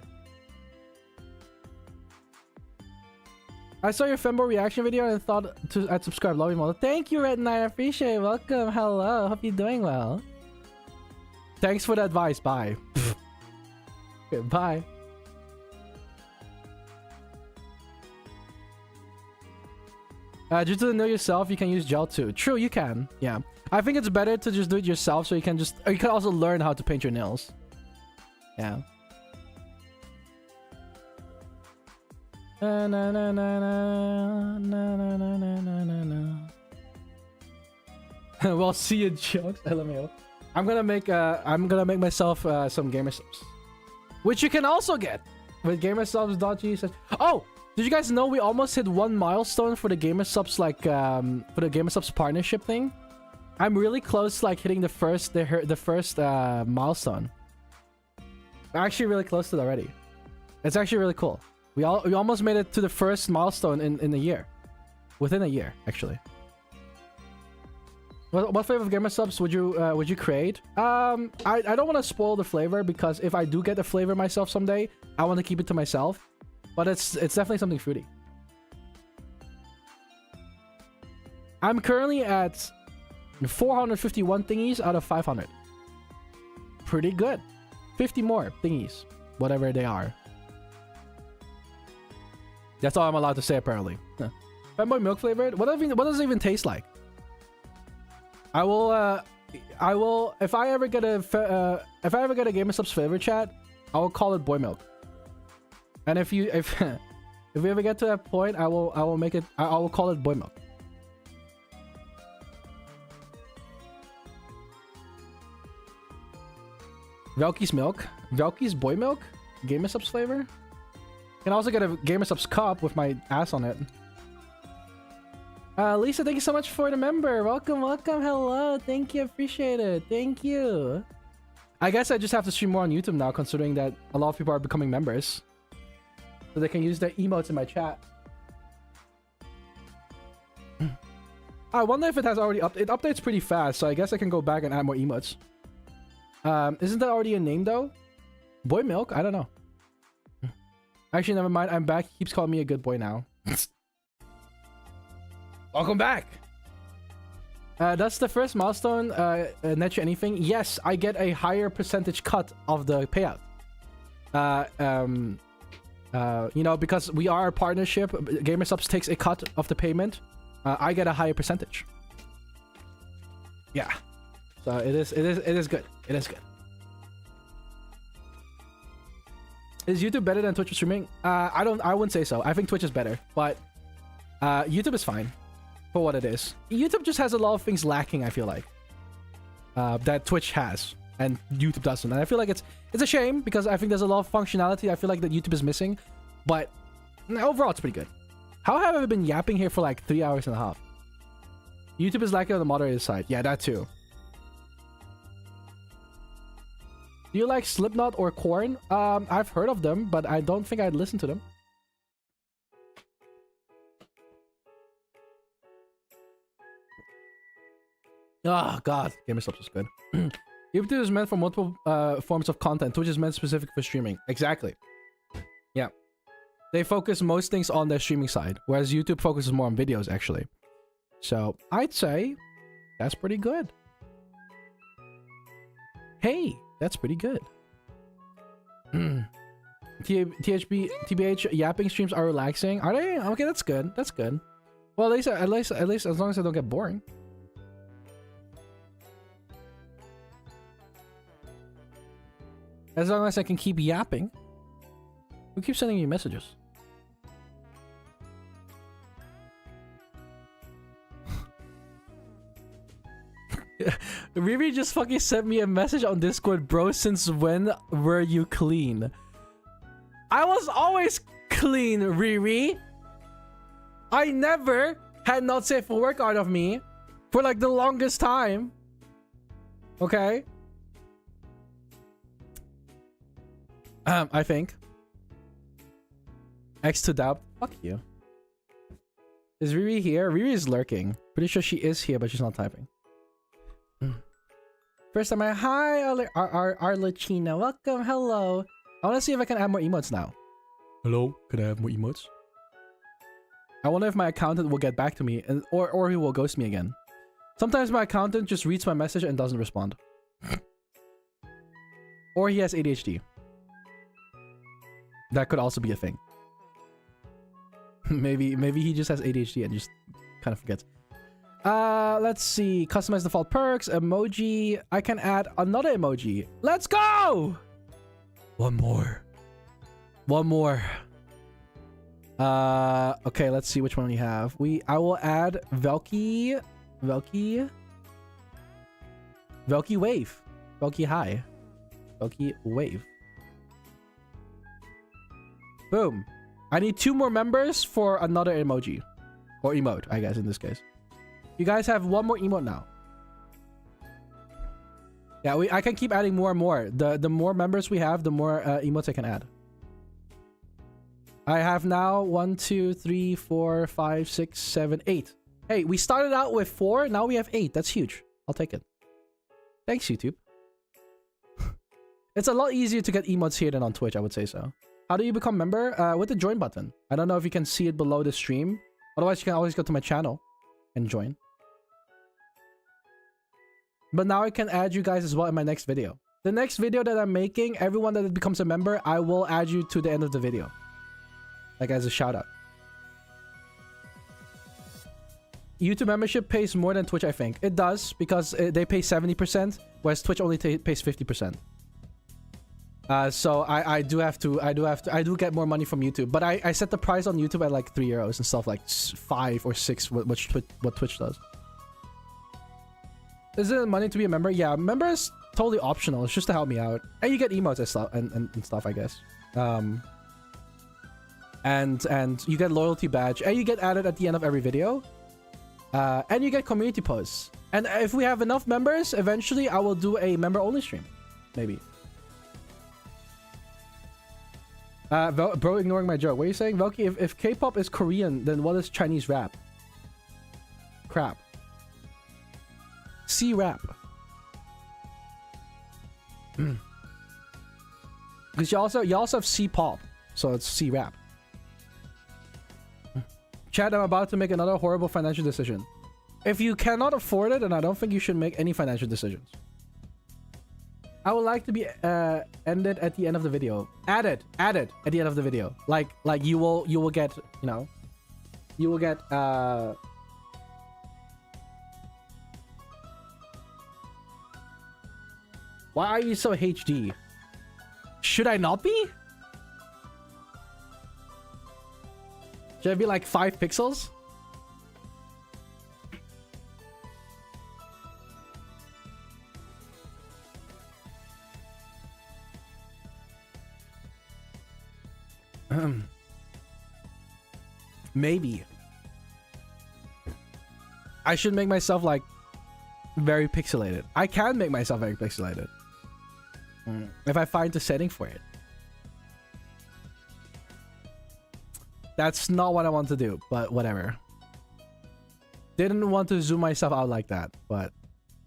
I saw your femboy reaction video and thought I'd subscribe. Love you, mother. Thank you, Red Knight. I appreciate it. Welcome. Hello. Hope you're doing well. Thanks for the advice. Bye. Okay, bye. Just to know yourself, you can use gel too. True, you can. Yeah. I think it's better to just do it yourself so you can just... Or you can also learn how to paint your nails. Yeah. Na na na na na na na na na na. Well, see you, jokes. LMAO. I'm gonna make myself some gamer subs, which you can also get with gamersubs.g. Oh, did you guys know we almost hit 1 milestone for the gamer subs, like for the gamer subs partnership thing? I'm really close to like hitting the first milestone. I'm actually really close to it already. It's actually really cool. We almost made it to the first milestone in a year, within a year actually. What flavor of gamer subs would you create? I don't want to spoil the flavor because if I do get the flavor myself someday, I want to keep it to myself. But it's definitely something fruity. I'm currently at 451 thingies out of 500. Pretty good. 50 more thingies, whatever they are. That's all I'm allowed to say apparently. Femboy milk flavored? What does it even taste like? I will if I ever get a Gamer Subs flavor chat, I will call it boy milk. And if we ever get to that point, I will call it boy milk. Velky's milk, Velky's boy milk, Gamer Subs flavor. Can also get a Gamer Subs cup with my ass on it. Lisa, thank you so much for the member. Welcome, welcome, hello. Thank you, appreciate it. Thank you. I guess I just have to stream more on YouTube now, considering that a lot of people are becoming members. So they can use their emotes in my chat. I wonder if it has already it updates pretty fast, so I guess I can go back and add more emotes. Isn't that already a name though? Boy milk? I don't know. Actually, never mind. I'm back. He keeps calling me a good boy now. Welcome back. That's the first milestone. Net you anything? Yes, I get a higher percentage cut of the payout. You know, because we are a partnership, GamerSubs takes a cut of the payment. I get a higher percentage. Yeah. So it is good. It is good. Is YouTube better than Twitch for streaming? I wouldn't say so. I think Twitch is better, but YouTube is fine for what it is. YouTube just has a lot of things lacking, I feel like, that Twitch has and YouTube doesn't. And I feel like it's a shame because I think there's a lot of functionality I feel like that YouTube is missing, but overall it's pretty good. How have I been yapping here for like 3 hours and a half? YouTube is lacking on the moderator side. Yeah, that too. Do you like Slipknot or Korn? I've heard of them, but I don't think I'd listen to them. Oh god, GamerSubs is good. YouTube is meant for multiple forms of content. Twitch is meant specific for streaming. Exactly. Yeah. They focus most things on their streaming side, whereas YouTube focuses more on videos, actually. So, I'd say that's pretty good. Hey, that's pretty good. TBH yapping streams are relaxing. Are they? Okay, that's good. That's good. Well, at least as long as I don't get boring. As long as I can keep yapping. Who keeps sending me messages? Riri just fucking sent me a message on Discord, bro. Since when were you clean? I was always clean, Riri. I never had not safe for work out of me for like the longest time. Okay. I think. X to doubt. Fuck you. Is Riri here? Riri is lurking. Pretty sure she is here, but she's not typing. First time hi, Arlecina. Welcome, hello. I want to see if I can add more emotes now. Hello, can I have more emotes? I wonder if my accountant will get back to me, or he will ghost me again. Sometimes my accountant just reads my message and doesn't respond. Or he has ADHD. That could also be a thing. maybe he just has ADHD and just kind of forgets. Let's see. Customize default perks, emoji. I can add another emoji. Let's go! One more. Okay, let's see which one we have. I will add Velky wave. Velky hi. Velky wave. Boom. I need 2 more members for another emoji. Or emote, I guess, in this case. You guys have 1 more emote now. Yeah, I can keep adding more and more. The more members we have, the more emotes I can add. I have now 1, 2, 3, 4, 5, 6, 7, 8. Hey, we started out with 4, now we have 8. That's huge. I'll take it. Thanks, YouTube. It's a lot easier to get emotes here than on Twitch, I would say so. How do you become member? With the join button. I don't know if you can see it below the stream. Otherwise, you can always go to my channel and join. But now I can add you guys as well in my next video. The next video that I'm making, everyone that becomes a member, I will add you to the end of the video. Like as a shout out. YouTube membership pays more than Twitch, I think. It does, because they pay 70%, whereas Twitch only pays 50%. So I do get more money from YouTube, but I set the price on YouTube at like €3 and stuff, like 5 or 6 what Twitch does. Is it money to be a member? Yeah, member is totally optional. It's just to help me out, and you get emotes and stuff, I guess. And you get loyalty badge, and you get added at the end of every video, and you get community posts. And if we have enough members, eventually I will do a member only stream, maybe. Bro, ignoring my joke. What are you saying, Velky? If K-pop is Korean, then what is Chinese rap? Crap. C-rap. Because you also have C-pop, so it's C-rap. Chat, I'm about to make another horrible financial decision. If you cannot afford it, then I don't think you should make any financial decisions. I would like to be ended at the end of the video. Added at the end of the video. Like you will get, you know, you will get Why are you so HD? Should I not be? Should I be like 5 pixels? Maybe. I should make myself like very pixelated. I can make myself very pixelated. If I find the setting for it. That's not what I want to do, but whatever. Didn't want to zoom myself out like that, but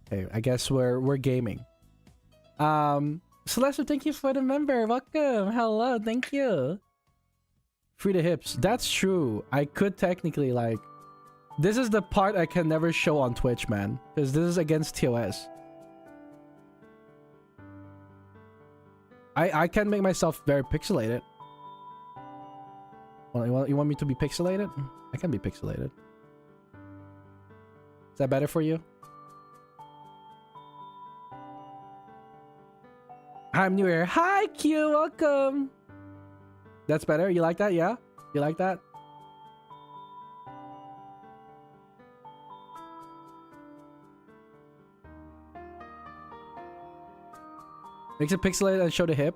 hey, I guess we're gaming. Celeste, thank you for the member. Welcome. Hello, thank you. Free the hips. That's true. I could technically like... This is the part I can never show on Twitch, man. Because this is against TOS. I can make myself very pixelated. Well, you want me to be pixelated? I can be pixelated. Is that better for you? I'm new here. Hi, Q. Welcome. That's better. You like that? Yeah? You like that? Makes it pixelated and show the hip.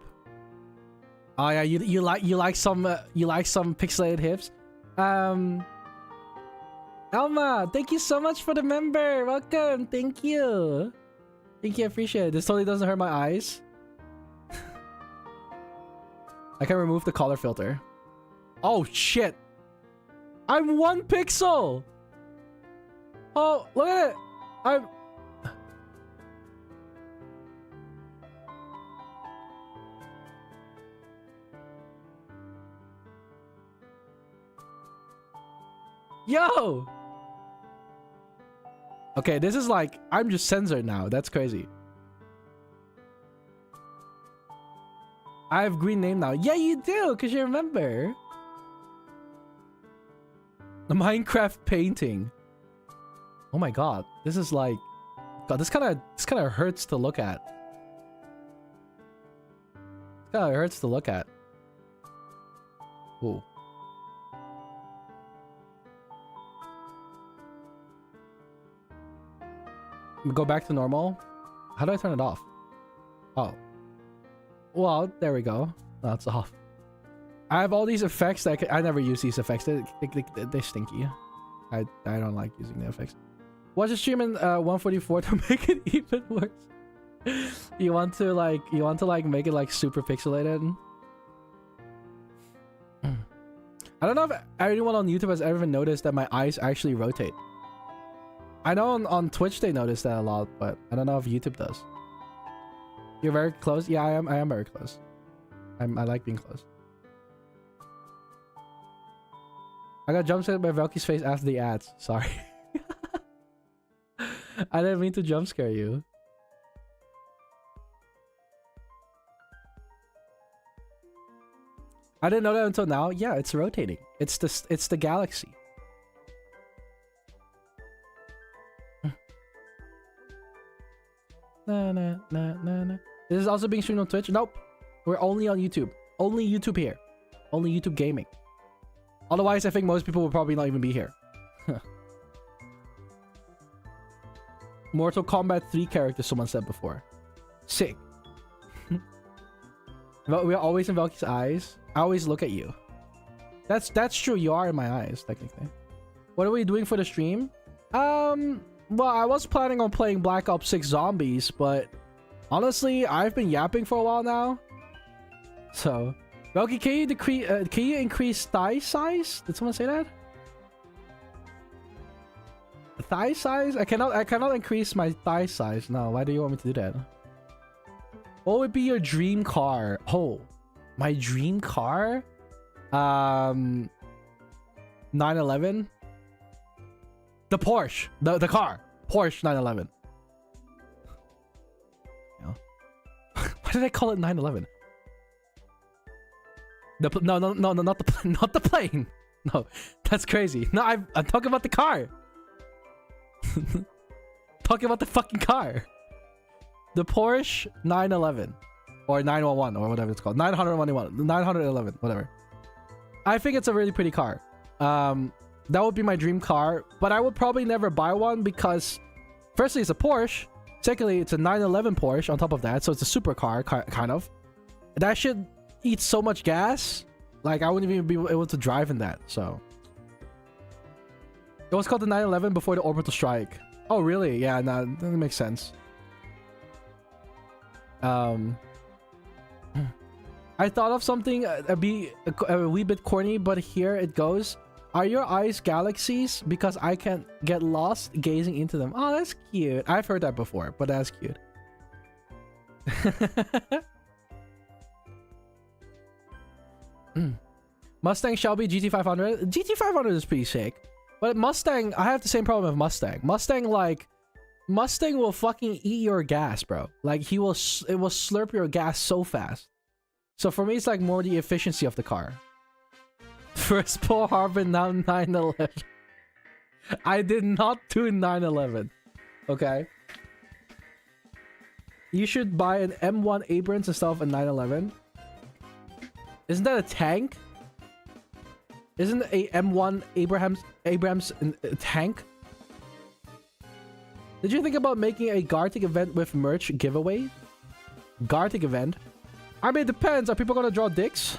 Oh yeah, you like some pixelated hips. Elma, thank you so much for the member. Welcome. Thank you. Thank you. I appreciate it. This totally doesn't hurt my eyes. I can remove the color filter. Oh shit! I'm 1 pixel. Oh, look at it. I'm. Yo! Okay, this is like, I'm just censored now. That's crazy. I have green name now. Yeah, you do, because you remember. The Minecraft painting. Oh my god. This is like... God, this kind of hurts to look at. This kind of hurts to look at. Ooh. Go back to normal. How do I turn it off? Oh. Well, there we go. No, it's off. I have all these effects that I never use these effects. They're stinky. I don't like using the effects. Watch the stream in 144 to make it even worse. You want to make it like super pixelated. I don't know if anyone on YouTube has ever noticed that my eyes actually rotate. I know on Twitch they notice that a lot, but I don't know if YouTube does. You're very close? Yeah, I am very close. I like being close. I got jump scared by Velky's face after the ads. Sorry. I didn't mean to jump scare you. I didn't know that until now. Yeah, it's rotating. It's the galaxy. Nah. This is also being streamed on Twitch. Nope. We're only on YouTube. Only YouTube here. Only YouTube gaming. Otherwise, I think most people will probably not even be here. Mortal Kombat 3 character, someone said before. Sick. We're always in Velky's eyes. I always look at you. That's true. You are in my eyes, technically. What are we doing for the stream? Well, I was planning on playing Black Ops 6 Zombies, but honestly, I've been yapping for a while now. So, Velky, can you increase thigh size? Did someone say that? Thigh size? I cannot increase my thigh size. No, why do you want me to do that? What would be your dream car? Oh, my dream car? 911. The Porsche, the car, Porsche 911. Yeah. Why did I call it 911? No, not the plane. No, that's crazy. No, I'm talking about the car. Talking about the fucking car. The Porsche 911 or 911 or whatever it's called. 911, whatever. I think it's a really pretty car. That would be my dream car, but I would probably never buy one because firstly, it's a Porsche. Secondly, it's a 911 Porsche on top of that, so it's a supercar, kind of. That should eat so much gas. Like, I wouldn't even be able to drive in that, so. It was called the 911 before the orbital strike. Oh, really? Yeah, no, that makes sense. I thought of something a wee bit corny, but here it goes. Are your eyes galaxies? Because I can't get lost gazing into them. Oh, that's cute. I've heard that before, but that's cute. Mustang Shelby GT500. GT500 is pretty sick. But Mustang, I have the same problem with Mustang. Mustang will fucking eat your gas, bro. Like, it will slurp your gas so fast. So for me, it's like more the efficiency of the car. First Pearl Harbor, now 911. I did not do 9/11. Okay. You should buy an M1 Abrams instead of a 9/11. Isn't that a tank? Isn't a M1 Abrams a tank? Did you think about making a Gartic event with merch giveaway? Gartic event? I mean, it depends. Are people gonna draw dicks?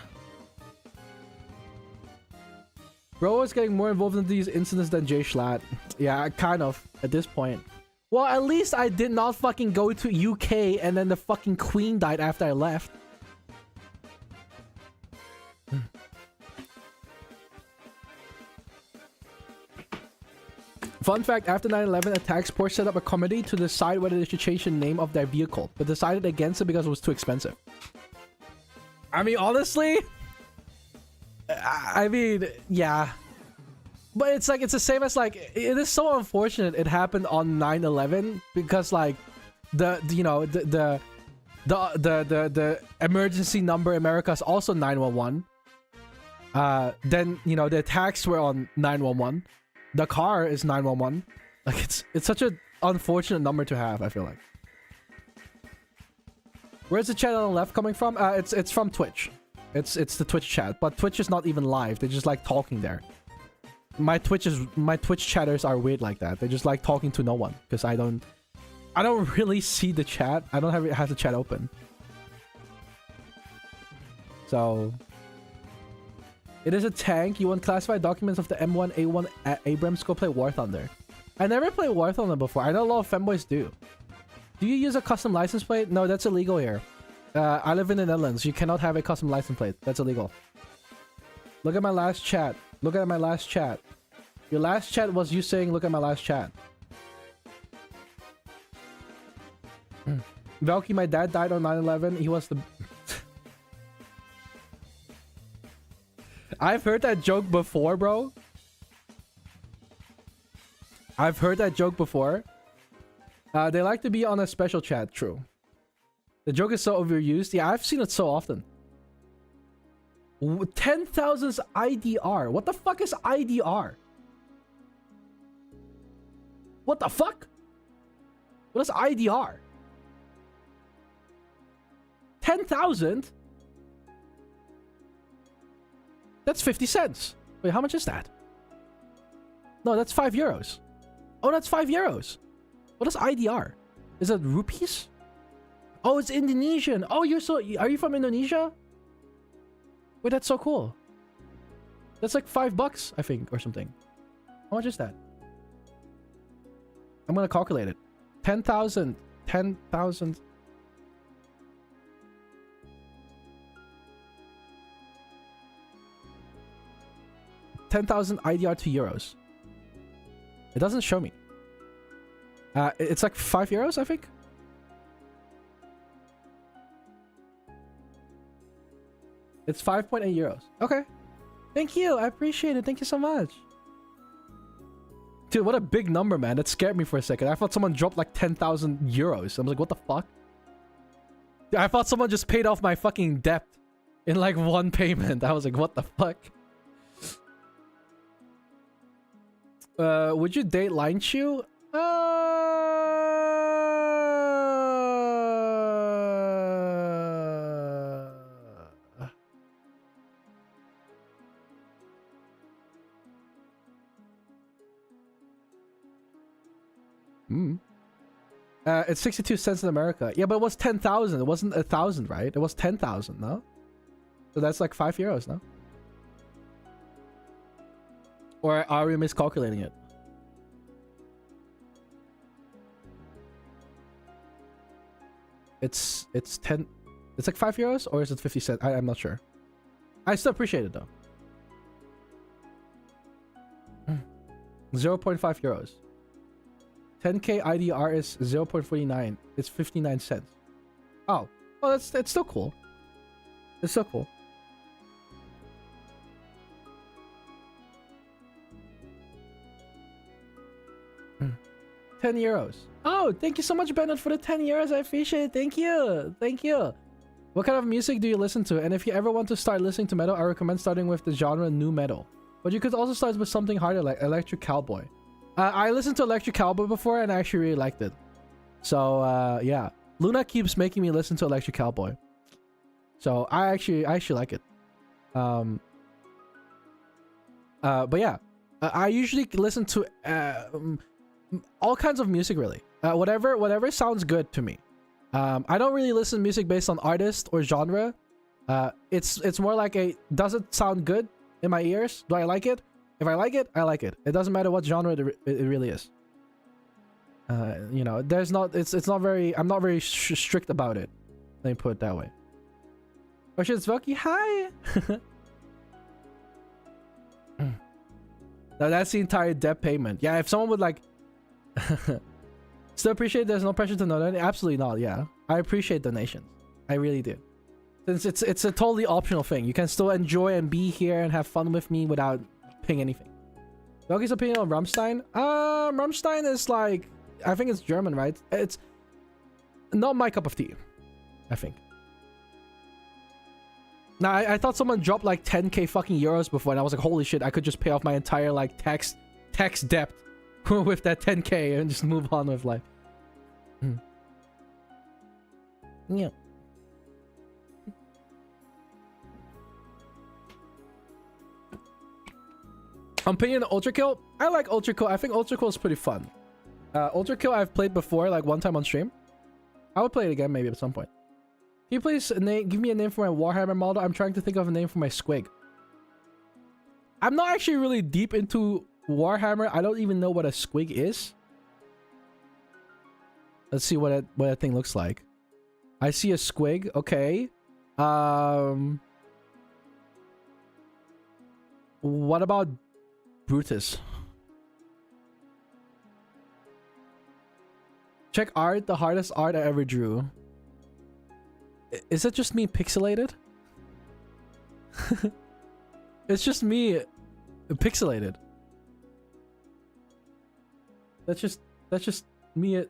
Bro is getting more involved in these incidents than Jay Schlatt. Yeah, kind of, at this point. Well, at least I did not fucking go to UK and then the fucking Queen died after I left. Fun fact, after 9/11 attacks, Porsche set up a committee to decide whether they should change the name of their vehicle, but decided against it because it was too expensive. I mean, honestly, I mean, yeah. But it's like, it's the same as like, it is so unfortunate it happened on 9/11 because like, the emergency number in America is also 911. Then, you know, the attacks were on 911. The car is 911. Like, it's such an unfortunate number to have, I feel like. Where's the chat on the left coming from? It's from Twitch. It's the Twitch chat, but Twitch is not even live. They're just like talking there. My Twitch chatters are weird like that. They just like talking to no one because I don't really see the chat. I don't have the chat open. So it is a tank. You want classified documents of the M1 A1 Abrams? Go play War Thunder. I never played War Thunder before. I know a lot of femboys do. Do you use a custom license plate? No, that's illegal here. I live in the Netherlands. You cannot have a custom license plate. That's illegal. Look at my last chat. Look at my last chat. Your last chat was you saying, look at my last chat. Velky, my dad died on 9/11. He was the... I've heard that joke before, bro. I've heard that joke before. They like to be on a special chat. True. The joke is so overused. Yeah, I've seen it so often. 10,000's IDR. What the fuck is IDR? What the fuck? What is IDR? 10,000? That's 50 cents. Wait, how much is that? No, that's 5 euros. Oh, that's 5 euros. What is IDR? Is it rupees? Oh, it's Indonesian. Oh, are you from Indonesia? Wait, that's so cool. That's like $5, I think, or something. How much is that? I'm gonna calculate it. 10,000. 10,000. IDR to euros. It doesn't show me. It's like 5 euros, I think. It's 5.8 euros. Okay. Thank you. I appreciate it. Thank you so much. Dude, what a big number, man. That scared me for a second. I thought someone dropped like 10,000 euros. I was like, what the fuck? Dude, I thought someone just paid off my fucking debt in like one payment. I was like, what the fuck? Would you date Line Chew? It's 62 cents in America. Yeah, but it was 10,000. It wasn't 1,000, right? It was 10,000, no? So that's like 5 euros, no? Or are we miscalculating it? It's 10. It's like 5 euros, or is it 50 cents? I'm not sure. I still appreciate it though. 0.5 euros. 10k IDR is 0.49. It's 59 cents. Oh, well, that's still cool. It's still cool. €10. Oh, thank you so much, Bennett, for the 10 euros. I appreciate it. Thank you. Thank you. What kind of music do you listen to? And if you ever want to start listening to metal, I recommend starting with the genre nu metal. But you could also start with something harder like electric cowboy. I listened to Electric Cowboy before and I actually really liked it. So yeah, Luna keeps making me listen to Electric Cowboy. So I actually like it. But yeah, I usually listen to all kinds of music really. Whatever sounds good to me. I don't really listen to music based on artist or genre. It's more like does it sound good in my ears? Do I like it? If I like it, I like it. It doesn't matter what genre it really is. You know, it's not very, I'm not very strict about it. Let me put it that way. Oh shit, it's Velky. Hi! Now that's the entire debt payment. Yeah, if someone would like... Still appreciate there's no pressure to donate? Absolutely not, yeah. I appreciate donations. I really do. Since it's a totally optional thing. You can still enjoy and be here and have fun with me without paying anything. Velky's opinion on Rammstein? Rammstein is like... I think it's German, right? It's not my cup of tea, I think. Now, I thought someone dropped like 10k fucking euros before, and I was like, holy shit, I could just pay off my entire like tax debt with that 10k and just move on with life. Yeah. Opinion on Ultra Kill? I like Ultra Kill. I think Ultra Kill is pretty fun. Ultra Kill I've played before, like one time on stream. I would play it again maybe at some point. Can you please give me a name for my Warhammer model? I'm trying to think of a name for my squig. I'm not actually really deep into Warhammer. I don't even know what a squig is. Let's see what that thing looks like. I see a squig. Okay. What about Brutus? Check art, the hardest art I ever drew. Is it just me pixelated? It's just me pixelated. That's just me.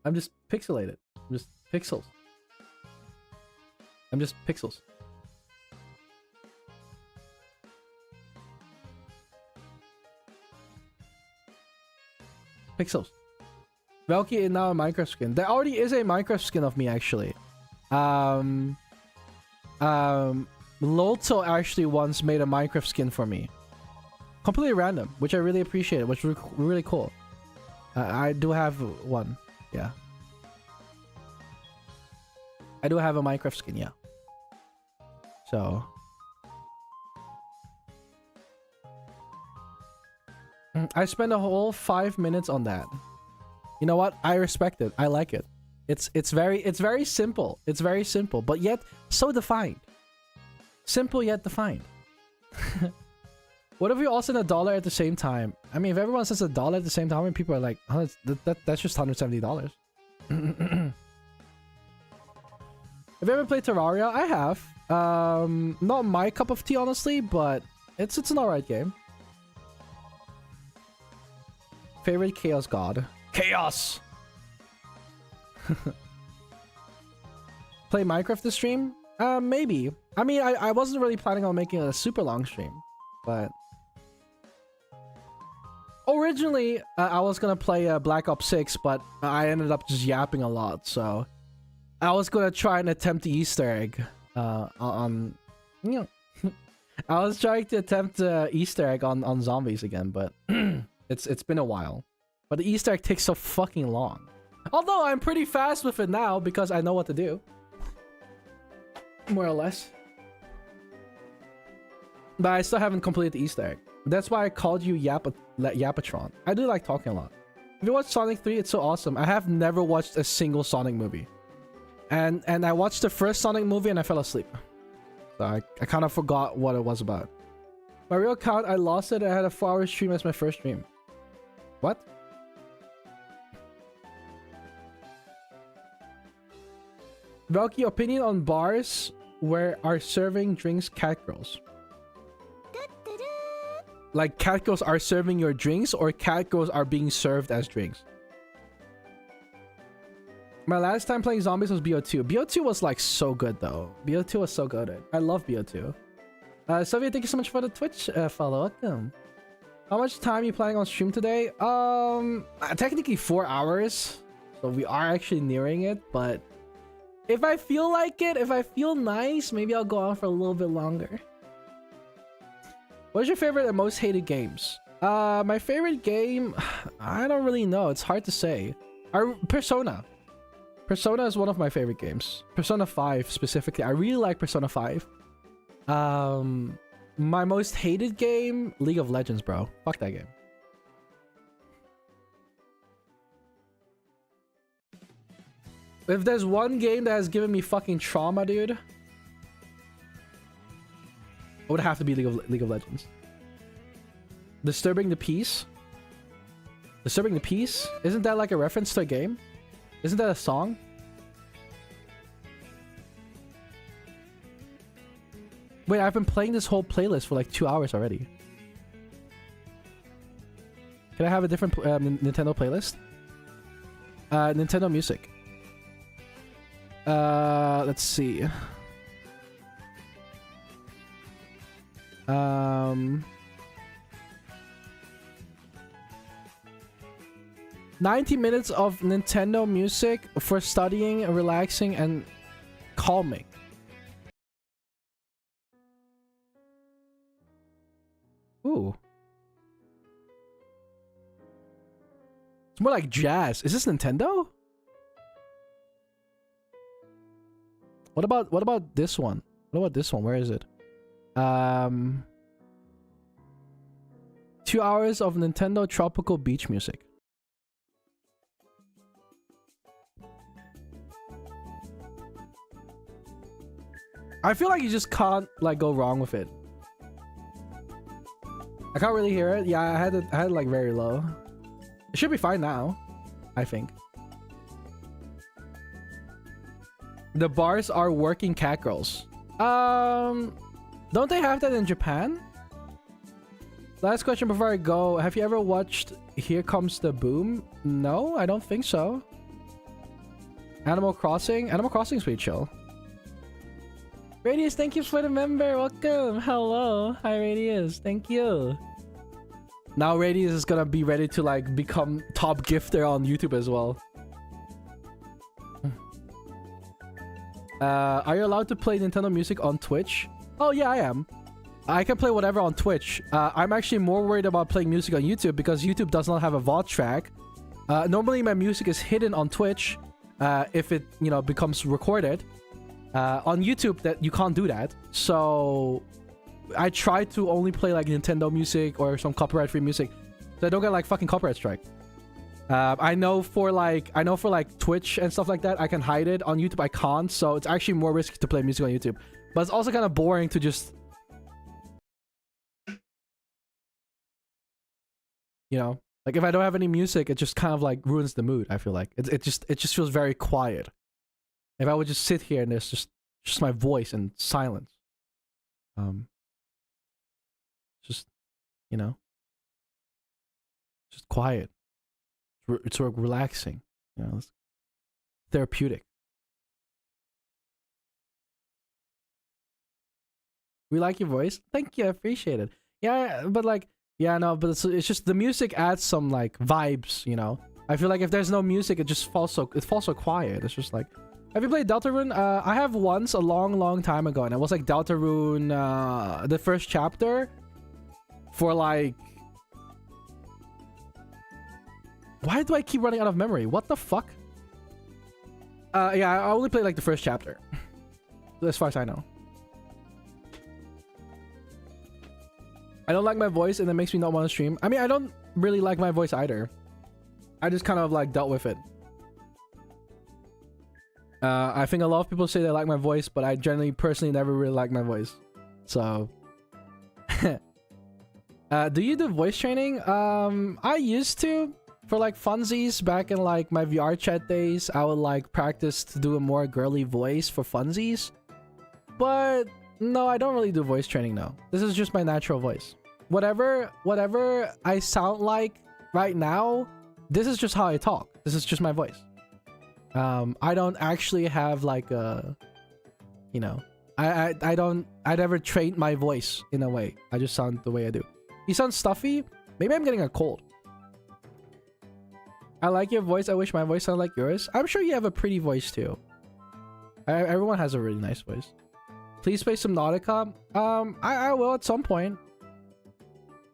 I'm just pixelated. I'm just pixels. I'm just pixels. Pixels. Velky is now a Minecraft skin. There already is a Minecraft skin of me, actually. Lolto actually once made a Minecraft skin for me. Completely random, which I really appreciate, which was really cool. I do have one, yeah. I do have a Minecraft skin, yeah. So... I spent a whole 5 minutes on that. You know what? I respect it. I like it. It's very simple. It's very simple, but yet so defined. Simple yet defined. What if we all send $1 at the same time? I mean, if everyone sends $1 at the same time, and people are like, oh, that's just $170. Have you ever played Terraria? I have. Not my cup of tea, honestly, but it's an alright game. Favorite Chaos God? Chaos! Play Minecraft this stream? Maybe. I mean, I wasn't really planning on making a super long stream, but... Originally, I was gonna play Black Ops 6, but I ended up just yapping a lot, so... I was gonna try and attempt the Easter egg, on... You know... I was trying to attempt Easter egg on zombies again, but... It's been a while. But the Easter egg takes so fucking long. Although I'm pretty fast with it now because I know what to do. More or less. But I still haven't completed the Easter egg. That's why I called you Yapatron. I do like talking a lot. If you watch Sonic 3, it's so awesome. I have never watched a single Sonic movie. And I watched the first Sonic movie and I fell asleep. So I kind of forgot what it was about. My real account, I lost it. I had a 4-hour stream as my first stream. What? Velky, opinion on bars where are serving drinks cat girls? Like cat girls are serving your drinks or cat girls are being served as drinks? My last time playing zombies was BO2. BO2 was like so good though. BO2 was so good. I love BO2. Soviet, thank you so much for the Twitch follow. Welcome. How much time you planning on stream today? Technically 4 hours. So we are actually nearing it, but if I feel like it, if I feel nice, maybe I'll go on for a little bit longer. What's your favorite and most hated games? My favorite game, I don't really know. It's hard to say. Persona. Persona is one of my favorite games. Persona 5 specifically. I really like Persona 5. My most hated game, League of Legends, bro. Fuck that game. If there's one game that has given me fucking trauma, dude, it would have to be League of Legends. Disturbing the Peace? Disturbing the Peace? Isn't that like a reference to a game? Isn't that a song? Wait, I've been playing this whole playlist for like 2 hours already. Can I have a different Nintendo playlist? Nintendo music. Let's see. 90 minutes of Nintendo music for studying, relaxing, and calming. Ooh. It's more like jazz. Is this Nintendo? What about this one? What about this one? Where is it? 2 hours of Nintendo tropical beach music. I feel like you just can't like go wrong with it. I can't really hear it. Yeah, I had it like very low. It should be fine now, I think. The bars are working cat girls. Don't they have that in Japan? Last question before I go. Have you ever watched Here Comes the Boom? No, I don't think so. Animal Crossing? Animal Crossing is pretty chill. Radius, thank you for the member. Welcome. Hello. Hi, Radius. Thank you. Now Radius is gonna be ready to like become top gifter on YouTube as well. Are you allowed to play Nintendo music on Twitch? Oh yeah, I am. I can play whatever on Twitch. I'm actually more worried about playing music on YouTube because YouTube does not have a VOD track. Normally my music is hidden on Twitch if it, you know, becomes recorded. On YouTube, that you can't do that. So I try to only play like Nintendo music or some copyright-free music, so I don't get like fucking copyright strike. I know for like Twitch and stuff like that, I can hide it. On YouTube, I can't. So it's actually more risky to play music on YouTube. But it's also kind of boring to just, you know, like if I don't have any music, it just kind of like ruins the mood. I feel like it just feels very quiet. If I would just sit here and there's just my voice and silence, just, you know, just quiet. It's relaxing, you know, it's therapeutic. We like your voice. Thank you, I appreciate it. Yeah, but like, yeah, no, but it's just the music adds some like vibes, you know. I feel like if there's no music, it falls so quiet. It's just like. Have you played Deltarune? I have once a long time ago, and it was like Deltarune, the first chapter for like... Why do I keep running out of memory? What the fuck? Yeah, I only played like the first chapter. As far as I know. I don't like my voice, and that makes me not want to stream. I mean, I don't really like my voice either. I just kind of like dealt with it. I think a lot of people say they like my voice, but I generally personally never really like my voice. So do you do voice training? I used to for like funsies back in like my VR chat days. I would like practice to do a more girly voice for funsies, but no, I don't really do voice training now. This is just my natural voice. Whatever I sound like right now, this is just how I talk. This is just my voice. I don't actually have like a, you know, I never trained my voice in a way. I just sound the way I do. You sound stuffy? Maybe I'm getting a cold. I like your voice. I wish my voice sounded like yours. I'm sure you have a pretty voice too. Everyone has a really nice voice. Please play some Nautica. I will at some point.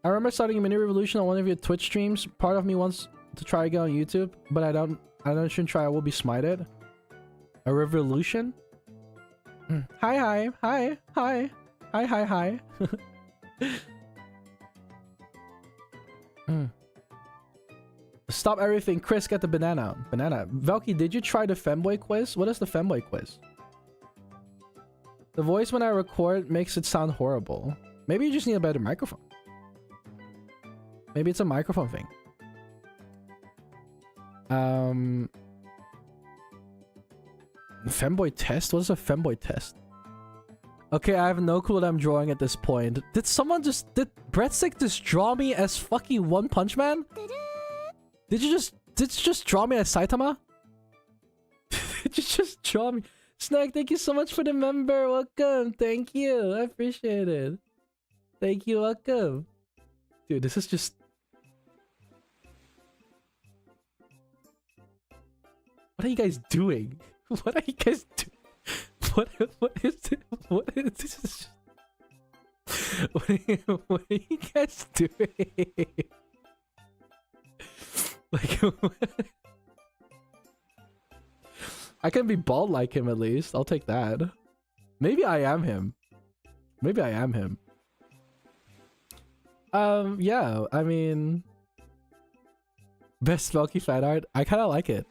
I remember starting a mini revolution on one of your Twitch streams. Part of me wants to try again on YouTube, but I shouldn't try. I will be smited. A revolution? Hi. Stop everything. Chris, get the banana. Banana. Velky, did you try the femboy quiz? What is the femboy quiz? The voice when I record makes it sound horrible. Maybe you just need a better microphone. Maybe it's a microphone thing. Femboy test? What is a femboy test? Okay, I have no clue what I'm drawing at this point. Did Breadstick just draw me as fucking One Punch Man? Did you just draw me as Saitama? Did you just draw me? Snack, thank you so much for the member. Welcome. Thank you. I appreciate it. Thank you. Welcome. Dude, this is just... What are you guys doing? What are you guys doing? What is it? What is this? What are you guys doing? Like, I can be bald like him at least. I'll take that. Maybe I am him. Maybe I am him. Yeah, I mean... Best Velky fan art? I kind of like it.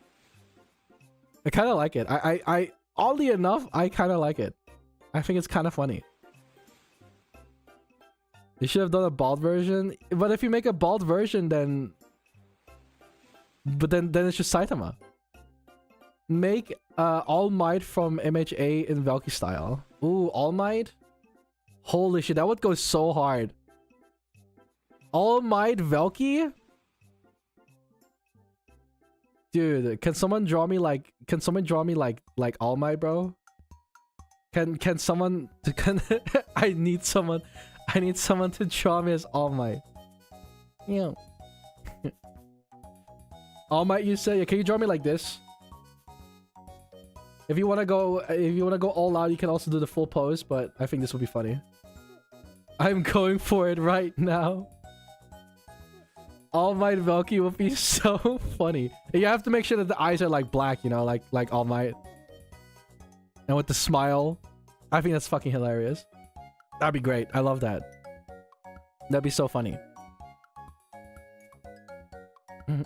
I kind of like it. Oddly enough, I kind of like it. I think it's kind of funny. You should have done a bald version. But if you make a bald version, then... But then it's just Saitama. Make All Might from MHA in Velky style. Ooh, All Might? Holy shit, that would go so hard. All Might Velky? Dude, can someone draw me like All Might, bro? Can someone I need someone to draw me as All Might. Yeah. All Might, you say? Yeah, can you draw me like this? If you wanna go all out, you can also do the full pose, but I think this will be funny. I'm going for it right now. All Might Velky will be so funny. You have to make sure that the eyes are like black, you know, like All Might. And with the smile. I think that's fucking hilarious. That'd be great. I love that. That'd be so funny.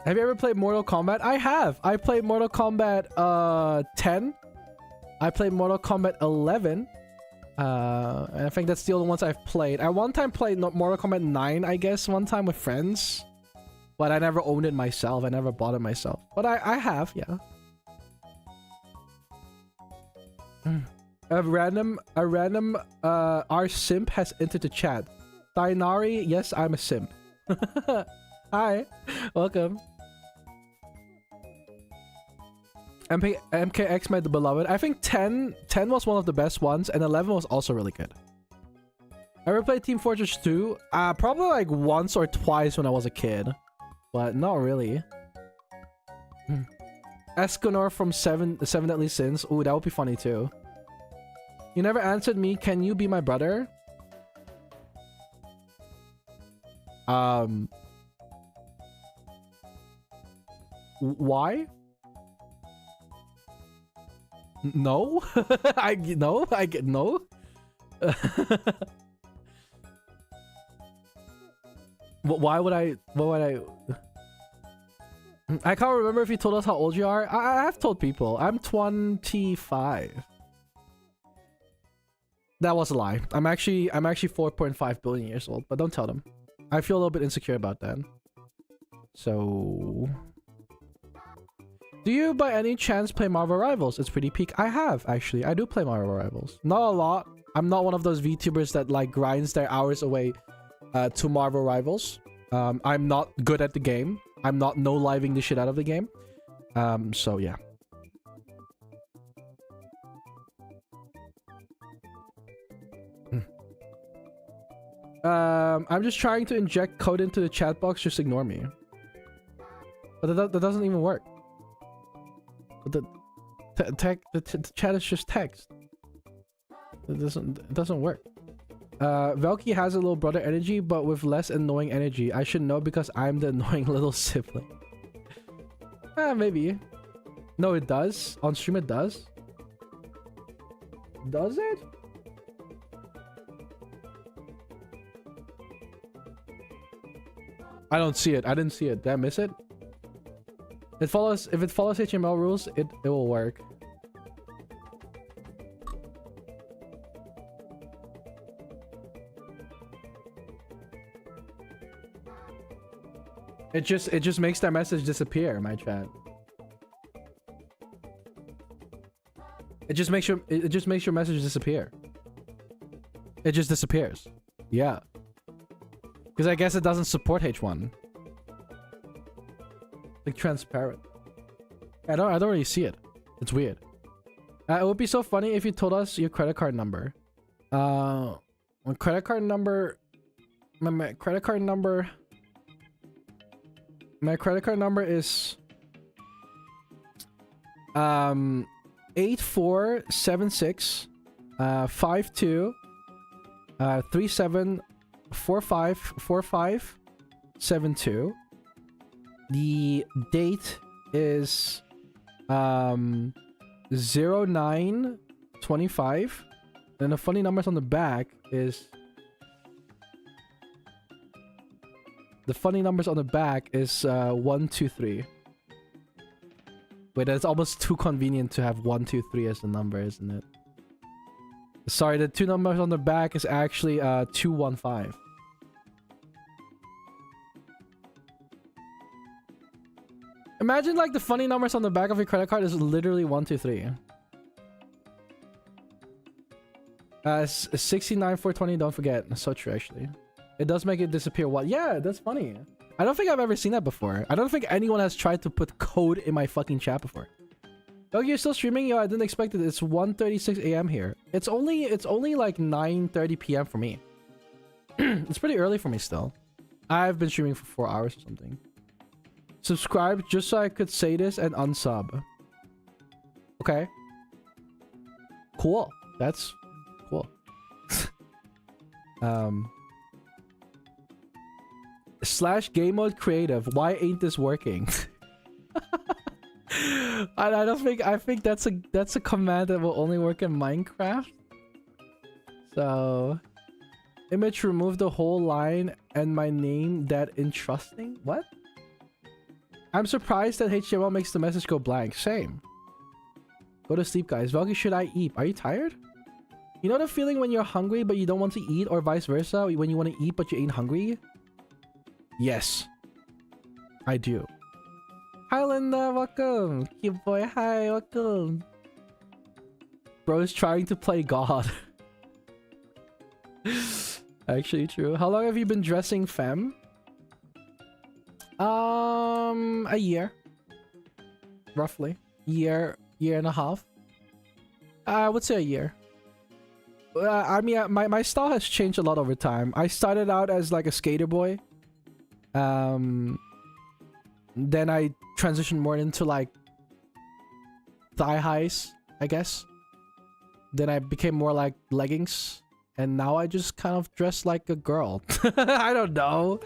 Have you ever played Mortal Kombat? I have. I played Mortal Kombat 10. I played Mortal Kombat 11. And I think that's the only ones I've played. I one time played Mortal Kombat 9, I guess, one time with friends. But I never owned it myself. I never bought it myself. But I have, yeah. A random our simp has entered the chat. Dainari, yes, I'm a simp. Hi, welcome. MKX my beloved. I think 10 was one of the best ones, and 11 was also really good. Ever played Team Fortress 2? Probably like once or twice when I was a kid, but not really. Escanor from Seven Deadly Sins. Ooh, that would be funny too. You never answered me. Can you be my brother? Why? No? I get no. Why would I? What would I? I can't remember if you told us how old you are. I have told people. I'm 25. That was a lie. I'm actually 4.5 billion years old, but don't tell them. I feel a little bit insecure about that. So, do you by any chance play Marvel Rivals? It's pretty peak. I have, actually. I do play Marvel Rivals. Not a lot. I'm not one of those VTubers that like grinds their hours away to Marvel Rivals. I'm not good at the game. I'm not no-living the shit out of the game. So yeah. I'm just trying to inject code into the chat box. Just ignore me. But that doesn't even work. But the chat is just text. It doesn't work. Velky has a little brother energy, but with less annoying energy. I should know because I'm the annoying little sibling. Maybe. No, it does. On stream it does. Does it? I don't see it. I didn't see it. Did I miss it? If it follows HTML rules, it will work. It just makes that message disappear, my chat. It just makes your message disappear. It just disappears. Yeah. Because I guess it doesn't support H1. Like transparent. I don't really see it. It's weird. It would be so funny if you told us your credit card number. My credit card number is 8476 52 37 454572. The date is 0925, and the funny numbers on the back is 123. Wait, that's almost too convenient to have 123 as the number, isn't it? Sorry, the two numbers on the back is actually 215. Imagine like the funny numbers on the back of your credit card is literally 123. 69420, don't forget. So true, actually. It does make it disappear. What? Yeah, that's funny. I don't think I've ever seen that before. I don't think anyone has tried to put code in my fucking chat before. Okay, you're still streaming? Yo, I didn't expect it. It's 1:36 a.m. here. It's only like 9:30 p.m. for me. It's pretty early for me still. I've been streaming for 4 hours or something. Subscribe just so I could say this and unsub. Okay. Cool. That's cool. Slash game mode creative. Why ain't this working? I think that's a command that will only work in Minecraft. So image remove the whole line and my name that interesting. What? I'm surprised that HTML makes the message go blank. Same. Go to sleep, guys. Velky, should I eat? Are you tired? You know the feeling when you're hungry but you don't want to eat, or vice versa, when you want to eat but you ain't hungry? Yes. I do. Hi, Linda. Welcome. Cute boy. Hi. Welcome. Bro's trying to play God. Actually true. How long have you been dressing femme? A year. Roughly. Year and a half. I would say a year. I mean, my style has changed a lot over time. I started out as like a skater boy. Then I transitioned more into like thigh highs, I guess. Then I became more like leggings. And now I just kind of dress like a girl. I don't know.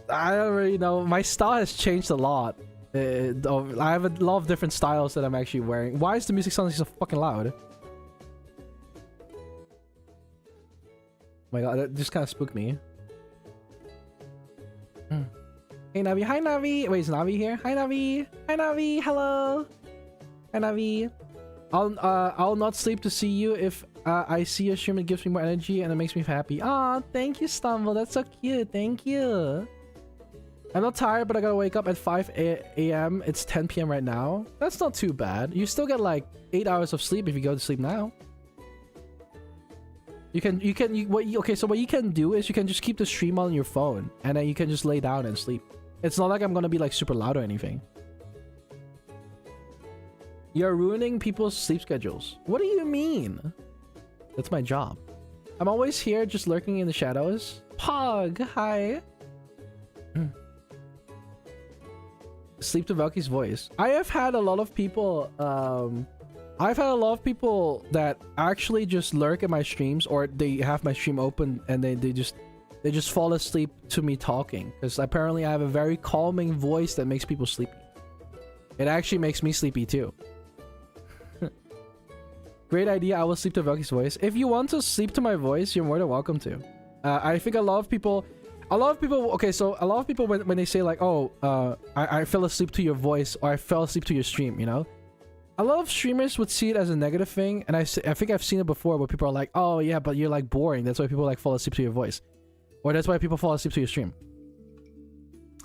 I don't really know. My style has changed a lot. I have a lot of different styles that I'm actually wearing. Why is the music sounding so fucking loud? Oh my god, that just kind of spooked me. Hey Navi, hi Navi. Wait, is Navi here? Hi Navi. Hi Navi. Hello. Hi Navi. I'll not sleep to see you. If I see your stream, it gives me more energy and it makes me happy. Aw, thank you, Stumble. That's so cute. Thank you. I'm not tired, but I gotta wake up at 5 a.m. It's 10 p.m. right now. That's not too bad. You still get like 8 hours of sleep if you go to sleep now. Okay, so what you can do is you can just keep the stream on your phone and then you can just lay down and sleep. It's not like I'm gonna be like super loud or anything. You're ruining people's sleep schedules. What do you mean? That's my job. I'm always here, just lurking in the shadows. Pog, hi. Sleep to Velky's voice. I have had a lot of people. I've had a lot of people that actually just lurk at my streams, or they have my stream open and they just fall asleep to me talking, because apparently I have a very calming voice that makes people sleepy. It actually makes me sleepy too. Great idea. I will sleep to Velky's voice. If you want to sleep to my voice, you're more than welcome to. I think a lot of people, okay, so a lot of people when they say like, oh, I fell asleep to your voice, or I fell asleep to your stream, you know? A lot of streamers would see it as a negative thing, and I think I've seen it before where people are like, oh yeah, but you're like boring. That's why people like fall asleep to your voice. Or that's why people fall asleep to your stream.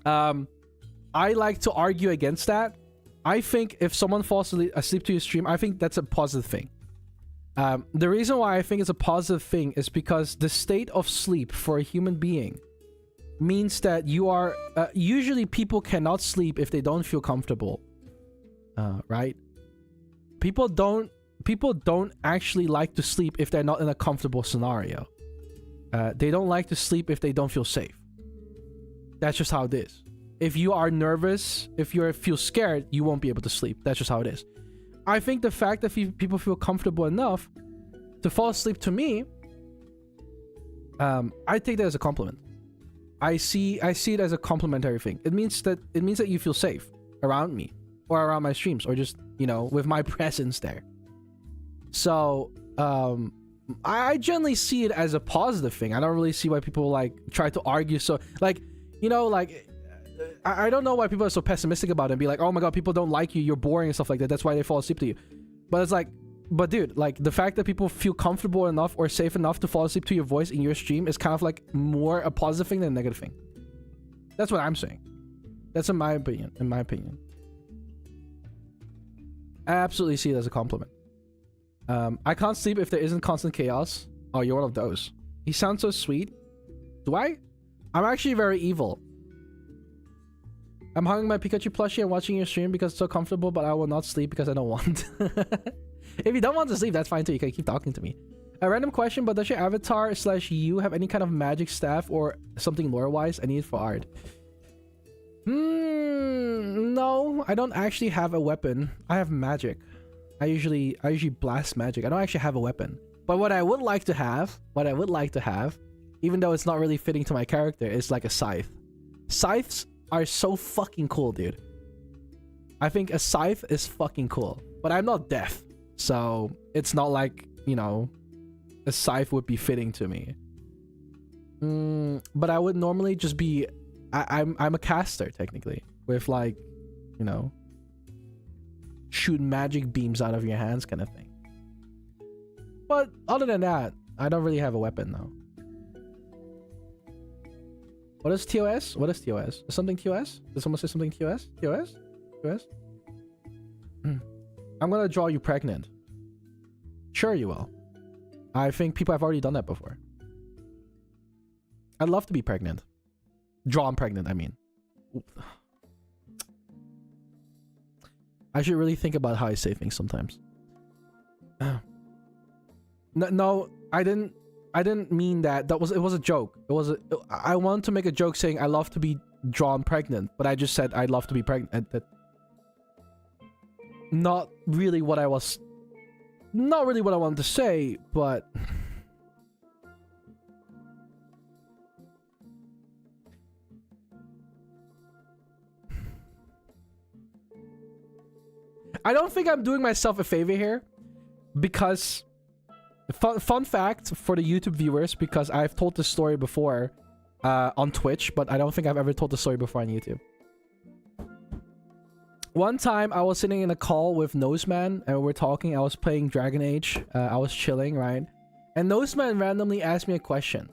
I like to argue against that. I think if someone falls asleep to your stream, I think that's a positive thing. The reason why I think it's a positive thing is because the state of sleep for a human being means that you are... usually people cannot sleep if they don't feel comfortable. Right? People don't actually like to sleep if they're not in a comfortable scenario. They don't like to sleep if they don't feel safe. That's just how it is. If you are nervous, if you feel scared, you won't be able to sleep. That's just how it is. I think the fact that people feel comfortable enough to fall asleep to me, I take that as a compliment. I see it as a complimentary thing. It means that you feel safe around me, or around my streams, or just, you know, with my presence there. So, I generally see it as a positive thing. I don't really see why people like try to argue. So, like, you know, like, I don't know why people are so pessimistic about it and be like, oh my god, people don't like you, you're boring and stuff like that. That's why they fall asleep to you. But it's like, but dude, like, the fact that people feel comfortable enough or safe enough to fall asleep to your voice in your stream is kind of like more a positive thing than a negative thing. That's what I'm saying. That's in my opinion. I absolutely see it as a compliment. I can't sleep if there isn't constant chaos. Oh, you're one of those. He sounds so sweet. Do I? I'm actually very evil. I'm hugging my Pikachu plushie and watching your stream because it's so comfortable, but I will not sleep because I don't want. If you don't want to sleep, that's fine too. You can keep talking to me. A random question, but does your avatar / you have any kind of magic staff or something lore-wise? I need it for art. No, I don't actually have a weapon. I have magic. I usually blast magic. I don't actually have a weapon. But what I would like to have, even though it's not really fitting to my character, is like a scythe. Scythes are so fucking cool, dude. I think a scythe is fucking cool. But I'm not deaf, so it's not like, you know, a scythe would be fitting to me. But I would normally just be... I'm a caster, technically. With, like, you know, shoot magic beams out of your hands kind of thing. But other than that, I don't really have a weapon, though. What is TOS? What is TOS? Is something TOS? Did someone say something TOS? TOS? TOS? I'm gonna draw you pregnant. Sure you will. I think people have already done that before. I'd love to be pregnant. Drawn pregnant, I mean. I should really think about how I say things sometimes. No, I didn't mean that. It was a joke. I wanted to make a joke saying I love to be drawn pregnant, but I just said I'd love to be pregnant. Not really what I wanted to say, but I don't think I'm doing myself a favor here, because fun fact for the YouTube viewers, because I've told this story before on Twitch, but I don't think I've ever told the story before on YouTube. One time I was sitting in a call with Noseman and we're talking. I was playing Dragon Age. I was chilling, right? And Noseman randomly asked me a question.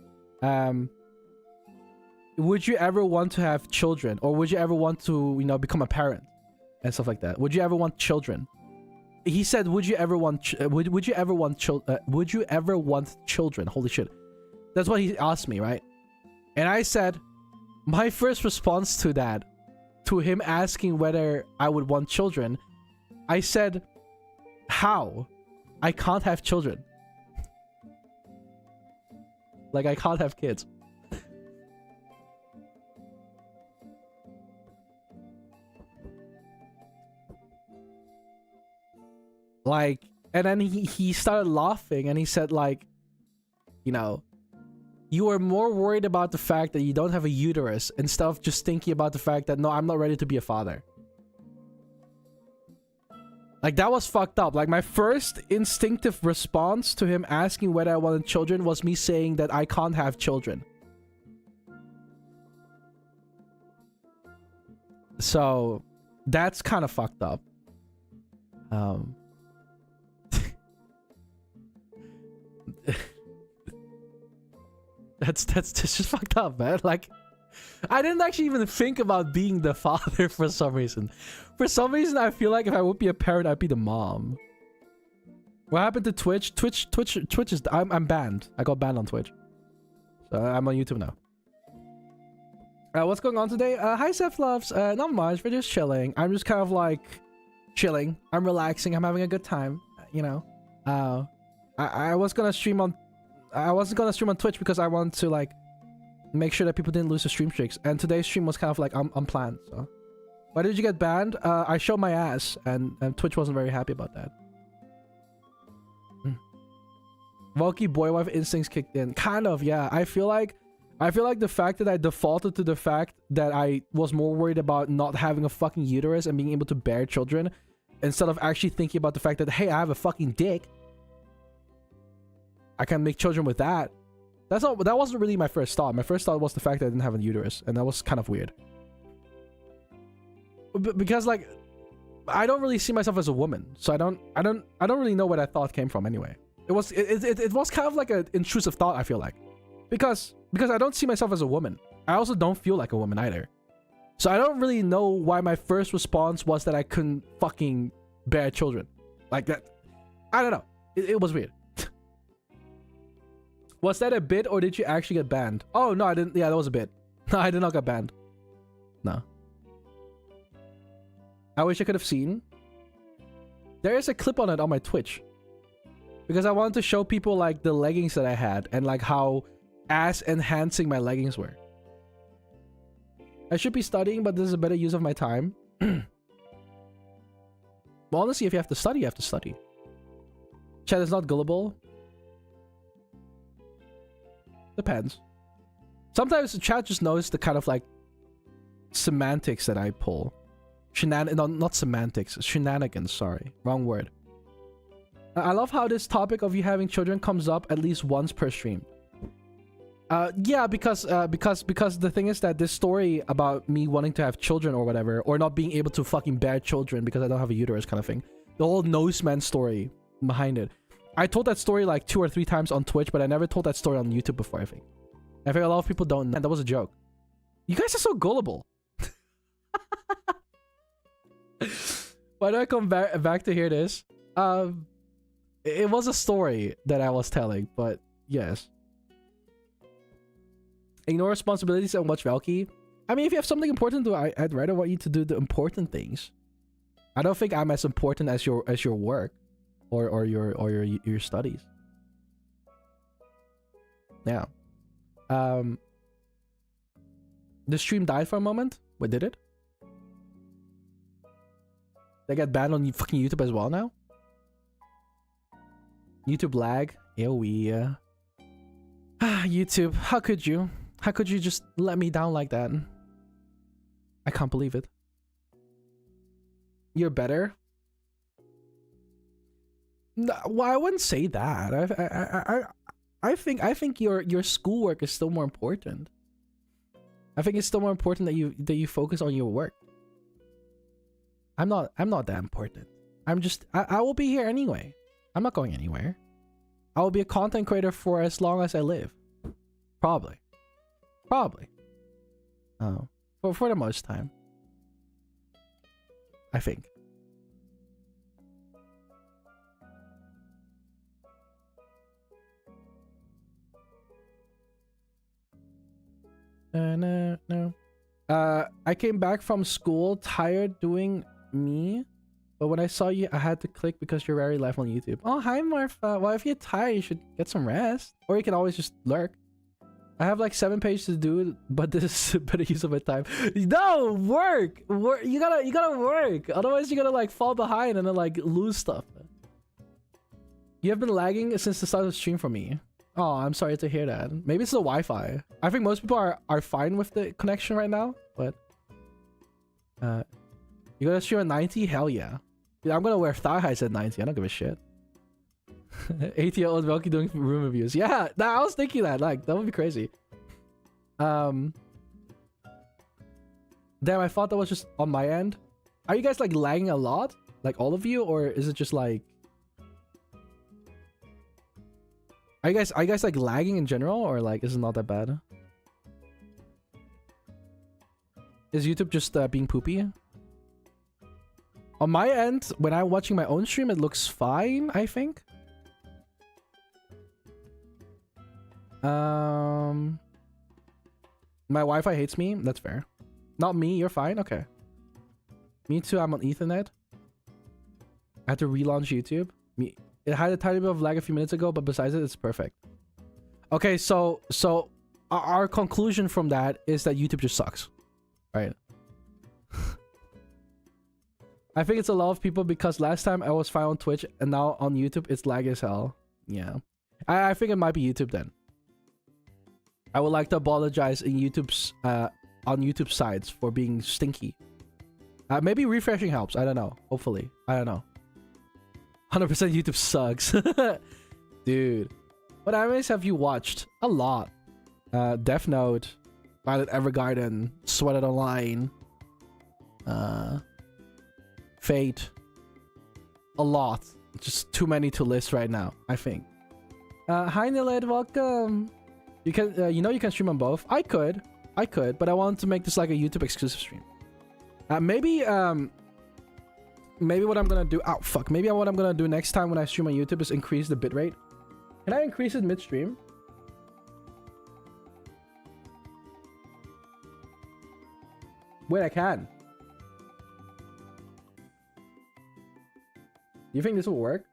Would you ever want to have children, or would you ever want to, you know, become a parent and stuff like that? Would you ever want children? He said, would you ever want would you ever want children? Holy shit. That's what he asked me, right? And I said, my first response to that, to him asking whether I would want children, I said, how? I can't have children. Like, I can't have kids. Like, and then he started laughing and he said, like, you know, you are more worried about the fact that you don't have a uterus instead of just thinking about the fact that, no, I'm not ready to be a father. Like, that was fucked up. Like, my first instinctive response to him asking whether I wanted children was me saying that I can't have children. So, that's kind of fucked up. That's just fucked up, man. Like, I didn't actually even think about being the father for some reason. For some reason, I feel like if I would be a parent, I'd be the mom. What happened to Twitch? Twitch is... I'm banned. I got banned on Twitch. So I'm on YouTube now. What's going on today? Hi, Seth Loves. Not much. We're just chilling. I'm just kind of like... chilling. I'm relaxing. I'm having a good time. You know? I was gonna stream on... I wasn't gonna stream on Twitch because I wanted to, like... make sure that people didn't lose the stream streaks. And today's stream was kind of like unplanned, so... Why did you get banned? I showed my ass, and Twitch wasn't very happy about that. Velky boy wife instincts kicked in. Kind of, yeah. I feel like the fact that I defaulted to the fact that I was more worried about not having a fucking uterus and being able to bear children instead of actually thinking about the fact that, hey, I have a fucking dick. I can make children with that. That wasn't really my first thought. My first thought was the fact that I didn't have a uterus, and that was kind of weird. Because, like, I don't really see myself as a woman, so I don't really know where that thought came from anyway. It was kind of like an intrusive thought, I feel like. Because I don't see myself as a woman. I also don't feel like a woman either. So I don't really know why my first response was that I couldn't fucking bear children. Like that. I don't know. It was weird. Was that a bit, or did you actually get banned? Oh, no, I didn't. Yeah, that was a bit. No, I did not get banned. No. I wish I could have seen. There is a clip on it on my Twitch. Because I wanted to show people, like, the leggings that I had and, like, how ass-enhancing my leggings were. I should be studying, but this is a better use of my time. Well, honestly, if you have to study, you have to study. Chat is not gullible. Depends. Sometimes the chat just knows the kind of, like, semantics that I pull. No, not semantics. Shenanigans, sorry. Wrong word. I love how this topic of you having children comes up at least once per stream. Yeah, because the thing is that this story about me wanting to have children or whatever, or not being able to fucking bear children because I don't have a uterus kind of thing. The whole nose man story behind it. I told that story like 2 or 3 times on Twitch, but I never told that story on YouTube before, I think. I think a lot of people don't know. That was a joke. You guys are so gullible. Why do I come back to hear this? It was a story that I was telling, but yes. Ignore responsibilities and watch Velky. I mean, if you have something important to do, I'd rather want you to do the important things. I don't think I'm as important as your work or your studies. Yeah. The stream died for a moment. Wait, did it? They get banned on fucking YouTube as well now? YouTube lag? Ew, yeah. YouTube, how could you? How could you just let me down like that? I can't believe it. You're better? No, well, I wouldn't say that. I think your schoolwork is still more important. I think it's still more important that you focus on your work. I'm not that important. I will be here anyway. I'm not going anywhere. I will be a content creator for as long as I live. Probably. Oh. For the most time. I think. No. I came back from school tired doing me, but when I saw you, I had to click because you're very live on YouTube. Oh, hi, Marfa. Well, if you're tired, you should get some rest. Or you can always just lurk. I have like 7 pages to do, but this is better use of my time. No, work. You gotta work. Otherwise, you're gonna like fall behind and then like lose stuff. You have been lagging since the start of the stream for me. Oh, I'm sorry to hear that. Maybe it's the Wi-Fi. I think most people are fine with the connection right now, but you gonna stream at 90? Hell yeah. Dude, I'm gonna wear thigh highs at 90. I don't give a shit. 80-year-old Velky doing room reviews. Yeah, I was thinking that. Like, that would be crazy. Damn, I thought that was just on my end. Are you guys like lagging a lot? Like all of you? Or is it just like... Are you guys like lagging in general? Or like, is it not that bad? Is YouTube just being poopy? On my end, when I'm watching my own stream, it looks fine, I think. My Wi-Fi hates me. That's fair. Not me. You're fine. Okay. Me too. I'm on Ethernet. I had to relaunch YouTube. It had a tiny bit of lag a few minutes ago, but besides it, it's perfect. Okay, so our conclusion from that is that YouTube just sucks, right? I think it's a lot of people because last time I was fine on Twitch and now on YouTube it's lag as hell. Yeah, I think it might be YouTube then. I would like to apologize in YouTube's on YouTube sides for being stinky. Maybe refreshing helps. I don't know. Hopefully, I don't know. 100% YouTube sucks, dude. What animes have you watched? A lot. Death Note, Violet Evergarden, Sword Art Online, Fate. A lot. Just too many to list right now, I think. Hi Niled, welcome. You can, you know, you can stream on both. I could, but I want to make this like a YouTube exclusive stream. Maybe what I'm gonna do. Oh fuck. Maybe what I'm gonna do next time when I stream on YouTube is increase the bitrate. Can I increase it midstream? Wait, I can. You think this will work?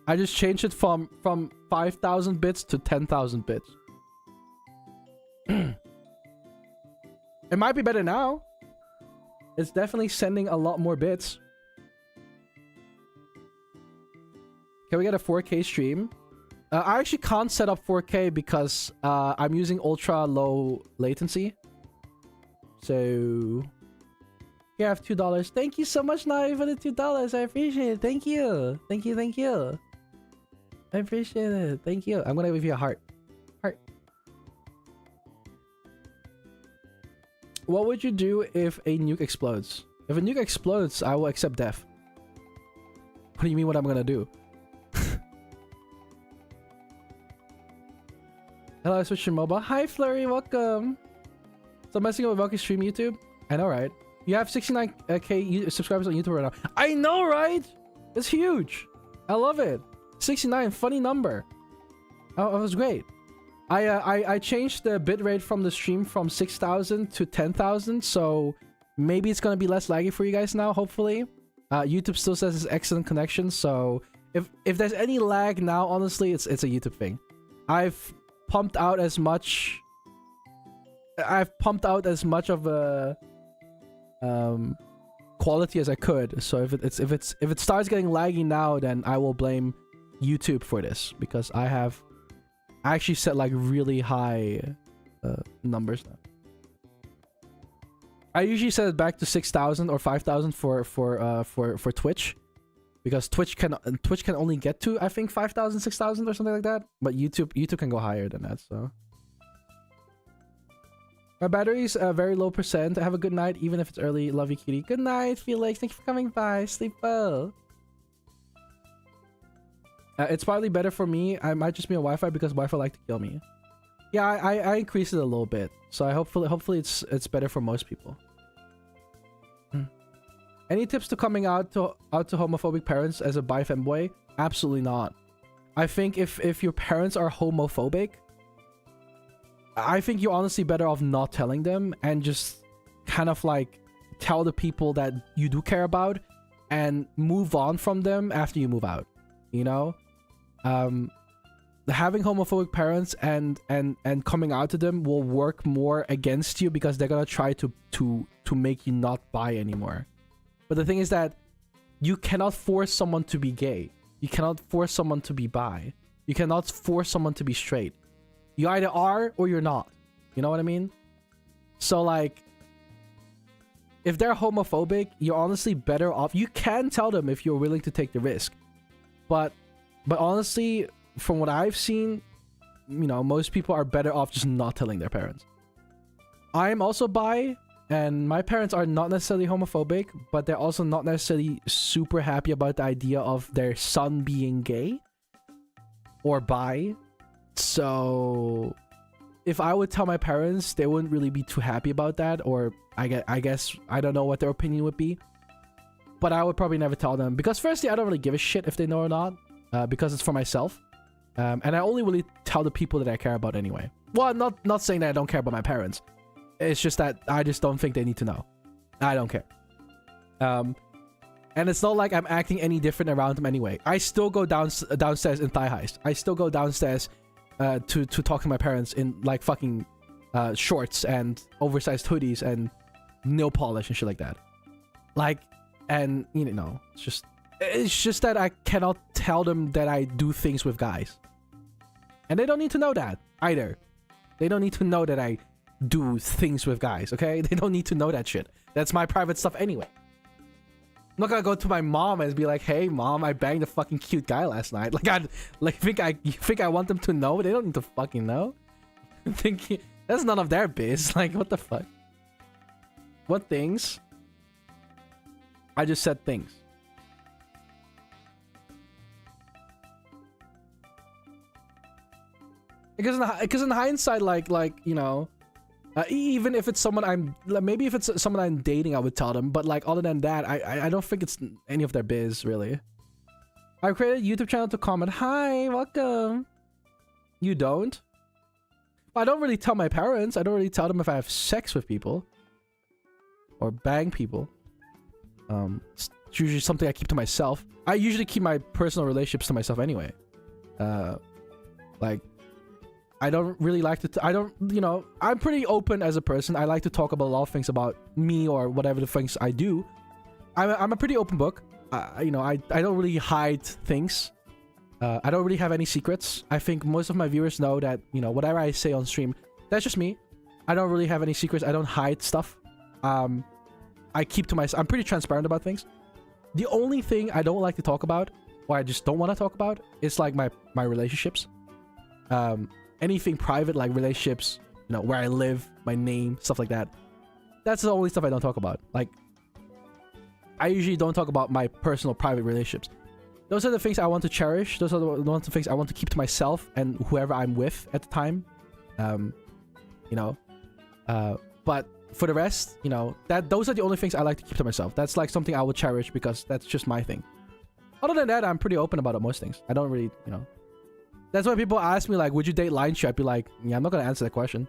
I just changed it from 5,000 bits to 10,000 bits. It might be better now. It's definitely sending a lot more bits. Can we get a 4K stream? I actually can't set up 4K because I'm using ultra low latency. So you have $2. Thank you so much, Navi, for the $2. I appreciate it. Thank you. Thank you. Thank you. I appreciate it. Thank you. I'm gonna give you a heart. Heart. What would you do if a nuke explodes? If a nuke explodes, I will accept death. What do you mean what I'm gonna do? Hello, I switched to mobile. Hi, Flurry, welcome. So I'm messing with Velky stream YouTube. I know, right? You have 69k subscribers on YouTube right now. I know, right? It's huge. I love it. 69, funny number. Oh, it was great. I changed the bitrate from the stream from 6,000 to 10,000, so maybe it's gonna be less laggy for you guys now. Hopefully, YouTube still says it's excellent connection. So if there's any lag now, honestly, it's a YouTube thing. I've pumped out as much of a quality as I could. So if it starts getting laggy now, then I will blame YouTube for this, because I actually set like really high numbers now. I usually set it back to 6,000 or 5,000 for Twitch, because Twitch can only get to, I think, 5,000, 6,000 or something like that. But YouTube can go higher than that. So my battery's very low percent. Have a good night, even if it's early. Love you, cutie. Good night, Felix. Thank you for coming by. Sleep well. It's probably better for me. I might just be on Wi-Fi because Wi-Fi like to kill me. Yeah, I increased it a little bit, so hopefully it's better for most people. Any tips to coming out to homophobic parents as a bi femboy? Absolutely not. I think if your parents are homophobic, I think you're honestly better off not telling them and just kind of like tell the people that you do care about and move on from them after you move out. you know? Having homophobic parents and coming out to them will work more against you because they're gonna try to make you not bi anymore. But the thing is that you cannot force someone to be gay. You cannot force someone to be bi. You cannot force someone to be straight. You either are or you're not. You know what I mean? So like, if they're homophobic, you're honestly better off. You can tell them if you're willing to take the risk. But honestly, from what I've seen, you know, most people are better off just not telling their parents. I'm also bi, and my parents are not necessarily homophobic, but they're also not necessarily super happy about the idea of their son being gay or bi. So if I would tell my parents, they wouldn't really be too happy about that, or I guess I don't know what their opinion would be. But I would probably never tell them, because firstly, I don't really give a shit if they know or not, because it's for myself. And I only really tell the people that I care about anyway. Well, not saying that I don't care about my parents. It's just that I just don't think they need to know. I don't care. And it's not like I'm acting any different around them anyway. I still go downstairs in thigh highs. I still go downstairs to talk to my parents in like fucking shorts and oversized hoodies and nail polish and shit like that. Like, and you know, it's just that I cannot tell them that I do things with guys. And they don't need to know that either. They don't need to know that I do things with guys, okay? They don't need to know that shit. That's my private stuff anyway. I'm not gonna go to my mom and be like, "Hey, mom, I banged a fucking cute guy last night." You think I want them to know? They don't need to fucking know. That's none of their biz. Like, what the fuck? What things? I just said things. Because in hindsight, like you know, even if it's someone maybe if it's someone I'm dating, I would tell them. But like other than that, I don't think it's any of their biz really. I created a YouTube channel to comment. Hi, welcome. You don't? I don't really tell my parents. I don't really tell them if I have sex with people or bang people. It's usually something I keep to myself. I usually keep my personal relationships to myself anyway. Like, I don't really like to you know, I'm pretty open as a person. I like to talk about a lot of things about me or whatever the things I do. I'm a pretty open book. You know, I don't really hide things. I don't really have any secrets. I think most of my viewers know that, you know, whatever I say on stream, that's just me. I don't really have any secrets. I don't hide stuff. I keep to myself. I'm pretty transparent about things. The only thing I don't like to talk about, or I just don't want to talk about, is like my relationships. Anything private, like relationships, you know, where I live, my name, stuff like that. That's the only stuff I don't talk about. Like, I usually don't talk about my personal private relationships. Those are the things I want to cherish. Those are the things I want to keep to myself and whoever I'm with at the time. You know, but for the rest, you know, those are the only things I like to keep to myself. That's like something I would cherish because that's just my thing. Other than that, I'm pretty open about most things. I don't really, you know. That's why people ask me, like, would you date Line Show? I'd be like, yeah, I'm not gonna answer that question.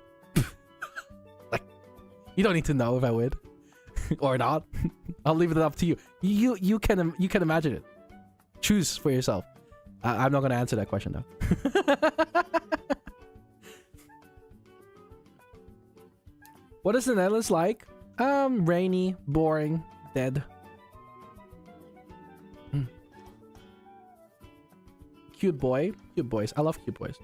Like, you don't need to know if I would or not. I'll leave it up to you. You can imagine it. Choose for yourself. I'm not gonna answer that question though. What is the Netherlands like? Rainy, boring, dead. Cute boy. Cute boys. I love cute boys.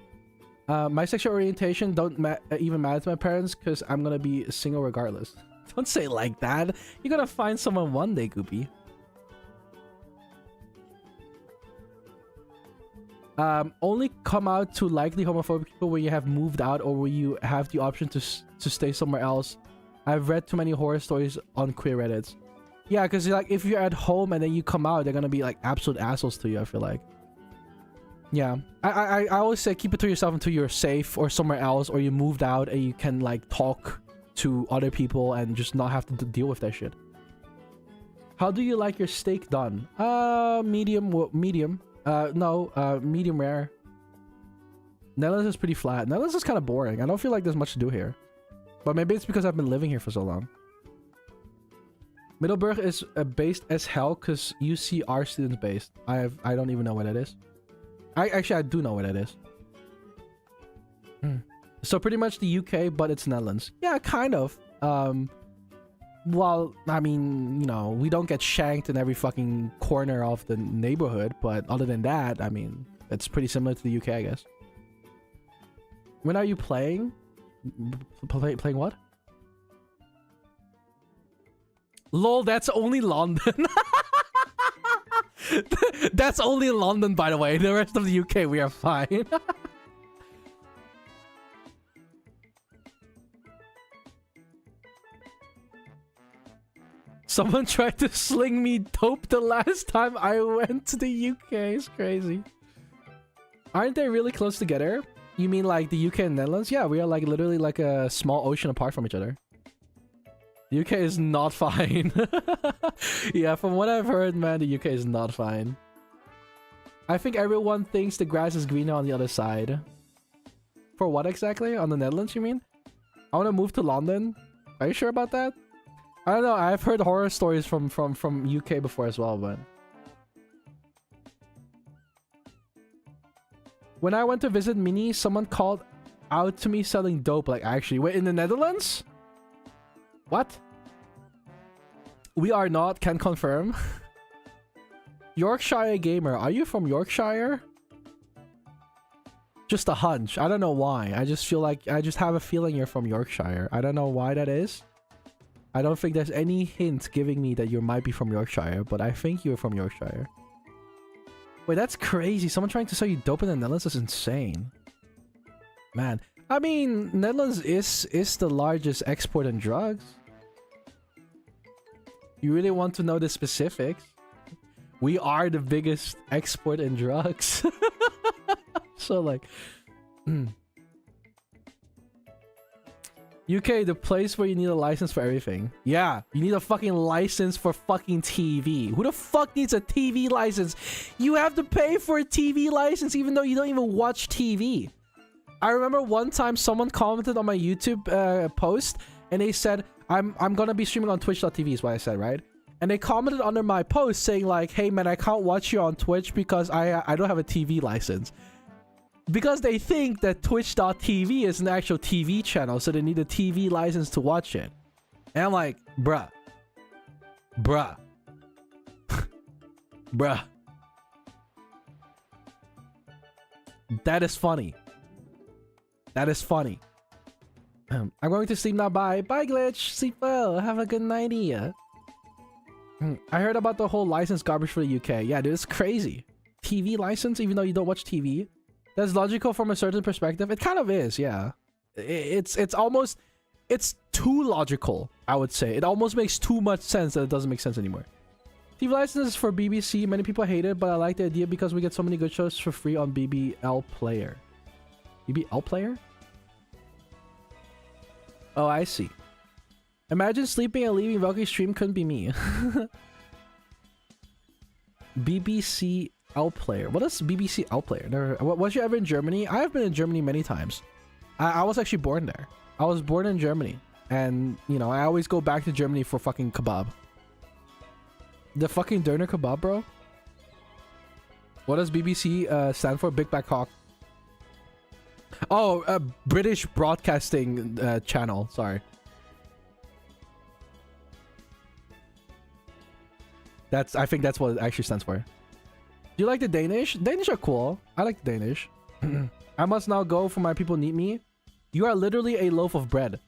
My sexual orientation don't even matter to my parents because I'm gonna be single regardless. Don't say it like that. You're gonna find someone one day, Goopy. Only come out to likely homophobic people when you have moved out or when you have the option to stay somewhere else. I've read too many horror stories on queer Reddits. Yeah, because like if you're at home and then you come out, they're gonna be like absolute assholes to you, I feel like. Yeah, I always say keep it to yourself until you're safe or somewhere else, or you moved out and you can like talk to other people and just not have to deal with that shit. How do you like your steak done? Medium. Medium rare. Netherlands is pretty flat. Netherlands is kind of boring. I don't feel like there's much to do here, but maybe it's because I've been living here for so long. Middelburg is based as hell because UC are students based. I don't even know what it is. I do know where that is. So pretty much the UK, but it's Netherlands. Yeah, kind of. Well, I mean, you know, we don't get shanked in every fucking corner of the neighborhood, but other than that, I mean, it's pretty similar to the UK, I guess. When are you playing? Playing what? Lol, that's only London. That's only London, by the way. The rest of the UK, we are fine. Someone tried to sling me dope the last time I went to the UK. It's crazy. Aren't they really close together? You mean like the UK and Netherlands? Yeah, we are like literally like a small ocean apart from each other. The UK is not fine. Yeah, from what I've heard, man, the UK is not fine. I think everyone thinks the grass is greener on the other side. For what exactly? On the Netherlands, you mean? I want to move to London. Are you sure about that? I don't know. I've heard horror stories from UK before as well, but... When I went to visit Mini, someone called out to me selling dope. Like, actually, wait, in the Netherlands? What? We are not, can confirm. Yorkshire Gamer, are you from Yorkshire? Just a hunch. I don't know why. I just feel like, I just have a feeling you're from Yorkshire. I don't know why that is. I don't think there's any hint giving me that you might be from Yorkshire, but I think you're from Yorkshire. Wait, that's crazy. Someone trying to sell you dope in the Netherlands is insane. Man. I mean, Netherlands is the largest export in drugs. You really want to know the specifics? We are the biggest export in drugs. So like... UK, the place where you need a license for everything. Yeah, you need a fucking license for fucking TV. Who the fuck needs a TV license? You have to pay for a TV license even though you don't even watch TV. I remember one time someone commented on my YouTube post and they said, I'm gonna be streaming on twitch.tv is what I said, right? And they commented under my post saying like, hey man, I can't watch you on Twitch because I don't have a TV license. Because they think that twitch.tv is an actual TV channel, so they need a TV license to watch it. And I'm like, bruh. Bruh. Bruh. That is funny. That is funny. I'm going to sleep now. Bye. Bye, Glitch. Sleep well. Have a good night. I heard about the whole license garbage for the UK. Yeah, dude, it's crazy. TV license, even though you don't watch TV. That's logical from a certain perspective. It kind of is, yeah. It's almost... It's too logical, I would say. It almost makes too much sense that it doesn't make sense anymore. TV licenses for BBC. Many people hate it, but I like the idea because we get so many good shows for free on BBL Player. BBL Player? Oh, I see. Imagine sleeping and leaving Velky stream couldn't be me. BBC L Player. What is BBC L Player? Never, was you ever in Germany? I have been in Germany many times. I was actually born there. I was born in Germany. And, you know, I always go back to Germany for fucking kebab. The fucking Döner kebab, bro? What does BBC stand for? Big Back Hawk. Oh, British Broadcasting Channel. Sorry. I think that's what it actually stands for. Do you like the Danish? Danish are cool. I like the Danish. I must now go for my people need me. You are literally a loaf of bread.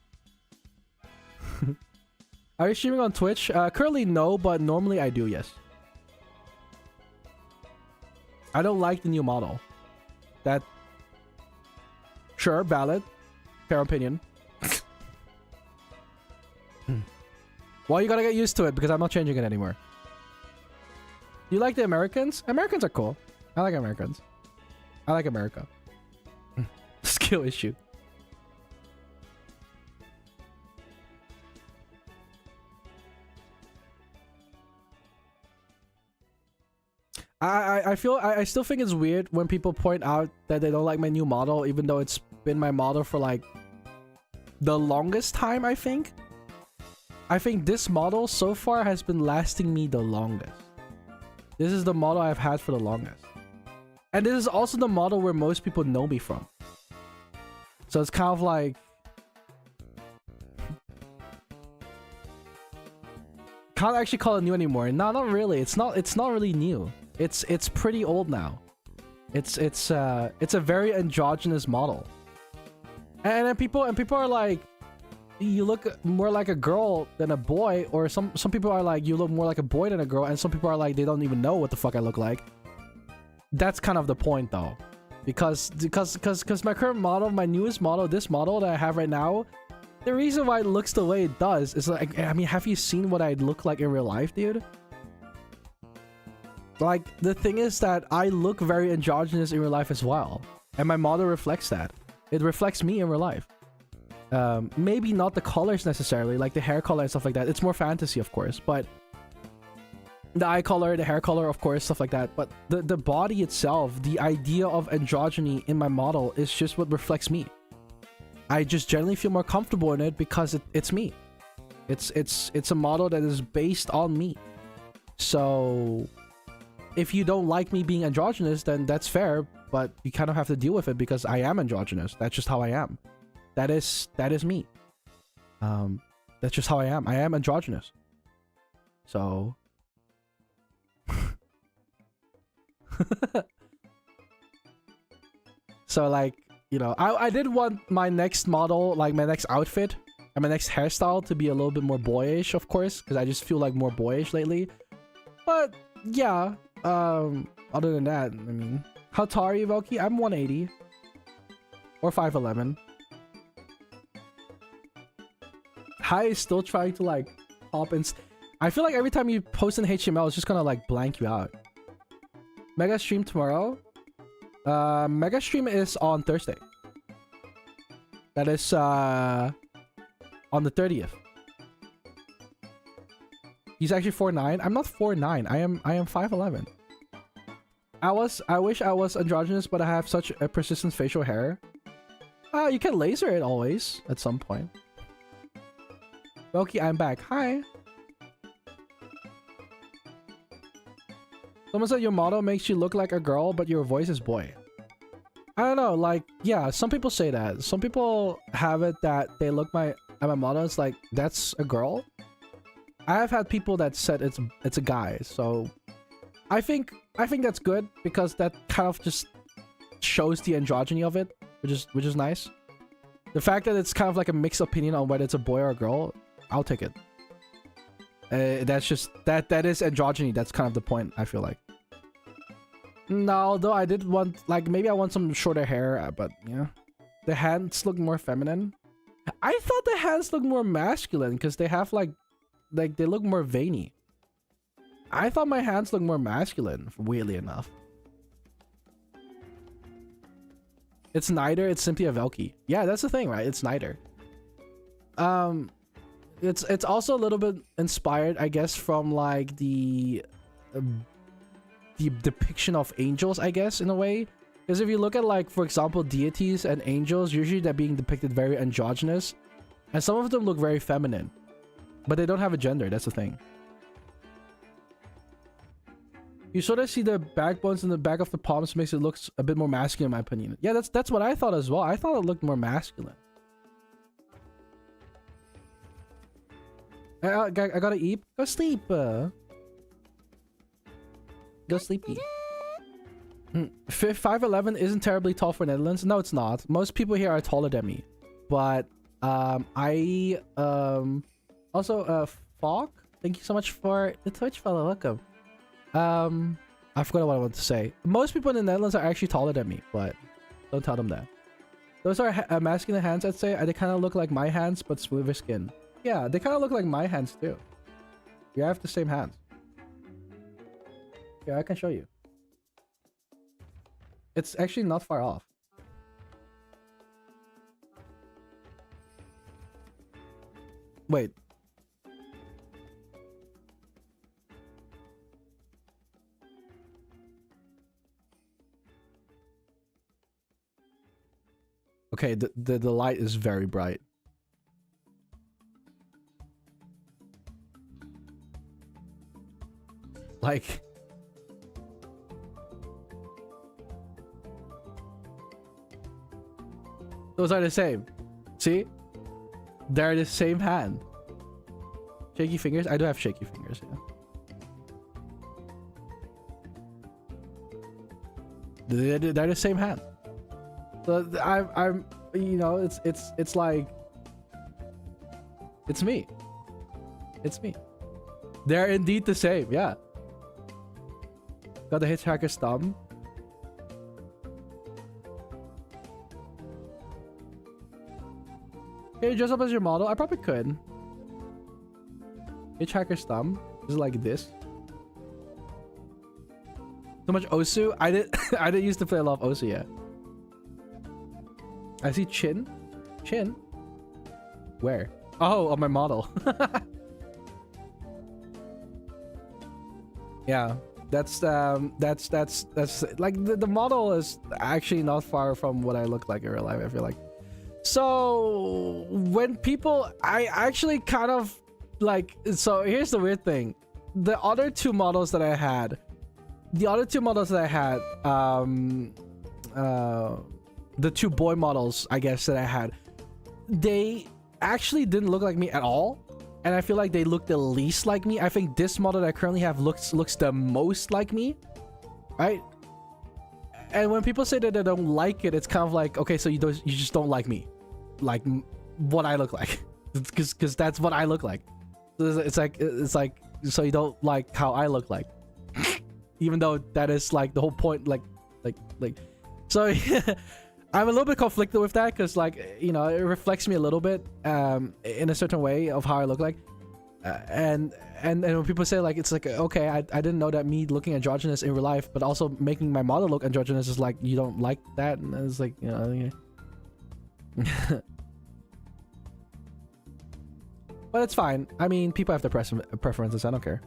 Are you streaming on Twitch? Currently no, but normally I do, yes. I don't like the new model. That... Sure, valid. Fair opinion. Well, you gotta get used to it because I'm not changing it anymore. You like the Americans? Americans are cool. I like Americans. I like America. Skill issue. I still think it's weird when people point out that they don't like my new model, even though it's been my model for like the longest time, I think. I think this model so far has been lasting me the longest. This is the model I've had for the longest. And this is also the model where most people know me from. So it's kind of like... Can't actually call it new anymore. No, not really. It's not really new. It's pretty old now. It's a very androgynous model. And then people are like, you look more like a girl than a boy, or some people are like, you look more like a boy than a girl, and some people are like, they don't even know what the fuck I look like. That's kind of the point though. Because my current model, my newest model, this model that I have right now, the reason why it looks the way it does is like, I mean, have you seen what I look like in real life, dude? Like, the thing is that I look very androgynous in real life as well. And my model reflects that. It reflects me in real life. Maybe not the colors necessarily, like the hair color and stuff like that. It's more fantasy, of course, but the eye color, the hair color, of course, stuff like that. But the body itself, the idea of androgyny in my model is just what reflects me. I just generally feel more comfortable in it because it's me. It's a model that is based on me. So if you don't like me being androgynous, then that's fair, but you kind of have to deal with it because I am androgynous. That's just how I am. That is me. That's just how I am. I am androgynous. So so like, you know, I did want my next model, like my next outfit and my next hairstyle to be a little bit more boyish, of course, because I just feel like more boyish lately. But yeah, other than that, I mean, how tall are you, Velky? I'm 180 or 5'11". Hi is still trying to like hop in. I feel like every time you post in HTML, it's just gonna like blank you out. Mega stream tomorrow. Mega stream is on Thursday. That is on the 30th. He's actually 4'9". I'm not 4'9". I am 5'11". I wish I was androgynous, but I have such a persistent facial hair. You can laser it always at some point. Velky, I'm back. Hi. Someone said your model makes you look like a girl, but your voice is boy. I don't know, like, yeah, some people say that. Some people have it that they look at my model, it's like, that's a girl. I have had people that said it's a guy, so I think that's good because that kind of just shows the androgyny of it, which is nice. The fact that it's kind of like a mixed opinion on whether it's a boy or a girl, I'll take it. That's just that is androgyny. That's kind of the point, I feel like. No, although I did want, like, maybe I want some shorter hair, but yeah, the hands look more feminine. I thought the hands look more masculine because they have like they look more veiny. I thought my hands look more masculine, weirdly enough. It's neither. It's simply a Velky. Yeah, that's the thing, right? It's neither. It's also a little bit inspired, I guess, from like the depiction of angels, I guess, in a way. Because if you look at, like, for example, deities and angels, usually they're being depicted very androgynous, and some of them look very feminine, but they don't have a gender. That's the thing. You sort of see the backbones in the back of the palms, makes it look a bit more masculine, in my opinion. Yeah, that's what I thought as well. I thought it looked more masculine. I gotta eat. Go sleep. Go sleepy. 5'11" isn't terribly tall for Netherlands. No, it's not. Most people here are taller than me. But also Falk, thank you so much for the Twitch follow. Welcome. I forgot what I wanted to say. Most people in the Netherlands are actually taller than me, but don't tell them that. Those are masculine hands, I'd say. They kind of look like my hands, but smoother skin. Yeah, they kind of look like my hands too. Yeah, I have the same hands. Yeah, I can show you. It's actually not far off. Wait. Okay, the light is very bright. Like, Those are the same. See? They're the same hand. Shaky fingers? I do have shaky fingers, yeah. They're the same hand. So I'm you know, it's like it's me. It's me. They're indeed the same, yeah. Got the hitchhiker's thumb. Can you dress up as your model? I probably could. Hitchhiker's thumb is like this. So much Osu. I didn't used to play a lot of Osu yet. I see chin. Chin? Where? Oh, on my model. Yeah. That's like the model is actually not far from what I look like in real life, I feel like. So when people I actually kind of like, so here's the weird thing. The other two models that I had, the two boy models, I guess, that I had, they actually didn't look like me at all. And I feel like they look the least like me. I think this model that I currently have looks the most like me, right? And when people say that they don't like it, it's kind of like, okay, so you just don't like me, like what I look like, because that's what I look like. It's like so you don't like how I look like, even though that is like the whole point, like so. I'm a little bit conflicted with that because, like, you know, it reflects me a little bit in a certain way of how I look like, and when people say, like, it's like, okay, I didn't know that me looking androgynous in real life but also making my model look androgynous is like, you don't like that, and it's like, you know, yeah. But it's fine. I mean, people have their preferences. I don't care.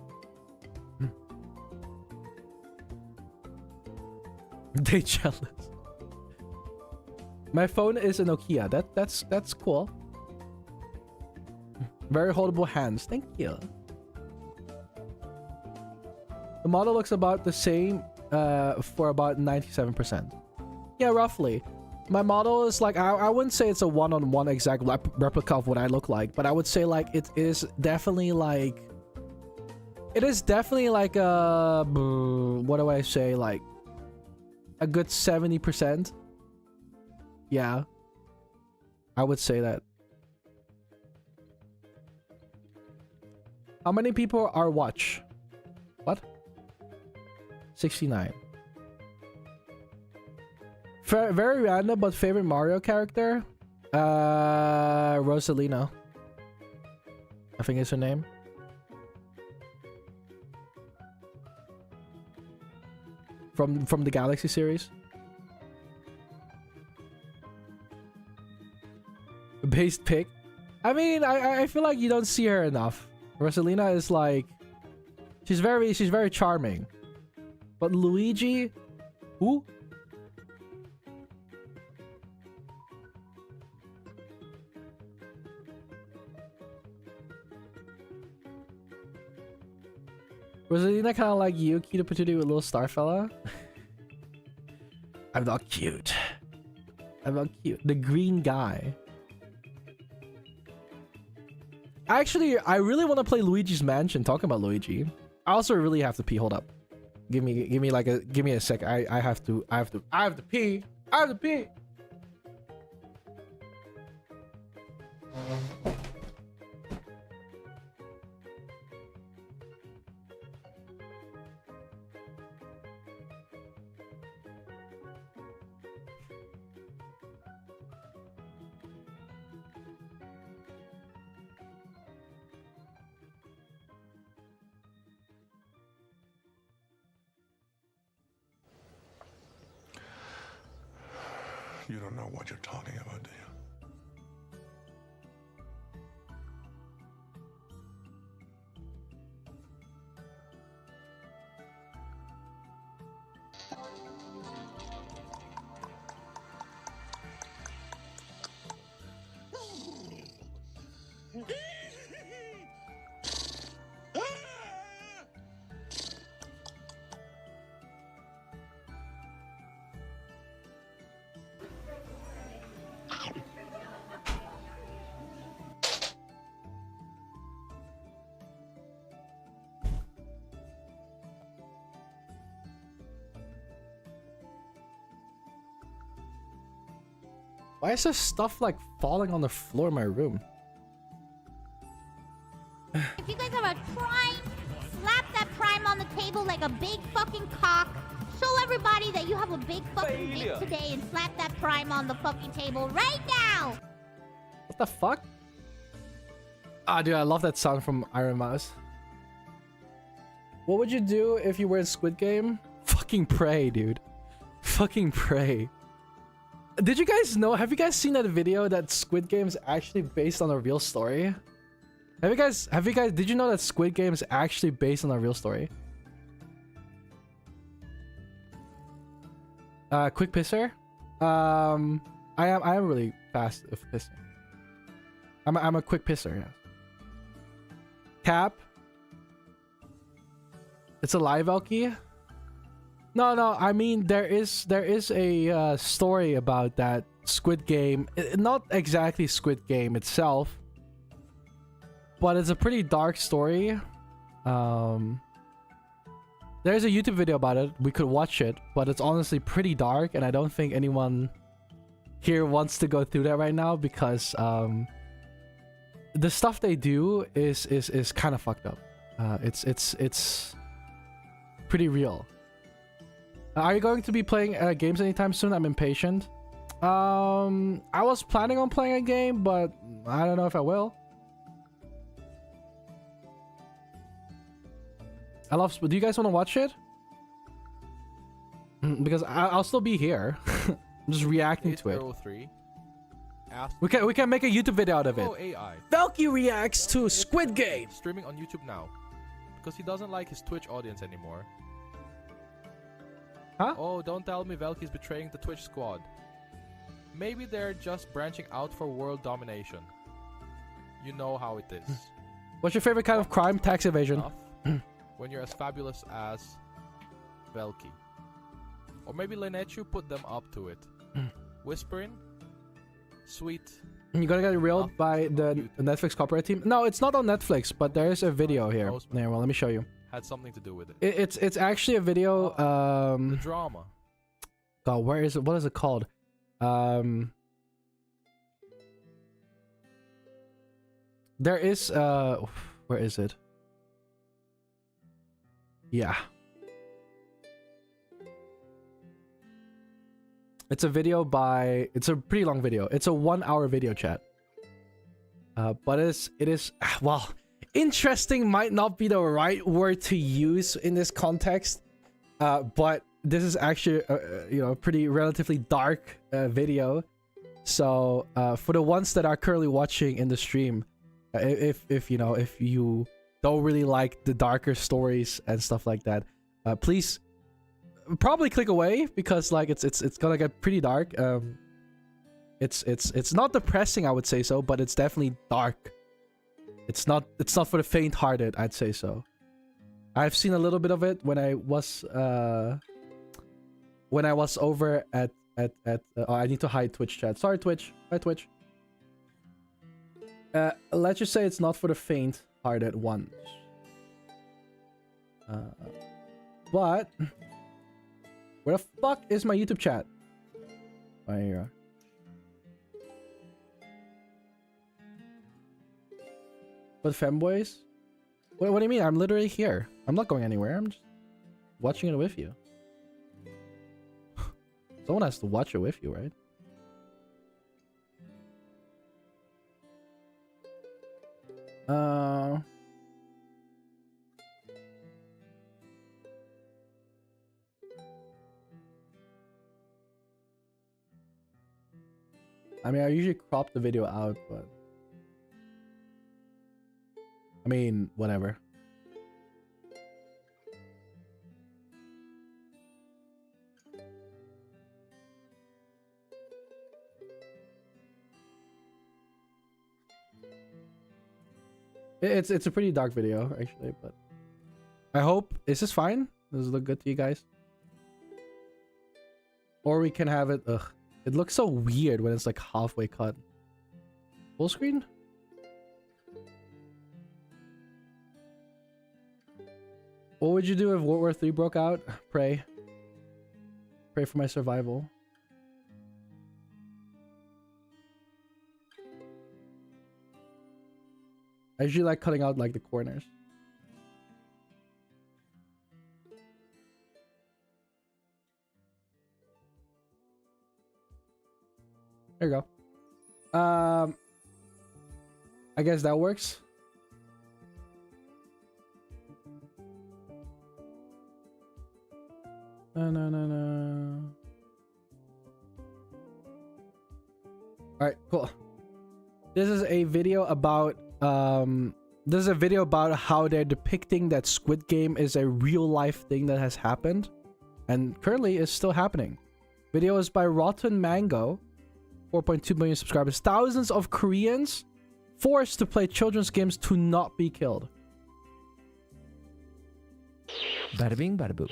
They jealous. My phone is a Nokia. That's cool. Very holdable hands. Thank you. The model looks about the same for about 97%. Yeah, roughly. My model is like, I wouldn't say it's a one-on-one exact replica of what I look like, but I would say like it is definitely like a, what do I say, like a good 70%. Yeah, I would say that. How many people are watch? What? 69. Very random, but favorite Mario character? Rosalina. I think is her name. From the Galaxy series. Based pick. I mean, I feel like you don't see her enough. Rosalina is like, she's very charming. But Luigi, who? Rosalina kind of like you, cute patootie with a little star fella. I'm not cute. I'm not cute. The green guy. Actually, I really want to play Luigi's Mansion. Talking about Luigi, I also really have to pee. Hold up, give me a sec. I have to pee. I have to pee. You don't know what you're talking about, do you? Why is there stuff like falling on the floor in my room? If you guys have a prime, slap that prime on the table like a big fucking cock. Show everybody that you have a big fucking dick today and slap that prime on the fucking table right now. What the fuck? Ah, dude, I love that sound from Iron Mouse. What would you do if you were in Squid Game? Fucking pray, dude. Fucking pray. Did you guys know? Have you guys seen that video that Squid Game is actually based on a real story? Have you guys? Did you know that Squid Game is actually based on a real story? Quick pisser. I am really fast with pissing. I'm a quick pisser. Yeah. Cap. It's a live Velky. No. I mean, there is a story about that Squid Game. Not exactly Squid Game itself, but it's a pretty dark story. There's a YouTube video about it. We could watch it, but it's honestly pretty dark, and I don't think anyone here wants to go through that right now because the stuff they do is kind of fucked up. It's pretty real. Are you going to be playing games anytime soon? I'm impatient. I was planning on playing a game, but I don't know if I will. I love. Do you guys want to watch it? Because I'll still be here. I'm just reacting to it. 803. We can make a YouTube video out of it. Oh, AI. Velky reacts to Squid Game. Streaming on YouTube now. Because he doesn't like his Twitch audience anymore. Huh? Oh, don't tell me Velky's betraying the Twitch squad. Maybe they're just branching out for world domination. You know how it is. What's your favorite kind of crime? Tax evasion. When you're as fabulous as Velky. Or maybe Lenechu put them up to it. Whispering? Sweet. You're gonna get railed by the Netflix copyright team? No, it's not on Netflix, but there is a video here. Yeah, well, let me show you. Had something to do with it. It's actually a video. The drama. God, where is it? What is it called? There is where is it? Yeah. It's a video by... It's a pretty long video. It's a 1-hour video chat. But it is... Well, interesting might not be the right word to use in this context. But this is actually, you know, a pretty relatively dark video. So, for the ones that are currently watching in the stream, if you know, if you don't really like the darker stories and stuff like that, please probably click away because like it's gonna get pretty dark. It's not depressing, I would say so, but it's definitely dark. It's not for the faint-hearted, I'd say so. I've seen a little bit of it when I was over at oh, I need to hide Twitch chat. Sorry, Twitch. Hi, Twitch. Let's just say it's not for the faint-hearted ones. But where the fuck is my YouTube chat? Right here. But femboys? What do you mean? I'm literally here. I'm not going anywhere. I'm just watching it with you. Someone has to watch it with you, right? I mean, I usually crop the video out, but I mean, whatever. It's a pretty dark video, actually, but I hope... Is this fine? Does it look good to you guys? Or we can have it... Ugh. It looks so weird when it's like halfway cut. Full screen? What would you do if World War III broke out? Pray. Pray for my survival. I usually like cutting out like the corners. There you go. I guess that works. No. Alright, cool. This is a video about how they're depicting that Squid Game is a real life thing that has happened and currently is still happening. Video is by Rotten Mango. 4.2 million subscribers. Thousands of Koreans forced to play children's games to not be killed. Bada bing, bada boom.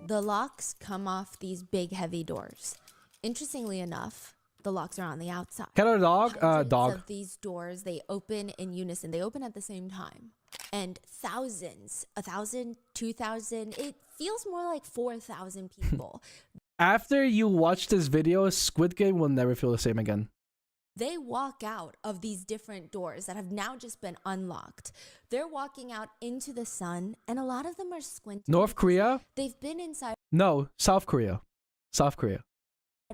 The locks come off these big, heavy doors. Interestingly enough, the locks are on the outside. Cat or dog? Dog. Of these doors, they open in unison. They open at the same time. And thousands, 1,000, 2,000, it feels more like 4,000 people. After you watch this video, Squid Game will never feel the same again. They walk out of these different doors that have now just been unlocked. They're walking out into the sun, and a lot of them are squinting. North Korea? They've been inside. No, South Korea. South Korea.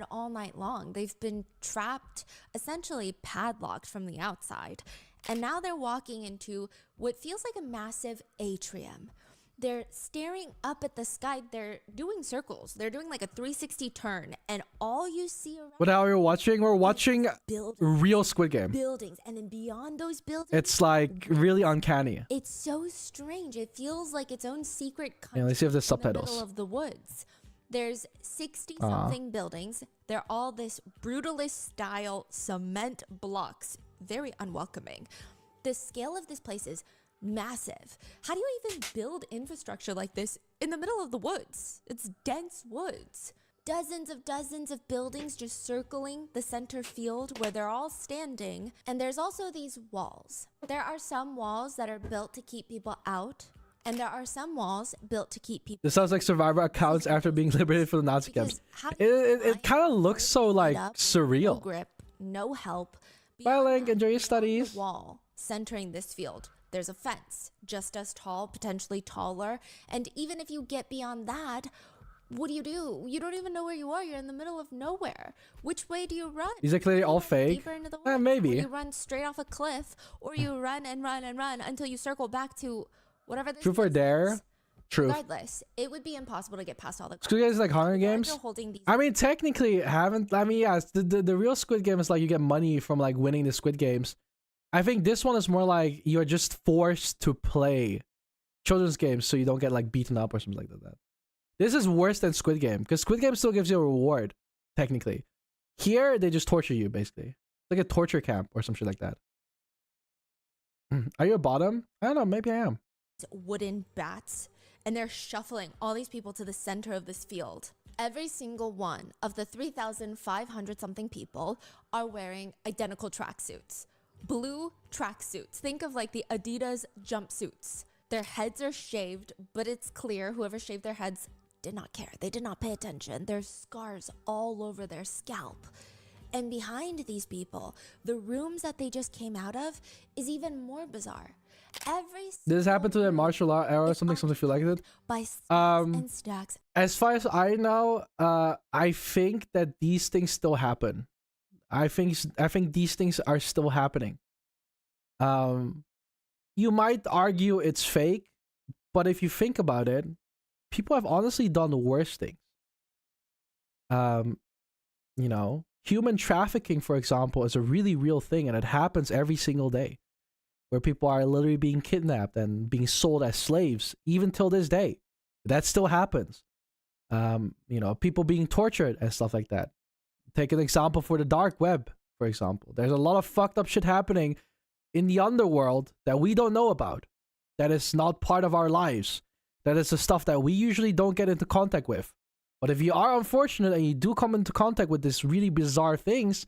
All night long. They've been trapped, essentially padlocked from the outside. And now they're walking into what feels like a massive atrium. They're staring up at the sky. They're doing circles. They're doing like a 360 turn. And all you see around... What the hell are you watching? We're watching real Squid Game. Buildings. And then beyond those buildings... It's like really uncanny. It's so strange. It feels like its own secret country. Yeah, let's see if there's in the subtitles. middle of the woods. There's 60-something buildings. They're all this brutalist-style cement blocks. Very unwelcoming. The scale of this place is massive. How do you even build infrastructure like this in the middle of the woods? It's dense woods. Dozens of buildings just circling the center field where they're all standing. And there's also these walls. There are some walls that are built to keep people out. And there are some walls built to keep people... This sounds like Survivor accounts after being liberated from the Nazi camps. It kind of looks so like surreal. No grip, no help. Bye, Link. Enjoy your Beyond studies. the wall centering this field, there's a fence just as tall, potentially taller. And even if you get beyond that, what do? You don't even know where you are. You're in the middle of nowhere. Which way do you run? These are clearly all fake. Deeper into the woods, Maybe. or you run straight off a cliff, or you run and run and run until you circle back to whatever this Truth or place dare? is. Truth. Regardless, it would be impossible to get past all the... Squid Game is like Hunger Games. I mean, technically, yes, the real Squid Game is like you get money from like winning the Squid Games. I think this one is more like you're just forced to play children's games so you don't get like beaten up or something like that. This is worse than Squid Game because Squid Game still gives you a reward, technically. Here, they just torture you, basically. Like a torture camp or some shit like that. Are you a bottom? I don't know, maybe I am. Wooden bats, and they're shuffling all these people to the center of this field. Every single one of the 3,500 something people are wearing identical tracksuits. Blue tracksuits. Think of like the Adidas jumpsuits. Their heads are shaved, but it's clear whoever shaved their heads did not care. They did not pay attention. There's scars all over their scalp. And behind these people, the rooms that they just came out of is even more bizarre. This happened to the martial art era, something feel like it. By stacks and stacks. As far as I know, I think that these things still happen. I think these things are still happening. You might argue it's fake, but if you think about it, people have honestly done the worst things. You know, human trafficking, for example, is a really real thing, and it happens every single day, where people are literally being kidnapped and being sold as slaves, even till this day. That still happens. You know, people being tortured and stuff like that. Take an example for the dark web, for example. There's a lot of fucked up shit happening in the underworld that we don't know about. That is not part of our lives. That is the stuff that we usually don't get into contact with. But if you are unfortunate and you do come into contact with these really bizarre things,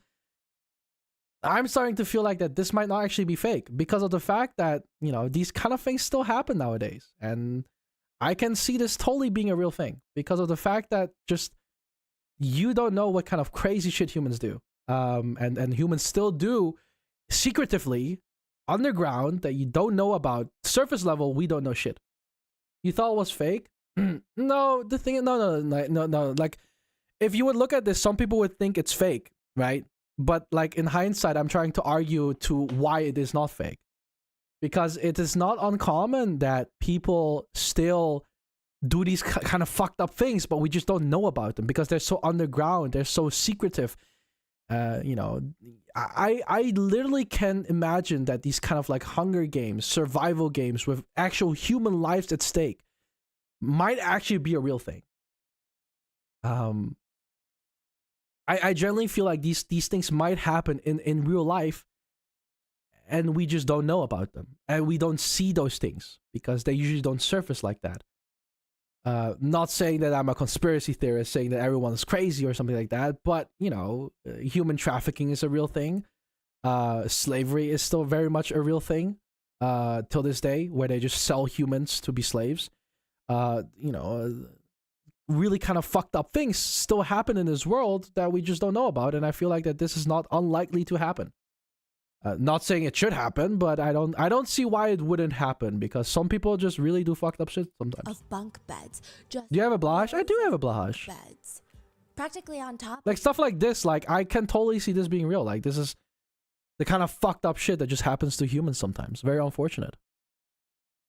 I'm starting to feel like that this might not actually be fake because of the fact that, you know, these kind of things still happen nowadays. And I can see this totally being a real thing because of the fact that just you don't know what kind of crazy shit humans do. And humans still do secretively underground that you don't know about. Surface level, we don't know shit. You thought it was fake? No, the thing, no. Like, if you would look at this, some people would think it's fake, right? But like in hindsight, I'm trying to argue to why it is not fake. Because it is not uncommon that people still do these kind of fucked up things, but we just don't know about them because they're so underground, they're so secretive. You know, I literally can imagine that these kind of like Hunger Games, survival games with actual human lives at stake might actually be a real thing. I generally feel like these things might happen in real life, and we just don't know about them, and we don't see those things because they usually don't surface like that. Not saying that I'm a conspiracy theorist, saying that everyone's crazy or something like that, but you know, human trafficking is a real thing. Slavery is still very much a real thing till this day, where they just sell humans to be slaves. You know, really kind of fucked up things still happen in this world that we just don't know about, and I feel like that this is not unlikely to happen. Not saying it should happen, but I don't see why it wouldn't happen, because some people just really do fucked up shit sometimes. Of bunk beds. Just Do you have a blahash? I do have a blahash. beds. Practically on top. Like stuff like this, like I can totally see this being real. Like this is the kind of fucked up shit that just happens to humans sometimes. Very unfortunate.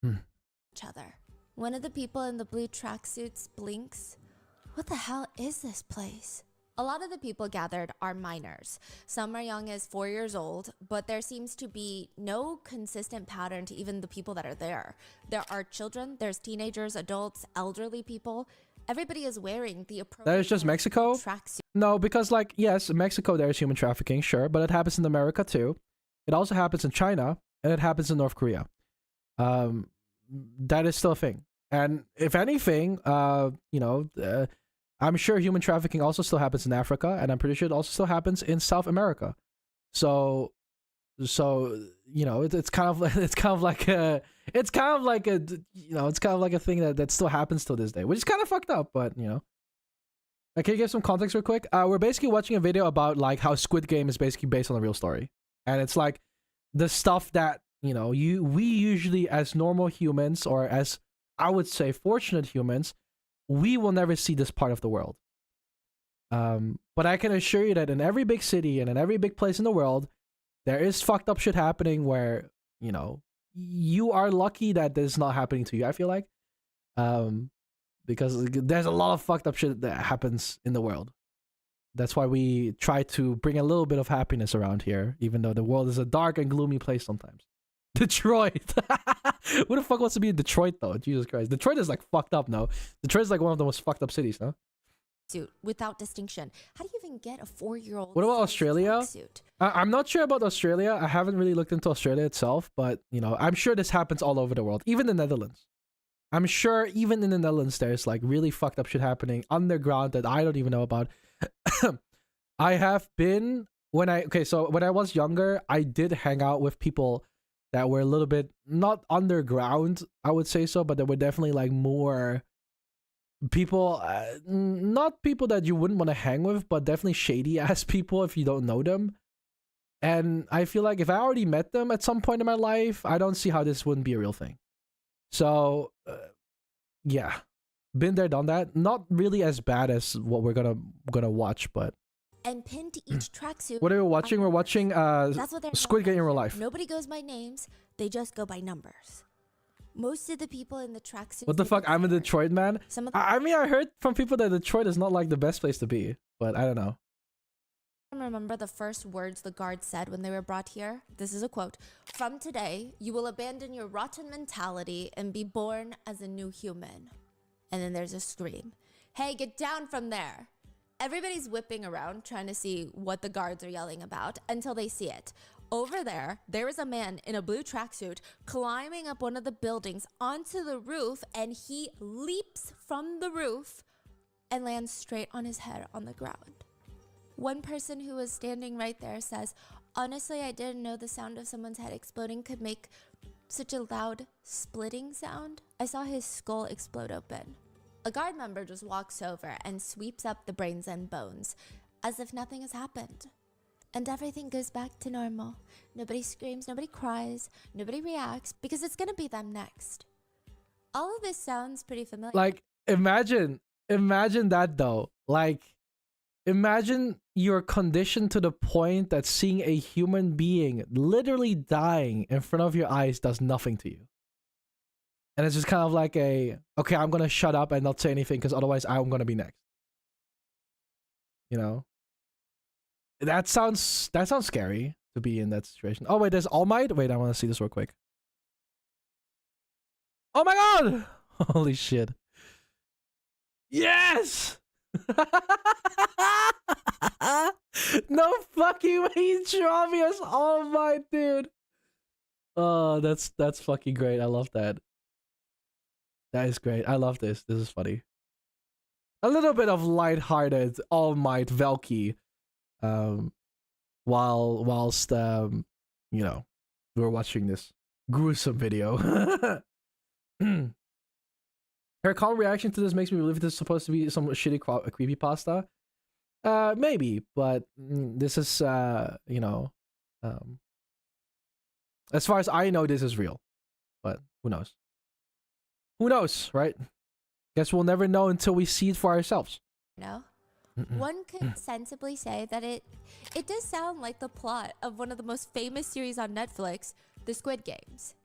Each other. One of the people in the blue tracksuits blinks. What the hell is this place? A lot of the people gathered are minors. Some are young as 4 years old, but there seems to be no consistent pattern to even the people that are there. There are children, there's teenagers, adults, elderly people. Everybody is wearing the appropriate That is just Mexico? tracksuit. No, because like, yes, in Mexico there is human trafficking, sure, but it happens in America too. It also happens in China, and it happens in North Korea. That is still a thing. And if anything, you know, I'm sure human trafficking also still happens in Africa, and I'm pretty sure it also still happens in South America. So you know, it's kind of like a thing that still happens till this day, which is kind of fucked up. But you know, can you give some context real quick? We're basically watching a video about like how Squid Game is basically based on a real story, and it's like the stuff that, you know, we usually as normal humans, or as I would say fortunate humans, we will never see this part of the world. But I can assure you that in every big city and in every big place in the world, there is fucked up shit happening where, you know, you are lucky that this is not happening to you, I feel like. Because there's a lot of fucked up shit that happens in the world. That's why we try to bring a little bit of happiness around here, even though the world is a dark and gloomy place sometimes. Detroit. Who the fuck wants to be in Detroit though? Jesus Christ. Detroit is like fucked up, no? Detroit is like one of the most fucked up cities, no? Suit without distinction. How do you even get a 4-year-old? What about Australia? I'm not sure about Australia. I haven't really looked into Australia itself, but you know, I'm sure this happens all over the world, even the Netherlands. I'm sure even in the Netherlands there's like really fucked up shit happening underground that I don't even know about. I have been when I was younger, I did hang out with people that were a little bit not underground, I would say so, but they were definitely like more people, not people that you wouldn't want to hang with, but definitely shady ass people if you don't know them. And I feel like if I already met them at some point in my life, I don't see how this wouldn't be a real thing. So yeah, been there, done that. Not really as bad as what we're gonna watch, but. And pinned to each tracksuit. What are we watching? We're watching Squid Game in real life. Nobody goes by names, they just go by numbers. Most of the people in the tracksuits. What the fuck? I'm a Detroit man. I mean, I heard from people that Detroit is not like the best place to be, but I don't know. Remember the first words the guards said when they were brought here? This is a quote. "From today, you will abandon your rotten mentality and be born as a new human." And then there's a scream. "Hey, get down from there." Everybody's whipping around trying to see what the guards are yelling about until they see it. Over there is a man in a blue tracksuit climbing up one of the buildings onto the roof, and he leaps from the roof and lands straight on his head on the ground. One person who was standing right there says, "Honestly, I didn't know the sound of someone's head exploding could make such a loud splitting sound. I saw his skull explode open." A guard member just walks over and sweeps up the brains and bones, as if nothing has happened. and everything goes back to normal. Nobody screams, nobody cries, nobody reacts, because it's gonna be them next. All of this sounds pretty familiar. Like, imagine that though. Like, imagine you're conditioned to the point that seeing a human being literally dying in front of your eyes does nothing to you. And it's just kind of like okay, I'm gonna shut up and not say anything because otherwise I'm gonna be next. You know? That sounds scary to be in that situation. Oh wait, there's All Might? Wait, I wanna see this real quick. Oh my god! Holy shit. Yes! No fucking way you draw me as All Might, dude. Oh, that's fucking great. I love that. That is great. I love this. This is funny. A little bit of lighthearted All Might Velky. Whilst you know, we're watching this gruesome video. Her calm reaction to this makes me believe this is supposed to be some shitty creepypasta. Maybe, but this is you know, as far as I know, this is real. But who knows? Who knows, right? Guess we'll never know until we see it for ourselves. No. One could sensibly say that it does sound like the plot of one of the most famous series on Netflix, The Squid Games.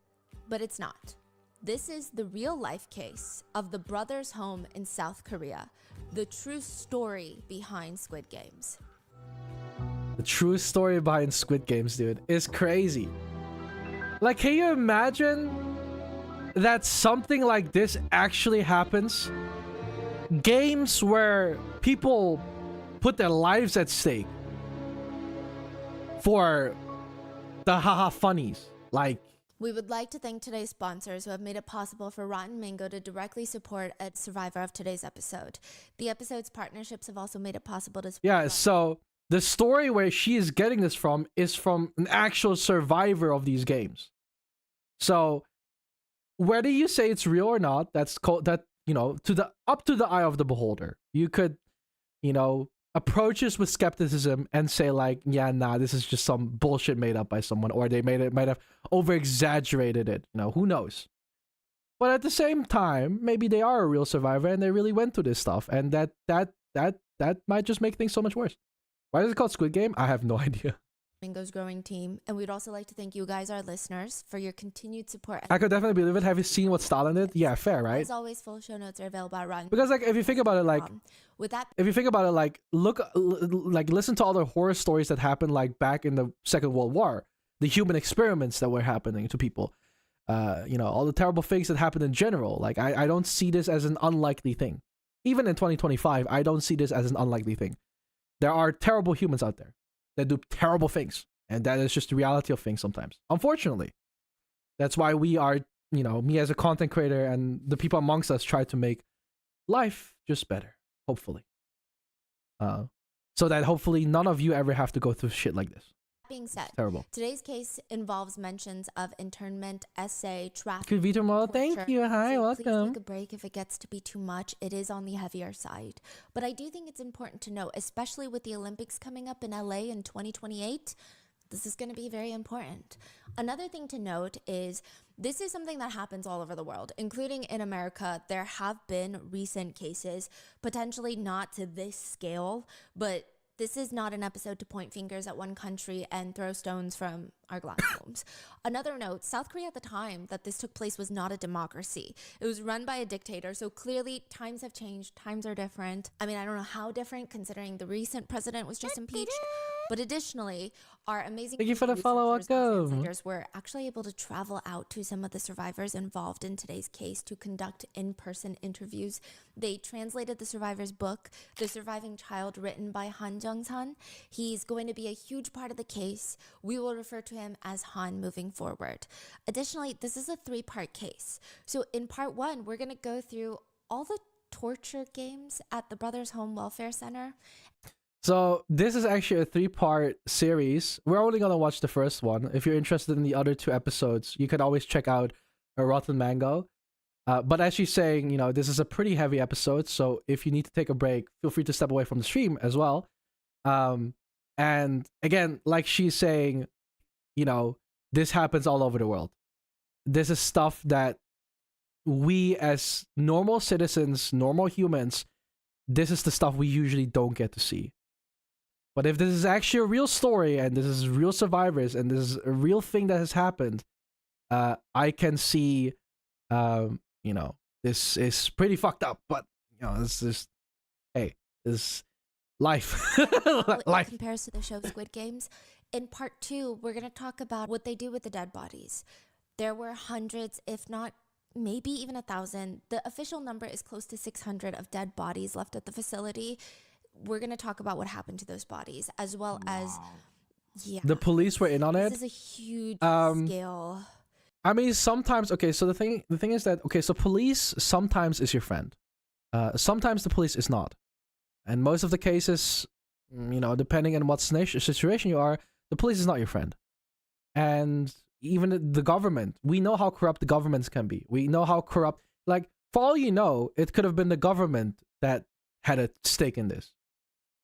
But it's not. This is the real-life case of the brothers' home in South Korea. The true story behind Squid Games. The true story behind Squid Games, dude, is crazy. Like, can you imagine that something like this actually happens? Games where people put their lives at stake for the haha funnies. Like, We would like to thank today's sponsors who have made it possible for Rotten Mango to directly support a survivor of today's episode. The episode's partnerships have also made it possible to... yeah, so the story where she is getting this from is from an actual survivor of these games. So whether you say it's real or not, that's called that, you know, up to the eye of the beholder. You could, you know, approach this with skepticism and say like, yeah, nah, this is just some bullshit made up by someone, or they might have over exaggerated it. You know, who knows? But at the same time, maybe they are a real survivor and they really went through this stuff, and that might just make things so much worse. Why is it called Squid Game? I have no idea. Mango's growing team, and we'd also like to thank you guys, our listeners, for your continued support. I could definitely believe it. Have you seen what Stalin did? Yeah, fair, right? As always, full show notes are available at Rotten. Because like, if you think about it, like, with that, if you think about it, like, listen to all the horror stories that happened like back in the Second World War, the human experiments that were happening to people, you know, all the terrible things that happened in general. Like, I don't see this as an unlikely thing. Even in 2025, I don't see this as an unlikely thing. There are terrible humans out there that do terrible things, and that is just the reality of things sometimes. Unfortunately, that's why we are, you know, me as a content creator and the people amongst us try to make life just better, hopefully. So that hopefully none of you ever have to go through shit like this. being said, It's terrible. Today's case involves mentions of internment, essay, trafficking. Good Vtuber model, thank you. Hi, so welcome. Please take a break if it gets to be too much. It is on the heavier side. But I do think it's important to note, especially with the Olympics coming up in LA in 2028, this is going to be very important. Another thing to note is this is something that happens all over the world, including in America. There have been recent cases, potentially not to this scale, but this is not an episode to point fingers at one country and throw stones from our glass homes. Another note, South Korea at the time that this took place was not a democracy. It was run by a dictator, so clearly times have changed, times are different. I mean, I don't know how different considering the recent president was just impeached. But additionally, our amazing Thank you for the follow, welcome. translators were actually able to travel out to some of the survivors involved in today's case to conduct in-person interviews. They translated the survivor's book, The Surviving Child, written by Han Jung-san. He's going to be a huge part of the case. We will refer to him as Han moving forward. Additionally, this is a 3-part case. So in part 1, we're going to go through all the torture games at the Brothers Home Welfare Center. So this is actually a 3-part series. We're only gonna watch the first one. If you're interested in the other 2 episodes, you can always check out a Rotten Mango. But as she's saying, you know, this is a pretty heavy episode, so if you need to take a break, feel free to step away from the stream as well. And again, like she's saying, you know, this happens all over the world. This is stuff that we as normal citizens, normal humans, this is the stuff we usually don't get to see. But if this is actually a real story and this is real survivors and this is a real thing that has happened, I can see, you know, this is pretty fucked up. But you know, it's just, hey, this life. Life compares to the show Squid Games. In part 2, we're going to talk about what they do with the dead bodies. There were hundreds, if not maybe even 1,000. The official number is close to 600 of dead bodies left at the facility. We're going to talk about what happened to those bodies, as well as, yeah. The police were in on it. This is a huge scale. I mean, sometimes, okay, so the thing is that, okay, so police sometimes is your friend. Sometimes the police is not. And most of the cases, you know, depending on what situation you are, the police is not your friend. And even the government, we know how corrupt the governments can be. We know how corrupt, like, for all you know, it could have been the government that had a stake in this.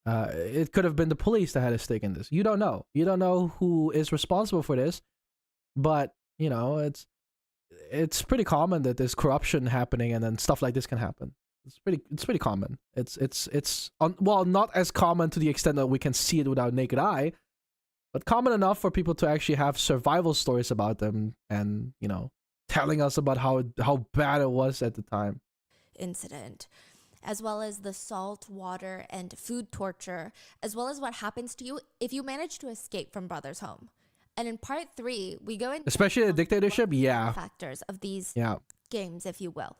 It could have been the police that had a stake in this. You don't know. You don't know who is responsible for this. But, you know, it's pretty common that there's corruption happening and then stuff like this can happen. It's pretty common. Well, not as common to the extent that we can see it with our naked eye, but common enough for people to actually have survival stories about them and, you know, telling us about how bad it was at the time. Incident, as well as the salt, water, and food torture, as well as what happens to you if you manage to escape from Brother's home. And in part 3, we go into especially the dictatorship, yeah, factors of these games, if you will.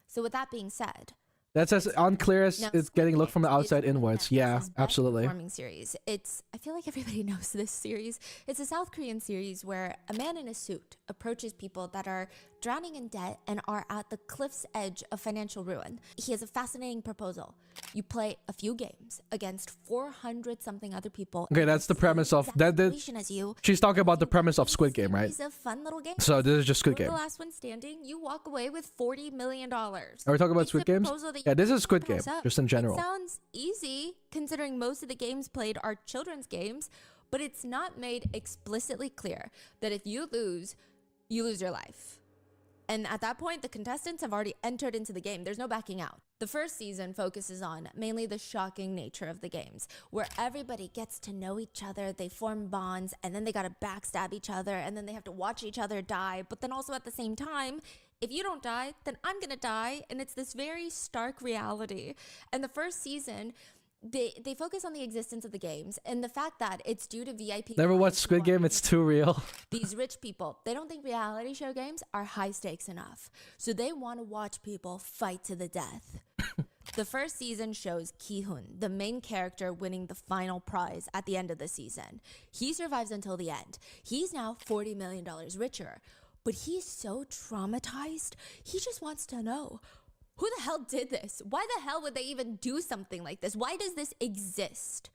So with that being said, that's as unclear as it's getting looked from the outside inwards. Yeah, absolutely. Performing series. I feel like everybody knows this series. It's a South Korean series where a man in a suit approaches people that are drowning in debt and are at the cliff's edge of financial ruin. He has a fascinating proposal. You play a few games against 400 something other people. Okay, that's the premise of that. She's talking about the premise of Squid Game, right? It's a fun little game. So this is just Squid Game. The last one standing, you walk away with $40 million. Are we talking about Squid Games? Yeah, this is Squid Game, just in general. It sounds easy considering most of the games played are children's games, but it's not made explicitly clear that if you lose your life. And at that point, the contestants have already entered into the game. There's no backing out. The first season focuses on mainly the shocking nature of the games, where everybody gets to know each other, they form bonds, and then they gotta backstab each other, and then they have to watch each other die. But then also at the same time, if you don't die, then I'm gonna die. And it's this very stark reality. And the first season, they focus on the existence of the games and the fact that it's due to VIP. Never watched Squid Game, it's too real. These rich people, they don't think reality show games are high stakes enough. So they want to watch people fight to the death. The first season shows Ki-hoon, the main character, winning the final prize at the end of the season. He survives until the end. He's now $40 million richer, but he's so traumatized, he just wants to know, who the hell did this? Why the hell would they even do something like this? Why does this exist?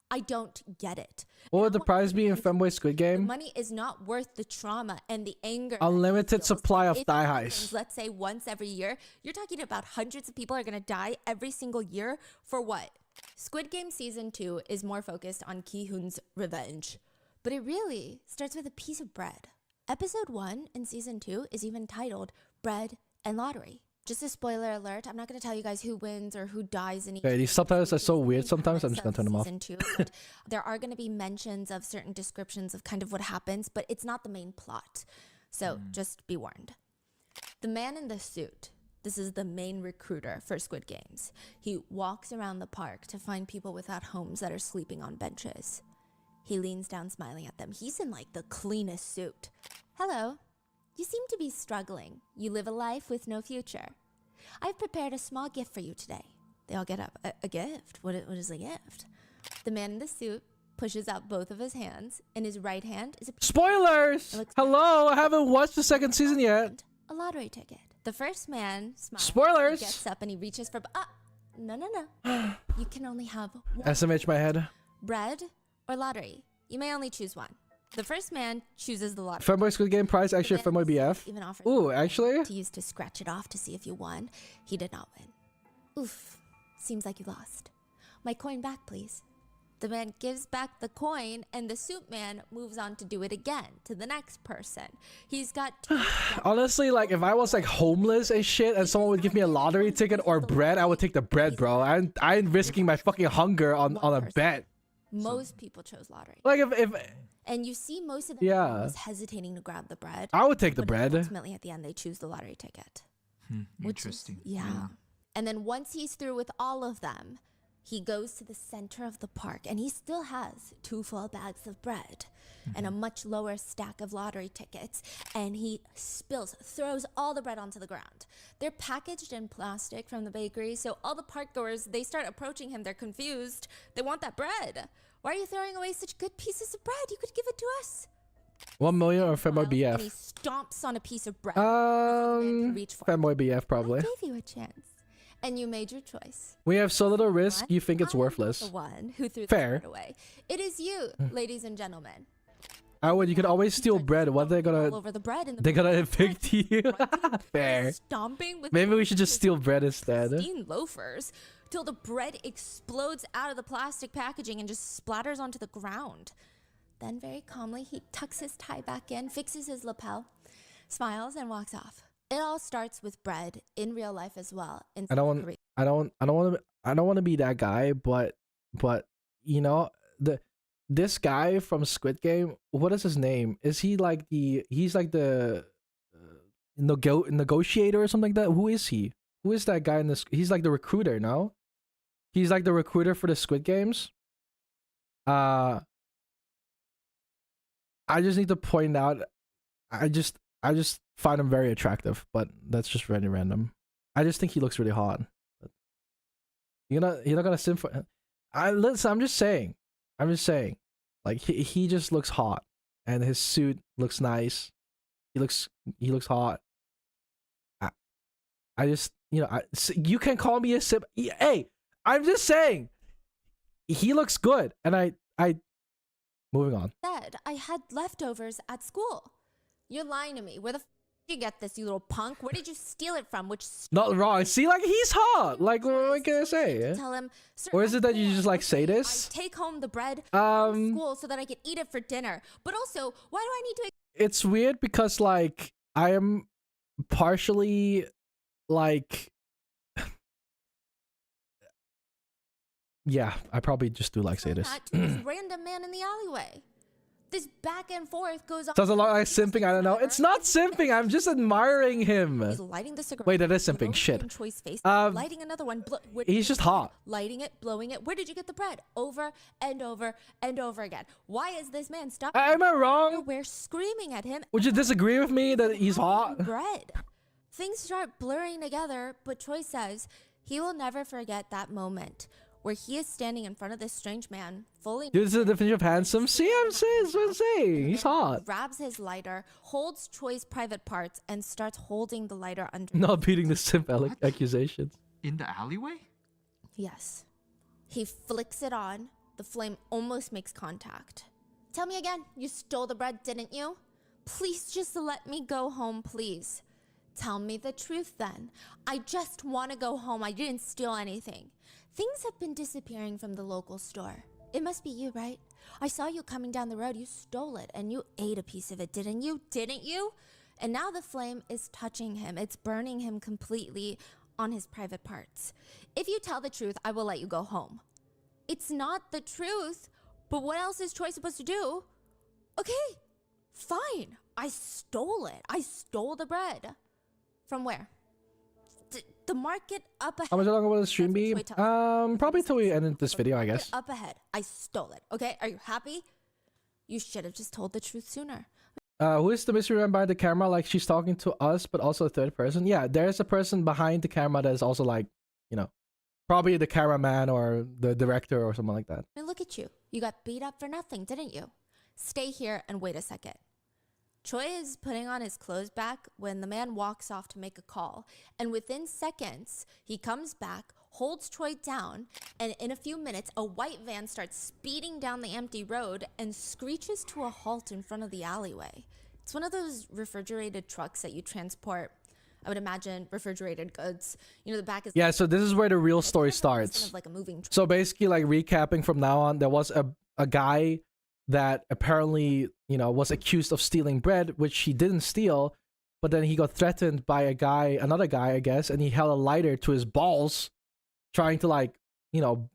I don't get it. What would the prize be in Femboy Squid Game? The money is not worth the trauma and the anger. Unlimited supply of thigh highs. Let's say once every year. You're talking about hundreds of people are going to die every single year for what? Squid Game Season 2 is more focused on Ki-hoon's revenge. But it really starts with a piece of bread. Episode 1 in Season 2 is even titled Bread and Lottery. Just a spoiler alert, I'm not going to tell you guys who wins or who dies in each. Okay, these subtitles are so weird sometimes, I'm just going to turn them off. There are going to be mentions of certain descriptions of kind of what happens, but it's not the main plot. So just be warned. The man in the suit, this is the main recruiter for Squid Games. He walks around the park to find people without homes that are sleeping on benches. He leans down smiling at them. He's in like the cleanest suit. Hello. You seem to be struggling. You live a life with no future. I've prepared a small gift for you today. They all get up. A gift? What is a gift? The man in the suit pushes out both of his hands. In his right hand is a... Spoilers! Hello, I haven't watched the second season yet. A lottery ticket. The first man smiles. Spoilers! He gets up and he reaches for... No. You can only have one. SMH my head. Bread or lottery. You may only choose one. The first man chooses the lottery. Femboy Squid Game prize, actually Femboy BF. Even offers ooh, actually? to use to scratch it off to see if you won. He did not win. Oof. Seems like you lost. My coin back, please. The man gives back the coin, and the suit man moves on to do it again to the next person. He's got two Honestly, like if I was like homeless and shit, and someone would give me a lottery ticket or bread, I would take the bread, bro. I ain't risking my fucking hunger on a bet. Most people chose lottery. Like if And you see most of them Yeah. always hesitating to grab the bread. I would take the but bread. Ultimately, at the end, they choose the lottery ticket. Which is- Interesting. yeah. And then once he's through with all of them, he goes to the center of the park, and he still has 2 full bags of bread and a much lower stack of lottery tickets. And he throws all the bread onto the ground. They're packaged in plastic from the bakery, so all the park goers, they start approaching him. They're confused. They want that bread. Why are you throwing away such good pieces of bread? You could give it to us. 1 million or Femboy And he BF. stomps on a piece of bread. Reach for it. Femboy BF probably. I gave you a chance, and you made your choice. We have so little risk, you think it's I am not worthless. the one who threw the Fair. bread away. It is you, ladies and gentlemen. I would. You could always steal bread. What they All gonna? over the bread in the They gonna middle of the evict you. park. Fair. Stomping with Maybe we should just steal bread instead. pristine loafers till the bread explodes out of the plastic packaging and just splatters onto the ground. Then very calmly he tucks his tie back in, fixes his lapel, smiles, and walks off. It all starts with bread in real life as well. In I don't South want. Korea. I don't want to be that guy. But you know this guy from Squid Game. What is his name? Is he like the? He's like the negotiator or something like that. Who is he? Who is that guy in this? He's like the recruiter. No, he's like the recruiter for the Squid Games. I just need to point out, I just find him very attractive, but that's just really random. I just think he looks really hot. But you're not gonna simp for. Listen, I'm just saying, like he just looks hot, and his suit looks nice. He looks hot. I just you can call me a simp. Hey, I'm just saying, he looks good, and I. Moving on. Said I had leftovers at school. You're lying to me. Where the did you get this, you little punk? Where did you steal it from? Which Not wrong. See, like he's hot. Like what can I say? tell him. "Sir, Or is it that you I'm just like poor. say Okay, this? I take home the bread from school so that I can eat it for dinner. But also, why do I need to? It's weird because like I am partially like yeah, I probably just do like say this. That to this random man in the alleyway. This back and forth goes on. Does a lot like simping? I don't know. It's not simping. I'm just admiring him. He's lighting the cigarette. Wait, that is simping. blowing it Shit. in Choi's face, Um, lighting another one. He's just hot. Lighting it, blowing it. Where did you get the bread? Over and over and over again. Why is this man stuck? Am I wrong? We're screaming at him. Would you disagree with me that he's hot? Bread. Things start blurring together, but Choi says he will never forget that moment where he is standing in front of this strange man, fully Dude, this is the definition of handsome. See, I'm saying, that's what I'm saying. He's hot. grabs his lighter, holds Choi's private parts, and starts holding the lighter under. Not beating the simp accusations. In the alleyway? Yes. He flicks it on. The flame almost makes contact. Tell me again, you stole the bread, didn't you? Please just let me go home, please. Tell me the truth then. I just want to go home. I didn't steal anything. Things have been disappearing from the local store. It must be you, right? I saw you coming down the road. You stole it and you ate a piece of it, didn't you? Didn't you? And now the flame is touching him. It's burning him completely on his private parts. If you tell the truth, I will let you go home. It's not the truth, but what else is Choi supposed to do? Okay, fine. I stole it. I stole the bread. From where? The market up ahead. How much longer will the stream be? That's what Choi tells me. Probably till we end this video, I Market guess. Up ahead. I stole it. Okay, are you happy? You should have just told the truth sooner. Who is the mystery man behind the camera? Like she's talking to us, but also a third person. Yeah, there's a person behind the camera that is also like, probably the cameraman or the director or something like that. Now look at you. You got beat up for nothing, didn't you? Stay here and wait a second. Choi is putting on his clothes back when the man walks off to make a call. And within seconds, he comes back, holds Choi down, and in a few minutes, a white van starts speeding down the empty road and screeches to a halt in front of the alleyway. It's one of those refrigerated trucks that you transport I would imagine refrigerated goods. You know, the back is Yeah, so this is where the real story it's kind starts. of like a moving So basically, like recapping from now on, there was a guy that apparently, you know, was accused of stealing bread, which he didn't steal, but then he got threatened by another guy, I guess, and he held a lighter to his balls, trying to like, you know,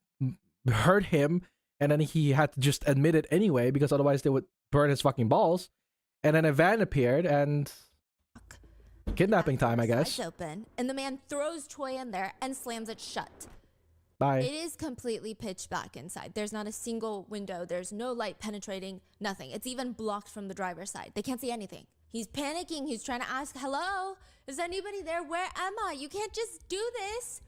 hurt him, and then he had to just admit it anyway because otherwise they would burn his fucking balls. And then a van appeared and kidnapping time, I guess. Slides open, and the man throws Troy in there and slams it shut. Bye. It is completely pitch black inside. There's not a single window. There's no light penetrating, nothing. It's even blocked from the driver's side. They can't see anything. He's panicking. He's trying to ask, hello? Is anybody there? Where am I? You can't just do this.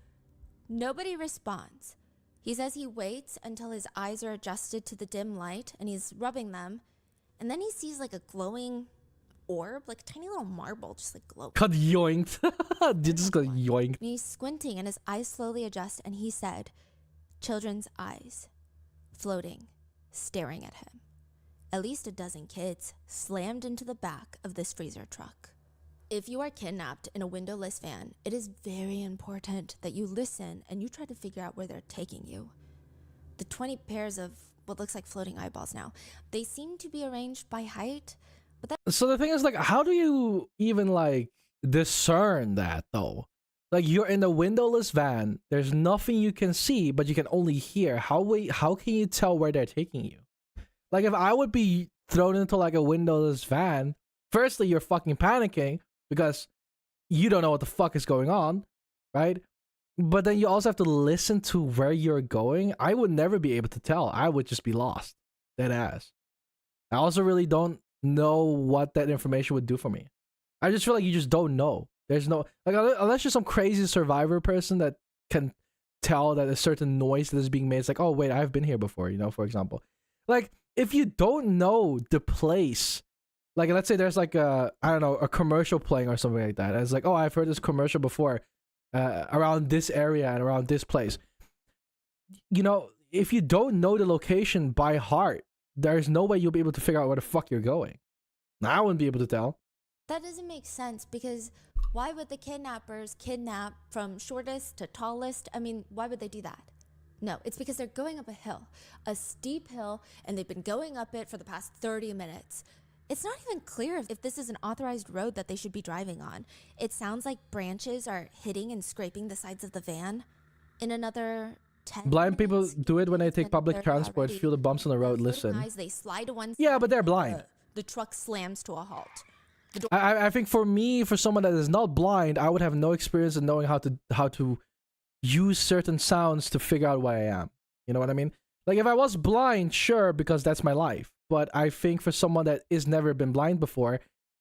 Nobody responds. He says he waits until his eyes are adjusted to the dim light and he's rubbing them. And then he sees like a glowing orb, like a tiny little marble, just like glowing. Got yoinked. Did just got yoinked. And he's squinting and his eyes slowly adjust and he said, children's eyes, floating, staring at him. At least a dozen kids slammed into the back of this freezer truck. If you are kidnapped in a windowless van, it is very important that you listen and you try to figure out where they're taking you. The 20 pairs of what looks like floating eyeballs now, they seem to be arranged by height, but that— So the thing is, like, how do you even like discern that though? Like, you're in a windowless van, there's nothing you can see, but you can only hear. How can you tell where they're taking you? Like, if I would be thrown into like a windowless van, firstly, you're fucking panicking because you don't know what the fuck is going on, right? But then you also have to listen to where you're going. I would never be able to tell. I would just be lost. Dead ass. I also really don't know what that information would do for me. I just feel like you just don't know. There's no, like, unless you're some crazy survivor person that can tell that a certain noise that is being made, it's like, oh wait, I've been here before, you know, for example. Like, if you don't know the place, like, let's say there's like a, I don't know, a commercial playing or something like that, and it's like, oh, I've heard this commercial before, around this area and around this place. You know, if you don't know the location by heart, there's no way you'll be able to figure out where the fuck you're going. I wouldn't be able to tell. that doesn't make sense, because why would the kidnappers kidnap from shortest to tallest? I mean, why would they do that? No, it's because they're going up a hill, a steep hill, and they've been going up it for the past 30 minutes. It's not even clear if this is an authorized road that they should be driving on. It sounds like branches are hitting and scraping the sides of the van. In another 10 Blind people minutes, do it when they take public they're transport, already— feel the bumps on the road, floating listen. eyes, they slide to one Yeah, side but they're and blind. The truck slams to a halt. The door— I think for me, for someone that is not blind, I would have no experience in knowing how to use certain sounds to figure out where I am. You know what I mean? Like, if I was blind, sure, because that's my life. But I think for someone that is never been blind before,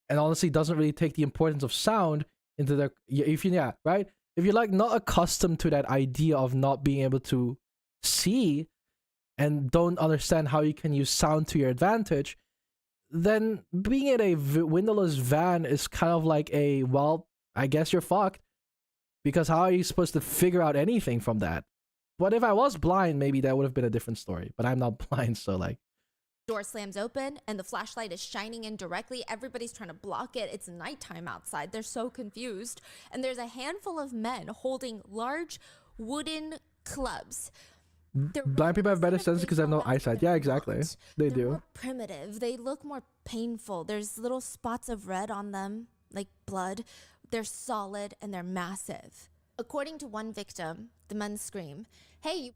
and honestly doesn't really take the importance of sound into their, if you're like not accustomed to that idea of not being able to see and don't understand how you can use sound to your advantage, then being in a windowless van is kind of like a, well, I guess you're fucked, because how are you supposed to figure out anything from that? But if I was blind, maybe that would have been a different story, but I'm not blind, so like, door slams open and the flashlight is shining in directly. Everybody's trying to block it. It's nighttime outside. They're so confused. And there's a handful of men holding large wooden clubs. They're blind people have better sense because they have no eyesight. Yeah, exactly. They They're do. more primitive. They look more painful. There's little spots of red on them, like blood. They're solid and they're massive. According to one victim, the men scream, "Hey, you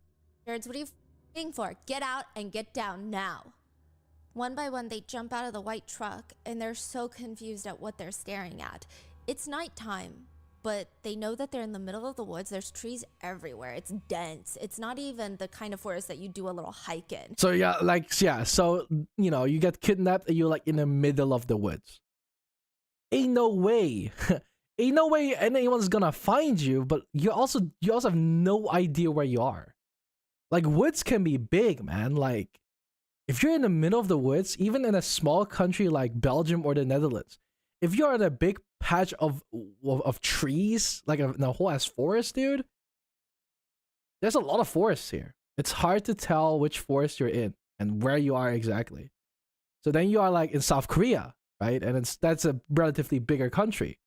nerds, what are you f***ing for? Get out and get down now." One by one, they jump out of the white truck and they're so confused at what they're staring at. It's nighttime, but they know that they're in the middle of the woods. There's trees everywhere. It's dense. It's not even the kind of forest that you do a little hike in. So so, you know, you get kidnapped and you're like in the middle of the woods. Ain't no way. Ain't no way anyone's gonna find you, but you also have no idea where you are. Like, woods can be big, man. Like, if you're in the middle of the woods, even in a small country like Belgium or the Netherlands, if you're in a big patch of trees, like a whole ass forest, dude, there's a lot of forests here. It's hard to tell which forest you're in and where you are exactly. So then you are like in South Korea, right? And that's a relatively bigger country.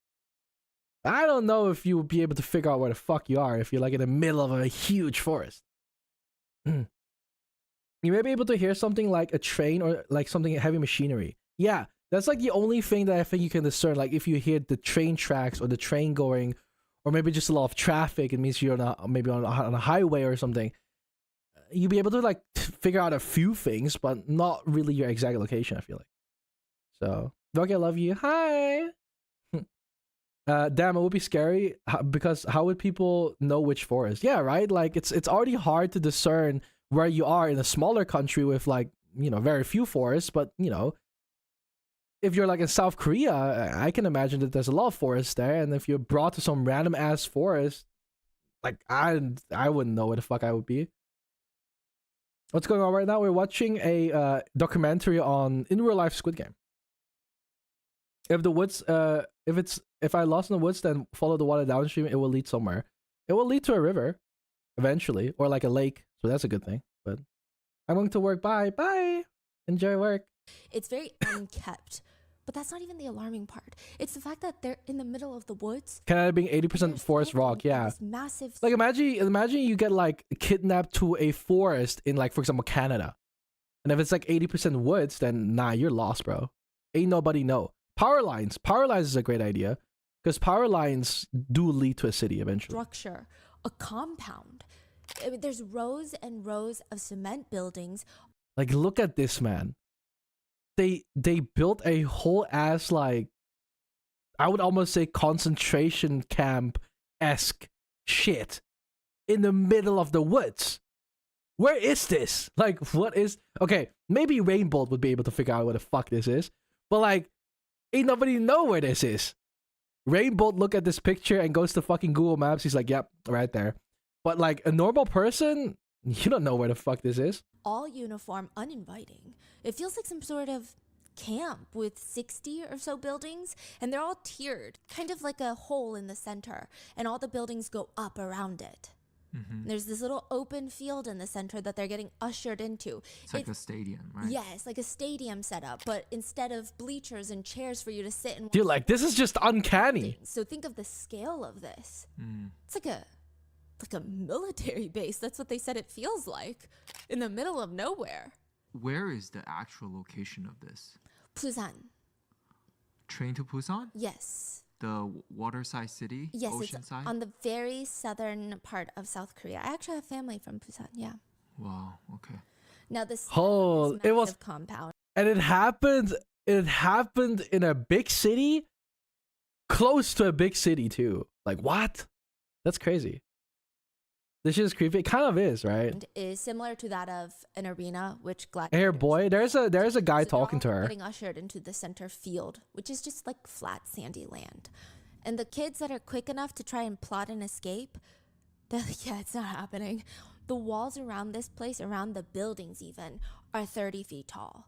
I don't know if you would be able to figure out where the fuck you are if you're like in the middle of a huge forest. You may be able to hear something like a train or like something heavy machinery. Yeah, that's like the only thing that I think you can discern. Like if you hear the train tracks or the train going, or maybe just a lot of traffic, it means you're maybe on a highway or something. You'll be able to like figure out a few things, but not really your exact location, I feel like. So, Velky, I love you. Hi! Damn, it would be scary because how would people know which forest? Yeah, right? Like, it's already hard to discern where you are in a smaller country with, like, you know, very few forests, but, you know, if you're, like, in South Korea, I can imagine that there's a lot of forests there, and if you're brought to some random-ass forest, like, I wouldn't know where the fuck I would be. What's going on right now? We're watching a documentary on in real life Squid Game. If the woods, if I lost in the woods, then follow the water downstream. It will lead somewhere. It will lead to a river, eventually, or like a lake. So that's a good thing. But I'm going to work. Bye, bye. Enjoy work. It's very unkept. But that's not even the alarming part. It's the fact that they're in the middle of the woods. Canada being 80% forest rock, yeah. This massive. Like imagine you get like kidnapped to a forest in like, for example, Canada. And if it's like 80% woods, then nah, you're lost, bro. Ain't nobody know. Power lines is a great idea because power lines do lead to a city eventually. Structure, a compound. I mean, there's rows and rows of cement buildings. Like, look at this, man. They built a whole ass, like, I would almost say concentration camp-esque shit in the middle of the woods. Where is this? Like, what is... Okay, maybe Rainbow would be able to figure out what the fuck this is. But, like, ain't nobody know where this is. Rainbow look at this picture and goes to fucking Google Maps. He's like, yep, right there. But, like, a normal person, you don't know where the fuck this is. All uniform, uninviting. It feels like some sort of camp with 60 or so buildings, and they're all tiered, kind of like a hole in the center, and all the buildings go up around it. There's this little open field in the center that they're getting ushered into. It's like a stadium, right? Yes, like a stadium setup, but instead of bleachers and chairs for you to sit and... Dude, like, this is just uncanny. So think of the scale of this. It's like a military base. That's what they said it feels like. In the middle of nowhere. Where is the actual location of this? Busan. Train to Busan? Yes. The waterside city? Yes, it's Oceanside? on the very southern part of South Korea. I actually have family from Busan, yeah. Wow, okay. Now this, Oh, this it was... massive compound. And it happened in a big city? Close to a big city, too. Like, what? That's crazy. This shit is creepy. It kind of is, right? Is similar to that of an arena, which Hey, boy, there's a guy talking to her. Getting ushered into the center field, which is just like flat, sandy land. And the kids that are quick enough to try and plot an escape, they're like, yeah, it's not happening. The walls around this place, around the buildings even, are 30 feet tall.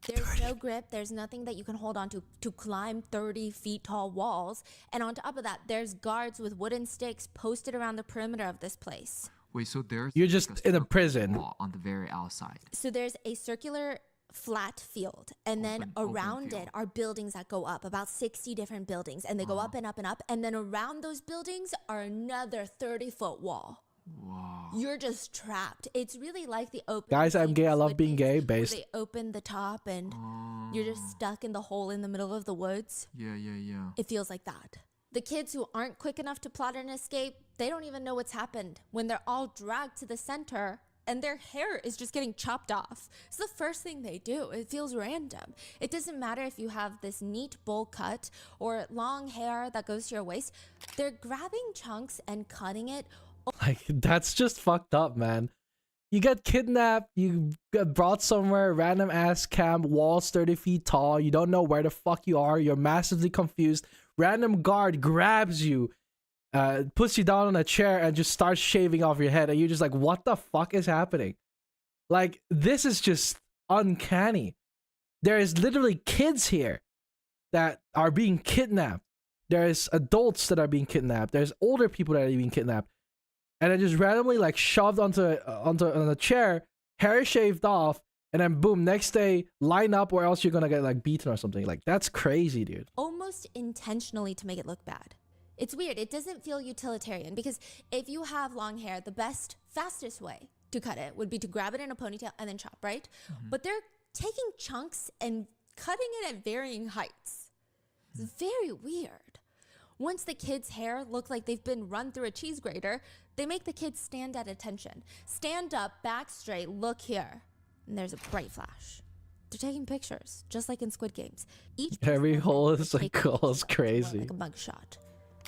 There's no grip. There's nothing that you can hold on to climb 30 feet tall walls. And on top of that, there's guards with wooden sticks posted around the perimeter of this place. Wait, so there's... You're just in a prison. On the very outside. So there's a circular flat field. And then around it are buildings that go up, about 60 different buildings. And they go up and up and up. And then around those buildings are another 30-foot wall. Wow. You're just trapped. It's really like the open... Guys, I'm gay. I love being gay. Based. They open the top and you're just stuck in the hole in the middle of the woods. Yeah. It feels like that. The kids who aren't quick enough to plot an escape, they don't even know what's happened when they're all dragged to the center and their hair is just getting chopped off. It's the first thing they do. It feels random. It doesn't matter if you have this neat bowl cut or long hair that goes to your waist. They're grabbing chunks and cutting it. Like, that's just fucked up, man. You get kidnapped, you get brought somewhere, random ass camp, walls 30 feet tall, you don't know where the fuck you are, you're massively confused, random guard grabs you, puts you down on a chair and just starts shaving off your head, and you're just like, what the fuck is happening? Like, this is just uncanny. There is literally kids here that are being kidnapped. There's adults that are being kidnapped. There's older people that are being kidnapped. And then just randomly like shoved on a chair, hair shaved off, and then boom, next day, line up or else you're gonna get like beaten or something. Like, that's crazy, dude. Almost intentionally to make it look bad. It's weird. It doesn't feel utilitarian because if you have long hair, the best, fastest way to cut it would be to grab it in a ponytail and then chop, right? But they're taking chunks and cutting it at varying heights. It's very weird. Once the kids' hair look like they've been run through a cheese grater, they make the kids stand at attention. Stand up, back straight, look here. And there's a bright flash. They're taking pictures, just like in Squid Games. Every hole is like crazy. like a mugshot.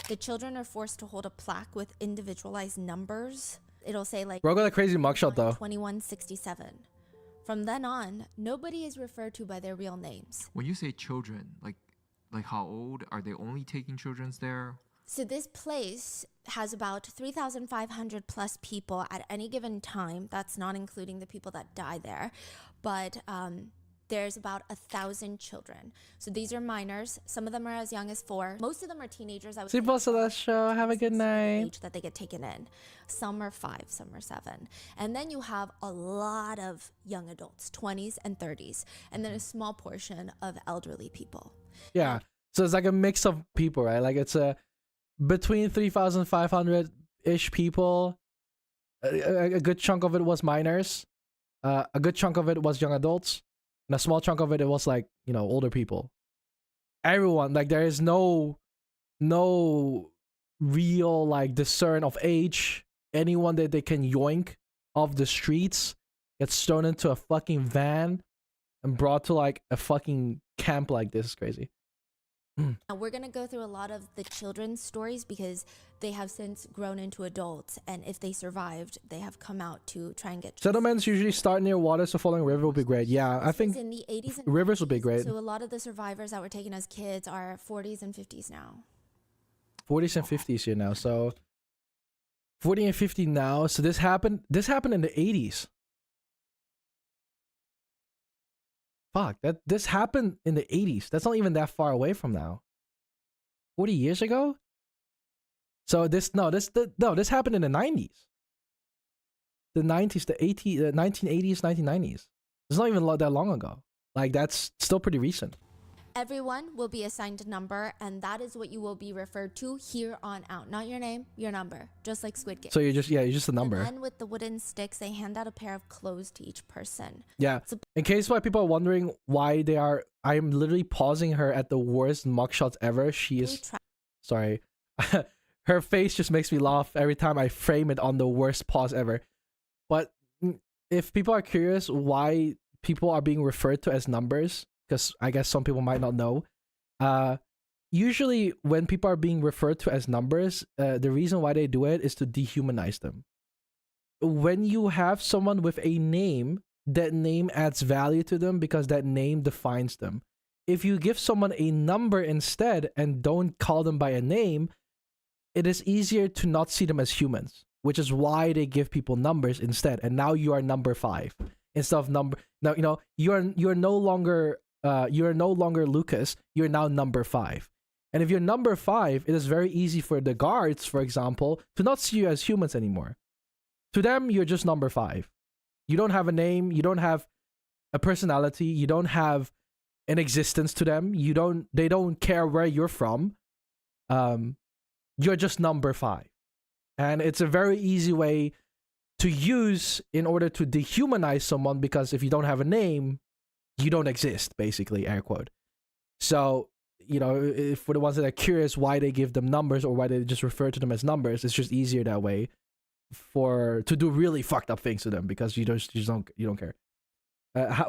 The children are forced to hold a plaque with individualized numbers. It'll say like Bro got a crazy mugshot though. 2167. From then on, nobody is referred to by their real names. When you say children, like how old? Are they only taking children's there? So this place has about 3,500 plus people at any given time. That's not including the people that die there. But there's about 1,000 children. So these are minors. Some of them are as young as 4. Most of them are teenagers. I would See, say boss of that show. Have a good night. age that they get taken in. Some are 5, some are 7. And then you have a lot of young adults, 20s and 30s. And then a small portion of elderly people. Yeah. So it's like a mix of people, right? Like it's a between 3,500-ish people. A good chunk of it was minors. A good chunk of it was young adults. And a small chunk of it was like, you know, older people. Everyone, like there is no real like discern of age. Anyone that they can yoink off the streets gets thrown into a fucking van and brought to like a fucking camp like this. Is crazy. Now we're going to go through a lot of the children's stories because they have since grown into adults, and if they survived, they have come out to try and get Settlements usually start near water, so following a river would be great. Yeah, I think in the 80s and rivers would be 90s, great. So a lot of the survivors that were taken as kids are 40s and 50s now. 40s and 50s here now. So 40 and 50 now. So this happened in the 80s. Fuck, this happened in the 80s. That's not even that far away from now. 40 years ago? So this happened in the 90s. The 90s, the 1980s, 1990s. It's not even that long ago. Like that's still pretty recent. Everyone will be assigned a number, and that is what you will be referred to here on out. Not your name, your number, just like Squid Game. So you're just a number. And then with the wooden sticks, they hand out a pair of clothes to each person. Yeah. In case why people are wondering why I'm literally pausing her at the worst mugshots ever. She is sorry. Her face just makes me laugh every time I frame it on the worst pause ever. But if people are curious why people are being referred to as numbers, because I guess some people might not know. Usually when people are being referred to as numbers, the reason why they do it is to dehumanize them. When you have someone with a name, that name adds value to them because that name defines them. If you give someone a number instead and don't call them by a name, it is easier to not see them as humans, which is why they give people numbers instead. And now you are number 5 instead of number. Now you know you're no longer Lucas. You're now number 5. And if you're number 5, it is very easy for the guards, for example, to not see you as humans anymore. To them, you're just number 5. You don't have a name. You don't have a personality. You don't have an existence to them. They don't care where you're from. You're just number 5. And it's a very easy way to use in order to dehumanize someone, because if you don't have a name, you don't exist, basically, air quote. So, you know, if for the ones that are curious why they give them numbers or why they just refer to them as numbers, it's just easier that way to do really fucked up things to them, because you don't care.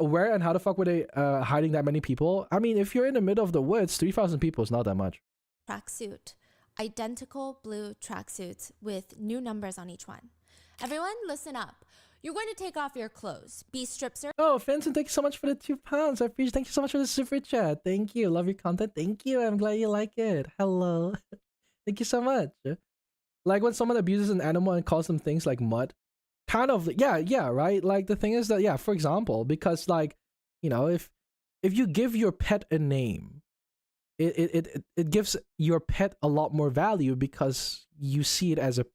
Where and how the fuck were they hiding that many people? I mean, if you're in the middle of the woods, 3,000 people is not that much. Tracksuit. Identical blue tracksuits with new numbers on each one. Everyone, listen up. You're going to take off your clothes. Be strip search. Oh, Fenton, thank you so much for the £2. I appreciate. Thank you so much for the super chat. Thank you. Love your content. Thank you. I'm glad you like it. Hello. Thank you so much. Like when someone abuses an animal and calls them things like mud. Kind of, yeah, right? Like the thing is that, yeah, for example, because like, you know, if you give your pet a name, it gives your pet a lot more value because you see it as a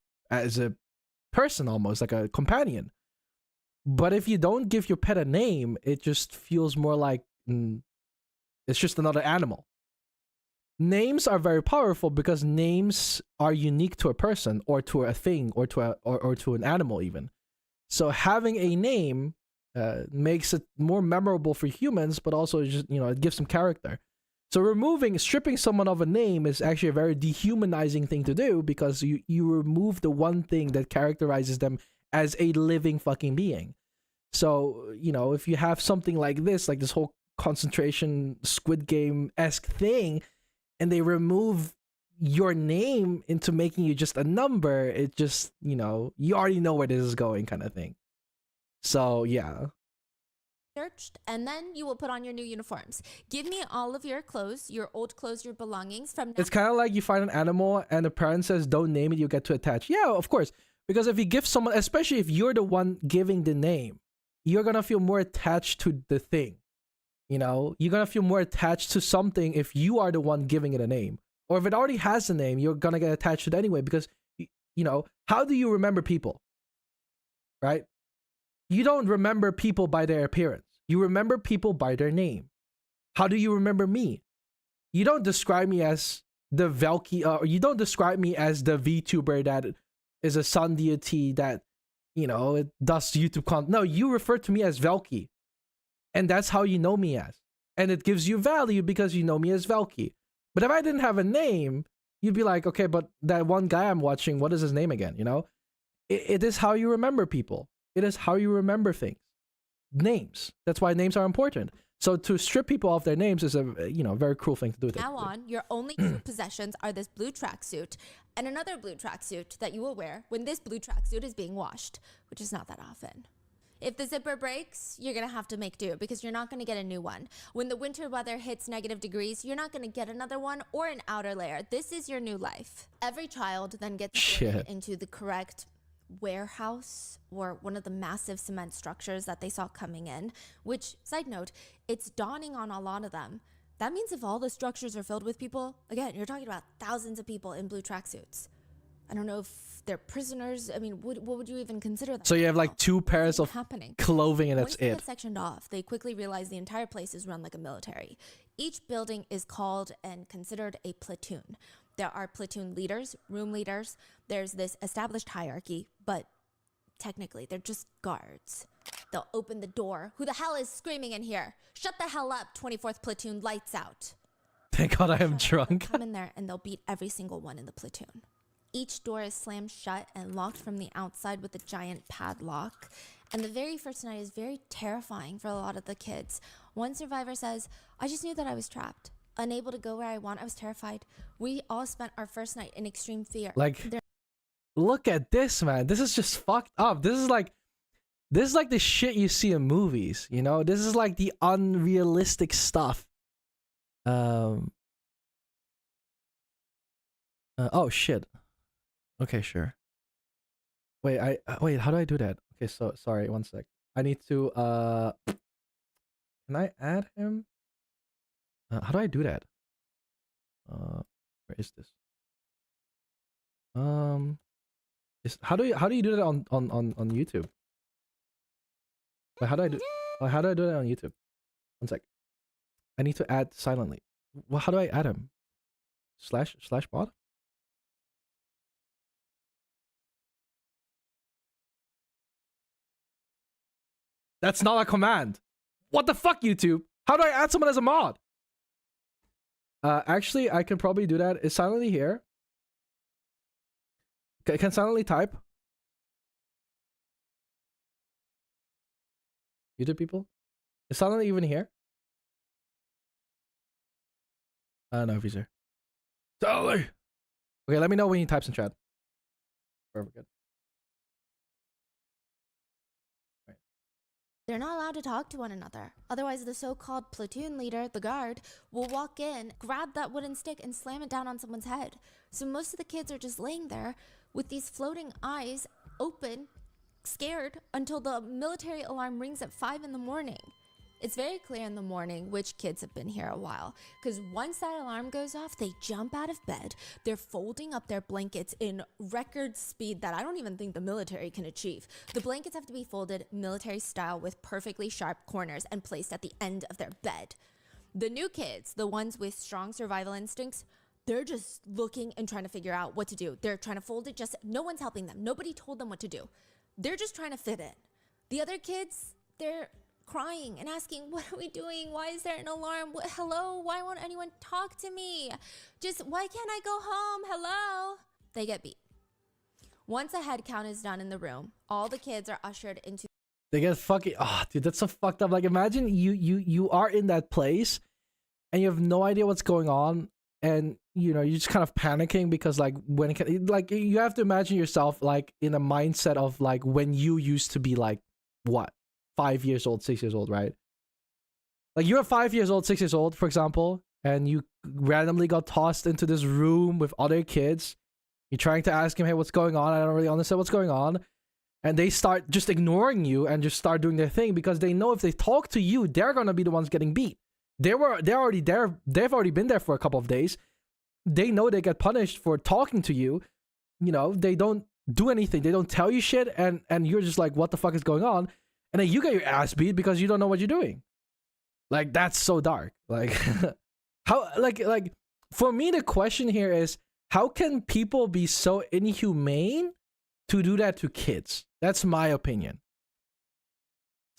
person, almost like a companion. But if you don't give your pet a name, it just feels more like it's just another animal. names are very powerful because names are unique to a person or to a thing or to or to an animal even. So having a name makes it more memorable for humans, but also just, you know, it gives them character. So stripping someone of a name is actually a very dehumanizing thing to do, because you remove the one thing that characterizes them as a living fucking being. So, you know, if you have something like this whole concentration Squid Game-esque thing, and they remove your name into making you just a number, it just, you know, you already know where this is going kind of thing. So, yeah. Searched, and then you will put on your new uniforms. Give me all of your clothes, your old clothes, your belongings from now. It's kind of like you find an animal and the parent says, don't name it, you get to attach. Yeah, of course. Because if you give someone, especially if you're the one giving the name, you're going to feel more attached to the thing. You know, you're going to feel more attached to something if you are the one giving it a name. Or if it already has a name, you're going to get attached to it anyway. Because, you know, how do you remember people? Right? You don't remember people by their appearance. You remember people by their name. How do you remember me? You don't describe me as the Velky, or you don't describe me as the Vtuber that is a sun deity that, you know, it does YouTube content. No, you refer to me as Velky. And that's how you know me as. And it gives you value because you know me as Velky. But if I didn't have a name, you'd be like, okay, but that one guy I'm watching, what is his name again? You know, it is how you remember people. It is how you remember things. Names. That's why names are important. So to strip people off their names is a, you know, very cruel thing to do. Now on, your only two possessions are this blue tracksuit and another blue tracksuit that you will wear when this blue tracksuit is being washed, which is not that often. If the zipper breaks, you're going to have to make do because you're not going to get a new one. When the winter weather hits negative degrees, you're not going to get another one or an outer layer. This is your new life. Every child then gets sorted into the correct warehouse or one of the massive cement structures that they saw coming in, which, side note, it's dawning on a lot of them. That means if all the structures are filled with people, again, you're talking about thousands of people in blue tracksuits. I don't know if they're prisoners. I mean, what would you even consider that? So you have like two pairs of clothing and that's it. Once they get sectioned off, they quickly realize the entire place is run like a military. Each building is called and considered a platoon. There are platoon leaders, room leaders. There's this established hierarchy, but technically they're just guards. They'll open the door. Who the hell is screaming in here? Shut the hell up, 24th platoon, lights out. Thank God I am drunk. Come in there and they'll beat every single one in the platoon. Each door is slammed shut and locked from the outside with a giant padlock. And the very first night is very terrifying for a lot of the kids. One survivor says, I just knew that I was trapped. Unable to go where I want. I was terrified. We all spent our first night in extreme fear. Like, look at this, man. This is just fucked up. This is like the shit you see in movies, you know? This is like the unrealistic stuff. Oh, shit. Okay, sure. Wait, wait, how do I do that? Okay, so, sorry, one sec. I need to, can I add him? How do I do that? Where is this? How do you do that on YouTube? Like, how do I do that on YouTube? One sec. I need to add silently. Well, how do I add him? Slash bot? That's not a command. What the fuck, YouTube? How do I add someone as a mod? Actually, I can probably do that. Is silently here? Can silently type? YouTube people? Is silently even here? I don't know if he's here. Silently! Okay, let me know when he types in chat. Perfect. Good. They're not allowed to talk to one another. Otherwise, the so-called platoon leader, the guard, will walk in, grab that wooden stick, and slam it down on someone's head. So most of the kids are just laying there with these floating eyes open, scared, until the military alarm rings at 5 in the morning. It's very clear in the morning which kids have been here a while, because once that alarm goes off, they jump out of bed, they're folding up their blankets in record speed that I don't even think the military can achieve. The blankets have to be folded military style with perfectly sharp corners and placed at the end of their bed. The new kids, the ones with strong survival instincts, they're just looking and trying to figure out what to do. They're trying to fold it, just no one's helping them. Nobody told them what to do. They're just trying to fit in. The other kids, they're crying and asking, what are we doing? Why is there an alarm? Hello? Why won't anyone talk to me? Just, why can't I go home? Hello? They get beat. Once a head count is done in the room, all the kids are ushered into. They get fucking, oh dude, that's so fucked up. Like imagine you are in that place and you have no idea what's going on, and you know, you're just kind of panicking because like when it can, like you have to imagine yourself like in a mindset of like when you used to be like what, 5 years old, 6 years old, right? Like you're 5 years old, 6 years old, for example, and you randomly got tossed into this room with other kids. You're trying to ask him, hey, what's going on? I don't really understand what's going on. And they start just ignoring you and just start doing their thing because they know if they talk to you, they're gonna be the ones getting beat. They're already there. They've already been there for a couple of days. They know they get punished for talking to you. You know, they don't do anything. They don't tell you shit, and you're just like, what the fuck is going on? And then you get your ass beat because you don't know what you're doing. Like that's so dark. Like how like for me the question here is, how can people be so inhumane to do that to kids? That's my opinion.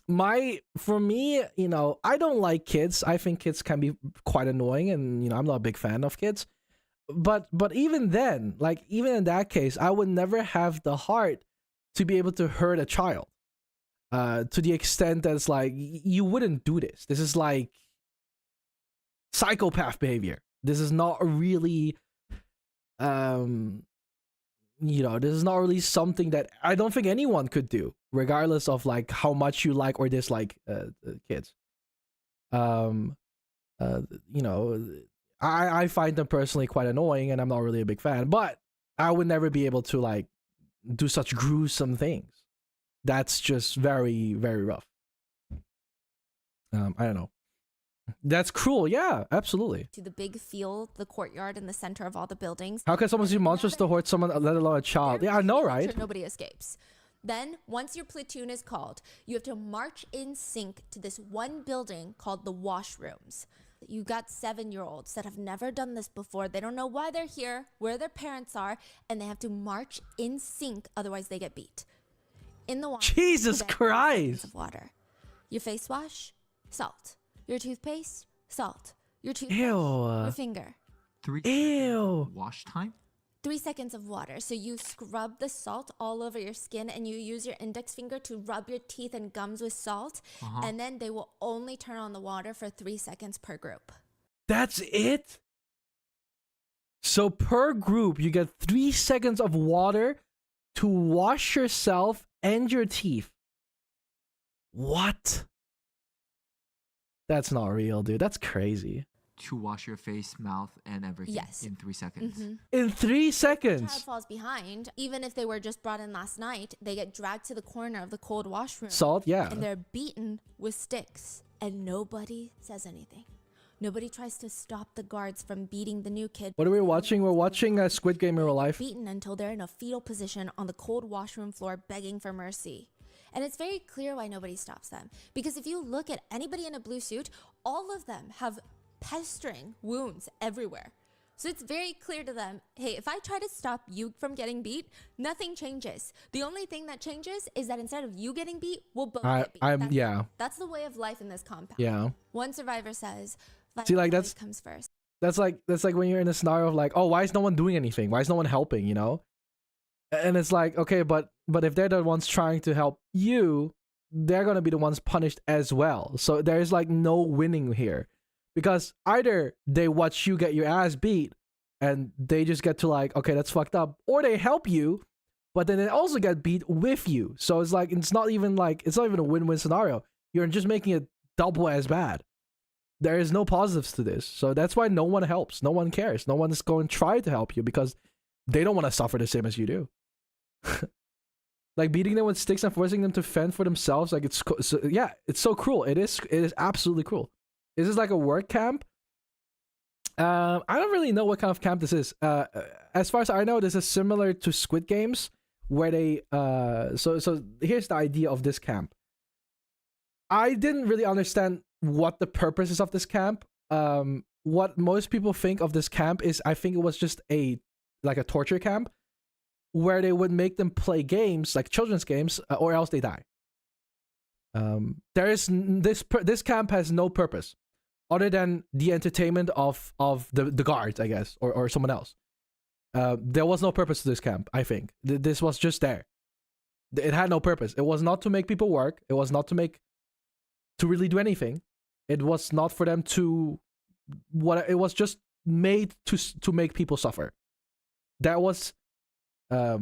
For me, you know, I don't like kids. I think kids can be quite annoying, and you know, I'm not a big fan of kids. But even then, like even in that case, I would never have the heart to be able to hurt a child. To the extent that it's like you wouldn't do this. This is like psychopath behavior. This is not really you know, this is not really something that I don't think anyone could do, regardless of like how much you like or dislike kids. You know, I find them personally quite annoying, and I'm not really a big fan, but I would never be able to like do such gruesome things. That's just very, very rough. I don't know. That's cruel. Yeah, absolutely. To the big field, the courtyard in the center of all the buildings. How can someone see monsters to hurt someone, let alone a child? Yeah, I know, right? Nobody escapes. Then, once your platoon is called, you have to march in sync to this one building called the washrooms. You got 7-year-olds that have never done this before. They don't know why they're here, where their parents are, and they have to march in sync, otherwise they get beat. In the water, Jesus Christ! Of water. Your face wash, salt. Your toothpaste, salt. Your toothbrush, Ew. your finger. 3 Ew. wash time? 3 seconds of water. So you scrub the salt all over your skin, and you use your index finger to rub your teeth and gums with salt. And then they will only turn on the water for 3 seconds per group. That's it? So per group, you get 3 seconds of water to wash yourself and your teeth. What? That's not real, dude. That's crazy. To wash your face, mouth, and everything in 3 seconds. In 3 seconds? The child falls behind. Even if they were just brought in last night, they get dragged to the corner of the cold washroom. Salt, yeah. And they're beaten with sticks. And nobody says anything. Nobody tries to stop the guards from beating the new kid. What are we watching? We're watching Squid Game in real life. Beaten until they're in a fetal position on the cold washroom floor begging for mercy. And it's very clear why nobody stops them. Because if you look at anybody in a blue suit, all of them have pestering wounds everywhere. So it's very clear to them, hey, if I try to stop you from getting beat, nothing changes. The only thing that changes is that instead of you getting beat, we'll both get beat. That's the way of life in this compound. Yeah. One survivor says, see, like that's comes first. That's like when you're in a scenario of like, oh, why is no one doing anything? Why is no one helping, you know? And it's like, okay, but if they're the ones trying to help you, they're gonna be the ones punished as well. So there's like no winning here. Because either they watch you get your ass beat and they just get to like, okay, that's fucked up, or they help you, but then they also get beat with you. So it's like it's not even a win-win scenario. You're just making it double as bad. There is no positives to this. So that's why no one helps. No one cares. No one is going to try to help you because they don't want to suffer the same as you do. Like beating them with sticks and forcing them to fend for themselves, like it's so cruel. It is absolutely cruel. Is this like a work camp? I don't really know what kind of camp this is. As far as I know, this is similar to Squid Games, where they so here's the idea of this camp. I didn't really understand what the purpose is of this camp. what most people think of this camp is, I think it was just a torture camp where they would make them play games like children's games, or else they die. This camp has no purpose other than the entertainment of the guards, I guess, or someone else. There was no purpose to this camp, I think. This was just there. It had no purpose. It was not to make people work. It was not to really do anything. It was not for them to it was just made to make people suffer. That was that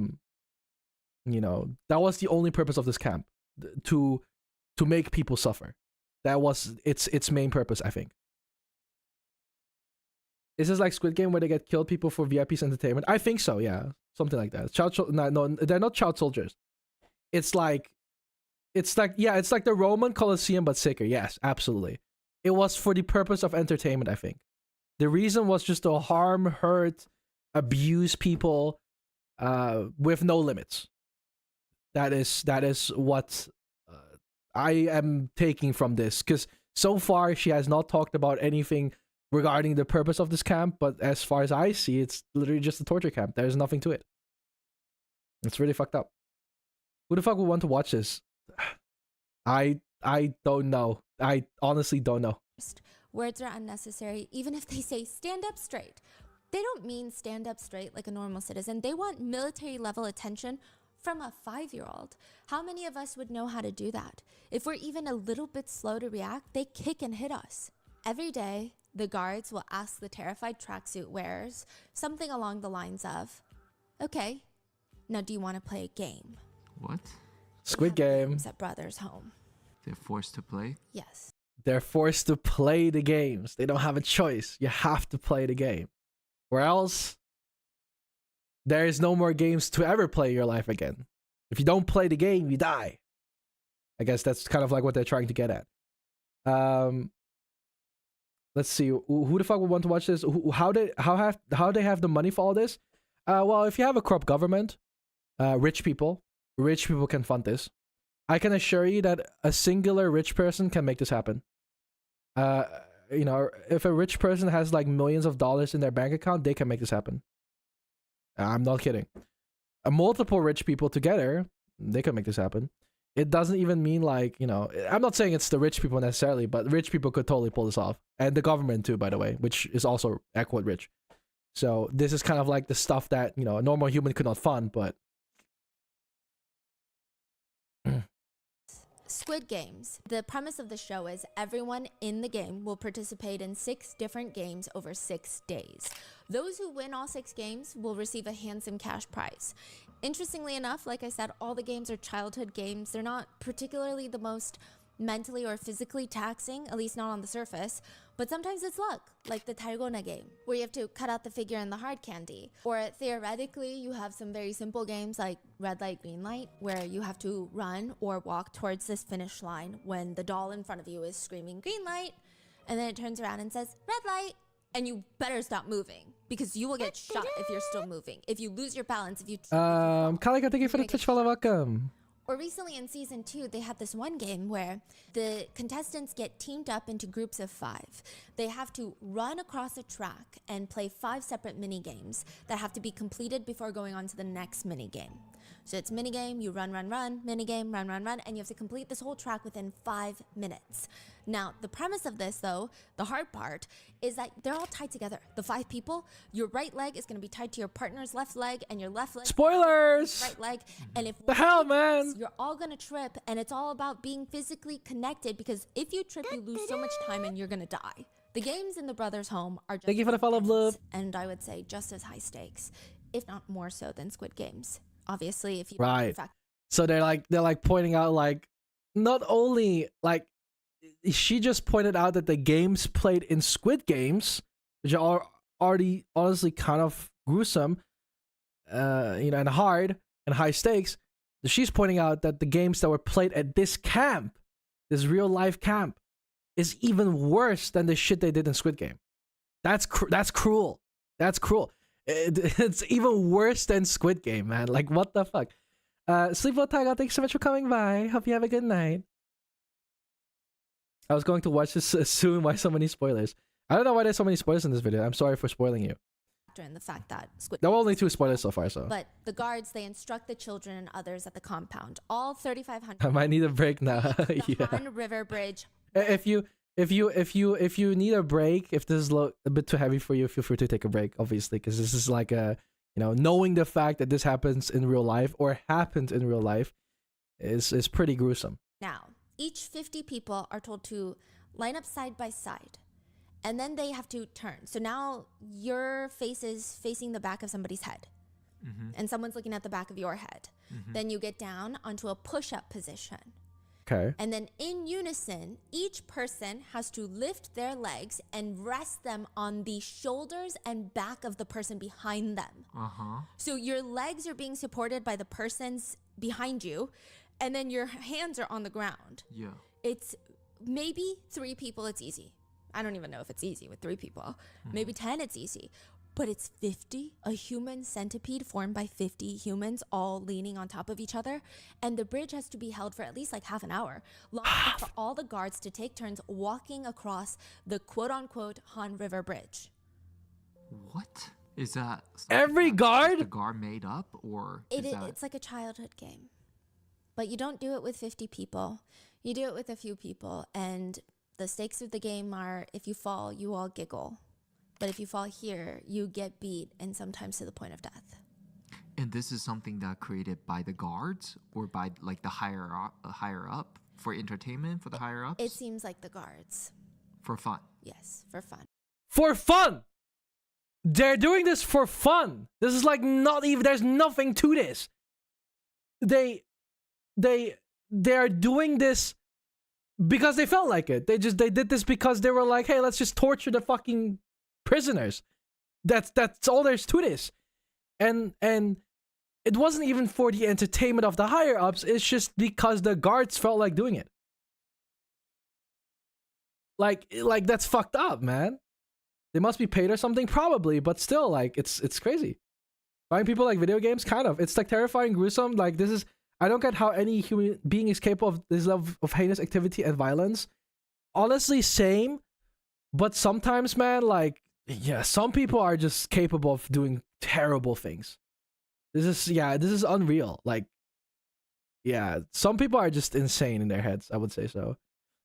was the only purpose of this camp, to make people suffer. That was its main purpose, I think. Is this like Squid Game where they get killed people for VIP's entertainment? I think so, yeah. Something like that. No, they're not child soldiers. It's like the Roman Colosseum but sicker. Yes, absolutely. It was for the purpose of entertainment, I think. The reason was just to harm, hurt, abuse people with no limits. That is what I am taking from this, because so far she has not talked about anything regarding the purpose of this camp, but as far as I see, it's literally just a torture camp. There's nothing to it. It's really fucked up. Who the fuck would want to watch this? I don't know. I honestly don't know. Words are unnecessary, even if they say stand up straight. They don't mean stand up straight like a normal citizen. They want military level attention from a 5-year-old. How many of us would know how to do that? If we're even a little bit slow to react, they kick and hit us. Every day, the guards will ask the terrified tracksuit wearers something along the lines of, okay, now do you want to play a game? What? Squid Game. Games at Brother's home. They're forced to play? Yes. They're forced to play the games. They don't have a choice. You have to play the game. Or else, there is no more games to ever play in your life again. If you don't play the game, you die. I guess that's kind of like what they're trying to get at. Let's see. Who the fuck would want to watch this? How they have the money for all this? Well, if you have a corrupt government, rich people can fund this. I can assure you that a singular rich person can make this happen. If a rich person has like millions of dollars in their bank account, they can make this happen. I'm not kidding. Multiple rich people together, they can make this happen. It doesn't even mean like, I'm not saying it's the rich people necessarily, but rich people could totally pull this off. And the government too, by the way, which is also equal rich. So this is kind of like the stuff that, a normal human could not fund, but... Squid Games. The premise of the show is everyone in the game will participate in 6 different games over 6 days. Those who win all 6 games will receive a handsome cash prize. Interestingly enough, like I said, all the games are childhood games. They're not particularly the most mentally or physically taxing, at least not on the surface, but sometimes it's luck, like the Targona game, where you have to cut out the figure in the hard candy. Or theoretically, you have some very simple games like red light, green light, where you have to run or walk towards this finish line when the doll in front of you is screaming green light, and then it turns around and says red light, and you better stop moving, because you will get shot if you're still moving. If you lose your balance, if you... Kalika, thank you for the Twitch follow, welcome. Or recently in season 2, they had this one game where the contestants get teamed up into groups of 5. They have to run across a track and play 5 separate mini games that have to be completed before going on to the next mini game. So it's mini game, you run, mini game, run, and you have to complete this whole track within 5 minutes. Now, the premise of this, though, the hard part, is that they're all tied together. The 5 people, your right leg is going to be tied to your partner's left leg, and your left leg... Spoilers! Right leg. And if... The hell, man! You're all going to trip, and it's all about being physically connected, because if you trip, you lose so much time, and you're going to die. The games in the Brothers' home are just... Thank you for the follow, Blue. And I would say just as high stakes, if not more so than Squid Games. Obviously, if you... Right. So they're like pointing out, like, not only, like, she just pointed out that the games played in Squid Games, which are already honestly kind of gruesome, and hard and high stakes. She's pointing out that the games that were played at this camp, this real life camp, is even worse than the shit they did in Squid Game. That's cruel. That's cruel. It's even worse than Squid Game, man. Like, what the fuck? Sleep well, Tiger. Thanks so much for coming by. Hope you have a good night. I was going to watch this soon. Why so many spoilers? I don't know why there's so many spoilers in this video. I'm sorry for spoiling you. In the fact that Squid There were only 2 spoilers so far, so. But the guards, they instruct the children and others at the compound. All 3,500. I might need a break now. The Yeah. Han River Bridge. If you need a break, if this is a bit too heavy for you, feel free to take a break, obviously, because this is like a, you know, knowing the fact that this happens in real life or happened in real life is pretty gruesome. Now, each 50 people are told to line up side by side. And then they have to turn. So now your face is facing the back of somebody's head. And someone's looking at the back of your head. Then you get down onto a push-up position. Okay. And then in unison, each person has to lift their legs and rest them on the shoulders and back of the person behind them. So your legs are being supported by the persons behind you, and then your hands are on the ground. Yeah. It's maybe 3 people, it's easy. I don't even know if it's easy with 3 people. Maybe 10, it's easy. But it's 50, a human centipede formed by 50 humans all leaning on top of each other. And the bridge has to be held for at least like half an hour, long enough for all the guards to take turns walking across the quote-unquote Han River Bridge. What? Is that Every guard? the guard made up, or It's like a childhood game. But you don't do it with 50 people. You do it with a few people. And the stakes of the game are, if you fall, you all giggle. But if you fall here, you get beat, and sometimes to the point of death. And this is something that created by the guards or by like the higher up for entertainment for the higher ups? It seems like the guards. For fun. Yes, for fun. For fun! They're doing this for fun! This is like not even, there's nothing to this. They are doing this because they felt like it. They did this because they were like, hey, let's just torture the fucking prisoners. That's all there's to this. And it wasn't even for the entertainment of the higher ups, it's just because the guards felt like doing it. Like that's fucked up, man. They must be paid or something, probably, but still, like, it's crazy. Buying people like video games, kind of. It's like terrifying, gruesome. Like, this is, I don't get how any human being is capable of this level of heinous activity and violence. Honestly, same. But sometimes, man, like, yeah, some people are just capable of doing terrible things. This is unreal. Like, yeah, some people are just insane in their heads, I would say so.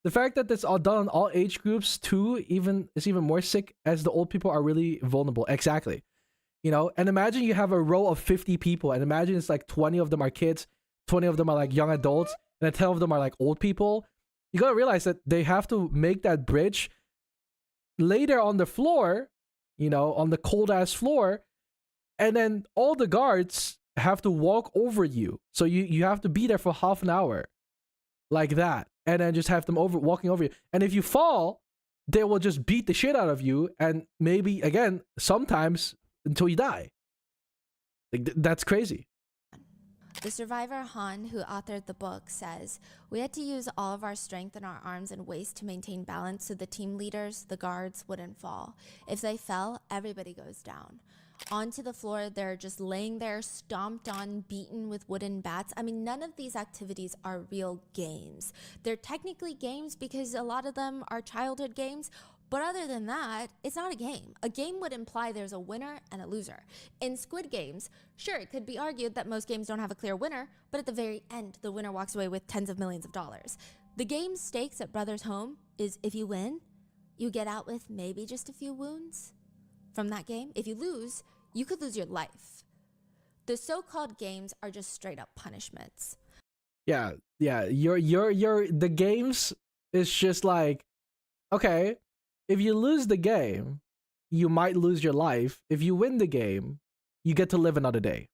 The fact that it's all done on all age groups too is even more sick, as the old people are really vulnerable. Exactly. You know, and imagine you have a row of 50 people, and imagine it's like 20 of them are kids, 20 of them are like young adults, and then 10 of them are like old people. You gotta realize that they have to make that bridge later on the floor, you know, on the cold ass floor, and then all the guards have to walk over you. So you have to be there for half an hour, like that, and then just have them walking over you. And if you fall, they will just beat the shit out of you, and maybe again sometimes until you die. Like that's crazy. The survivor Han, who authored the book, says, "We had to use all of our strength in our arms and waist to maintain balance so the team leaders, the guards, wouldn't fall. If they fell, everybody goes down. Onto the floor, they're just laying there, stomped on, beaten with wooden bats. I mean, none of these activities are real games. They're technically games because a lot of them are childhood games. But other than that, it's not a game. A game would imply there's a winner and a loser. In Squid Games, sure, it could be argued that most games don't have a clear winner, but at the very end, the winner walks away with tens of millions of dollars. The game's stakes at Brothers Home is if you win, you get out with maybe just a few wounds from that game. If you lose, you could lose your life. The so-called games are just straight up punishments. Yeah. The games is just like, okay, if you lose the game, you might lose your life. If you win the game, you get to live another day.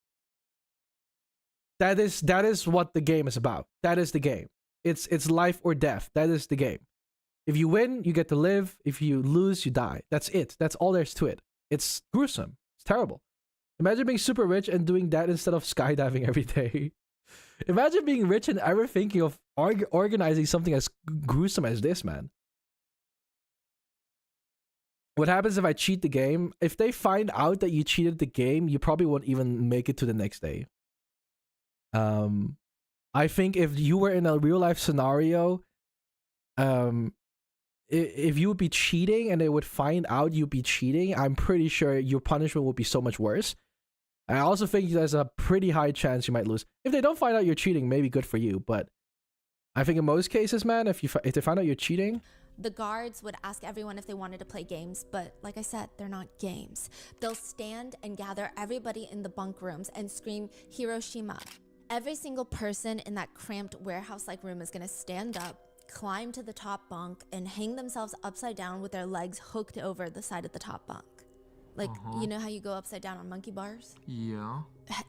That is what the game is about. That is the game. It's life or death. That is the game. If you win, you get to live. If you lose, you die. That's it. That's all there's to it. It's gruesome. It's terrible. Imagine being super rich and doing that instead of skydiving every day. Imagine being rich and ever thinking of organizing something as gruesome as this, man. What happens if I cheat the game? If they find out that you cheated the game, you probably won't even make it to the next day. I think if you were in a real life scenario, if you would be cheating and they would find out you'd be cheating, I'm pretty sure your punishment would be so much worse. I also think there's a pretty high chance you might lose. If they don't find out you're cheating, maybe good for you. But I think in most cases, man, if they find out you're cheating, The guards would ask everyone if they wanted to play games, but like I said, they're not games. They'll stand and gather everybody in the bunk rooms and scream Hiroshima. Every single person in that cramped warehouse-like room is gonna stand up, climb to the top bunk, and hang themselves upside down with their legs hooked over the side of the top bunk. Like, you know how you go upside down on monkey bars? Yeah.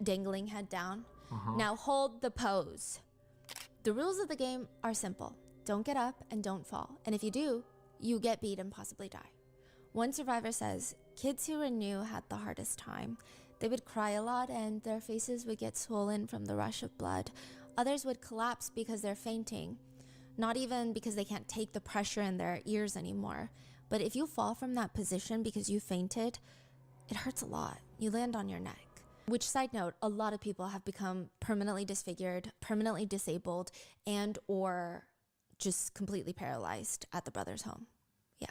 Dangling head down. Now hold the pose. The rules of the game are simple. Don't get up and don't fall. And if you do, you get beat and possibly die. One survivor says, kids who were new had the hardest time. They would cry a lot and their faces would get swollen from the rush of blood. Others would collapse because they're fainting. Not even because they can't take the pressure in their ears anymore. But if you fall from that position because you fainted, it hurts a lot. You land on your neck. Which, side note, a lot of people have become permanently disfigured, permanently disabled, and or just completely paralyzed at the brother's home. Yeah.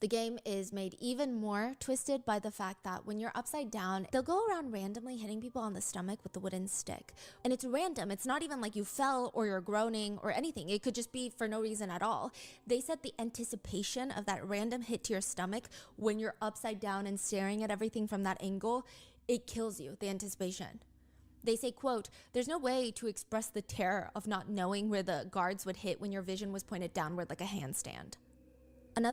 The game is made even more twisted by the fact that when you're upside down, they'll go around randomly hitting people on the stomach with the wooden stick. And it's random. It's not even like you fell or you're groaning or anything. It could just be for no reason at all. They said the anticipation of that random hit to your stomach when you're upside down and staring at everything from that angle, it kills you, the anticipation. They say, quote, there's no way to express the terror of not knowing where the guards would hit when your vision was pointed downward like a handstand.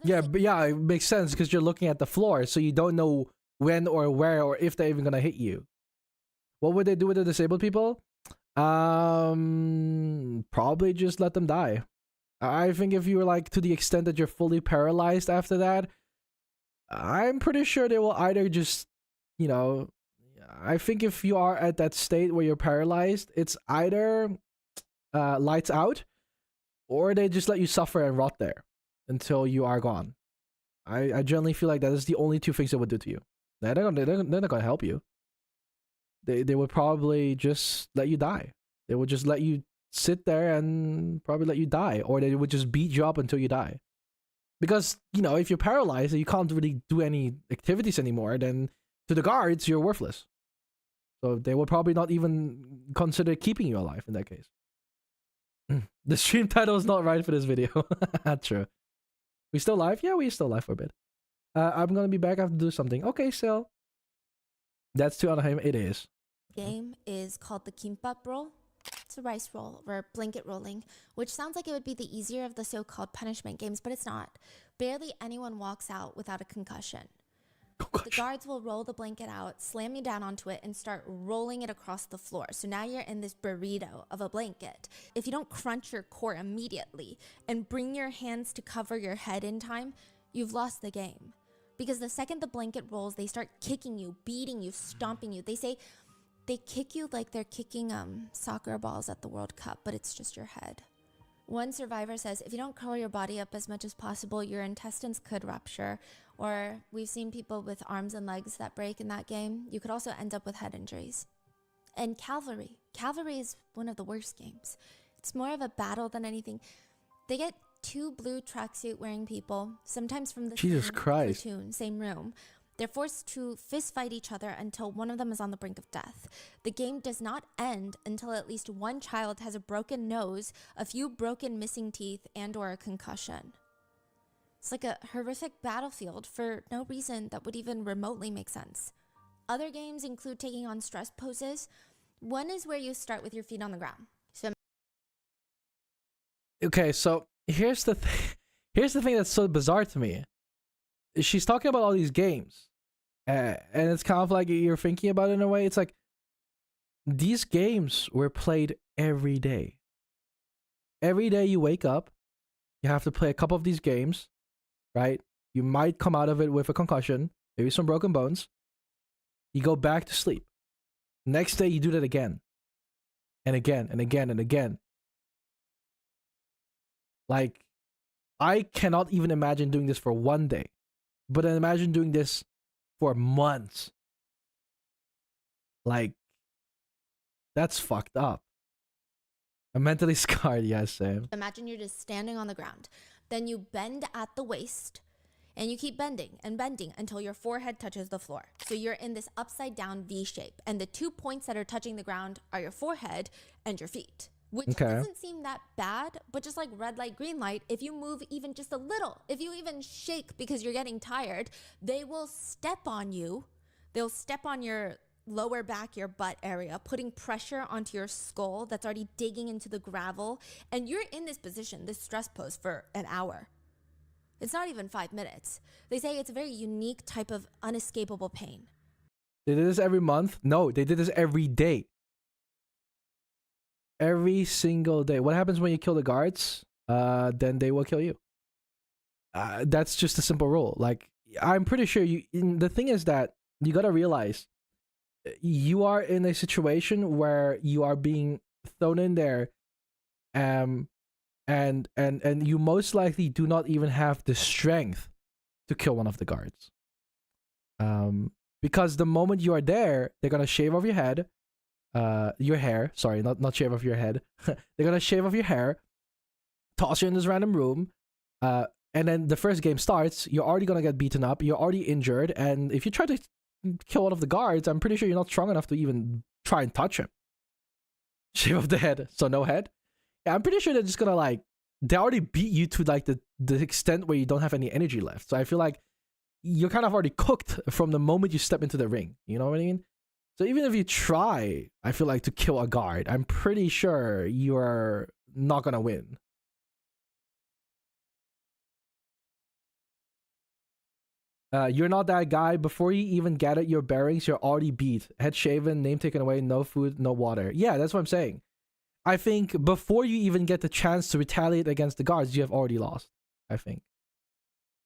Yeah, it makes sense because you're looking at the floor, so you don't know when or where or if they're even gonna hit you. What would they do with the disabled people? Probably just let them die. I think if you were like to the extent that you're fully paralyzed after that, I'm pretty sure they will either just, you know, I think if you are at that state where you're paralyzed, it's either lights out or they just let you suffer and rot there until you are gone. I generally feel like that is the only two things they would do to you. They're not gonna help you. They would probably just let you die. They would just let you sit there and probably let you die, or they would just beat you up until you die. Because, you know, if you're paralyzed and you can't really do any activities anymore, then to the guards, you're worthless. So they will probably not even consider keeping you alive in that case. The stream title is not right for this video. True. We still live? Yeah, we still live for a bit. I'm gonna be back. I have to do something. Okay, so that's to Anaheim. It is. Game is called the kimbap roll. It's a rice roll or blanket rolling, which sounds like it would be the easier of the so-called punishment games, but it's not. Barely anyone walks out without a concussion. The guards will roll the blanket out, slam you down onto it, and start rolling it across the floor. So now you're in this burrito of a blanket. If you don't crunch your core immediately and bring your hands to cover your head in time, you've lost the game. Because the second the blanket rolls, they start kicking you, beating you, stomping you. They say they kick you like they're kicking soccer balls at the World Cup, but it's just your head. One survivor says, if you don't curl your body up as much as possible, your intestines could rupture. Or we've seen people with arms and legs that break in that game. You could also end up with head injuries. And Cavalry. Cavalry is one of the worst games. It's more of a battle than anything. They get two blue tracksuit wearing people, sometimes from the Jesus same Christ. platoon, same room. They're forced to fist fight each other until one of them is on the brink of death. The game does not end until at least one child has a broken nose, a few broken missing teeth, and or a concussion. It's like a horrific battlefield for no reason that would even remotely make sense. Other games include taking on stress poses. One is where you start with your feet on the ground. So Okay, so here's the thing that's so bizarre to me. She's talking about all these games, and it's kind of like you're thinking about it in a way. It's like these games were played every day. Every day you wake up, you have to play a couple of these games, right? You might come out of it with a concussion, maybe some broken bones. You go back to sleep. Next day you do that again, and again, and again, and again. Like, I cannot even imagine doing this for one day. But then imagine doing this for months. Like, that's fucked up. I'm mentally scarred, yes, Sam. imagine you're just standing on the ground. Then you bend at the waist and you keep bending and bending until your forehead touches the floor. So you're in this upside down V shape. And the 2 points that are touching the ground are your forehead and your feet. Which doesn't seem that bad, but just like red light, green light, if you move even just a little, if you even shake because you're getting tired, they will step on you. They'll step on your lower back, your butt area, putting pressure onto your skull that's already digging into the gravel. And you're in this position, this stress pose, for an hour. It's not even 5 minutes. They say it's a very unique type of unescapable pain. They did this every month? No, they did this every day. Every single day. What happens when you kill the guards? Then they will kill you. That's just a simple rule. Like, I'm pretty sure the thing is that you gotta realize you are in a situation where you are being thrown in there, and you most likely do not even have the strength to kill one of the guards. Because the moment you are there, they're gonna shave off your head. Your hair, sorry, not shave off your head. They're gonna shave off your hair, toss you in this random room, and then the first game starts. You're already gonna get beaten up. You're already injured, and if you try to kill one of the guards, I'm pretty sure you're not strong enough to even try and touch him. Shave off the head, so no head. Yeah, I'm pretty sure they're just gonna like they already beat you to like the extent where you don't have any energy left. So I feel like you're kind of already cooked from the moment you step into the ring. You know what I mean? So even if you try, I feel like, to kill a guard, I'm pretty sure you're not gonna win. You're not that guy. Before you even get at your bearings, you're already beat. Head shaven, name taken away, no food, no water. Yeah, that's what I'm saying. I think before you even get the chance to retaliate against the guards, you have already lost. I think.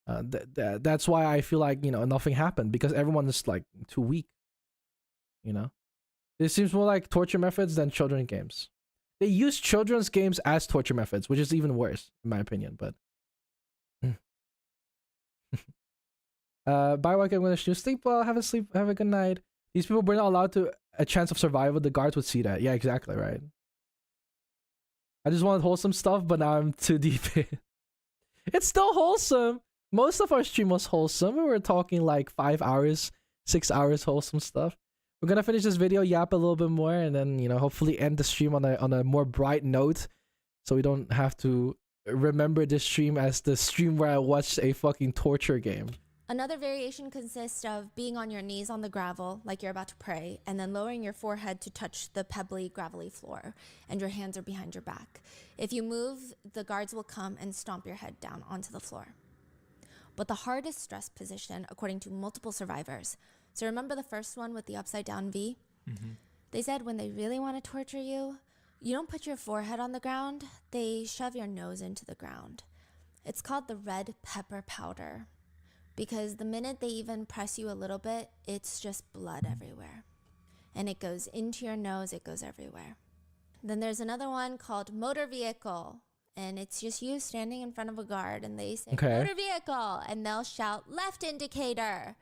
That's why I feel like, you know, nothing happened, because everyone is like too weak. You know, it seems more like torture methods than children's games. They use children's games as torture methods, which is even worse in my opinion. But bye, Velky. I'm gonna sleep well. Have a good night. These people were not allowed to a chance of survival. The guards would see that. Yeah, exactly right. I just wanted wholesome stuff, but now I'm too deep in. It's still wholesome. Most of our stream was wholesome. We were talking like 5 hours, 6 hours wholesome stuff. We're gonna finish this video, yap a little bit more, and then, you know, hopefully end the stream on a more bright note, so we don't have to remember this stream as the stream where I watched a fucking torture game. Another variation consists of being on your knees on the gravel, like you're about to pray, and then lowering your forehead to touch the pebbly, gravelly floor, and your hands are behind your back. If you move, the guards will come and stomp your head down onto the floor. But the hardest stress position, according to multiple survivors, so remember the first one with the upside down V? Mm-hmm. They said when they really want to torture you, you don't put your forehead on the ground, they shove your nose into the ground. It's called the red pepper powder, because the minute they even press you a little bit, it's just blood everywhere. And it goes into your nose, it goes everywhere. Then there's another one called motor vehicle, and it's just you standing in front of a guard, and they say, motor vehicle, and they'll shout, left indicator.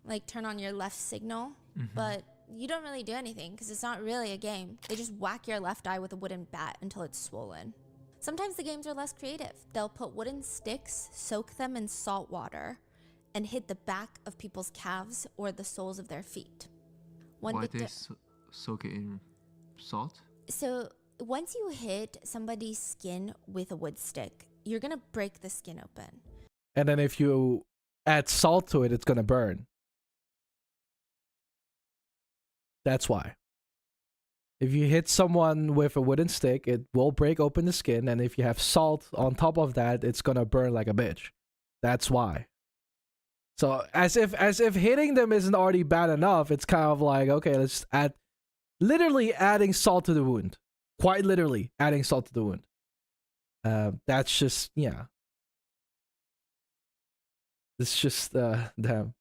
Like turn on your left signal, but you don't really do anything because it's not really a game. They just whack your left eye with a wooden bat until it's swollen. Sometimes the games are less creative. They'll put wooden sticks, soak them in salt water, and hit the back of people's calves or the soles of their feet. Why they soak it in salt? So once you hit somebody's skin with a wood stick, you're gonna break the skin open. And then if you add salt to it, it's gonna burn. That's why. If you hit someone with a wooden stick, it will break open the skin, and if you have salt on top of that, it's gonna burn like a bitch. That's why. So as if hitting them isn't already bad enough, it's kind of like, okay, let's add, literally adding salt to the wound. Quite literally adding salt to the wound. That's just, yeah. It's just damn.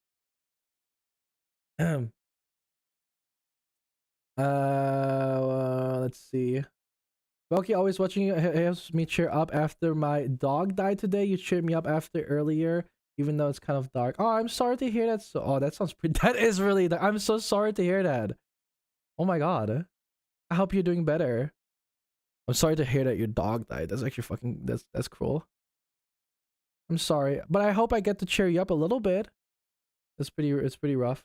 Let's see. Velky always watching you helps me cheer up after my dog died today. You cheered me up after earlier, even though it's kind of dark. Oh, I'm sorry to hear that. So, oh, that sounds pretty. That is really dark. I'm so sorry to hear that. Oh my god. I hope you're doing better. I'm sorry to hear that your dog died. That's actually fucking. That's cruel. I'm sorry, but I hope I get to cheer you up a little bit. It's pretty rough.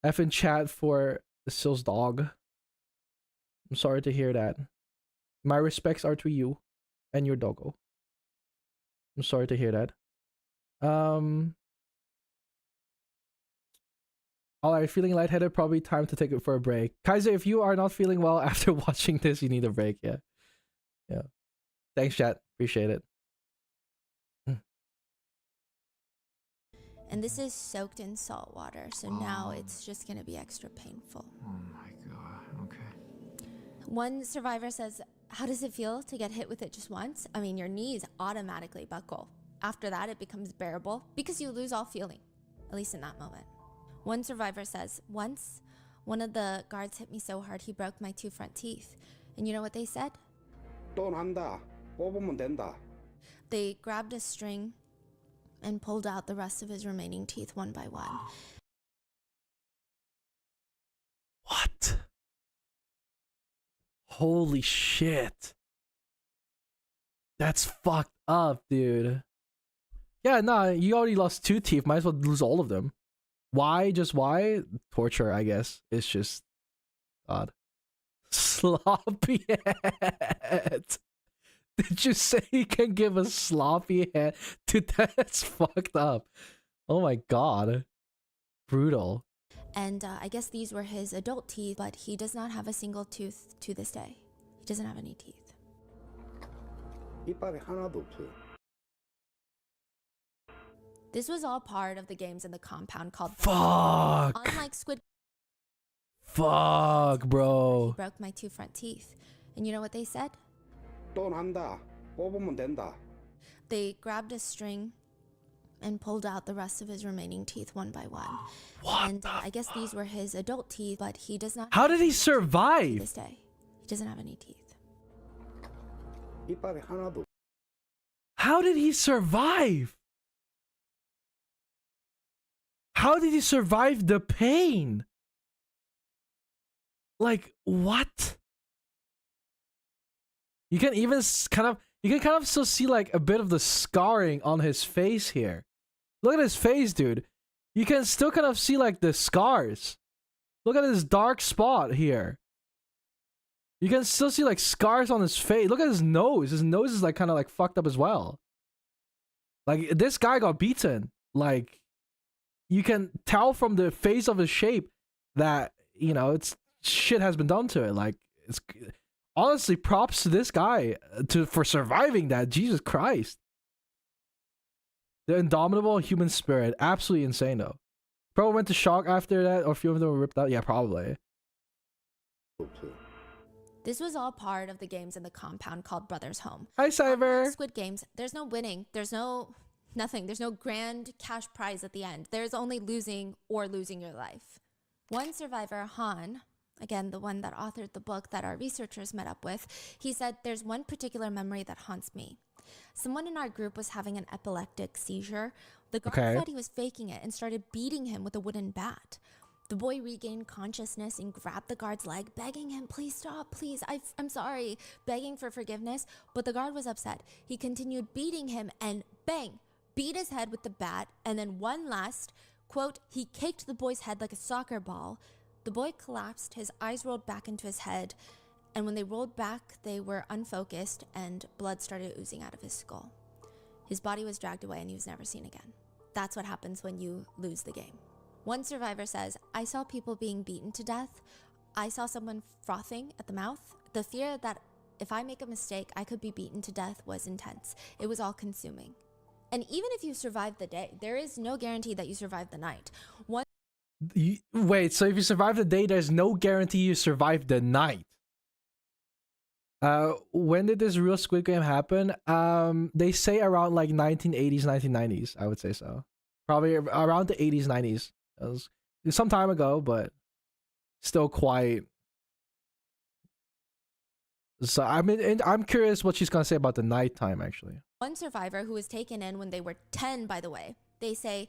F in chat for Sil's dog. I'm sorry to hear that. My respects are to you and your doggo. I'm sorry to hear that. Alright, feeling lightheaded, probably time to take it for a break. Kaiser, if you are not feeling well after watching this, you need a break, yeah. Yeah. Thanks, chat. Appreciate it. And this is soaked in salt water, so now it's just gonna be extra painful. Oh my god, okay. One survivor says, how does it feel to get hit with it just once? I mean, your knees automatically buckle. After that, it becomes bearable because you lose all feeling, at least in that moment. One survivor says, once, one of the guards hit me so hard he broke my 2 front teeth. And you know what they said? 또 난다. 뽑으면 된다. They grabbed a string and pulled out the rest of his remaining teeth one by one. What? Holy shit. That's fucked up, dude. Yeah, nah, you already lost 2 teeth. Might as well lose all of them. Why? Just why? Torture, I guess. It's just... God. Sloppy head. Did you say you can give a sloppy head? Dude, that's fucked up. Oh my god. Brutal. And I guess these were his adult teeth, but he does not have a single tooth to this day. He doesn't have any teeth. 이빨이 하나도 없어요. This was all part of the games in the compound called... Fuck. Unlike Squid... Fuck, He bro. broke my 2 front teeth. And you know what they said? 또 난다. 뽑으면 된다. They grabbed a string and pulled out the rest of his remaining teeth one by one. What and I guess these were his adult teeth, but he does not... How did he to survive? this day. He doesn't have any teeth. 이빨이 하나도. How did he survive? How did he survive the pain? Like, what? You can even kind of still see like a bit of the scarring on his face here. Look at his face, dude. You can still kind of see like the scars. Look at this dark spot here. You can still see like scars on his face. Look at his nose. His nose is like kind of like fucked up as well. Like, this guy got beaten. Like, you can tell from the face of his shape that, you know, it's shit has been done to it. Like, it's honestly props to this guy for surviving that. Jesus Christ. The indomitable human spirit. Absolutely insane though. Probably went to shock after that, or a few of them were ripped out. Yeah, probably. This was all part of the games in the compound called Brothers Home. Hi, Cyber. Squid Games, there's no winning. There's no nothing. There's no grand cash prize at the end. There's only losing or losing your life. One survivor, Han, again, the one that authored the book that our researchers met up with, he said, there's one particular memory that haunts me. Someone in our group was having an epileptic seizure. The guard thought he was faking it and started beating him with a wooden bat. The boy regained consciousness and grabbed the guard's leg, begging him, please stop, please, I'm sorry, begging for forgiveness. But the guard was upset. He continued beating him and bang, beat his head with the bat. And then one last, quote, he kicked the boy's head like a soccer ball. The boy collapsed, his eyes rolled back into his head. And when they rolled back, they were unfocused and blood started oozing out of his skull. His body was dragged away and he was never seen again. That's what happens when you lose the game. One survivor says, I saw people being beaten to death. I saw someone frothing at the mouth. The fear that if I make a mistake, I could be beaten to death was intense. It was all consuming. And even if you survive the day, there is no guarantee that you survive the night. Wait, so if you survive the day, there's no guarantee you survive the night. When did this real Squid Game happen? They say around like 1980s, 1990s. I would say so. Probably around the 80s, 90s. It was some time ago, but still quite. So I mean, I'm curious what she's gonna say about the nighttime. Actually, one survivor who was taken in when they were 10, by the way, they say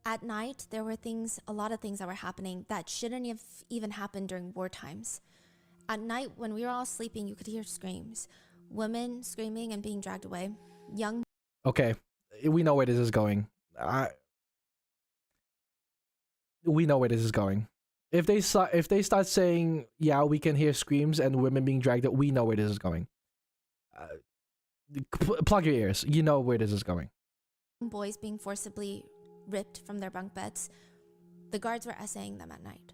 at night there were a lot of things that were happening that shouldn't have even happened during war times. At night, when we were all sleeping, you could hear screams, women screaming and being dragged away, young Okay, we know where this is going. We know where this is going. If they start saying, yeah, we can hear screams and women being dragged out, we know where this is going. Plug your ears. You know where this is going. Boys being forcibly ripped from their bunk beds. The guards were essaying them at night.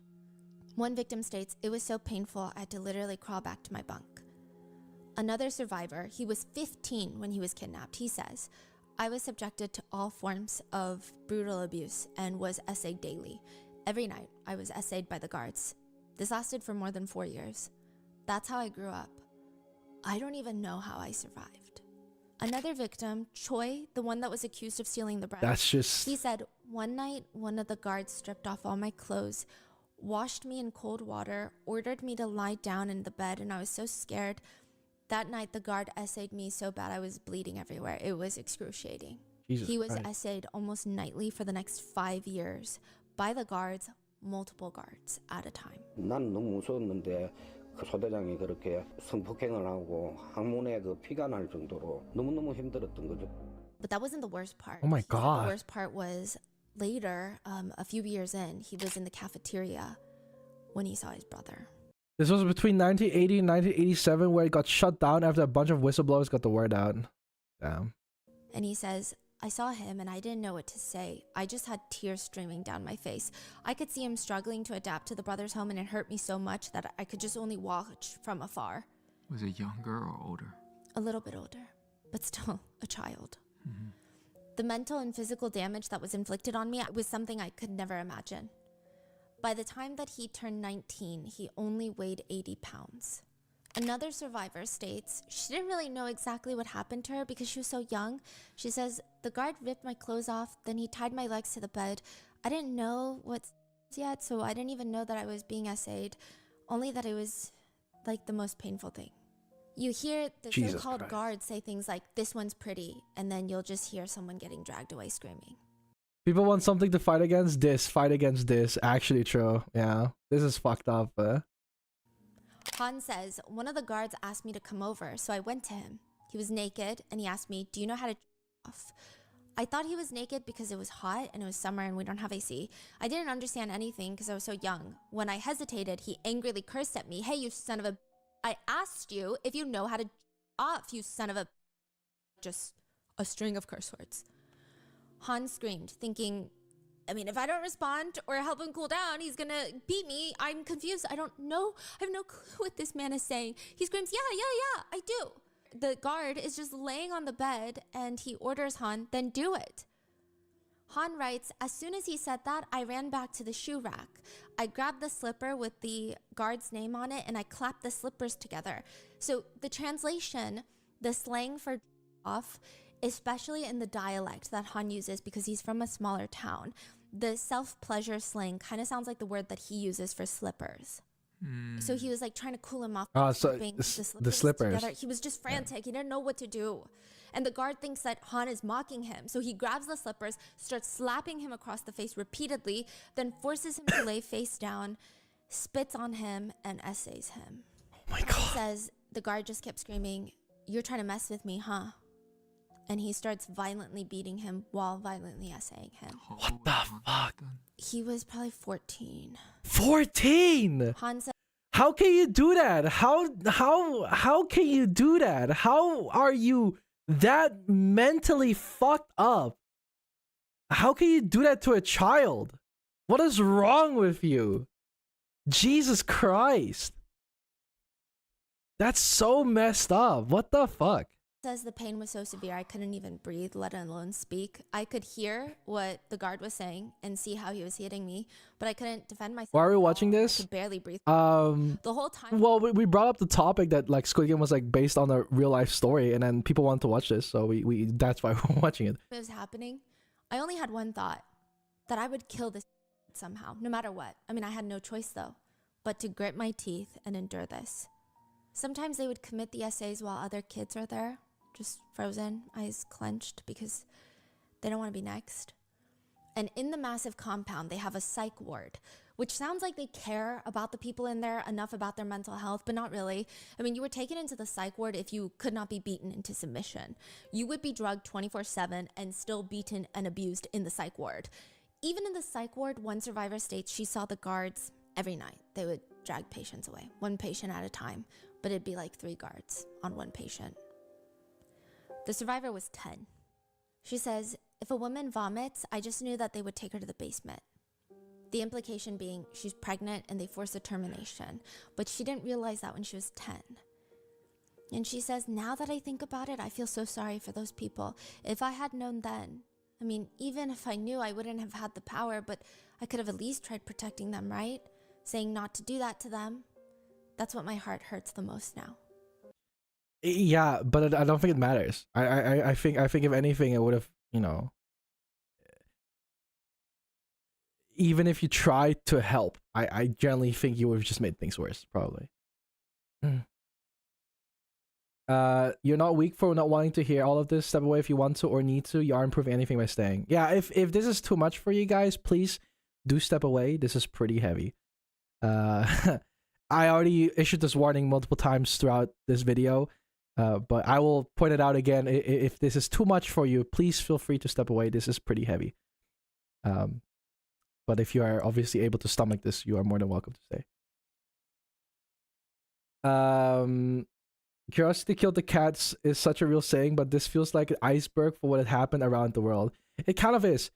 One victim states, it was so painful I had to literally crawl back to my bunk. Another survivor, he was 15 when he was kidnapped, he says, I was subjected to all forms of brutal abuse and was essayed daily. Every night, I was essayed by the guards. This lasted for more than 4 years. That's how I grew up. I don't even know how I survived. Another victim, Choi, the one that was accused of stealing the bread. That's just... He said, one night, one of the guards stripped off all my clothes, washed me in cold water, ordered me to lie down in the bed, and I was so scared. That night, the guard essayed me so bad I was bleeding everywhere. It was excruciating. He was essayed almost nightly for the next 5 years by the guards, multiple guards at a time. 난 너무 무서웠는데 그 소대장이 그렇게 성폭행을 하고 항문에 그 피가 날 정도로 너무너무 힘들었던 거죠. But that wasn't the worst part. Oh my God. The worst part was later, a few years in, he was in the cafeteria when he saw his brother. This was between 1980 and 1987 where it got shut down after a bunch of whistleblowers got the word out. Damn. And he says, I saw him and I didn't know what to say. I just had tears streaming down my face. I could see him struggling to adapt to the brothers' home, and it hurt me so much that I could just only watch from afar. Was it younger or older? A little bit older, but still a child. Mm-hmm. The mental and physical damage that was inflicted on me was something I could never imagine. By the time that he turned 19, he only weighed 80 pounds. Another survivor states she didn't really know exactly what happened to her because she was so young. She says, the guard ripped my clothes off, then he tied my legs to the bed. I didn't know what yet, so I didn't even know that I was being essayed, only that it was like the most painful thing. You hear the so-called guards say things like, this one's pretty, and then you'll just hear someone getting dragged away screaming. People want something to fight against this. Actually true. Yeah. This is fucked up. Han says, one of the guards asked me to come over, so I went to him. He was naked, and he asked me, do you know how to off? I thought he was naked because it was hot and it was summer and we don't have AC. I didn't understand anything because I was so young. When I hesitated, he angrily cursed at me. Hey, you son of a... I asked you if you know how to off, you son of a... Just a string of curse words. Han screamed, thinking, I mean, if I don't respond or help him cool down, he's gonna beat me. I'm confused. I don't know. I have no clue what this man is saying. He screams, yeah, I do. The guard is just laying on the bed and he orders Han, then do it. Han writes, as soon as he said that, I ran back to the shoe rack. I grabbed the slipper with the guard's name on it and I clapped the slippers together. So the translation, the slang for off, especially in the dialect that Han uses because he's from a smaller town, the self-pleasure slang kind of sounds like the word that he uses for slippers. So he was like trying to cool him off. So the slippers. Together. He was just frantic. He didn't know what to do. And the guard thinks that Han is mocking him. So he grabs the slippers, starts slapping him across the face repeatedly, then forces him to lay face down, spits on him, and essays him. Oh my God. He says, the guard just kept screaming, you're trying to mess with me, huh? And he starts violently beating him while violently essaying him. What the fuck? He was probably 14. 14? Han said, how can you do that? How can you do that? How are you that mentally fucked up? How can you do that to a child? What is wrong with you? Jesus Christ. That's so messed up. What the fuck? Says the pain was so severe I couldn't even breathe, let alone speak. I could hear what the guard was saying and see how he was hitting me, but I couldn't defend myself. Why are we watching this? I could barely breathe. The whole time. Well, we brought up the topic that like Squid Game was like based on a real life story, and then people want to watch this, so we that's why we're watching it. It was happening. I only had one thought, that I would kill this somehow, no matter what. I mean, I had no choice though, but to grit my teeth and endure this. Sometimes they would commit the essays while other kids are there. Just frozen, eyes clenched because they don't want to be next. And in the massive compound, they have a psych ward which sounds like they care about the people in there enough about their mental health, but not really. I mean, you were taken into the psych ward if you could not be beaten into submission. You would be drugged 24/7 and still beaten and abused in the psych ward. Even in the psych ward, one survivor states she saw the guards every night. They would drag patients away, one patient at a time, but it'd be like 3 guards on one patient. The survivor was 10. She says, if a woman vomits, I just knew that they would take her to the basement. The implication being she's pregnant and they force a termination, but she didn't realize that when she was 10. And she says, now that I think about it, I feel so sorry for those people. If I had known then, I mean, even if I knew, I wouldn't have had the power, but I could have at least tried protecting them, right? Saying not to do that to them. That's what my heart hurts the most now. Yeah, but I don't think it matters. I think if anything, it would have, you know, even if you tried to help, I generally think you would have just made things worse, probably. You're not weak for not wanting to hear all of this. Step away if you want to or need to. You aren't improving anything by staying. Yeah, if this is too much for you guys, please do step away. This is pretty heavy. I already issued this warning multiple times throughout this video, but I will point it out again. If this is too much for you, please feel free to step away. This is pretty heavy. But if you are obviously able to stomach this, you are more than welcome to stay. Curiosity killed the cats is such a real saying, but this feels like an iceberg for what had happened around the world. It kind of is.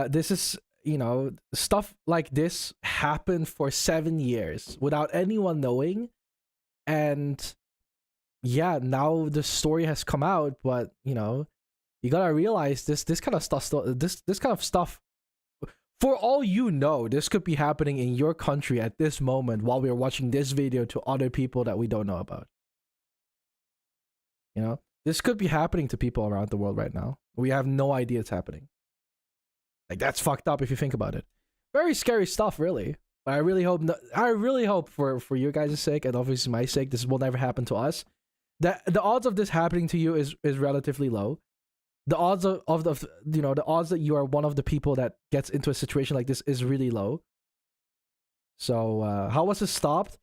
This is, you know, stuff like this happened for 7 years without anyone knowing. And yeah, now the story has come out, but you know, you gotta realize this kind of stuff this kind of stuff, for all you know, this could be happening in your country at this moment while we're watching this video to other people that we don't know about. You know, this could be happening to people around the world right now. We have no idea it's happening. Like, that's fucked up if you think about it. Very scary stuff, really. But I really hope for your guys' sake and obviously my sake, this will never happen to us. That the odds of this happening to you is relatively low. The odds of you know, the odds that you are one of the people that gets into a situation like this is really low. So how was this stopped?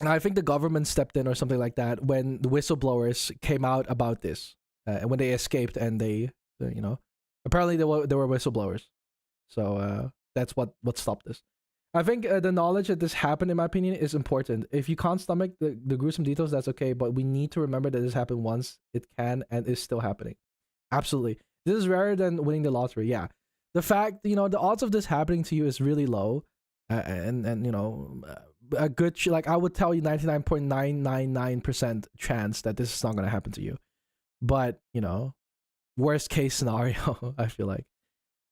I think the government stepped in or something like that when the whistleblowers came out about this, and when they escaped and they, you know, apparently there were whistleblowers. So that's what stopped this. I think the knowledge that this happened, in my opinion, is important. If you can't stomach the gruesome details, that's okay. But we need to remember that this happened once. It can and is still happening. Absolutely. This is rarer than winning the lottery. Yeah. The fact, you know, the odds of this happening to you is really low. And you know, a good, like, I would tell you 99.999% chance that this is not going to happen to you. But, you know, worst case scenario, I feel like.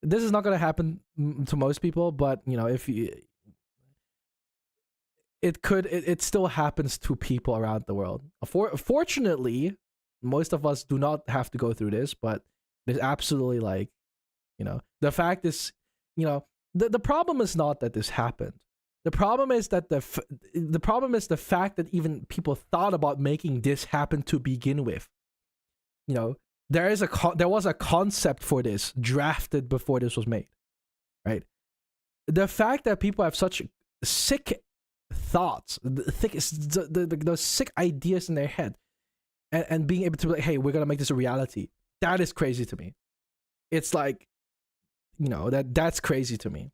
This is not going to happen to most people, but, you know, if you... It still happens to people around the world. Fortunately, most of us do not have to go through this, but there's absolutely, like, you know, the fact is, you know, the problem is not that this happened. The problem is that the problem is the fact that even people thought about making this happen to begin with. You know, there was a concept for this drafted before this was made, right? The fact that people have such sick thoughts, those sick ideas in their head, and being able to be like, hey, we're gonna make this a reality. That is crazy to me. It's like, you know, that's crazy to me.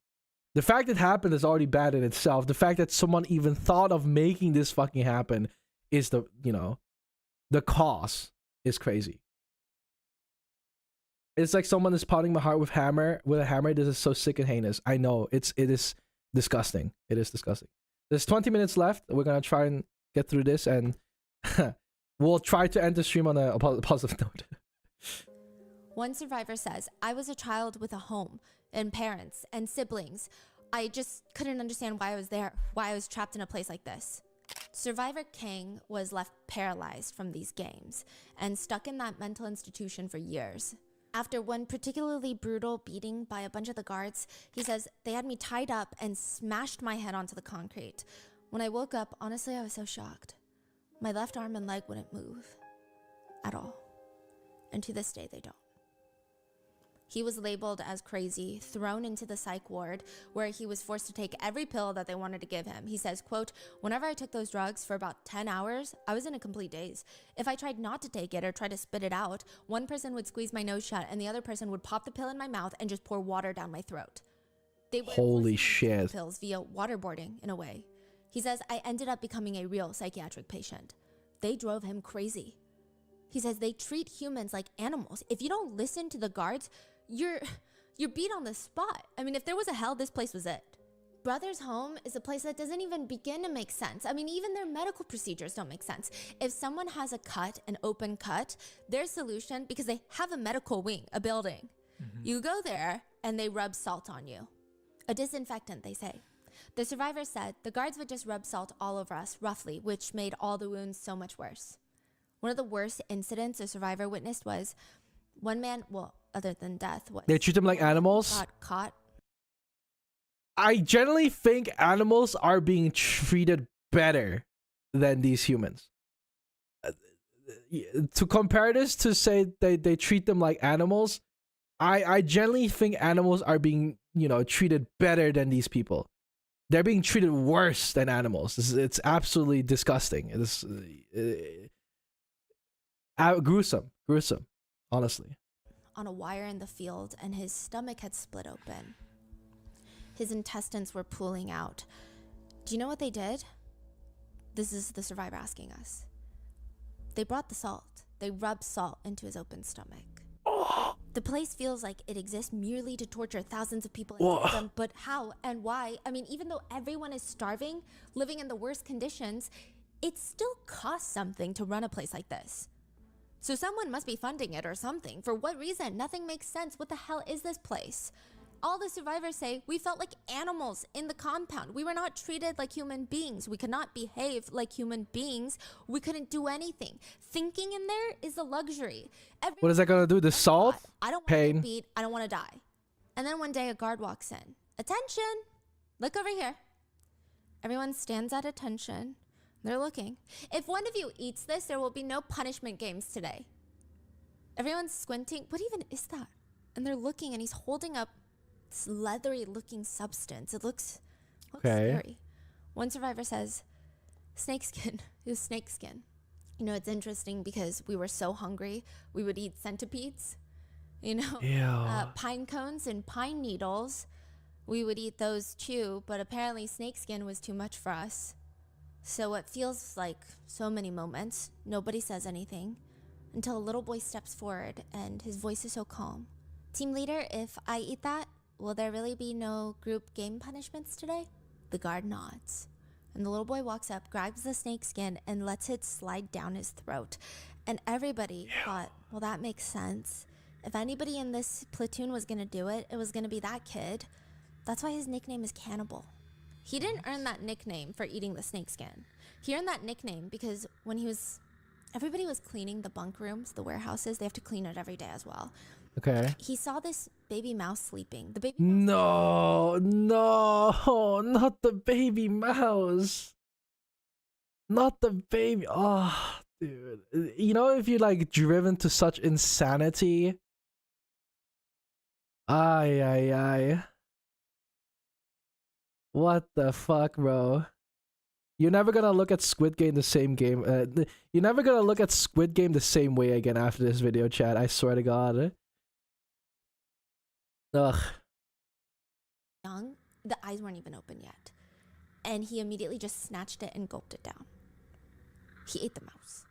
The fact it happened is already bad in itself. The fact that someone even thought of making this fucking happen is the, you know, the cause is crazy. It's like someone is pounding my heart with a hammer. This is so sick and heinous. I know, it is disgusting. It is disgusting. There's 20 minutes left. We're gonna try and get through this, and we'll try to end the stream on a positive note. One survivor says, I was a child with a home and parents and siblings. I just couldn't understand why I was there, why I was trapped in a place like this. Survivor King was left paralyzed from these games and stuck in that mental institution for years. After one particularly brutal beating by a bunch of the guards, he says, they had me tied up and smashed my head onto the concrete. When I woke up, honestly, I was so shocked. My left arm and leg wouldn't move at all. And to this day, they don't. He was labeled as crazy, thrown into the psych ward, where he was forced to take every pill that they wanted to give him. He says, quote, "Whenever I took those drugs for about 10 hours, I was in a complete daze. If I tried not to take it or try to spit it out, one person would squeeze my nose shut and the other person would pop the pill in my mouth and just pour water down my throat." They were Holy forcing me to take shit. pills via waterboarding, in a way. He says, "I ended up becoming a real psychiatric patient. They drove him crazy." He says they treat humans like animals. If you don't listen to the guards, you're beat on the spot. I mean, if there was a hell, this place was it. Brother's home is a place that doesn't even begin to make sense. I mean, even their medical procedures don't make sense. If someone has a cut, an open cut, their solution, because they have a medical wing, a building, you go there and they rub salt on you. A disinfectant, they say. The survivor said the guards would just rub salt all over us, roughly, which made all the wounds so much worse. One of the worst incidents a survivor witnessed was one man, well, other than death, They treat them like animals? got caught. I generally think animals are being treated better than these humans. To compare this to say they treat them like animals, I generally think animals are being, you know, treated better than these people. They're being treated worse than animals. It's absolutely disgusting. It's gruesome, honestly. On a wire in the field, and his stomach had split open. His intestines were pooling out. Do you know what they did? This is the survivor asking us. They brought the salt. They rubbed salt into his open stomach. The place feels like it exists merely to torture thousands of people in system, but how and why? I mean, even though everyone is starving, living in the worst conditions, it still costs something to run a place like this. So someone must be funding it or something. For what reason? Nothing makes sense. What the hell is this place? All the survivors say we felt like animals in the compound. We were not treated like human beings. We could not behave like human beings. We couldn't do anything. Thinking in there is a luxury. What is that gonna do? The salt? I don't want Pain. to get beat. I don't want to die. And then one day a guard walks in. Attention! Look over here. Everyone stands at attention. They're looking. If one of you eats this, there will be no punishment games today. Everyone's squinting. What even is that? And they're looking, and he's holding up this leathery looking substance. It looks scary. One survivor says, snakeskin. It was snakeskin. You know, it's interesting because we were so hungry, we would eat centipedes, you know, pine cones and pine needles. We would eat those too, but apparently snakeskin was too much for us. So it feels like so many moments, nobody says anything until a little boy steps forward and his voice is so calm. Team leader, if I eat that, will there really be no group game punishments today? The guard nods. And the little boy walks up, grabs the snake skin, and lets it slide down his throat. And everybody thought, well, that makes sense. If anybody in this platoon was going to do it, it was going to be that kid. That's why his nickname is Cannibal. He didn't earn that nickname for eating the snake skin. He earned that nickname because when everybody was cleaning the bunk rooms, the warehouses, they have to clean it every day as well. Okay. He saw this baby mouse sleeping. The baby No, not the baby mouse. Not the baby. Oh, dude. You know, if you're like driven to such insanity. Ay. What the fuck, bro? You're never gonna look at Squid Game the same game. You're never gonna look at Squid Game the same way again after this video, chat. I swear to God. Ugh. young, the eyes weren't even open yet. And he immediately just snatched it and gulped it down. He ate the mouse.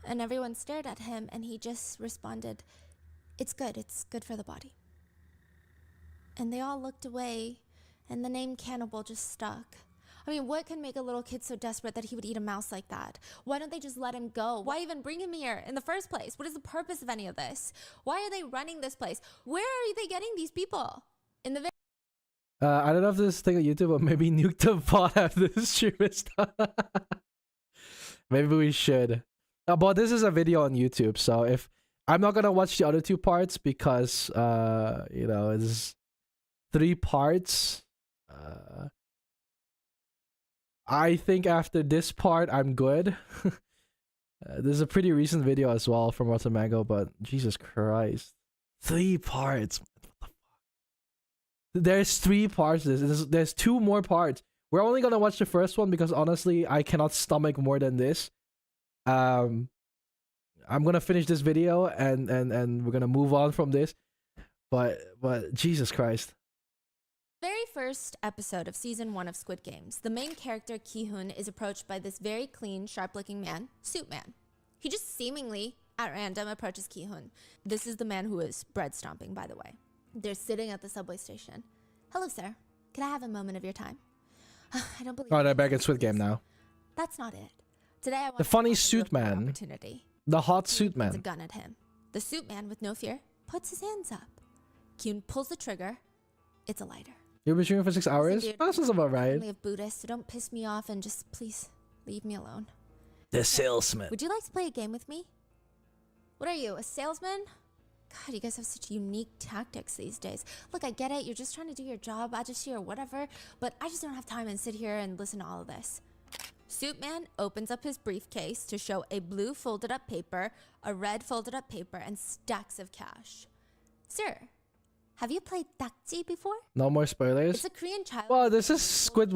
And everyone stared at him and he just responded, it's good for the body. And they all looked away and the name Cannibal just stuck. I mean, what can make a little kid so desperate that he would eat a mouse like that? Why don't they just let him go? Why even bring him here in the first place? What is the purpose of any of this? Why are they running this place? Where are they getting these people? In the I don't know if this thing on YouTube, but maybe nuke the bot after this stream is done. Maybe we should. But this is a video on YouTube, so if I'm not gonna watch the other two parts because you know, it's 3 parts. I think after this part I'm good. This is a pretty recent video as well from Rotten Mango, but Jesus Christ. 3 parts. There's 3 parts. There's 2 more parts. We're only gonna watch the first one because honestly, I cannot stomach more than this. I'm gonna finish this video and we're gonna move on from this. But Jesus Christ. Very first episode of season 1 of Squid Games, the main character Ki-hoon is approached by this very clean, sharp-looking man, Suit Man. He just seemingly, at random, approaches Ki-hoon. This is the man who is bread stomping, by the way. They're sitting at the subway station. Hello, sir. Can I have a moment of your time? I don't believe. Oh, they're back in Squid Game now. That's not it. Today I want The to funny offer you a suit fair man. opportunity. The hot suit Points a man. gun at him. The suit man, with no fear, puts his hands up. Ki-hoon pulls the trigger. It's a lighter. You've been streaming for 6 hours? Dude, That sounds about I'm right. family of Buddhists, so don't piss me off and just please leave me alone. The salesman. Would you like to play a game with me? What are you, a salesman? God, you guys have such unique tactics these days. Look, I get it. You're just trying to do your job, adjuster or whatever, but I just don't have time and sit here and listen to all of this. Suit Man opens up his briefcase to show a blue folded up paper, a red folded up paper, and stacks of cash. Sir, have you played Doxxing before? No more spoilers. It's a Korean child. Well, this is Squid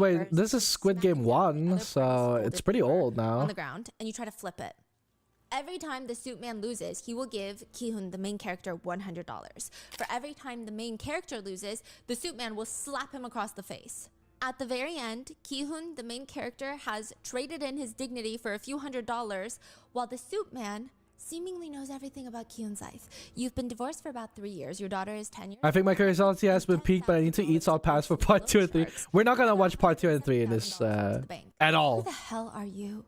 Game 1, so it's pretty old On now. the ground, and you try to flip it. Every time the suit man loses, he will give Ki-hoon, the main character, $100. For every time the main character loses, the suit man will slap him across the face. At the very end, Ki-hoon, the main character, has traded in his dignity for a few $100s, while the suit man seemingly knows everything about Ki-hoon's life. You've been divorced for about 3 years. Your daughter is 10 years I think my curiosity has been piqued, but I need to eat salt pass for part 2 and 3. We're not gonna watch part 2 and 3 in this at Who all. the hell are you?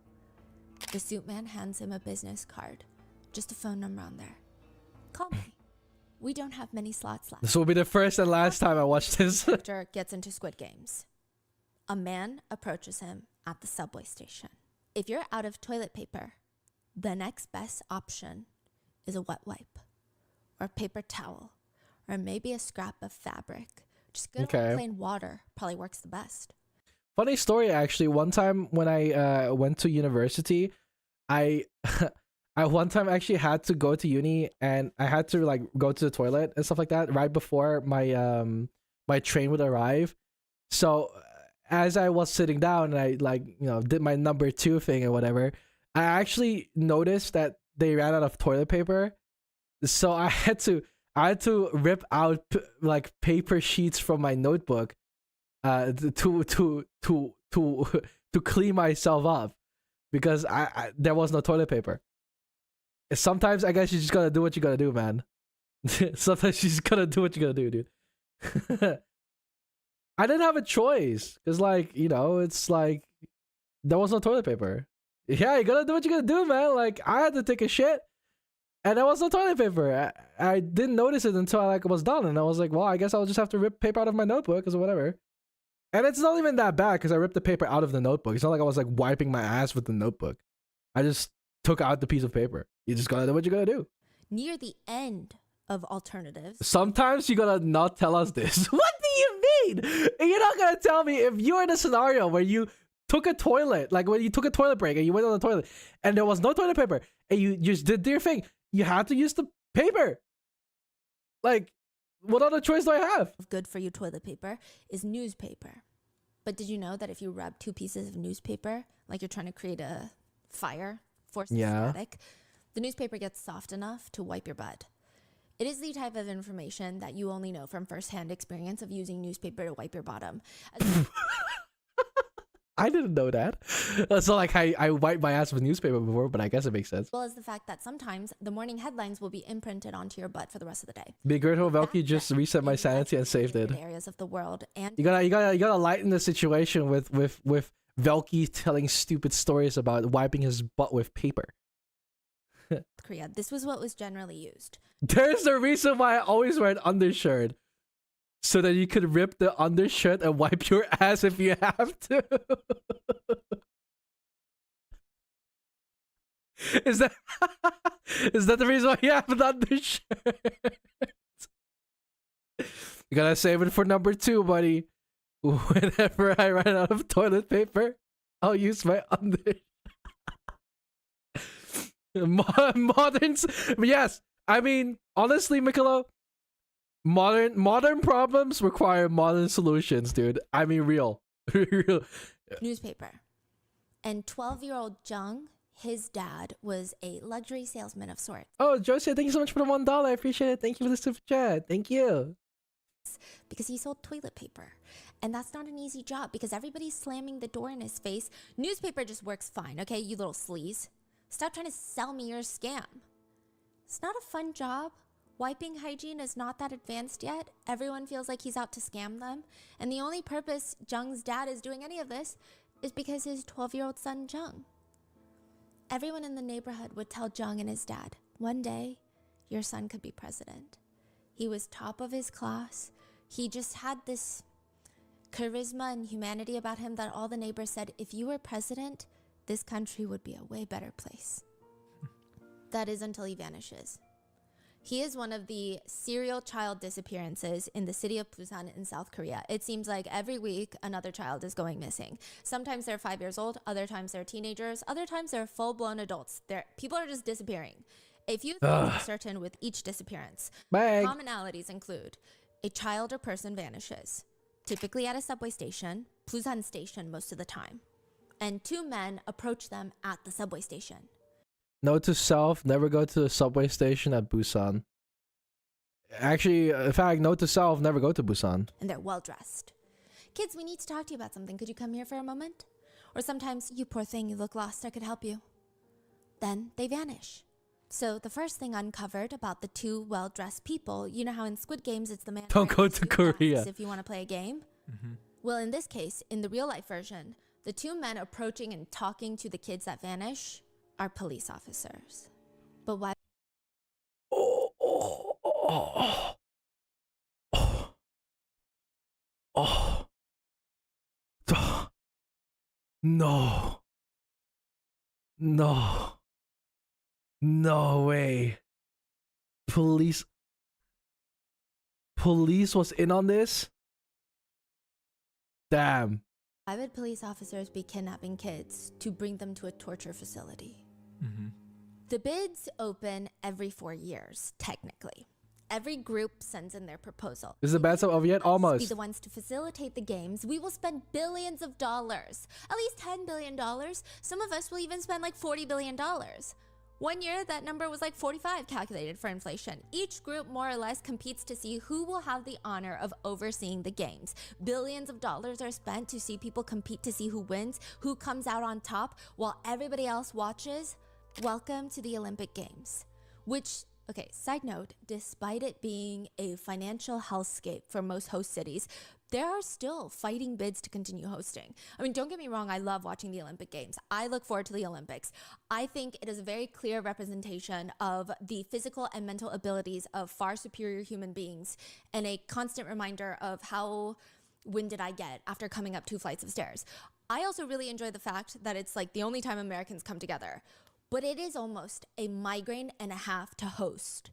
The suit man hands him a business card. Just a phone number on there. Call me. We don't have many slots left. This will be the first and last time I watch this. Character gets into Squid Games. A man approaches him at the subway station. If you're out of toilet paper, the next best option is a wet wipe or a paper towel or maybe a scrap of fabric. Just good Okay. old plain water probably works the best. Funny story, actually. One time when I went to university, I I one time actually had to go to uni and I had to like go to the toilet and stuff like that right before my my train would arrive. So as I was sitting down and I did my number 2 thing or whatever, I actually noticed that they ran out of toilet paper. So I had to rip out paper sheets from my notebook to clean myself up because I there was no toilet paper. Sometimes I guess you just gotta do what you gotta do, man. Sometimes you just gotta do what you gotta do, dude. I didn't have a choice because it's like there was no toilet paper. Yeah, you gotta do what you gotta do, man. Like I had to take a shit and there was no toilet paper. I didn't notice it until I was done, and I was like, well, I guess I'll just have to rip paper out of my notebook or whatever. And it's not even that bad because I ripped the paper out of the notebook. It's not like I was wiping my ass with the notebook. I just took out the piece of paper. You just gotta do what you gotta do. Near the end of alternatives, Sometimes you gotta not tell us this. What do you mean? You're not gonna tell me if you're in a scenario where you took a toilet, like when you took a toilet break and you went on the toilet and there was no toilet paper and you just did your thing. You had to use the paper. Like, what other choice do I have? good for you toilet paper is newspaper. But did you know that if you rub 2 pieces of newspaper, like you're trying to create a fire, force static, the newspaper gets soft enough to wipe your butt. It is the type of information that you only know from firsthand experience of using newspaper to wipe your bottom. I didn't know that. So I wiped my ass with newspaper before, but I guess it makes sense. As well as the fact that sometimes the morning headlines will be imprinted onto your butt for the rest of the day. Be grateful Velky just reset my sanity and saved it. Areas of the world and You gotta lighten the situation with Velky telling stupid stories about wiping his butt with paper. Korea. This was what was generally used. There's the reason why I always wear an undershirt. So that you could rip the undershirt and wipe your ass if you have to. Is that the reason why you have an undershirt? You gotta save it for number 2, buddy. Whenever I run out of toilet paper, I'll use my undershirt. Moderns, yes. I mean, honestly, Mikolo, Modern problems require modern solutions, dude. I mean, real. Real. Newspaper. And 12-year-old Jung, his dad, was a luxury salesman of sorts. Oh, Josie, thank you so much for the $1. I appreciate it. Thank you for the super chat. Thank you. Because he sold toilet paper. And that's not an easy job because everybody's slamming the door in his face. Newspaper just works fine, okay, you little sleaze. Stop trying to sell me your scam. It's not a fun job. Wiping hygiene is not that advanced yet. Everyone feels like he's out to scam them. And the only purpose Jung's dad is doing any of this is because his 12-year-old son, Jung. Everyone in the neighborhood would tell Jung and his dad, one day, your son could be president. He was top of his class. He just had this charisma and humanity about him that all the neighbors said, if you were president, this country would be a way better place. That is until he vanishes. He is one of the serial child disappearances in the city of Busan in South Korea. It seems like every week another child is going missing. Sometimes they're 5 years old, other times they're teenagers, other times they're full-blown adults. People are just disappearing. A few things are certain with each disappearance. Commonalities include a child or person vanishes, typically at a subway station, Busan station most of the time, and 2 men approach them at the subway station. Note to self, never go to the subway station at Busan. Actually, in fact, note to self, never go to Busan. And they're well dressed. Kids, we need to talk to you about something. Could you come here for a moment? Or sometimes, you poor thing, you look lost, I could help you. Then they vanish. So the first thing uncovered about the 2 well-dressed people, you know how in Squid Games it's the man. Don't go to Korea. If you want to play a game. Well, in this case, in the real life version, the 2 men approaching and talking to the kids that vanish are police officers. But why? No. No. No way. Police was in on this? Damn. Why would police officers be kidnapping kids to bring them to a torture facility? The bids open every 4 years, technically. Every group sends in their proposal. Is the bad stuff over yet? Almost. Be the ones to facilitate the games. We will spend billions of dollars, at least $10 billion. Some of us will even spend like $40 billion. 1 year, that number was like 45 calculated for inflation. Each group more or less competes to see who will have the honor of overseeing the games. Billions of dollars are spent to see people compete to see who wins, who comes out on top, while everybody else watches. Welcome to the Olympic Games, which, okay, side note, despite it being a financial hellscape for most host cities, there are still fighting bids to continue hosting. I mean, don't get me wrong, I love watching the Olympic Games. I look forward to the Olympics. I think it is a very clear representation of the physical and mental abilities of far superior human beings and a constant reminder of how winded I get after coming up 2 flights of stairs. I also really enjoy the fact that it's like the only time Americans come together, but it is almost a migraine and a half to host.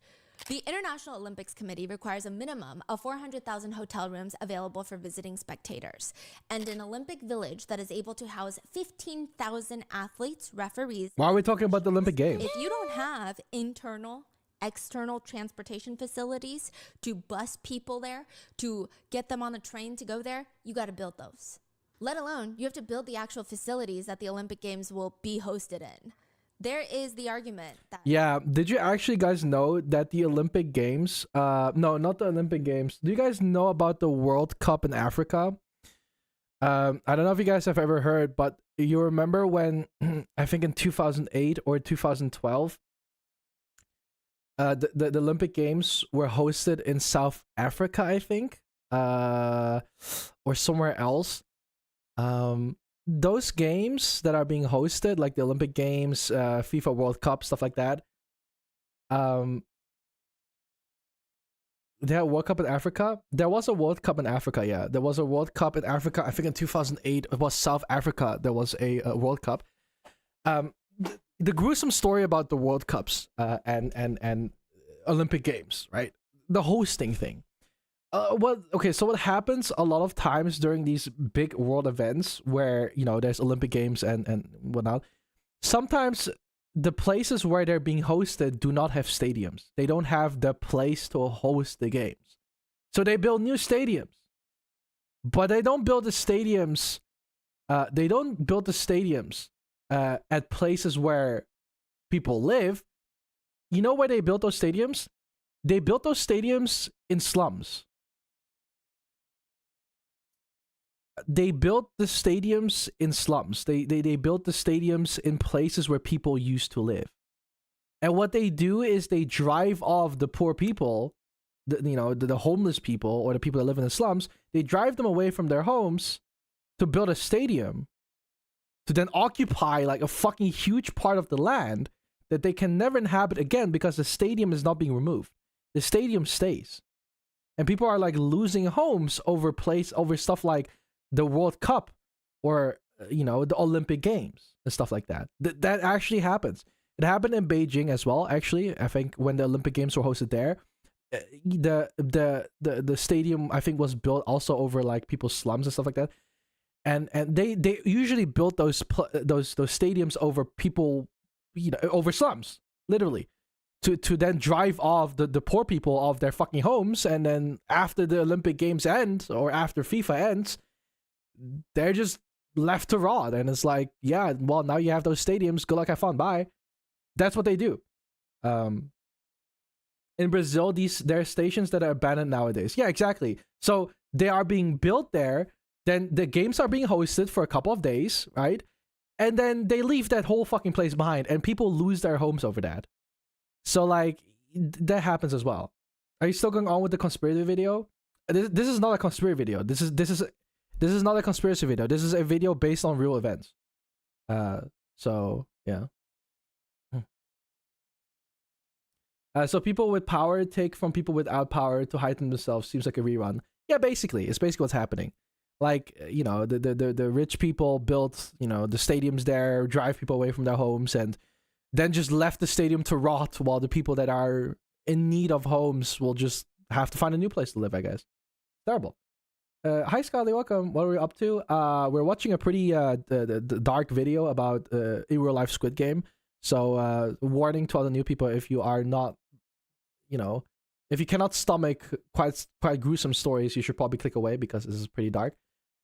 The International Olympics Committee requires a minimum of 400,000 hotel rooms available for visiting spectators, and an Olympic village that is able to house 15,000 athletes, referees. Why are we talking about the Olympic Games? If you don't have internal, external transportation facilities to bus people there, to get them on the train to go there, you got to build those. Let alone, you have to build the actual facilities that the Olympic Games will be hosted in. There is the argument that... Yeah, did you actually guys know that the Olympic Games... no, not the Olympic Games. Do you guys know about the World Cup in Africa? I don't know if you guys have ever heard, but you remember when, I think in 2008 or 2012, the Olympic Games were hosted in South Africa, I think? Or somewhere else. Those games that are being hosted, like the Olympic Games, FIFA World Cup, stuff like that, they had a World Cup in Africa. There was a World Cup in Africa, yeah. There was a World Cup in Africa. I think in 2008, it was South Africa. There was a World Cup. The gruesome story about the World Cups and Olympic Games, right? The hosting thing. Okay, so what happens a lot of times during these big world events where, you know, there's Olympic Games and whatnot, sometimes the places where they're being hosted do not have stadiums. They don't have the place to host the games. So they build new stadiums, but they don't build the stadiums. At places where people live. You know where they built those stadiums? They built those stadiums in slums. They built the stadiums in slums. They built the stadiums in places where people used to live. And what they do is they drive off the poor people, the homeless people or the people that live in the slums. They drive them away from their homes to build a stadium to then occupy like a fucking huge part of the land that they can never inhabit again because the stadium is not being removed. The stadium stays. And people are like losing homes over stuff like the World Cup or, the Olympic Games and stuff like that. That actually happens. It happened in Beijing as well, actually. I think when the Olympic Games were hosted there, the stadium, I think, was built also over like people's slums and stuff like that. And they usually built those stadiums over people, over slums, literally, to then drive off the poor people off their fucking homes. And then after the Olympic Games end or after FIFA ends, they're just left to rot. And it's like, yeah, well, now you have those stadiums. Good luck, have fun, bye. That's what they do. In Brazil, there are stations that are abandoned nowadays. Yeah, exactly. So they are being built there. Then the games are being hosted for a couple of days, right? And then they leave that whole fucking place behind, and people lose their homes over that. So like that happens as well. Are you still going on with the conspiracy video? This is not a conspiracy video. This is not a conspiracy video. This is a video based on real events. So yeah. So people with power take from people without power to heighten themselves. Seems like a rerun. Yeah, basically, it's basically what's happening. Like, the rich people built, the stadiums there, drive people away from their homes, and then just left the stadium to rot, while the people that are in need of homes will just have to find a new place to live, I guess. Terrible. Hi, Scully, welcome. What are we up to? We're watching a pretty the dark video about a real-life Squid Game. So, warning to all the new people, if you are not, if you cannot stomach quite gruesome stories, you should probably click away because this is pretty dark.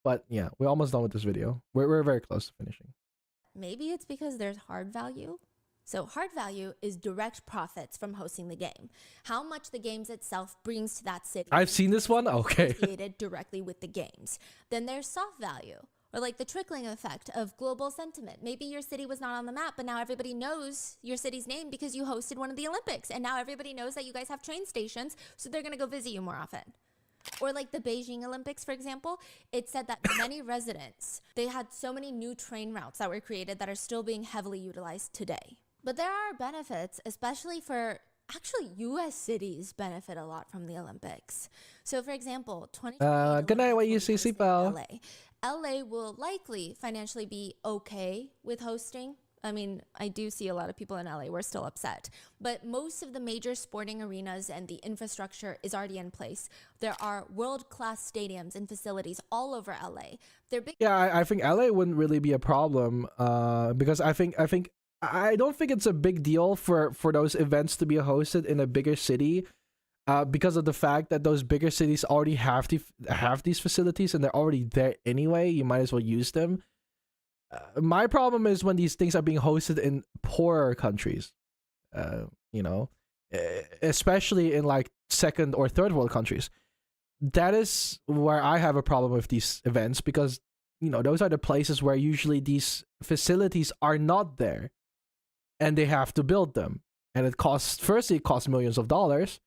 But yeah, we're almost done with this video. We're very close to finishing. Maybe it's because there's hard value. So hard value is direct profits from hosting the game. How much the games itself brings to that city. I've seen this one. Okay. Associated directly with the games. Then there's soft value, or like the trickling effect of global sentiment. Maybe your city was not on the map, but now everybody knows your city's name because you hosted one of the Olympics. And now everybody knows that you guys have train stations, so they're going to go visit you more often. Or like the Beijing Olympics, for example, it said that many residents, they had so many new train routes that were created that are still being heavily utilized today. But there are benefits, especially for actually U.S. cities benefit a lot from the Olympics. So for example, 2020 good night, what you see, Seatbelt. LA will likely financially be okay with hosting. I mean, I do see a lot of people in LA, we're still upset. But most of the major sporting arenas and the infrastructure is already in place. There are world-class stadiums and facilities all over LA. They're big. Yeah, I think LA wouldn't really be a problem because I don't think it's a big deal for those events to be hosted in a bigger city because of the fact that those bigger cities already have these facilities and they're already there anyway. You might as well use them. My problem is when these things are being hosted in poorer countries, especially in like second or third world countries. That is where I have a problem with these events because, those are the places where usually these facilities are not there and they have to build them. And it costs millions of dollars.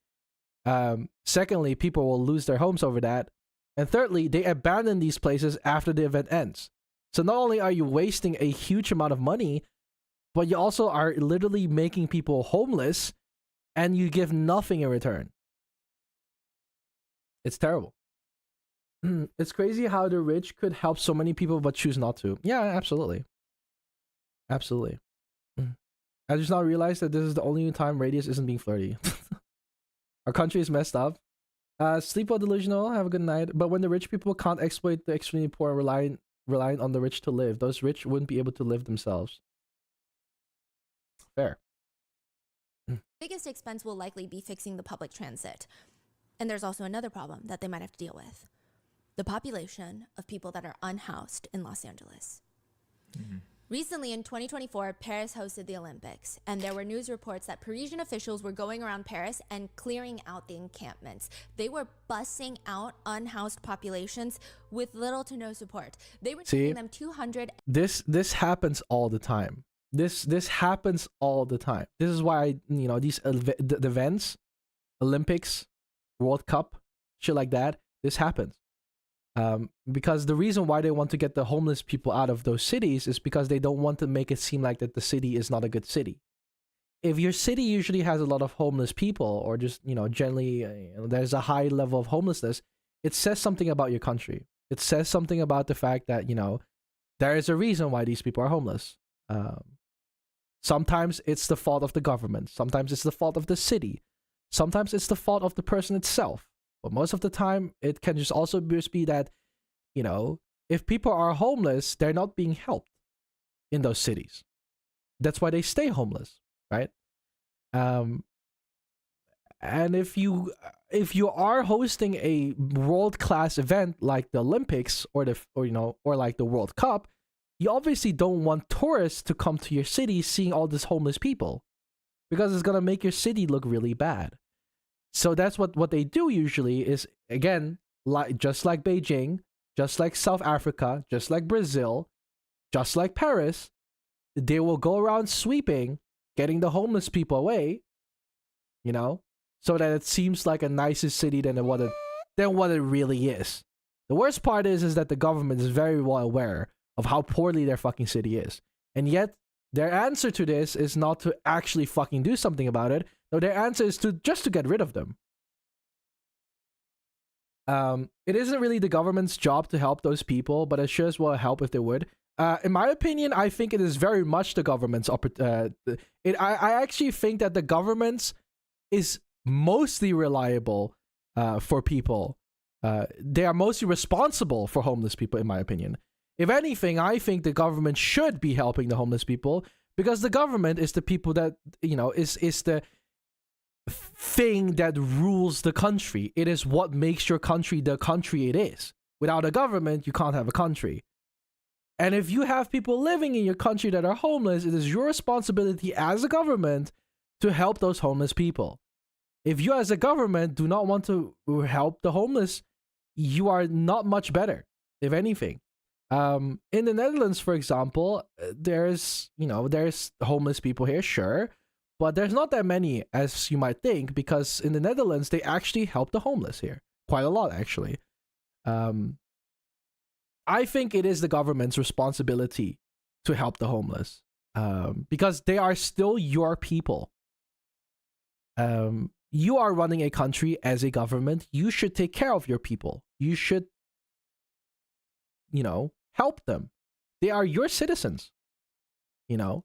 Secondly, people will lose their homes over that. And thirdly, they abandon these places after the event ends. So not only are you wasting a huge amount of money, but you also are literally making people homeless and you give nothing in return. It's terrible. It's crazy how the rich could help so many people but choose not to. Yeah, absolutely. Absolutely. I just now realized that this is the only time Radius isn't being flirty. Our country is messed up. Sleep well, delusional. Have a good night. But when the rich people can't exploit the extremely poor and relying on the rich to live, those rich wouldn't be able to live themselves. Fair. Biggest expense will likely be fixing the public transit. And there's also another problem that they might have to deal with. The population of people that are unhoused in Los Angeles. Recently, in 2024, Paris hosted the Olympics, and there were news reports that Parisian officials were going around Paris and clearing out the encampments. They were bussing out unhoused populations with little to no support. They were taking them 200. This happens all the time. This happens all the time. This is why, you know, these the events, Olympics, World Cup, shit like that, this happens. Because the reason why they want to get the homeless people out of those cities is because they don't want to make it seem like that the city is not a good city. If your city usually has a lot of homeless people, or just, you know, generally there's a high level of homelessness, it says something about your country. It says something about the fact that, you know, there is a reason why these people are homeless. Sometimes it's the fault of the government. Sometimes it's the fault of the city. Sometimes it's the fault of the person itself. But most of the time, it can just also be that, you know, if people are homeless, they're not being helped in those cities. That's why they stay homeless, right? And if you are hosting a world-class event like the Olympics or like the World Cup, you obviously don't want tourists to come to your city seeing all these homeless people, because it's gonna make your city look really bad. So that's what they do usually is, again, just like Beijing, just like South Africa, just like Brazil, just like Paris, they will go around sweeping, getting the homeless people away, you know, so that it seems like a nicer city than what it really is. The worst part is that the government is very well aware of how poorly their fucking city is. And yet, their answer to this is not to actually fucking do something about it. No, their answer is to get rid of them. It isn't really the government's job to help those people, but it sure as well help if they would. In my opinion, I think it is very much the government's I actually think that the government is mostly reliable for people. They are mostly responsible for homeless people, in my opinion. If anything, I think the government should be helping the homeless people, because the government is the people that, you know, is the thing that rules the country. It is what makes your country the country it is. Without a government, you can't have a country. And if you have people living in your country that are homeless, it is your responsibility as a government to help those homeless people. If you as a government do not want to help the homeless, you are not much better, if anything. In the Netherlands, for example, there's homeless people here, sure, but there's not that many as you might think, because in the Netherlands, they actually help the homeless here. Quite a lot, actually. I think it is the government's responsibility to help the homeless, because they are still your people. You are running a country as a government. You should take care of your people. You should, help them. They are your citizens. If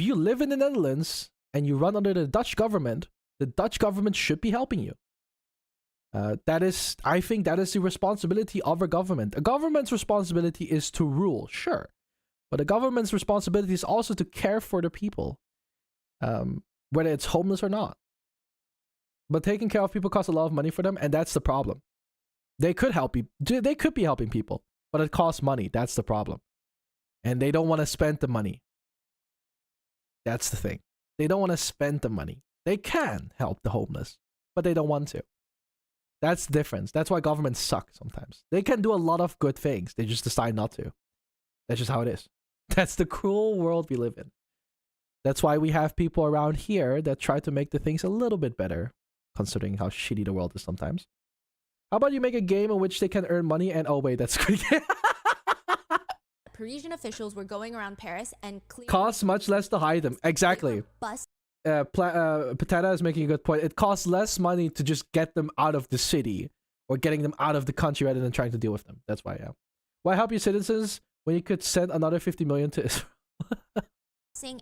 you live in the Netherlands and you run under the Dutch government should be helping you. I think that is the responsibility of a government. A government's responsibility is to rule, sure. But a government's responsibility is also to care for the people. Whether it's homeless or not. But taking care of people costs a lot of money for them, and that's the problem. They could be helping people, but it costs money. That's the problem. And they don't want to spend the money. That's the thing. They don't want to spend the money. They can help the homeless, but they don't want to. That's the difference. That's why governments suck sometimes. They can do a lot of good things. They just decide not to. That's just how it is. That's the cruel world we live in. That's why we have people around here that try to make the things a little bit better, considering how shitty the world is sometimes. How about you make a game in which they can earn money and... Oh, wait, that's good. Parisian officials were going around Paris and costs much less to hide them. Exactly. Patata is making a good point. It costs less money to just get them out of the city or getting them out of the country rather than trying to deal with them. That's why, yeah. Why help your citizens when you could send another 50 million to Israel?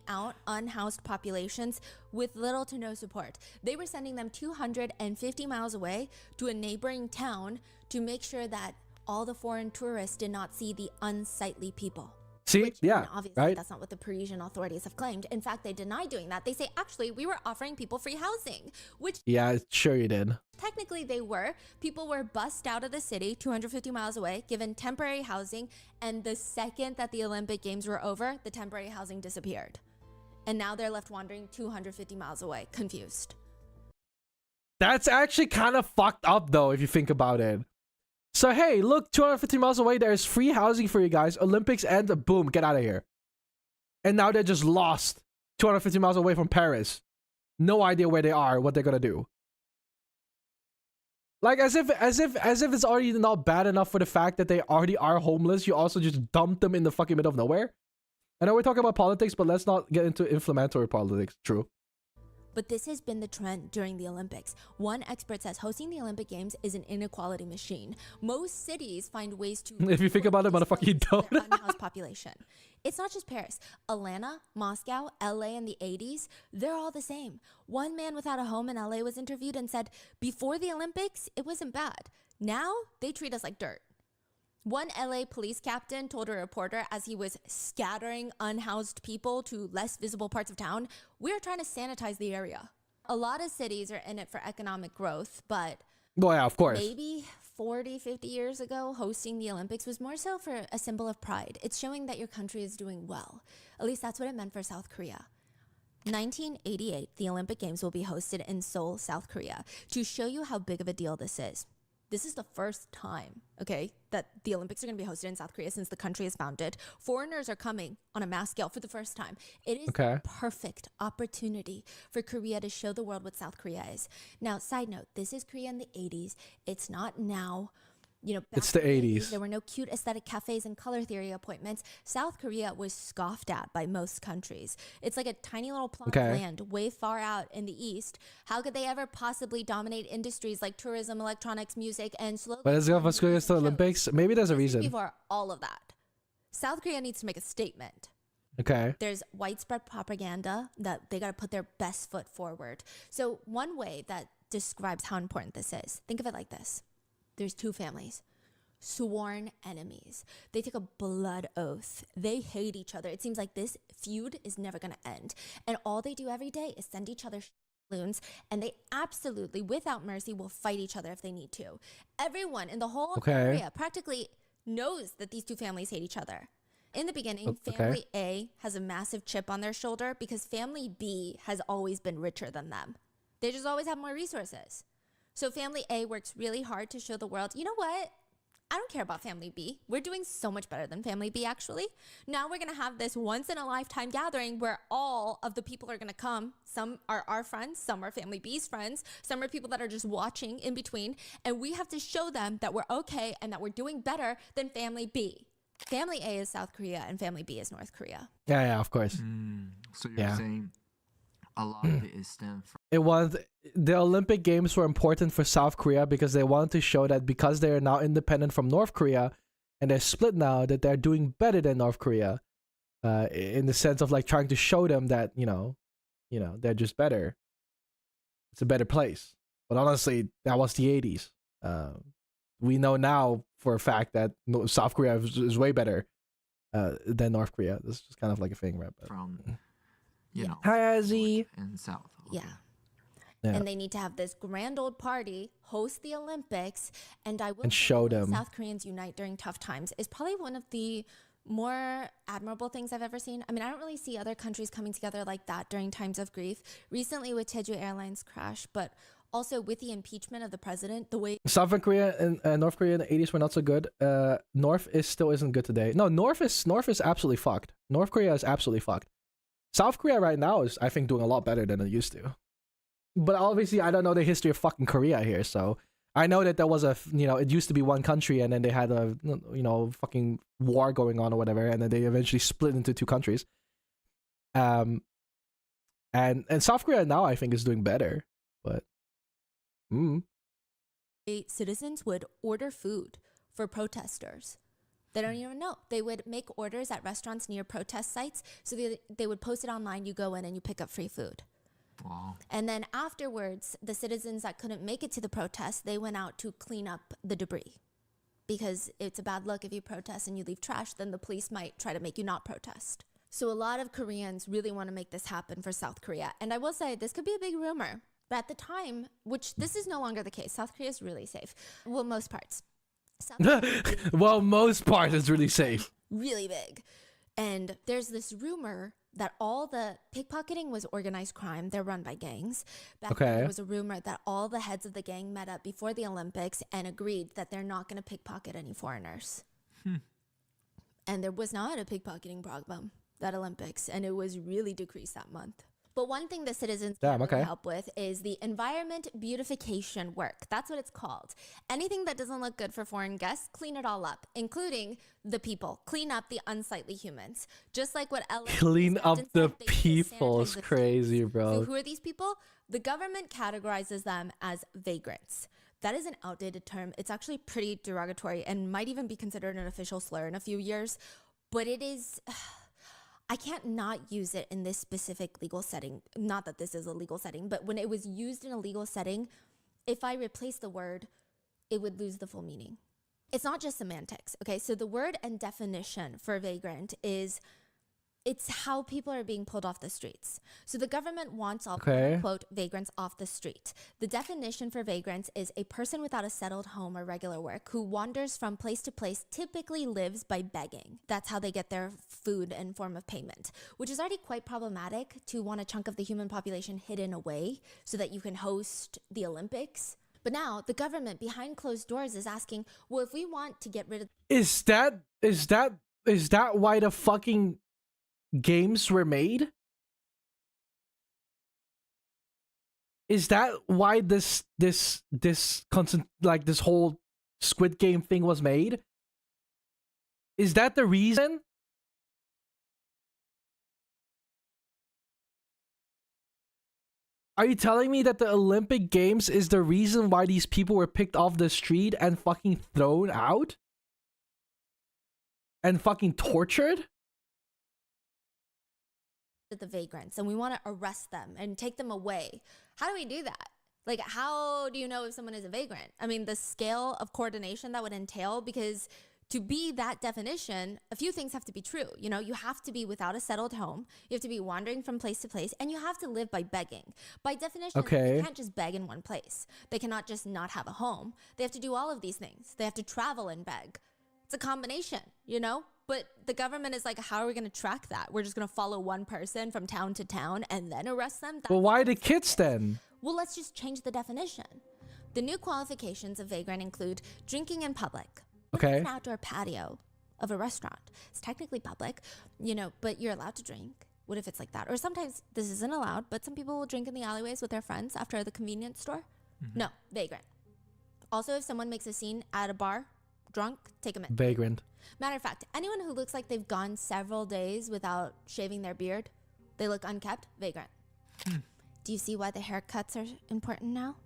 Out unhoused populations with little to no support. They were sending them 250 miles away to a neighboring town to make sure that all the foreign tourists did not see the unsightly people. See? Which, Yeah, obviously, right? that's not what the Parisian authorities have claimed. In fact, they deny doing that. They say, actually, we were offering people free housing, which Yeah, sure you did. technically they were. People were bussed out of the city 250 miles away, given temporary housing, and the second that the Olympic Games were over, the temporary housing disappeared. And now they're left wandering 250 miles away, confused. That's actually kind of fucked up though, if you think about it. So hey, look, 250 miles away, there's free housing for you guys. Olympics end, boom, get out of here. And now they're just lost 250 miles away from Paris. No idea where they are, what they're gonna do. Like as if it's already not bad enough for the fact that they already are homeless, you also just dump them in the fucking middle of nowhere. I know we're talking about politics, but let's not get into inflammatory politics. True. But this has been the trend during the Olympics. One expert says hosting the Olympic Games is an inequality machine. Most cities find ways to... If you think about it, motherfucker, you don't. Their unhoused population. It's not just Paris. Atlanta, Moscow, LA in the 80s, they're all the same. One man without a home in LA was interviewed and said, before the Olympics, it wasn't bad. Now, they treat us like dirt. One LA police captain told a reporter as he was scattering unhoused people to less visible parts of town, we're trying to sanitize the area. A lot of cities are in it for economic growth, but Well, yeah, of course. maybe 40, 50 years ago, hosting the Olympics was more so for a symbol of pride. It's showing that your country is doing well. At least that's what it meant for South Korea. 1988, the Olympic Games will be hosted in Seoul, South Korea. To show you how big of a deal this is the first time, okay, that the Olympics are going to be hosted in South Korea since the country is founded. Foreigners are coming on a mass scale for the first time. It is a perfect opportunity for Korea to show the world what South Korea is. Now, side note, this is Korea in the 80s. It's not now. You know, It's the 80s. There were no cute aesthetic cafes and color theory appointments. South Korea was scoffed at by most countries. It's like a tiny little plot of land way far out in the east. How could they ever possibly dominate industries like tourism, electronics, music, and slowly... But is South Korea still Olympics? Maybe there's a reason. Before all of that, South Korea needs to make a statement. Okay. There's widespread propaganda that they got to put their best foot forward. So one way that describes how important this is, think of it like this. There's two families, sworn enemies. They take a blood oath. They hate each other. It seems like this feud is never going to end. And all they do every day is send each other balloons, and they absolutely, without mercy, will fight each other if they need to. Everyone in the whole area practically knows that these two families hate each other. In the beginning, Family A has a massive chip on their shoulder because Family B has always been richer than them. They just always have more resources. So Family A works really hard to show the world, you know what? I don't care about Family B. We're doing so much better than Family B, actually. Now we're going to have this once-in-a-lifetime gathering where all of the people are going to come. Some are our friends, some are Family B's friends, some are people that are just watching in between. And we have to show them that we're okay and that we're doing better than Family B. Family A is South Korea and Family B is North Korea. Yeah, of course. So you're saying a lot of it is stemmed from... The Olympic Games were important for South Korea because they wanted to show that because they are now independent from North Korea and they're split now, that they're doing better than North Korea, in the sense of like trying to show them that you know they're just better. It's a better place. But honestly, that was the 80s. We know now for a fact that South Korea is way better than North Korea. This is just kind of like a thing, right? But, from you know, hi, Azzy. And South. Yeah. And they need to have this grand old party, host the Olympics, and I will show say them. South Koreans unite during tough times is probably one of the more admirable things I've ever seen. I mean, I don't really see other countries coming together like that during times of grief. Recently with Jeju Airlines crash, but also with the impeachment of the president, the way South Korea and North Korea in the 80s were not so good. North still isn't good today. No, North is absolutely fucked. North Korea is absolutely fucked. South Korea right now is, I think, doing a lot better than it used to. But obviously, I don't know the history of fucking Korea here, so I know that there was it used to be one country, and then they had a, fucking war going on or whatever, and then they eventually split into two countries. And South Korea now, I think, is doing better, but citizens would order food for protesters. They don't even know. They would make orders at restaurants near protest sites, so they would post it online. You go in and you pick up free food. Wow. And then afterwards, the citizens that couldn't make it to the protest, they went out to clean up the debris because it's a bad look if you protest and you leave trash, then the police might try to make you not protest. So a lot of Koreans really want to make this happen for South Korea. And I will say this could be a big rumor. But at the time, which this is no longer the case, South Korea is really safe. Well, most parts. Well, most parts is really safe. Really big. And there's this rumor that all the pickpocketing was organized crime. They're run by gangs. Back then, there was a rumor that all the heads of the gang met up before the Olympics and agreed that they're not going to pickpocket any foreigners. And there was not a pickpocketing problem that Olympics, and it was really decreased that month. But one thing the citizens can really help with is the environment beautification work. That's what it's called. Anything that doesn't look good for foreign guests, clean it all up, including the people. Clean up the unsightly humans. Just like what LA Clean up the people is crazy, bro. So who are these people? The government categorizes them as vagrants. That is an outdated term. It's actually pretty derogatory and might even be considered an official slur in a few years. But it is... I can't not use it in this specific legal setting. Not that this is a legal setting, but when it was used in a legal setting, if I replace the word, it would lose the full meaning. It's not just semantics, okay? So the word and definition for vagrant is, it's how people are being pulled off the streets. So the government wants all, quote, vagrants off the street. The definition for vagrants is a person without a settled home or regular work who wanders from place to place, typically lives by begging. That's how they get their food and form of payment, which is already quite problematic to want a chunk of the human population hidden away so that you can host the Olympics. But now the government behind closed doors is asking, well, if we want to get rid of... Is that why the fucking games were made? Is that why this whole Squid Game thing was made? Is that the reason? Are you telling me that the Olympic Games is the reason why these people were picked off the street and fucking thrown out? And fucking tortured? The vagrants, and we want to arrest them and take them away. How do we do that? Like, how do you know if someone is a vagrant? I mean, the scale of coordination that would entail, because to be that definition, a few things have to be true. You know, you have to be without a settled home, you have to be wandering from place to place, and you have to live by begging. By definition, they can't just beg in one place. They cannot just not have a home. They have to do all of these things. They have to travel and beg. It's a combination, you know? But the government is like, how are we going to track that? We're just going to follow one person from town to town and then arrest them? Well, why the kids then? Well, let's just change the definition. The new qualifications of vagrant include drinking in public. Okay. An outdoor patio of a restaurant. It's technically public, you know, but you're allowed to drink. What if it's like that? Or sometimes this isn't allowed, but some people will drink in the alleyways with their friends after the convenience store. No, vagrant. Also, if someone makes a scene at a bar, drunk, take them in. Vagrant. Matter of fact, anyone who looks like they've gone several days without shaving their beard, they look unkept, vagrant. Do you see why the haircuts are important now?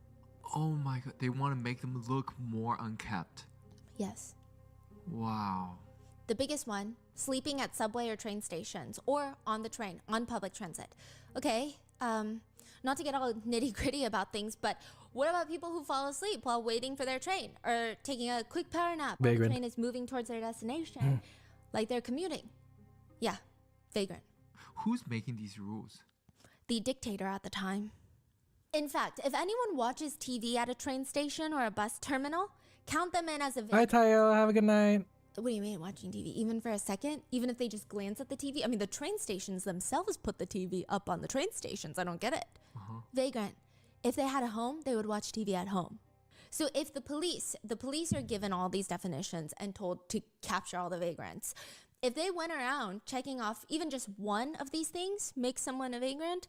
Oh my god, they want to make them look more unkept. Yes. Wow. The biggest one, sleeping at subway or train stations or on the train, on public transit. Okay, not to get all nitty gritty about things, but what about people who fall asleep while waiting for their train or taking a quick power nap while the train is moving towards their destination, like they're commuting? Yeah, vagrant. Who's making these rules? The dictator at the time. In fact, if anyone watches TV at a train station or a bus terminal, count them in as a vagrant. Hi, Tayo. Have a good night. What do you mean watching TV? Even for a second? Even if they just glance at the TV? I mean, the train stations themselves put the TV up on the train stations. I don't get it. Vagrant. If they had a home, they would watch TV at home. So if the police are given all these definitions and told to capture all the vagrants, if they went around checking off even just one of these things, make someone a vagrant,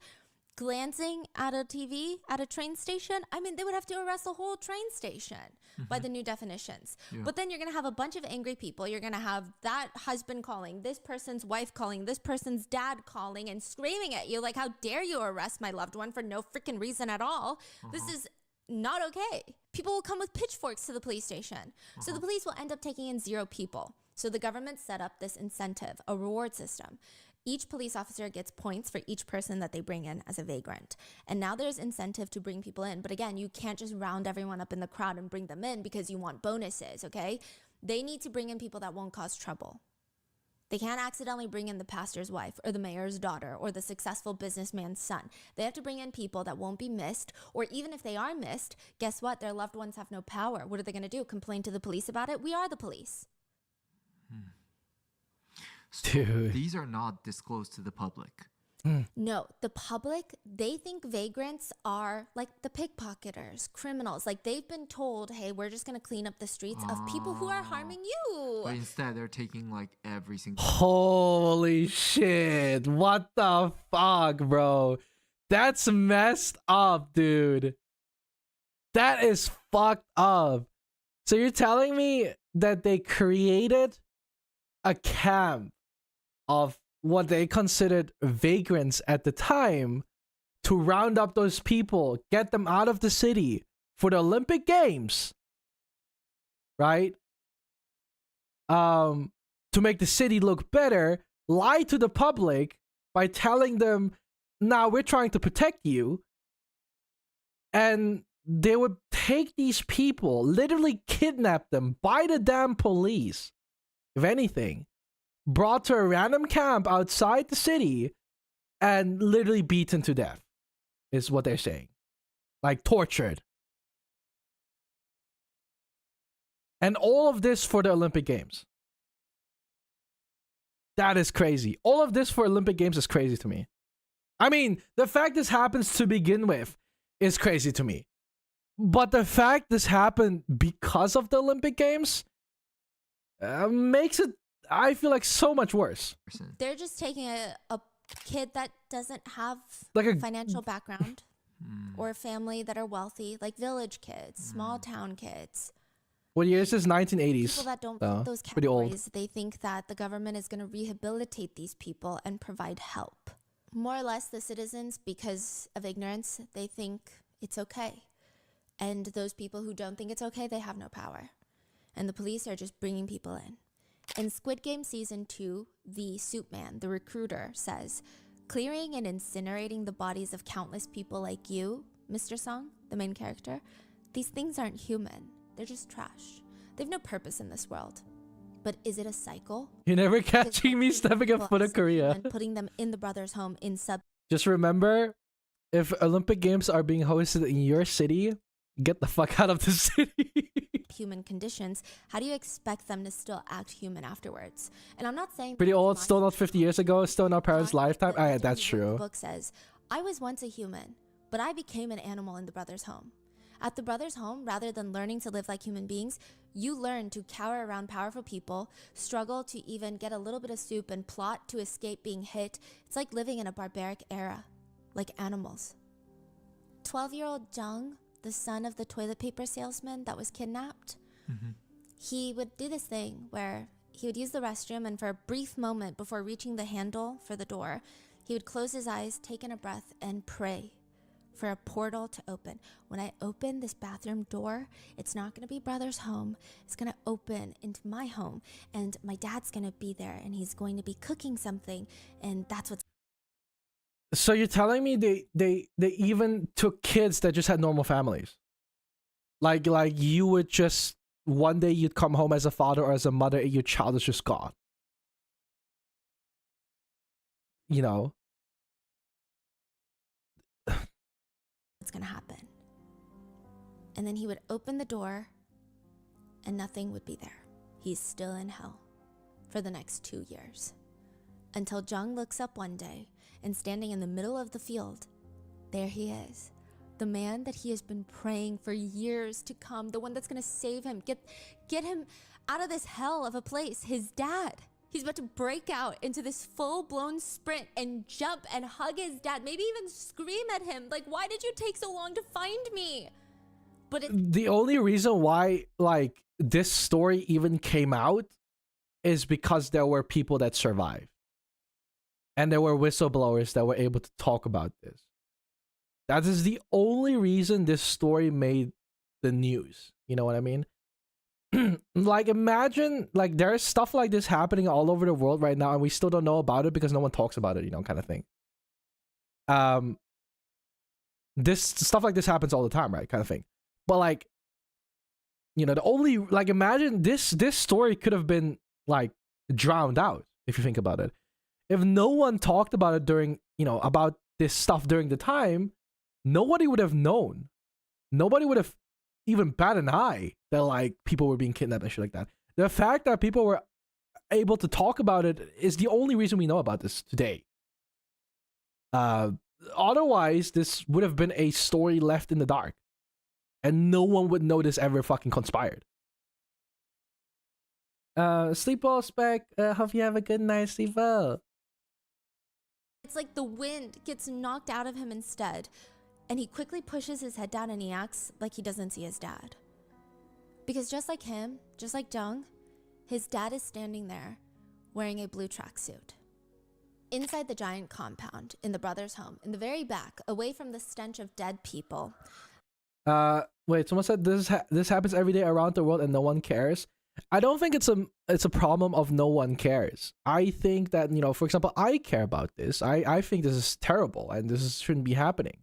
glancing at a TV at a train station, I mean, they would have to arrest the whole train station by the new definitions. But then you're going to have a bunch of angry people. You're going to have that husband calling, this person's wife calling, this person's dad calling and screaming at you like, how dare you arrest my loved one for no freaking reason at all? This is not okay. People will come with pitchforks to the police station. So the police will end up taking in 0 people. So the government set up this incentive, a reward system. Each police officer gets points for each person that they bring in as a vagrant. And now there's incentive to bring people in. But again, you can't just round everyone up in the crowd and bring them in because you want bonuses, okay? They need to bring in people that won't cause trouble. They can't accidentally bring in the pastor's wife or the mayor's daughter or the successful businessman's son. They have to bring in people that won't be missed, or even if they are missed, guess what? Their loved ones have no power. What are they going to do? Complain to the police about it? We are the police. So Dude. these are not disclosed to the public. No, the public, they think vagrants are like the pickpocketers, criminals. Like they've been told, hey, we're just going to clean up the streets of people who are harming you. But instead, they're taking like every single. Holy shit. What the fuck, bro? That's messed up, dude. That is fucked up. So you're telling me that they created a camp of what they considered vagrants at the time to round up those people, get them out of the city for the Olympic Games, right? To make the city look better, lie to the public by telling them, "Now we're trying to protect you," and they would take these people, literally kidnap them by the damn police, if anything, brought to a random camp outside the city and literally beaten to death, is what they're saying. Like tortured. And all of this for the Olympic Games. That is crazy. All of this for Olympic Games is crazy to me. I mean, the fact this happens to begin with is crazy to me. But the fact this happened because of the Olympic Games makes it, I feel like, so much worse. They're just taking a kid that doesn't have Like a financial background or a family that are wealthy, like village kids, small town kids. What year is this? 1980s. People that don't So, fit those pretty old. categories, they think that the government is going to rehabilitate these people and provide help. More or less, the citizens, because of ignorance, they think it's okay. And those people who don't think it's okay, they have no power. And the police are just bringing people in. In Squid Game Season 2, the suit man, the recruiter, says, clearing and incinerating the bodies of countless people like you, Mr. Song, the main character, these things aren't human. They're just trash. They have no purpose in this world. But is it a cycle? You're never catching me stepping a foot in Korea. And putting them in the brothers' home in Just remember, if Olympic Games are being hosted in your city, get the fuck out of the city. human conditions, how do you expect them to still act human afterwards? And I'm not saying Pretty old, still not 50 years ago, still in our parents' lifetime. Ah, yeah, that's The true. book says, I was once a human, but I became an animal in the brother's home. At the brother's home, rather than learning to live like human beings, you learn to cower around powerful people, struggle to even get a little bit of soup, and plot to escape being hit. It's like living in a barbaric era, like animals. 12-year-old Jung, the son of the toilet paper salesman that was kidnapped, he would do this thing where he would use the restroom, and for a brief moment before reaching the handle for the door, he would close his eyes, take in a breath, and pray for a portal to open. When I open this bathroom door, it's not going to be brother's home. It's going to open into my home, and my dad's going to be there, and he's going to be cooking something, and that's what's... So you're telling me they even took kids that just had normal families? Like you would just, one day you'd come home as a father or as a mother and your child is just gone. You know? What's going to happen? And then he would open the door and nothing would be there. He's still in hell for the next 2 years. Until Jung looks up one day, and standing in the middle of the field, there he is. The man that he has been praying for years to come, the one that's going to save him, get him out of this hell of a place, his dad. He's about to break out into this full-blown sprint and jump and hug his dad, maybe even scream at him, like, why did you take so long to find me? But the only reason why, like, this story even came out is because there were people that survived. And there were whistleblowers that were able to talk about this. That is the only reason this story made the news. You know what I mean? Like, imagine, like, there's stuff like this happening all over the world right now, and we still don't know about it because no one talks about it, you know, kind of thing. This stuff like this happens all the time, right? Kind of thing. But, like, You know, the only, like, imagine this story could have been like drowned out if you think about it. If no one talked about it during, you know, about this stuff during the time, nobody would have known. Nobody would have even bat an eye that like people were being kidnapped and shit like that. The fact that people were able to talk about it is the only reason we know about this today. Otherwise, this would have been a story left in the dark, and no one would know this ever fucking conspired. Sleep well, Spec. Hope you have a good night. Sleep well. It's like the wind gets knocked out of him instead, and he quickly pushes his head down and he acts like he doesn't see his dad. Because just like him, just like Jung, his dad is standing there wearing a blue tracksuit. Inside the giant compound, in the brother's home, in the very back, away from the stench of dead people. Wait, someone said this happens every day around the world and no one cares. I don't think it's a problem of no one cares. I think that, you know, for example, I care about this. I think this is terrible and shouldn't be happening.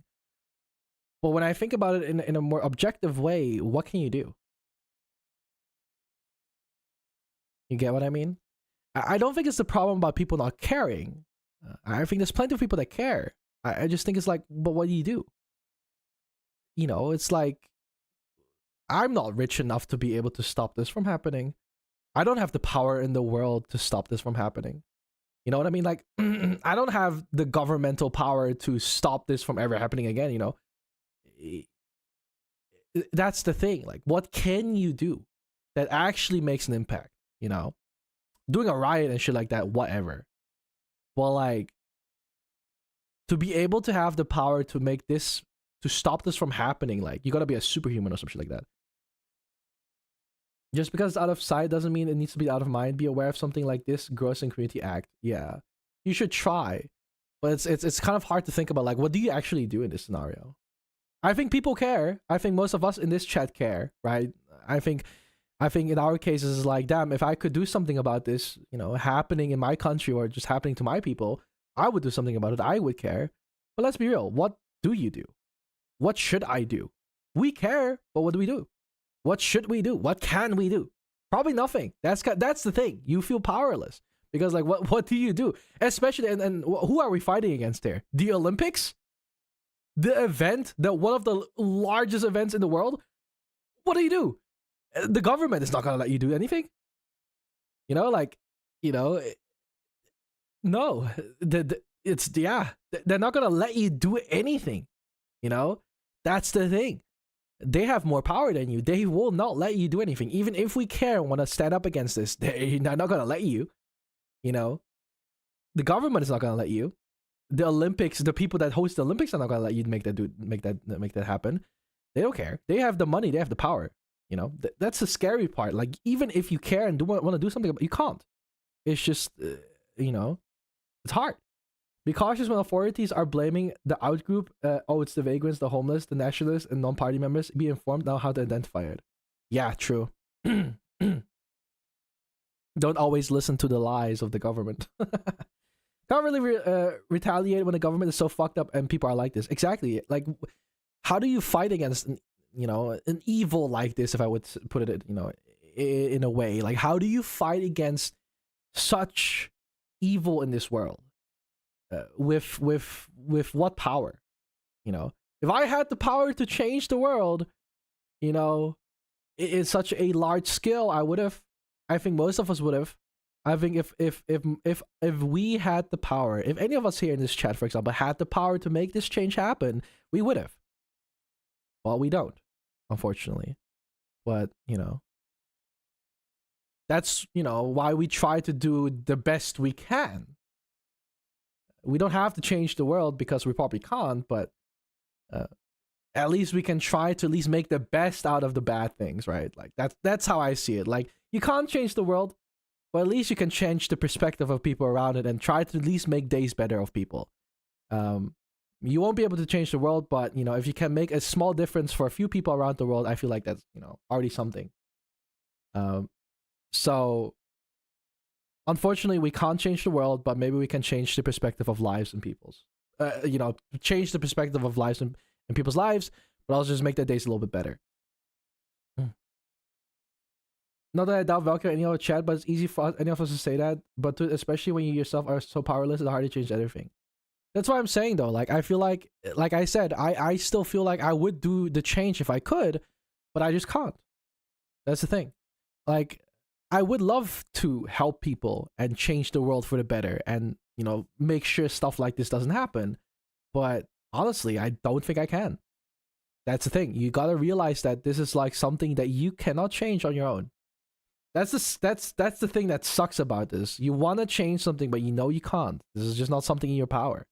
But when I think about it in a more objective way, what can you do? You get what I mean? I don't think it's the problem about people not caring. I think there's plenty of people that care. I just think it's like, but what do you do? You know, it's like, I'm not rich enough to be able to stop this from happening. I don't have the power in the world to stop this from happening. You know what I mean? Like, I don't have the governmental power to stop this from ever happening again, you know? That's the thing. Like, what can you do that actually makes an impact, you know? Doing a riot and shit like that, whatever. Well, like, to be able to have the power to make this, to stop this from happening, like, you gotta be a superhuman or some shit like that. Just because it's out of sight doesn't mean it needs to be out of mind. Be aware of something like this gross and community act. Yeah, you should try, but it's kind of hard to think about, like, what do you actually do in this scenario? I think people care. I think most of us in this chat care, right? I think in our cases, it's like, damn, if I could do something about this, you know, happening in my country or just happening to my people, I would do something about it. I would care. But let's be real. What do you do? What should I do? We care, but what do we do? What should we do? What can we do? Probably nothing. That's the thing. You feel powerless because, like, what do you do? Especially, and who are we fighting against here? The Olympics? The event, one of the largest events in the world? What do? The government is not gonna let you do anything. You know, like, you know, no, they're not gonna let you do anything. You know, that's the thing. They have more power than you. They will not let you do anything. Even if we care and want to stand up against this, they're not gonna let you. You know, the government is not gonna let you. The Olympics, the people that host the Olympics are not gonna let you make that happen. They don't care. They have the money. They have the power. You know, that's the scary part. Like, even if you care and want to do something about it, you can't. It's just, you know, it's hard. Be cautious when authorities are blaming the outgroup. Oh, it's the vagrants, the homeless, the nationalists, and non-party members. Be informed now how to identify it. Yeah, true. Don't always listen to the lies of the government. Can't really retaliate when the government is so fucked up and people are like this. Exactly. Like, how do you fight against, you know, an evil like this, if I would put it, you know, in a way? Like, how do you fight against such evil in this world? With what power? You know, if I had the power to change the world, you know, in such a large scale, I would have. I think most of us would have. I think if we had the power, if any of us here in this chat, for example, had the power to make this change happen, we would have. Well, we don't, unfortunately. But, you know, that's, you know, why we try to do the best we can. We don't have to change the world because we probably can't, but at least we can try to at least make the best out of the bad things, right? Like, that's how I see it. Like, you can't change the world, but at least you can change the perspective of people around it and try to at least make days better of people. You won't be able to change the world, but, you know, if you can make a small difference for a few people around the world, I feel like that's, you know, already something. So, unfortunately, we can't change the world, but maybe we can change the perspective of lives and people's. You know, change the perspective of lives and people's lives, but also just make their days a little bit better. Not that I doubt Velky or any other chat, but it's easy for any of us to say that. But especially when you yourself are so powerless, it's hard to change everything. That's what I'm saying though. Like I feel like I said, I still feel like I would do the change if I could, but I just can't. That's the thing. Like I would love to help people and change the world for the better, and you know, make sure stuff like this doesn't happen. But honestly, I don't think I can. That's the thing. You gotta realize that this is like something that you cannot change on your own. That's the thing that sucks about this. You want to change something, but you know you can't. This is just not something in your power.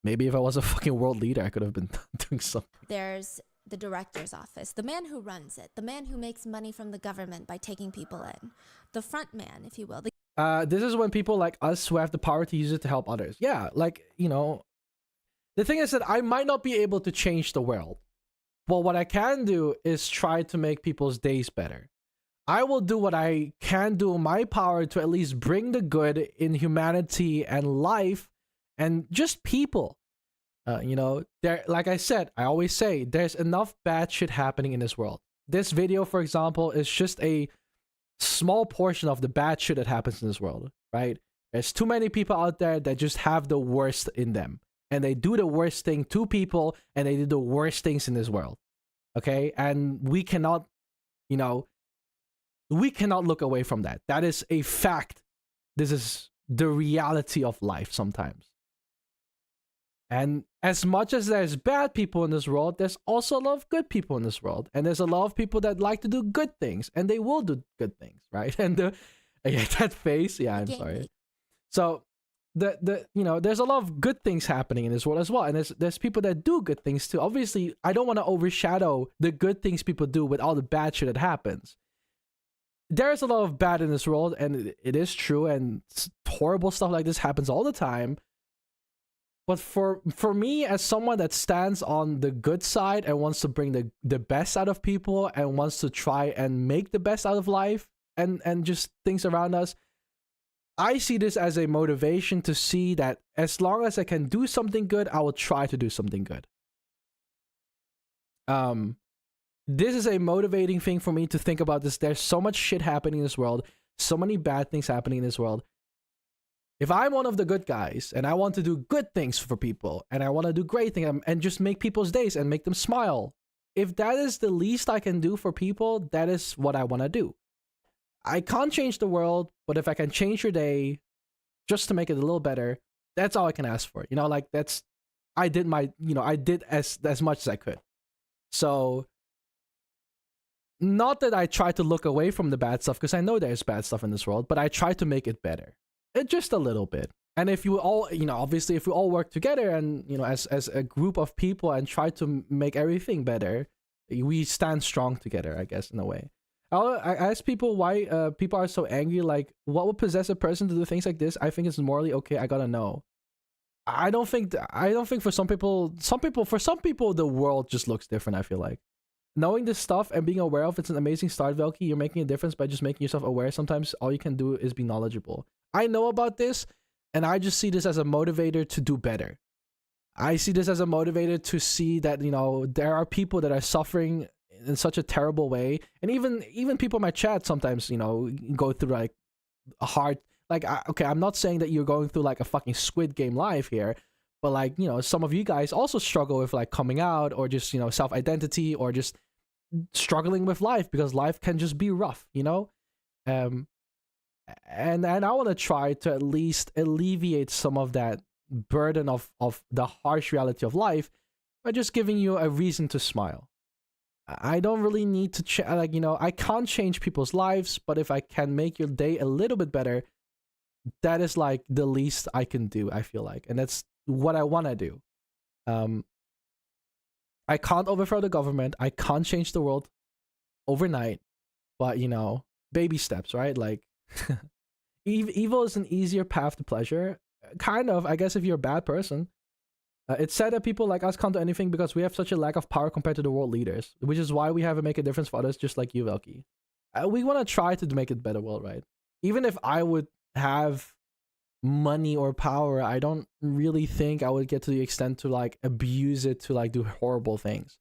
Maybe if I was a fucking world leader, I could have been doing something. There's the director's office, the man who runs it, the man who makes money from the government by taking people in, the front man, if you will. This is when people like us who have the power to use it to help others. Yeah, like, you know, the thing is that I might not be able to change the world, but what I can do is try to make people's days better. I will do what I can do in my power to at least bring the good in humanity and life and just people. You know, there, like I said, I always say there's enough bad shit happening in this world. This video, for example, is just a small portion of the bad shit that happens in this world, right? There's too many people out there that just have the worst in them, and they do the worst thing to people, and they do the worst things in this world. Okay? And we cannot, you know, we cannot look away from that. That is a fact. This is the reality of life sometimes. And as much as there's bad people in this world, there's also a lot of good people in this world. And there's a lot of people that like to do good things, and they will do good things, right? And yeah, that face, yeah, I'm sorry. So the you know, there's a lot of good things happening in this world as well. And there's people that do good things too. Obviously, I don't want to overshadow the good things people do with all the bad shit that happens. There's a lot of bad in this world, and it is true, and horrible stuff like this happens all the time. But for me, as someone that stands on the good side and wants to bring the best out of people and wants to try and make the best out of life and just things around us, I see this as a motivation to see that as long as I can do something good, I will try to do something good. This is a motivating thing for me to think about this. There's so much shit happening in this world, so many bad things happening in this world. If I'm one of the good guys and I want to do good things for people and I want to do great things and just make people's days and make them smile, if that is the least I can do for people, that is what I want to do. I can't change the world, but if I can change your day just to make it a little better, that's all I can ask for. You know, like I did as much as I could. So not that I try to look away from the bad stuff, because I know there's bad stuff in this world, but I try to make it better. Just a little bit. And if you all, you know, obviously if we all work together and, you know, as a group of people and try to make everything better, we stand strong together, I guess, in a way. I ask people why people are so angry. Like, what would possess a person to do things like this? I think it's morally okay. I gotta know. I don't think for some people, the world just looks different, I feel like. Knowing this stuff and being aware of it's an amazing start, Velky. You're making a difference by just making yourself aware. Sometimes all you can do is be knowledgeable. I know about this, and I just see this as a motivator to do better. I see this as a motivator to see that, you know, there are people that are suffering in such a terrible way. And even people in my chat sometimes, you know, go through like a hard, like, okay, I'm not saying that you're going through like a fucking Squid Game life here, but like, you know, some of you guys also struggle with like coming out or just, you know, self-identity or just struggling with life because life can just be rough, you know? And I want to try to at least alleviate some of that burden of the harsh reality of life by just giving you a reason to smile. I don't really need to like, you know, I can't change people's lives, but if I can make your day a little bit better, that is like the least I can do, I feel like. And that's what I want to do. I can't overthrow the government. I can't change the world overnight, but, you know, baby steps, right? Like, evil is an easier path to pleasure. Kind of, I guess, if you're a bad person. It's sad that people like us can't do anything because we have such a lack of power compared to the world leaders, which is why we have to make a difference for others, just like you, Velky. We want to try to make it a better world, right? Even if I would have money or power, I don't really think I would get to the extent to like abuse it to like do horrible things.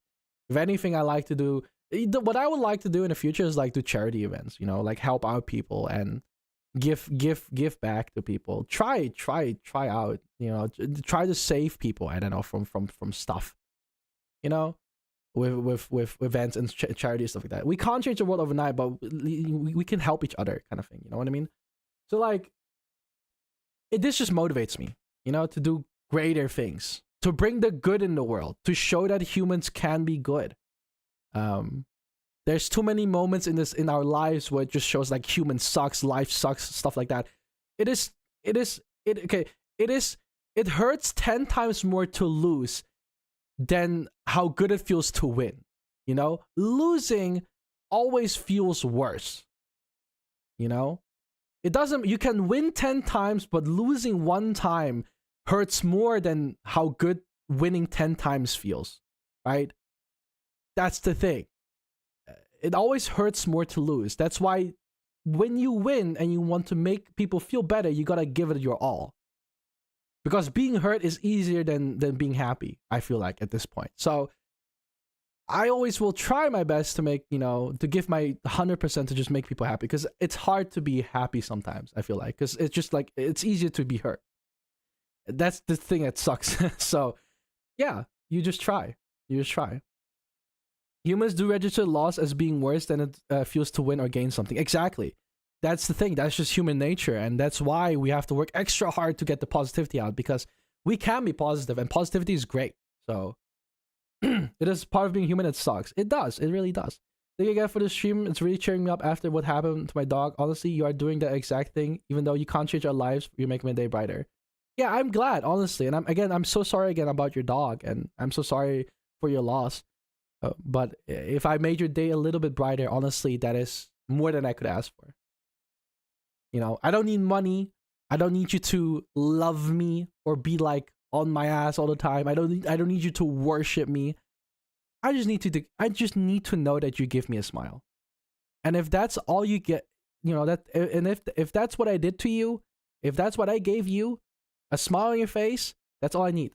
If anything, I like to do What I would like to do in the future is like do charity events, you know, like help out people and give back to people. Try out, you know, try to save people. I don't know, from stuff, you know, with events and charities, stuff like that. We can't change the world overnight, but we can help each other, kind of thing. You know what I mean? So like, this just motivates me, you know, to do greater things, to bring the good in the world, to show that humans can be good. There's too many moments in our lives where it just shows like human sucks, life sucks, stuff like that. It hurts 10 times more to lose than how good it feels to win. You know, losing always feels worse. You know, you can win 10 times, but losing one time hurts more than how good winning 10 times feels, right? That's the thing. It always hurts more to lose. That's why when you win and you want to make people feel better, you gotta give it your all. Because being hurt is easier than being happy, I feel like, at this point. So I always will try my best to make, you know, to give my 100% to just make people happy. Because it's hard to be happy sometimes, I feel like. Because it's just like, it's easier to be hurt. That's the thing that sucks. So yeah, you just try. Humans do register loss as being worse than it feels to win or gain something. Exactly. That's the thing. That's just human nature. And that's why we have to work extra hard to get the positivity out, because we can be positive and positivity is great. So it is part of being human. It sucks. It does. It really does. Thank you again for the stream. It's really cheering me up after what happened to my dog. Honestly, you are doing the exact thing. Even though you can't change our lives, you make my day brighter. Yeah, I'm glad, honestly. And I'm so sorry again about your dog. And I'm so sorry for your loss. But if I made your day a little bit brighter, honestly, that is more than I could ask for. You know, I don't need money. I don't need you to love me or be like on my ass all the time. I don't need you to worship me. I just need to know that you give me a smile. And if that's all you get, you know, that, and if that's what I did to you, if that's what I gave you, a smile on your face, that's all I need.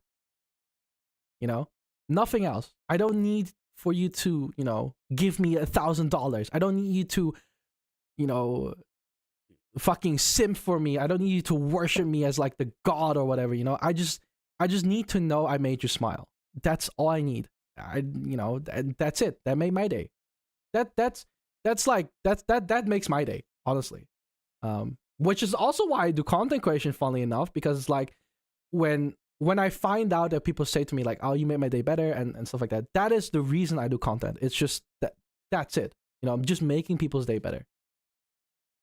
You know, nothing else. I don't need for you to, you know, give me $1,000. I don't need you to, you know, fucking simp for me. I don't need you to worship me as like the god or whatever, you know. I just need to know I made you smile. That's all I need. You know, that's it. That made my day. That makes my day, honestly. Which is also why I do content creation, funnily enough, because it's like when I find out that people say to me like, oh, you made my day better and stuff like that, that is the reason I do content. It's just that's it. You know, I'm just making people's day better.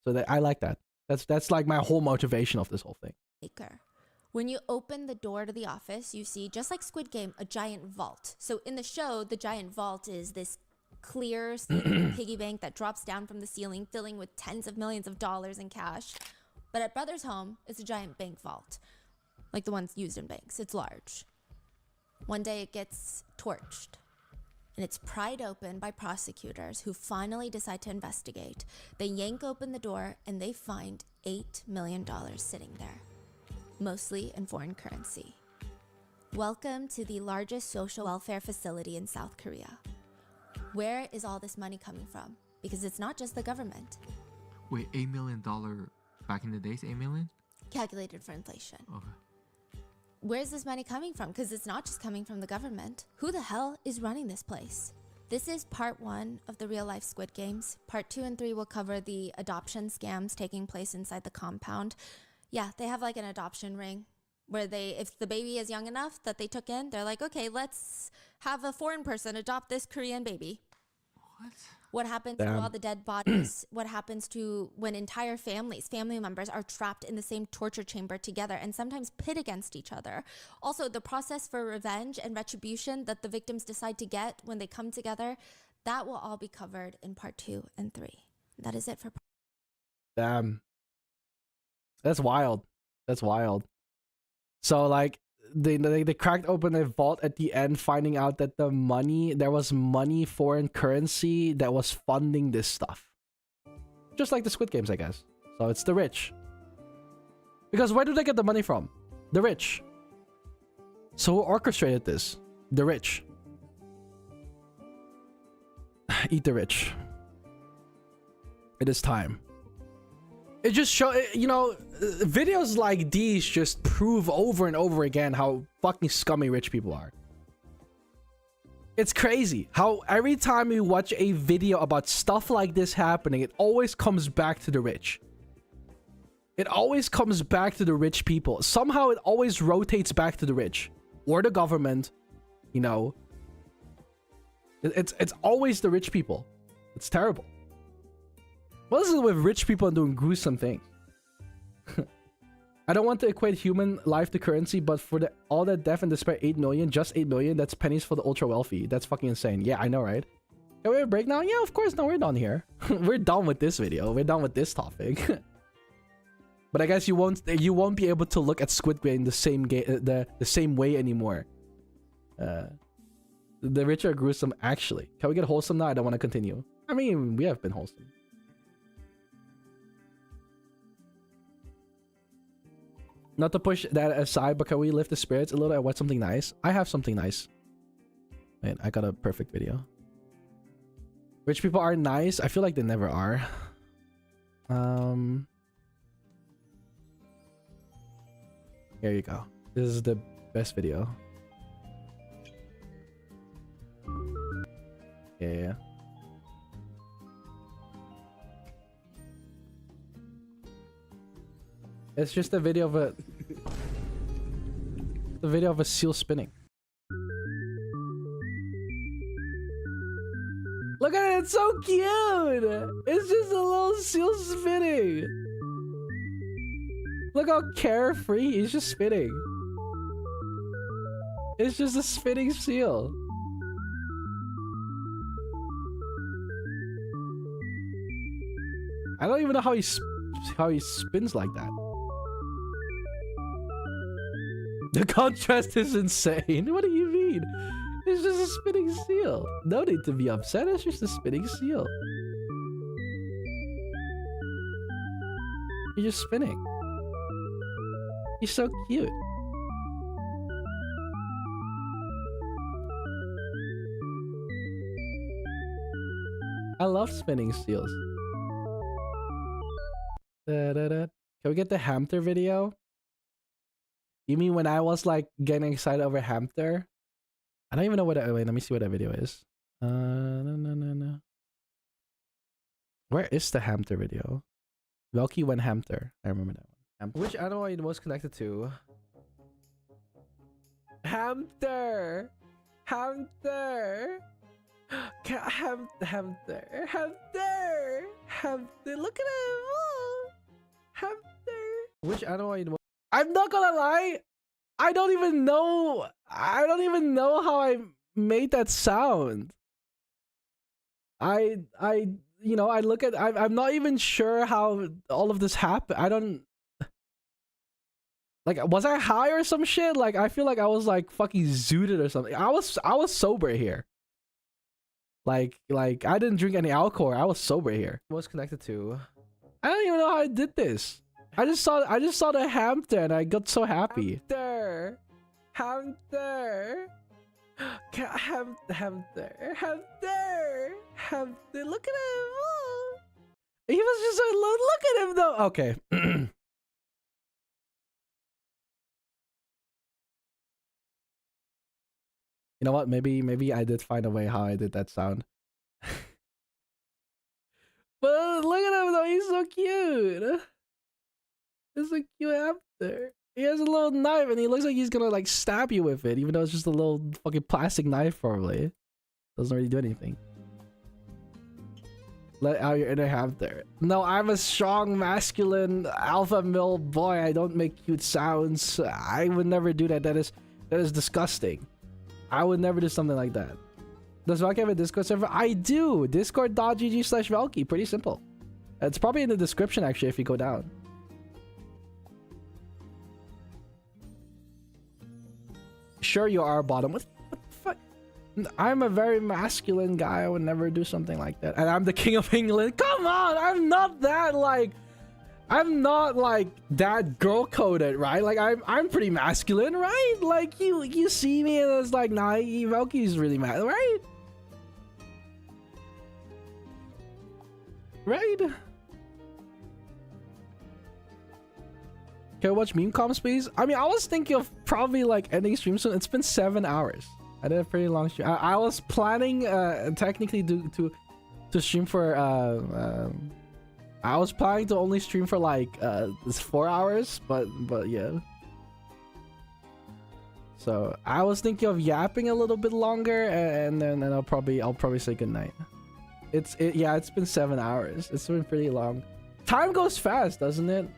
So that I like that. That's like my whole motivation of this whole thing. When you open the door to the office, you see, just like Squid Game, a giant vault. So in the show, the giant vault is this clear piggy bank that drops down from the ceiling, filling with tens of millions of dollars in cash. But at Brother's home, it's a giant bank vault, like the ones used in banks. It's large. One day it gets torched, and it's pried open by prosecutors who finally decide to investigate. They yank open the door, and they find $8 million sitting there, mostly in foreign currency. Welcome to the largest social welfare facility in South Korea. Where is all this money coming from? Because it's not just the government. Wait, $8 million back in the days, 8 million? Calculated for inflation. Okay. Where's this money coming from? Because it's not just coming from the government. Who the hell is running this place? This is part 1 of the real life Squid Games. Part 2 and 3 will cover the adoption scams taking place inside the compound. Yeah, they have like an adoption ring where if the baby is young enough that they took in, they're like, okay, let's have a foreign person adopt this Korean baby. What happens to all the dead bodies? What happens to when entire family members are trapped in the same torture chamber together and sometimes pit against each other? Also, the process for revenge and retribution that the victims decide to get when they come together, that will all be covered in part 2 and 3. That is it for part. Damn. That's wild. That's wild. So like they cracked open a vault at the end, finding out that there was money, foreign currency that was funding this stuff. Just like the Squid Games, I guess. So it's the rich. Because where do they get the money from? The rich. So who orchestrated this? The rich. Eat the rich. It is time. It just show, you know, videos like these just prove over and over again how fucking scummy rich people are. It's crazy how every time you watch a video about stuff like this happening, it always comes back to the rich. It always comes back to the rich people. Somehow it always rotates back to the rich or the government, you know. It's always the rich people. It's terrible. What is it with rich people doing gruesome things? I don't want to equate human life to currency, but for all that death and despair, 8 million, just 8 million, that's pennies for the ultra wealthy. That's fucking insane. Yeah, I know, right? Can we have a break now? Yeah, of course. No, we're done here. We're done with this video. We're done with this topic. But I guess you won't be able to look at Squid Game the same way anymore. The rich are gruesome. Actually, can we get wholesome now? I don't want to continue. I mean, we have been wholesome. Not to push that aside, but can we lift the spirits a little and watch something nice? I have something nice. Man, I got a perfect video. Rich people are nice. I feel like they never are. Here you go. This is the best video. Yeah. It's just a video of a seal spinning. Look at it, it's so cute. It's just a little seal spinning. Look how carefree he's just spinning. It's just a spinning seal. I don't even know how he spins like that. The contrast is insane. What do you mean? It's just a spinning seal. No need to be upset. It's just a spinning seal. You're just spinning. He's so cute. I love spinning seals. Can we get the hamster video? You mean when I was like getting excited over hamster? I don't even know what that, wait, let me see what that video is. No. Where is the hamster video? Velky went hamster. I remember that one. Which animal are you the most connected to? Hamster! Hamster! Hamster! Look at him! Oh. Hamster! Which animal are you the most... I'm not gonna lie, I don't even know how I made that sound. You know, I look at, I'm not even sure how all of this happened. I don't, like, was I high or some shit? Like, I feel like I was like fucking zooted or something. I was sober here. Like I didn't drink any alcohol. I was sober here. Most connected to, I don't even know how I did this. I just saw the hamster and I got so happy. Hamster. Look at him. Oh. He was just like, look at him though. Okay. You know what? Maybe I did find a way how I did that sound. But look at him though. He's so cute. It's a cute hamster. He has a little knife and he looks like he's gonna like stab you with it, even though it's just a little fucking plastic knife probably. Doesn't really do anything. Let out your inner hamster. No, I'm a strong, masculine, alpha male boy. I don't make cute sounds. I would never do that. That is disgusting. I would never do something like that. Does Velky have a Discord server? I do. Discord.gg/Velky. Pretty simple. It's probably in the description actually if you go down. Sure, you are a bottom. What the fuck? I'm a very masculine guy. I would never do something like that. And I'm the king of England. Come on, I'm not that girl coded, right? Like I'm pretty masculine, right? Like you see me and it's like, nah, Velky's really mad, right? Right? Can I watch meme comms, please? I mean, I was thinking of probably like ending stream soon. It's been 7 hours. I did a pretty long stream. I was planning technically to stream for I was planning to only stream for like 4 hours, but yeah. So I was thinking of yapping a little bit longer, and then I'll probably say goodnight. It's been 7 hours. It's been pretty long. Time goes fast, doesn't it?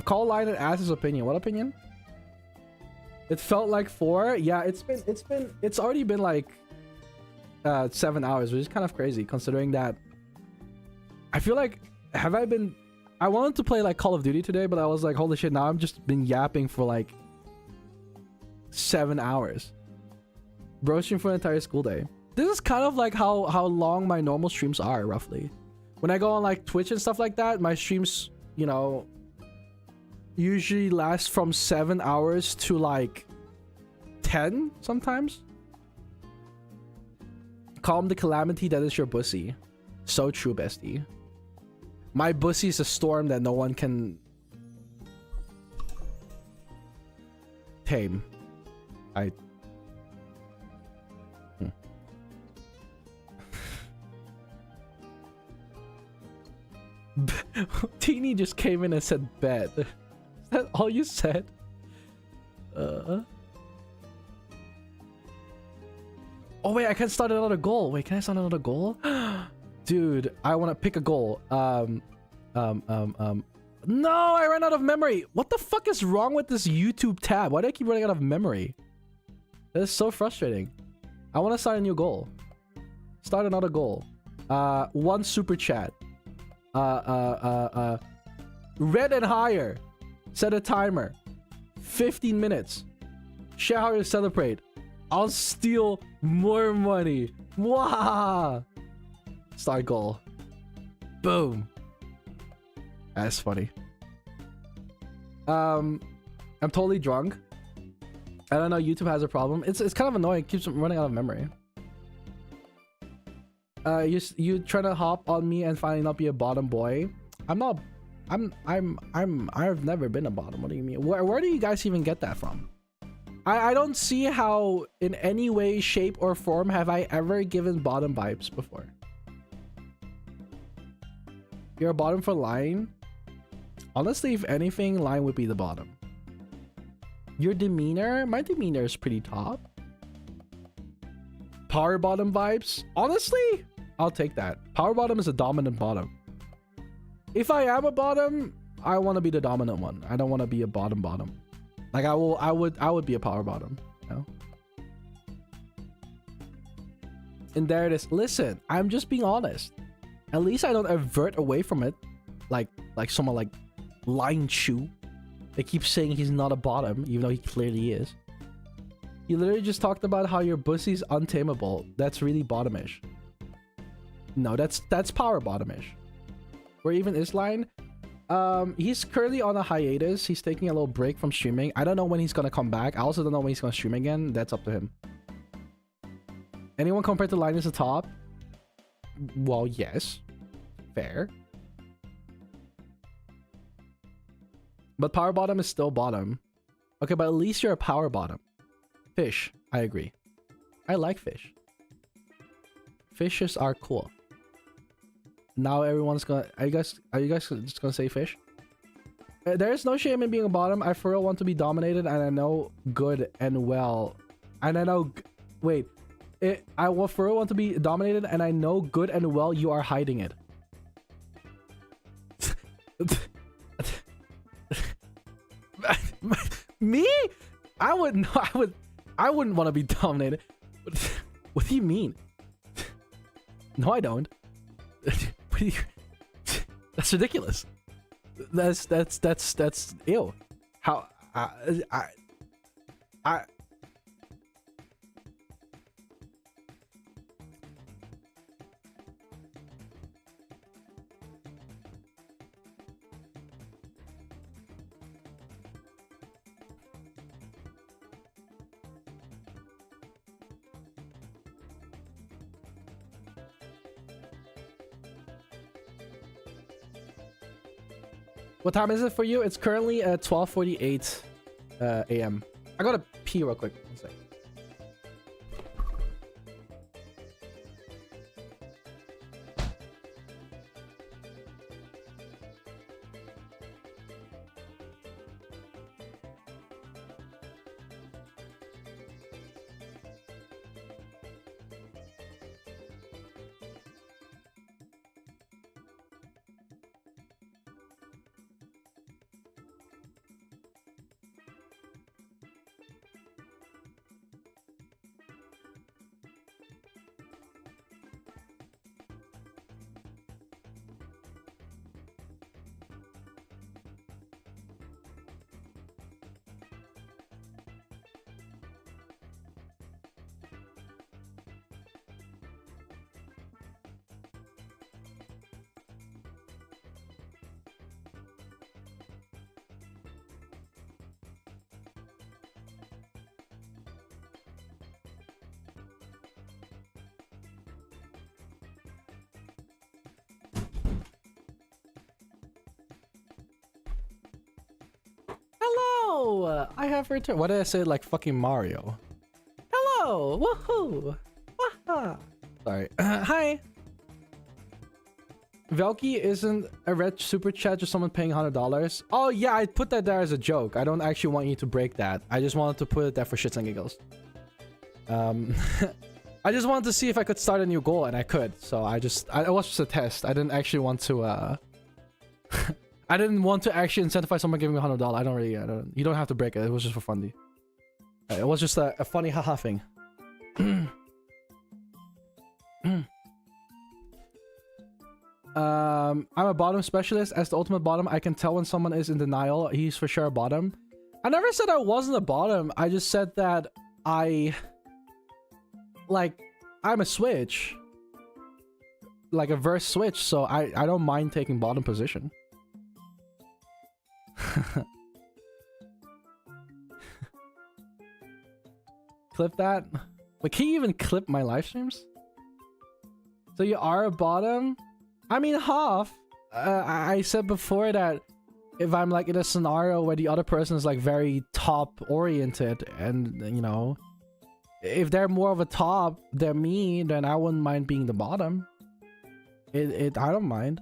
Call line and ask his opinion. What opinion? It felt like 4. Yeah, it's already been like 7 hours, which is kind of crazy considering that I feel like I wanted to play like Call of Duty today, but I was like, holy shit, now I've just been yapping for like 7 hours. Bro stream for an entire school day. This is kind of like how long my normal streams are, roughly. When I go on like Twitch and stuff like that, my streams, you know, usually last from 7 hours to like 10 sometimes. Calm the calamity that is your bussy. So true, bestie. My bussy is a storm that no one can tame. Teeny just came in and said bet. Is that all you said? Oh wait, I can start another goal. Wait, can I start another goal? Dude, I want to pick a goal. No, I ran out of memory. What the fuck is wrong with this YouTube tab? Why do I keep running out of memory? That is so frustrating. I want to start a new goal. Start another goal. 1 super chat. Red and higher. Set a timer. 15 minutes. Share how you celebrate. I'll steal more money. Wow. Start goal. Boom. That's funny. I'm totally drunk. I don't know. YouTube has a problem. It's kind of annoying. It keeps running out of memory. You trying to hop on me and finally not be a bottom boy? I'm not. I've never been a bottom. What do you mean? Where do you guys even get that from? I don't see how in any way, shape, or form have I ever given bottom vibes before. You're a bottom for line? Honestly, if anything, line would be the bottom. Your demeanor? My demeanor is pretty top. Power bottom vibes? Honestly, I'll take that. Power bottom is a dominant bottom. If I am a bottom, I want to be the dominant one. I don't want to be a bottom. Like I would be a power bottom, you know? And there it is. Listen, I'm just being honest. At least I don't avert away from it. Like someone like Line Chu. They keep saying he's not a bottom, even though he clearly is. You literally just talked about how your pussy's untamable. That's really bottomish. No, that's power bottomish. Where even is Line? He's currently on a hiatus. He's taking a little break from streaming. I don't know when he's gonna come back. I also don't know when he's gonna stream again. That's up to him. Anyone compared to Line is the top? Well, yes. Fair. But power bottom is still bottom. Okay, but at least you're a power bottom. Fish. I agree. I like fish. Fishes are cool. Now everyone's gonna... Are you guys just gonna say fish? There is no shame in being a bottom. I for real want to be dominated, and I know good and well. And I know... Wait. I for real want to be dominated, and I know good and well you are hiding it. Me? I wouldn't want to be dominated. What do you mean? No, I don't. That's ridiculous. That's ew. How I What time is it for you? It's currently 12:48 a.m. I gotta pee real quick. One sec. Hello! I have returned. What did I say? Like fucking Mario. Hello! Woohoo! Waha! Sorry. Hi! Velky isn't a red super chat, just someone paying $100. Oh yeah, I put that there as a joke. I don't actually want you to break that. I just wanted to put it there for shits and giggles. I just wanted to see if I could start a new goal, and I could. So it was just a test. I didn't actually want to, I didn't want to actually incentivize someone giving me $100. You don't have to break it. It was just for funny. It was just a funny haha thing. I'm a bottom specialist. As the ultimate bottom, I can tell when someone is in denial. He's for sure a bottom. I never said I wasn't a bottom. I just said that I'm a switch. Like a verse switch, so I don't mind taking bottom position. Clip that. But can you even clip my live streams? So you are a bottom? I mean, half. I said before that if I'm like in a scenario where the other person is like very top oriented, and you know, if they're more of a top than me, then I wouldn't mind being the bottom. I don't mind.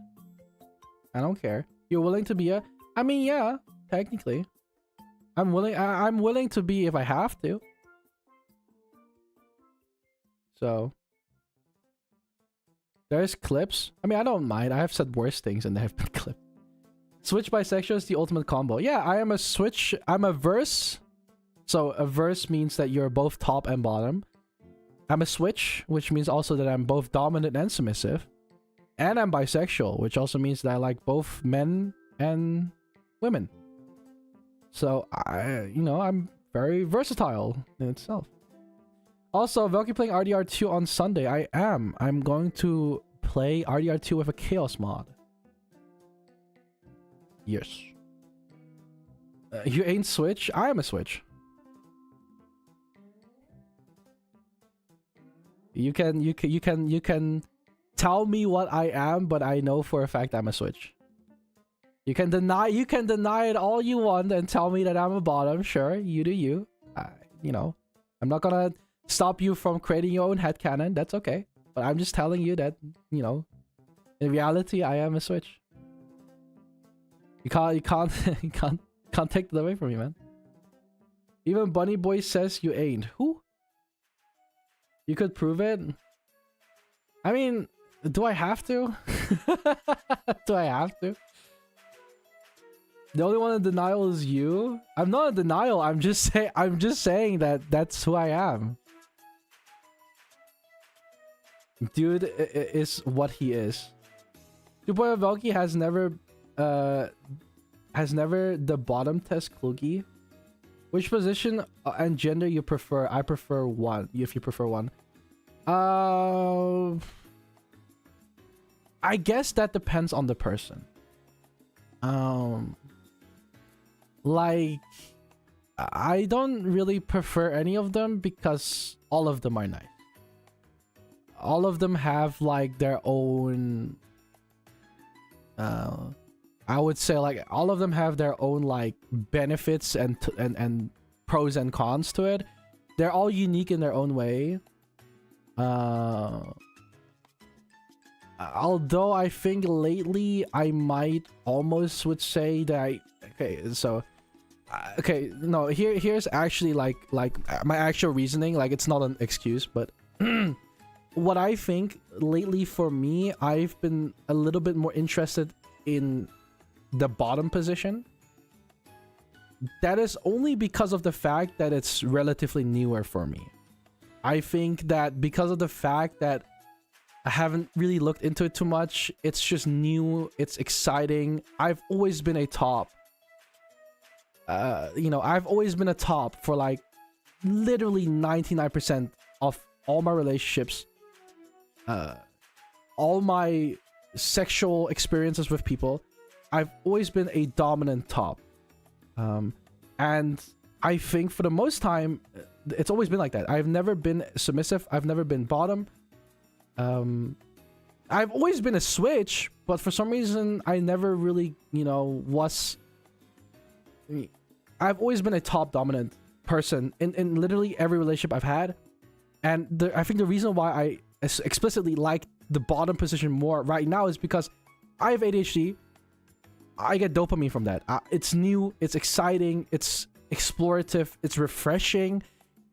I don't care. You're willing to be a... I mean, yeah, technically. I'm willing to be if I have to. So... There's clips. I mean, I don't mind. I have said worse things and they have been clipped. Switch bisexual is the ultimate combo. Yeah, I am a switch. I'm a verse. So a verse means that you're both top and bottom. I'm a switch, which means also that I'm both dominant and submissive. And I'm bisexual, which also means that I like both men and women. So I'm very versatile in itself. Also, Velky playing RDR2 on Sunday. I am. I'm going to play RDR2 with a Chaos mod. Yes. You ain't Switch? I am a Switch. You can tell me what I am, but I know for a fact I'm a Switch. You can deny it all you want and tell me that I'm a bottom. Sure, you do you. I'm not gonna stop you from creating your own headcanon. That's okay. But I'm just telling you that, in reality, I am a Switch. You can't take that away from me, man. Even Bunny Boy says you ain't. Who? You could prove it. I mean, do I have to? Do I have to? The only one in denial is you. I'm not in denial. I'm just saying that that's who I am. Dude is what he is. Boy Velky has never the bottom test Klugi. Which position and gender you prefer? I prefer one. If you prefer one. I guess that depends on the person. Like, I don't really prefer any of them because all of them are nice. All of them have like their own I would say like all of them have their own like benefits and pros and cons to it. They're all unique in their own way. Although I think lately I might almost would say that here's actually like my actual reasoning. Like, it's not an excuse, but what I think lately for me, I've been a little bit more interested in the bottom position. That is only because of the fact that it's relatively newer for me. I think that because of the fact that I haven't really looked into it too much, it's just new, it's exciting. I've always been a top. I've always been a top for like literally 99% of all my relationships. All my sexual experiences with people, I've always been a dominant top. And I think for the most time, it's always been like that. I've never been submissive. I've never been bottom. I've always been a switch, but for some reason, I never really, was... I've always been a top dominant person in literally every relationship I've had. And I think the reason why I explicitly like the bottom position more right now is because I have ADHD. I get dopamine from that. It's new, it's exciting, it's explorative, it's refreshing.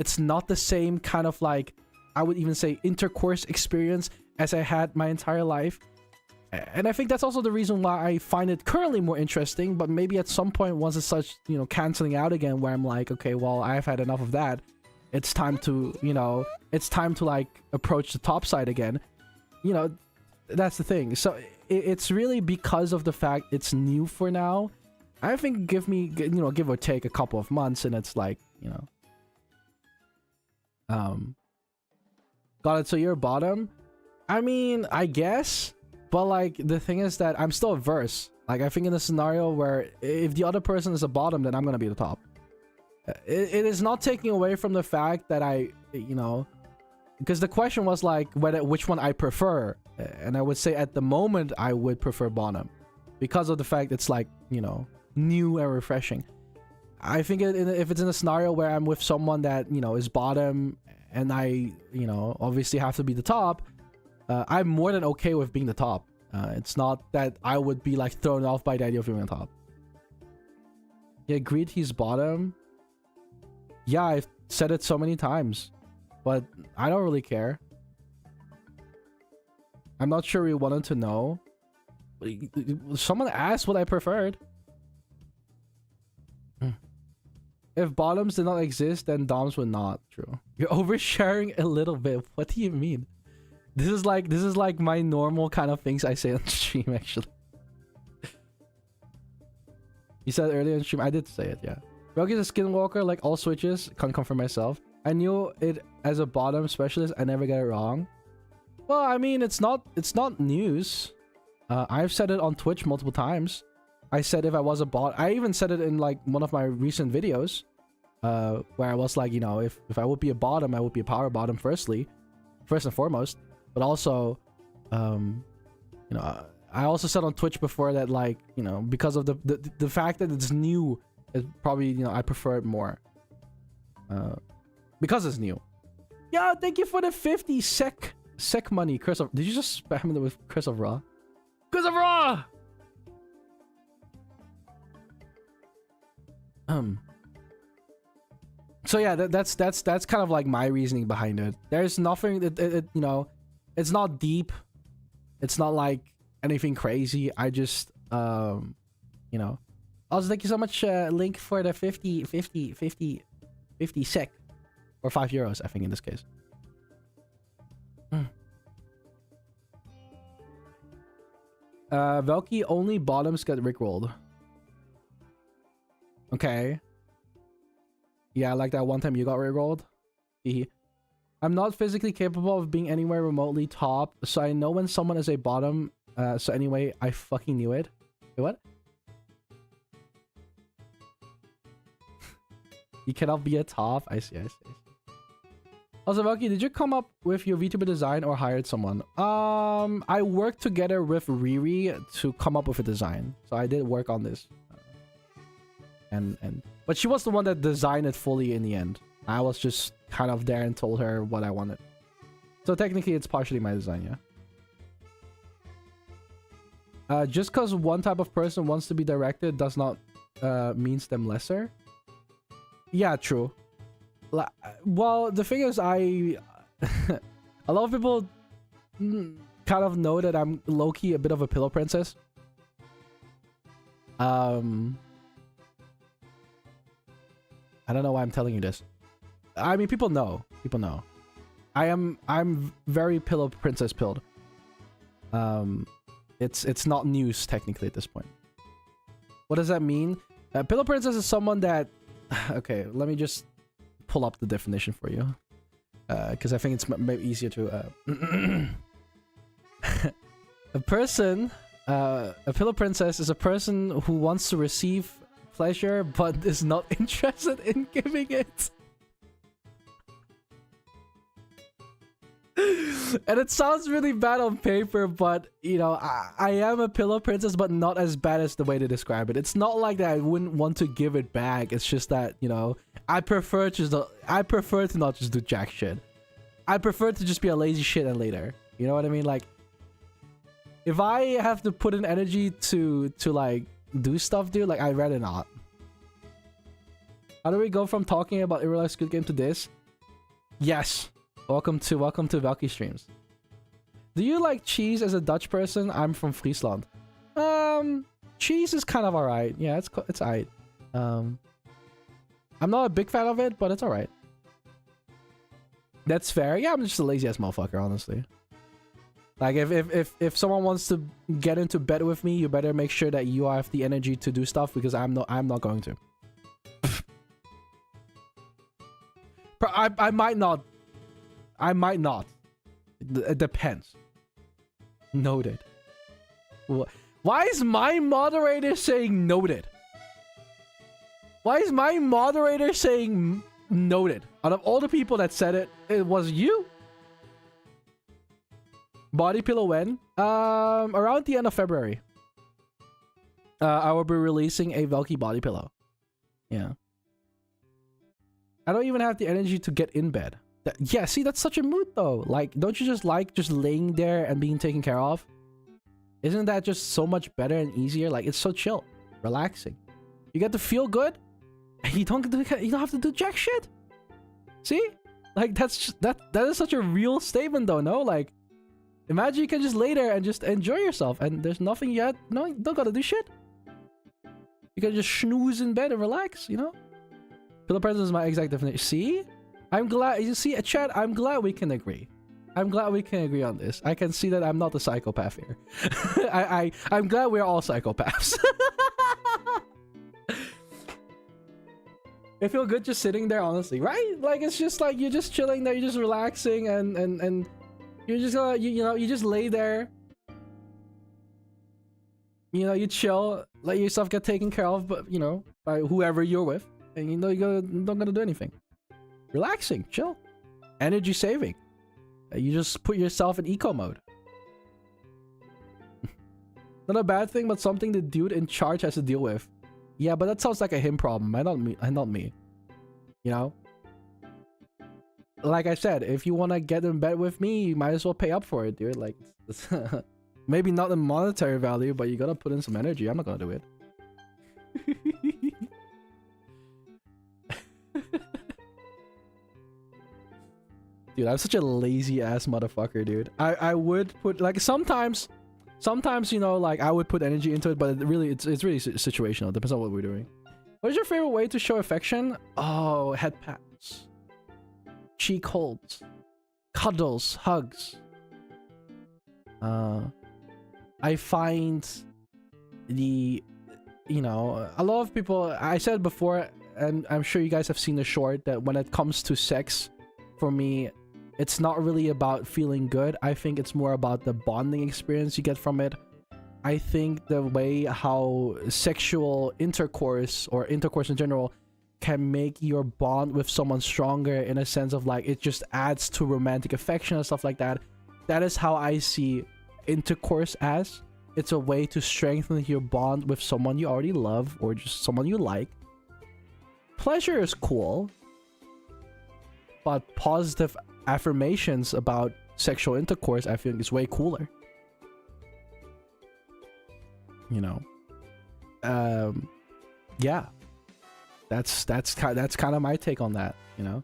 It's not the same kind of like, I would even say, intercourse experience as I had my entire life. And I think that's also the reason why I find it currently more interesting, but maybe at some point once it starts, canceling out again, where I'm like, okay, well, I've had enough of that. It's time to, it's time to like approach the top side again. That's the thing. So it's really because of the fact it's new for now. I think give or take a couple of months and it's like, got it. So you're bottom? I mean, I guess, but like the thing is that I'm still averse. Like, I think in a scenario where if the other person is a bottom, then I'm gonna be the top. It is not taking away from the fact that I, because the question was like which one I prefer, and I would say at the moment I would prefer bottom because of the fact it's like, new and refreshing. I think if it's in a scenario where I'm with someone that, is bottom and I, obviously have to be the top, I'm more than okay with being the top. It's not that I would be like thrown off by the idea of being on top. He agreed he's bottom. Yeah, I've said it so many times, but I don't really care. I'm not sure we wanted to know. Someone asked what I preferred. If bottoms did not exist, then doms would not. True. You're oversharing a little bit. What do you mean? This is like my normal kind of things I say on stream, actually. You said earlier on stream, I did say it, yeah. Velky's a skinwalker, like all switches. Can't come for myself. I knew it as a bottom specialist. I never get it wrong. Well, I mean, it's not news. I've said it on Twitch multiple times. I said if I was a bot, I even said it in like one of my recent videos, where I was like, if I would be a bottom, I would be a power bottom first and foremost. But also, I also said on Twitch before that, like, because of the fact that it's new, it probably, I prefer it more. Because it's new. Yeah, thank you for the 50 sec money, Curse of... Did you just spam it with Curse of Ra? Curse of Ra! So yeah, that's kind of like my reasoning behind it. There's nothing that it's not deep. It's not like anything crazy. I just also thank you so much, Link, for the 50 sec, or €5, I think in this case. Velky, only bottoms get rickrolled. Okay. Yeah, like that one time you got rickrolled. I'm not physically capable of being anywhere remotely top, so I know when someone is a bottom. So anyway, I fucking knew it. Wait, what? You cannot be a top? I see. Also, Velky, did you come up with your VTuber design or hired someone? I worked together with Riri to come up with a design. So I did work on this. But she was the one that designed it fully in the end. I was just kind of there and told her what I wanted. So technically, it's partially my design, yeah. Just because one type of person wants to be directed does not means them lesser. Yeah, true. Well, the thing is, a lot of people kind of know that I'm low-key a bit of a pillow princess. I don't know why I'm telling you this. I mean, people know. People know. I'm very pillow princess pilled. It's not news technically at this point. What does that mean? Pillow princess is someone that... Okay, let me just pull up the definition for you. Because I think it's maybe easier to... A pillow princess is a person who wants to receive pleasure but is not interested in giving it. And it sounds really bad on paper, but you know, I am a pillow princess, but not as bad as the way they describe it. It's not like that I wouldn't want to give it back. It's just that, you know, I prefer to not just do jack shit. I prefer to just be a lazy shit and later. You know what I mean? Like, if I have to put in energy to like do stuff, dude, like I'd rather not. How do we go from talking about Irreal Squid Game to this? Yes. Welcome to Velky streams. Do you like cheese as a Dutch person? I'm from Friesland. Cheese is kind of alright. Yeah, it's alright. I'm not a big fan of it, but it's alright. That's fair. Yeah, I'm just a lazy ass motherfucker, honestly. Like if someone wants to get into bed with me, you better make sure that you have the energy to do stuff, because I'm not going to. I might not. It depends. Noted. Why is my moderator saying noted? Why is my moderator saying noted? Out of all the people that said it, it was you? Body pillow when? Around the end of February. I will be releasing a Velky body pillow. Yeah. I don't even have the energy to get in bed. Yeah, see, that's such a mood though. Like, don't you just like just laying there and being taken care of? Isn't that just so much better and easier? Like, it's so chill, relaxing. You get to feel good. And you don't have to do jack shit. See, like that is such a real statement though. No, like, imagine you can just lay there and just enjoy yourself, and there's nothing yet. No, you don't gotta do shit. You can just snooze in bed and relax. You know, pillow presence is my exact definition. See. I'm glad, you see, chat, I'm glad we can agree. I'm glad we can agree on this. I can see that I'm not a psychopath here. I'm glad we're all psychopaths. I feel good just sitting there, honestly, right? Like, it's just like, you're just chilling there, you're just relaxing, and you're just gonna, you know, you just lay there. You know, you chill, let yourself get taken care of, but, you know, by whoever you're with. And you know, you're not gonna do anything. Relaxing, chill, energy saving. You just put yourself in eco mode. Not a bad thing, but something the dude in charge has to deal with. Yeah, but that sounds like a him problem, not me. You know? Like I said, if you want to get in bed with me, you might as well pay up for it, dude. Like, it's maybe not the monetary value, but you gotta put in some energy. I'm not gonna do it. Dude, I'm such a lazy ass motherfucker, dude. I would put, like, sometimes, you know, like, I would put energy into it, but it's really situational. It depends on what we're doing. What is your favorite way to show affection? Oh, head pats, cheek holds, cuddles, hugs. I find you know, a lot of people, I said before, and I'm sure you guys have seen the short, that when it comes to sex, for me, it's not really about feeling good. I think it's more about the bonding experience you get from it. I think the way how sexual intercourse, or intercourse in general, can make your bond with someone stronger in a sense of like it just adds to romantic affection and stuff like that. That is how I see intercourse as. It's a way to strengthen your bond with someone you already love or just someone you like. Pleasure is cool, but positive affirmations about sexual intercourse I think is way cooler. You know, yeah, that's kind of my take on that. You know,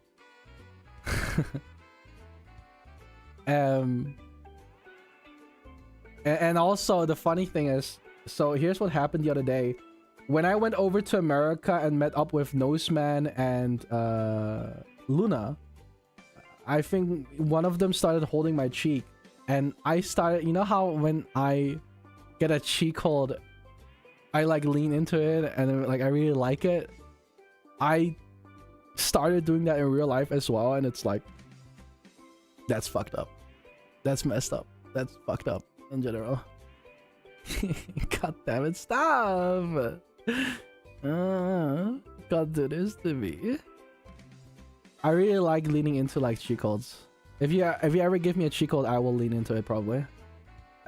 and also the funny thing is, so here's what happened the other day. When I went over to America and met up with Noseman and Luna, I think one of them started holding my cheek, and I started, you know how when I get a cheek hold, I like lean into it and then, like I really like it. I started doing that in real life as well, and it's like, that's fucked up. That's messed up. That's fucked up in general. God damn it, stop! God do this to me. I really like leaning into like cheek holds. If you ever give me a cheek hold, I will lean into it probably.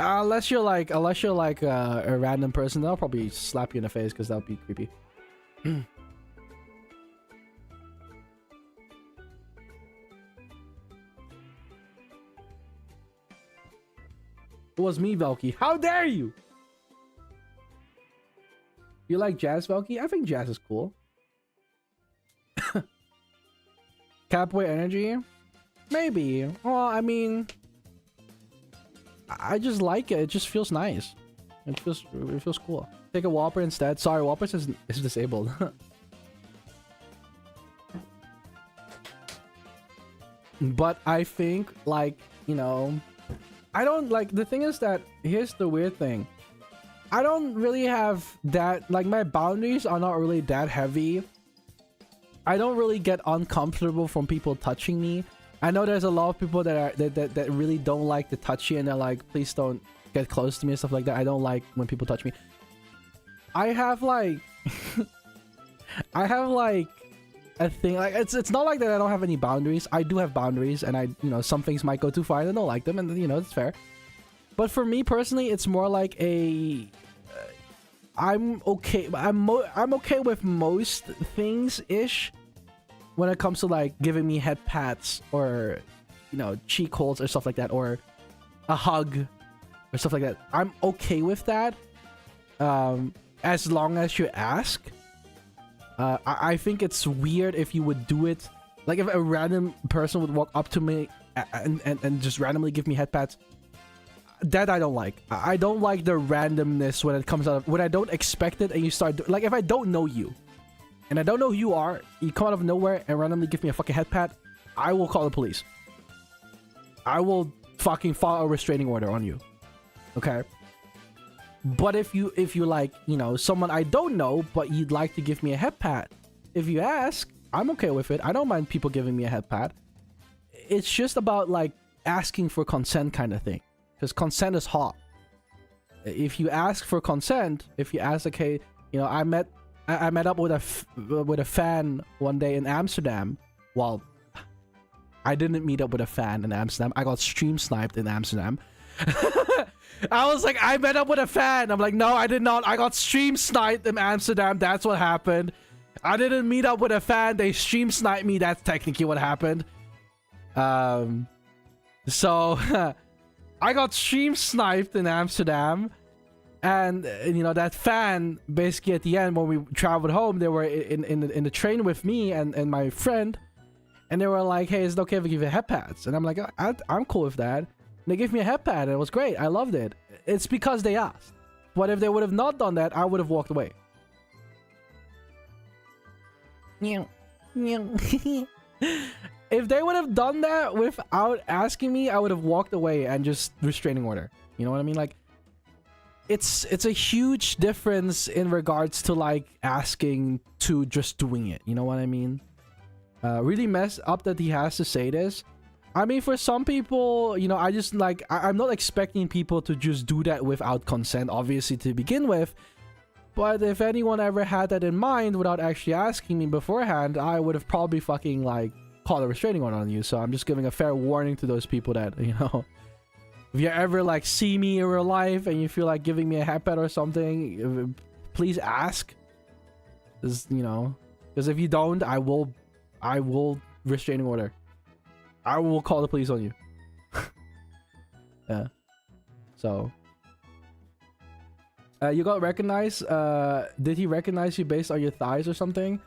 Unless you're like a random person, I'll probably slap you in the face because that would be creepy. It was me, Velky. How dare you? You like jazz, Velky? I think jazz is cool. Capway energy? Maybe. Well, I mean, I just like it. It just feels nice. It feels cool. Take a Whopper instead. Sorry, Whopper is disabled. But I think, like, you know, I don't like, the thing is that here's the weird thing. I don't really have that, like, my boundaries are not really that heavy. I don't really get uncomfortable from people touching me. I know there's a lot of people that really don't like to touch you, and they're like, please don't get close to me and stuff like that. I don't like when people touch me. I have like I have like a thing, like it's not like that I don't have any boundaries. I do have boundaries, and I, you know, some things might go too far and I don't like them, and you know, it's fair. But for me personally, it's more like a I'm okay with most things ish when it comes to like giving me head pats or, you know, cheek holds or stuff like that, or a hug or stuff like that. I'm okay with that, as long as you ask. I think it's weird if you would do it, like if a random person would walk up to me and just randomly give me head pats. That I don't like. I don't like the randomness when it comes out of, when I don't expect it and you start like, if I don't know you and I don't know who you are, you come out of nowhere and randomly give me a fucking head pat, I will call the police. I will fucking file a restraining order on you. Okay? But if you like, you know, someone I don't know, but you'd like to give me a head pat, if you ask, I'm okay with it. I don't mind people giving me a head pat. It's just about like asking for consent kind of thing. Because consent is hot. If you ask for consent, if you ask, okay, you know, I met up with a fan one day in Amsterdam. Well, I didn't meet up with a fan in Amsterdam. I got stream sniped in Amsterdam. I was like, I met up with a fan. I'm like, no, I did not. I got stream sniped in Amsterdam. That's what happened. I didn't meet up with a fan. They stream sniped me. That's technically what happened. So I got stream sniped in Amsterdam, and you know, that fan basically at the end when we traveled home, they were in the train with me and my friend, and they were like, hey, is it okay if we give you head pats? And I'm like, I'm cool with that. And they gave me a head pat and it was great. I loved it. It's because they asked. But if they would have not done that, I would have walked away. If they would have done that without asking me, I would have walked away and just restraining order. You know what I mean? Like, it's a huge difference in regards to like asking to just doing it. You know what I mean? Really messed up that he has to say this. I mean, for some people, you know, I just like, I'm not expecting people to just do that without consent, obviously, to begin with. But if anyone ever had that in mind without actually asking me beforehand, I would have probably fucking like called a restraining order on you. So I'm just giving a fair warning to those people that, you know, if you ever like see me in real life and you feel like giving me a headpad or something, please ask. Because, you know, because if you don't, I will restraining order. I will call the police on you. Yeah. So. You got recognized. Did he recognize you based on your thighs or something?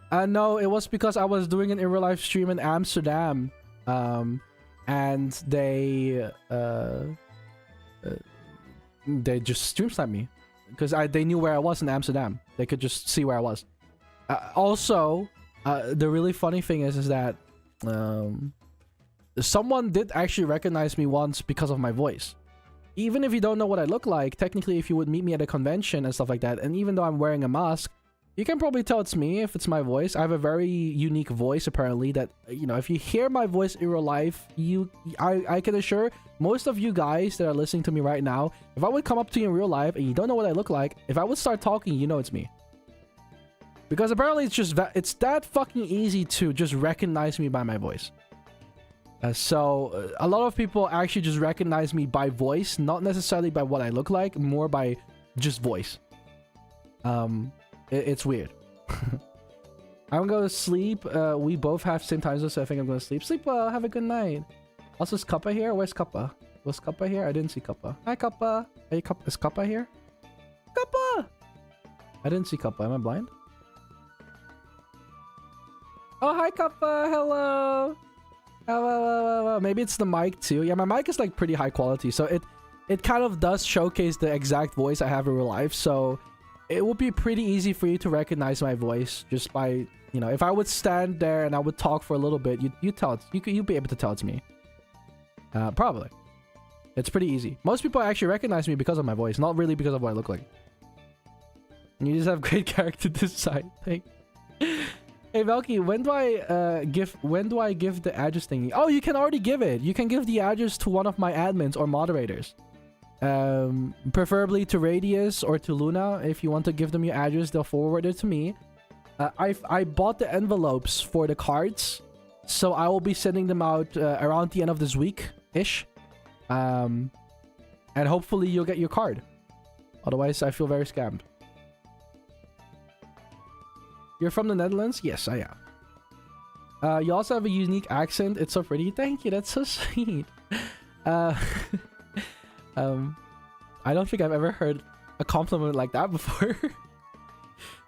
No, it was because I was doing an in real life stream in Amsterdam. And they just stream sniped me because they knew where I was in Amsterdam. They could just see where I was. Also, the really funny thing is that someone did actually recognize me once because of my voice. Even if you don't know what I look like, technically if you would meet me at a convention and stuff like that, and even though I'm wearing a mask, you can probably tell it's me if it's my voice. I have a very unique voice apparently that, you know, if you hear my voice in real life, I can assure most of you guys that are listening to me right now, if I would come up to you in real life and you don't know what I look like, if I would start talking, you know it's me. Because apparently it's that fucking easy to just recognize me by my voice. So a lot of people actually just recognize me by voice, not necessarily by what I look like, more by just voice. It's weird. I'm gonna sleep. We both have same time zone, so I think I'm gonna sleep. Sleep well. Have a good night. Also, is Kappa here? Where's Kappa? Was Kappa here? I didn't see Kappa. Hi, Kappa. Hey, Kappa. Is Kappa here? Kappa! I didn't see Kappa. Am I blind? Oh, hi, Kappa. Hello. Hello. Maybe it's the mic too. Yeah, my mic is like pretty high quality, so it kind of does showcase the exact voice I have in real life. So it would be pretty easy for you to recognize my voice just by, you know, if I would stand there and I would talk for a little bit, you'd be able to tell it's me. Probably. It's pretty easy. Most people actually recognize me because of my voice, not really because of what I look like. And you just have great character design. Thank. Hey Velky, when do I give the address thingy? Oh, you can already give it. You can give the address to one of my admins or moderators. Preferably to Radius or to Luna. If you want to give them your address, they'll forward it to me. I bought the envelopes for the cards, so I will be sending them out around the end of this week-ish. And hopefully you'll get your card. Otherwise, I feel very scammed. You're from the Netherlands? Yes, I am. You also have a unique accent. It's so pretty. Thank you. That's so sweet. I don't think I've ever heard a compliment like that before.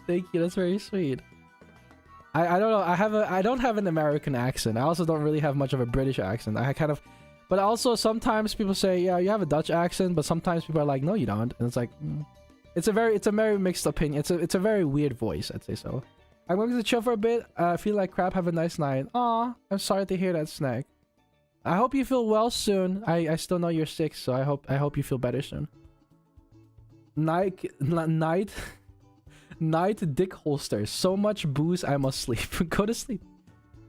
Thank you. That's very sweet. I don't know. I don't have an American accent. I also don't really have much of a British accent. But also sometimes people say, yeah, you have a Dutch accent, but sometimes people are like, no, you don't. And it's like, it's a very mixed opinion. It's a very weird voice, I'd say so. I'm going to chill for a bit. Feel like crap. Have a nice night. Aw, I'm sorry to hear that, Snack. I hope you feel well soon. I still know you're sick, so I hope you feel better soon. Night dick holster. So much booze, I must sleep. Go to sleep.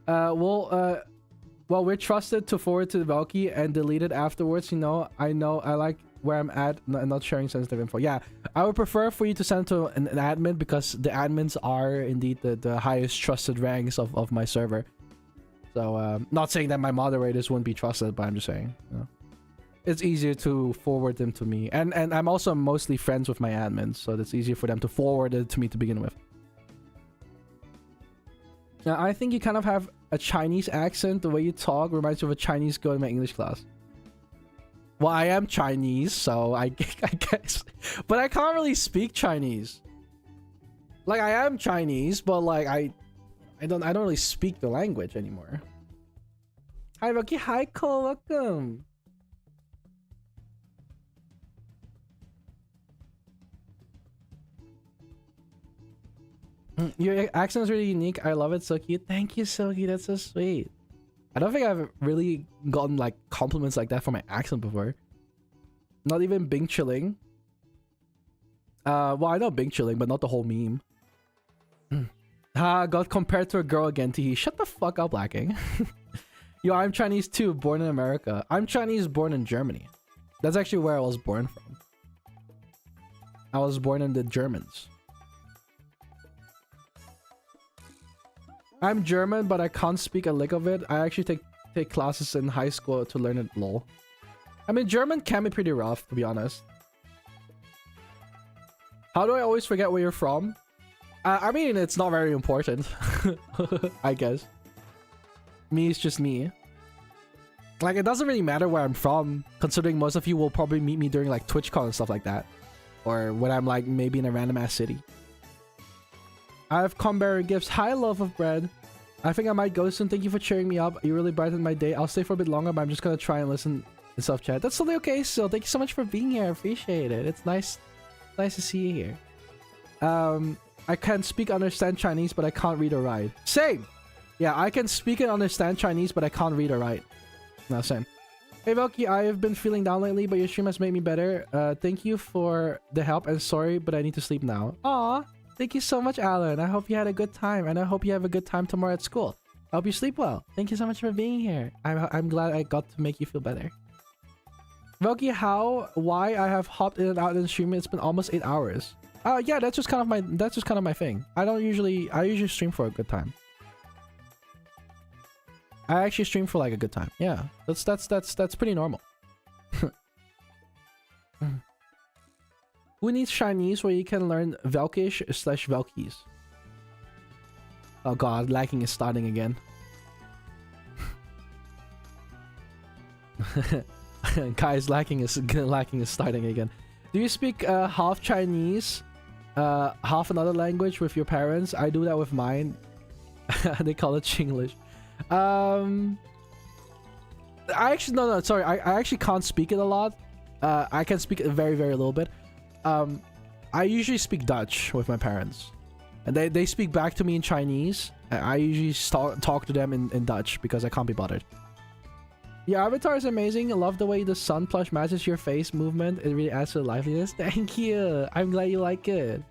Well, we're trusted to forward to Velky and delete it afterwards. You know, I like where I'm at and not sharing sensitive info. Yeah, I would prefer for you to send to an admin because the admins are indeed the highest trusted ranks of my server. So, not saying that my moderators wouldn't be trusted, but I'm just saying, you know, it's easier to forward them to me. And I'm also mostly friends with my admins, so it's easier for them to forward it to me to begin with. Now, I think you kind of have a Chinese accent. The way you talk reminds me of a Chinese girl in my English class. Well, I am Chinese, so I guess. But I can't really speak Chinese. Like, I am Chinese, but like, I don't really speak the language anymore. Hi, Rocky. Hi, Cole. Welcome. Your accent is really unique. I love it. So cute. Thank you, Silky. That's so sweet. I don't think I've really gotten like compliments like that for my accent before. Not even Bing Chilling. Well, I know Bing Chilling, but not the whole meme. Got compared to a girl again. Tee. Shut the fuck up, Blacking. Yo, I'm Chinese too, born in America. I'm Chinese, born in Germany. That's actually where I was born from. I was born in the Germans. I'm German, but I can't speak a lick of it. I actually take classes in high school to learn it. Lol. I mean, German can be pretty rough, to be honest. How do I always forget where you're from? I mean, it's not very important. I guess. Me is just me. Like, it doesn't really matter where I'm from, considering most of you will probably meet me during like TwitchCon and stuff like that. Or when I'm like maybe in a random ass city. I have Comberry gifts. Hi, love of bread. I think I might go soon. Thank you for cheering me up. You really brightened my day. I'll stay for a bit longer, but I'm just gonna try and listen in self chat. That's totally okay. So thank you so much for being here. I appreciate it. It's nice to see you here. I can speak, understand Chinese, but I can't read or write. Same. Yeah, I can speak and understand Chinese, but I can't read or write. No, same. Hey Velky, I have been feeling down lately, but your stream has made me better. Thank you for the help, and sorry, but I need to sleep now. Aw, thank you so much, Alan. I hope you had a good time, and I hope you have a good time tomorrow at school. I hope you sleep well. Thank you so much for being here. I'm glad I got to make you feel better. Velky, why I have hopped in and out in streaming? It's been almost 8 hours. Yeah, that's just kind of my thing. I usually stream for a good time. I actually stream for like a good time. Yeah, that's pretty normal. Who needs Chinese where you can learn Velkish/Velkies? Oh god, lacking is starting again. Guys, lacking is starting again. Do you speak half Chinese, half another language with your parents? I do that with mine. They call it Chinglish. I actually can't speak it a lot. I can speak it very little bit. I usually speak Dutch with my parents, and they speak back to me in Chinese. I usually talk to them in Dutch because I can't be bothered. Your avatar is amazing. I love the way the sun plush matches your face movement. It really adds to the liveliness. Thank you. I'm glad you like it.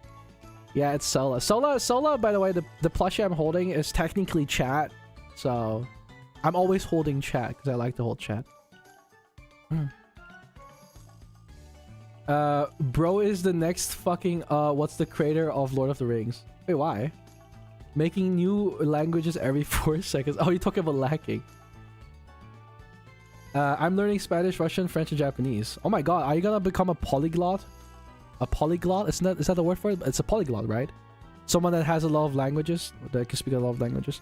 Yeah, it's Sola. Sola, by the way, the plushie I'm holding is technically chat. So, I'm always holding chat because I like to hold chat. Bro is the next fucking, what's the creator of Lord of the Rings? Wait, why? Making new languages every 4 seconds. Oh, you're talking about lacking. I'm learning Spanish, Russian, French, and Japanese. Oh my god, are you gonna become a polyglot? A polyglot? Is that the word for it? It's a polyglot, right? Someone that has a lot of languages, that can speak a lot of languages.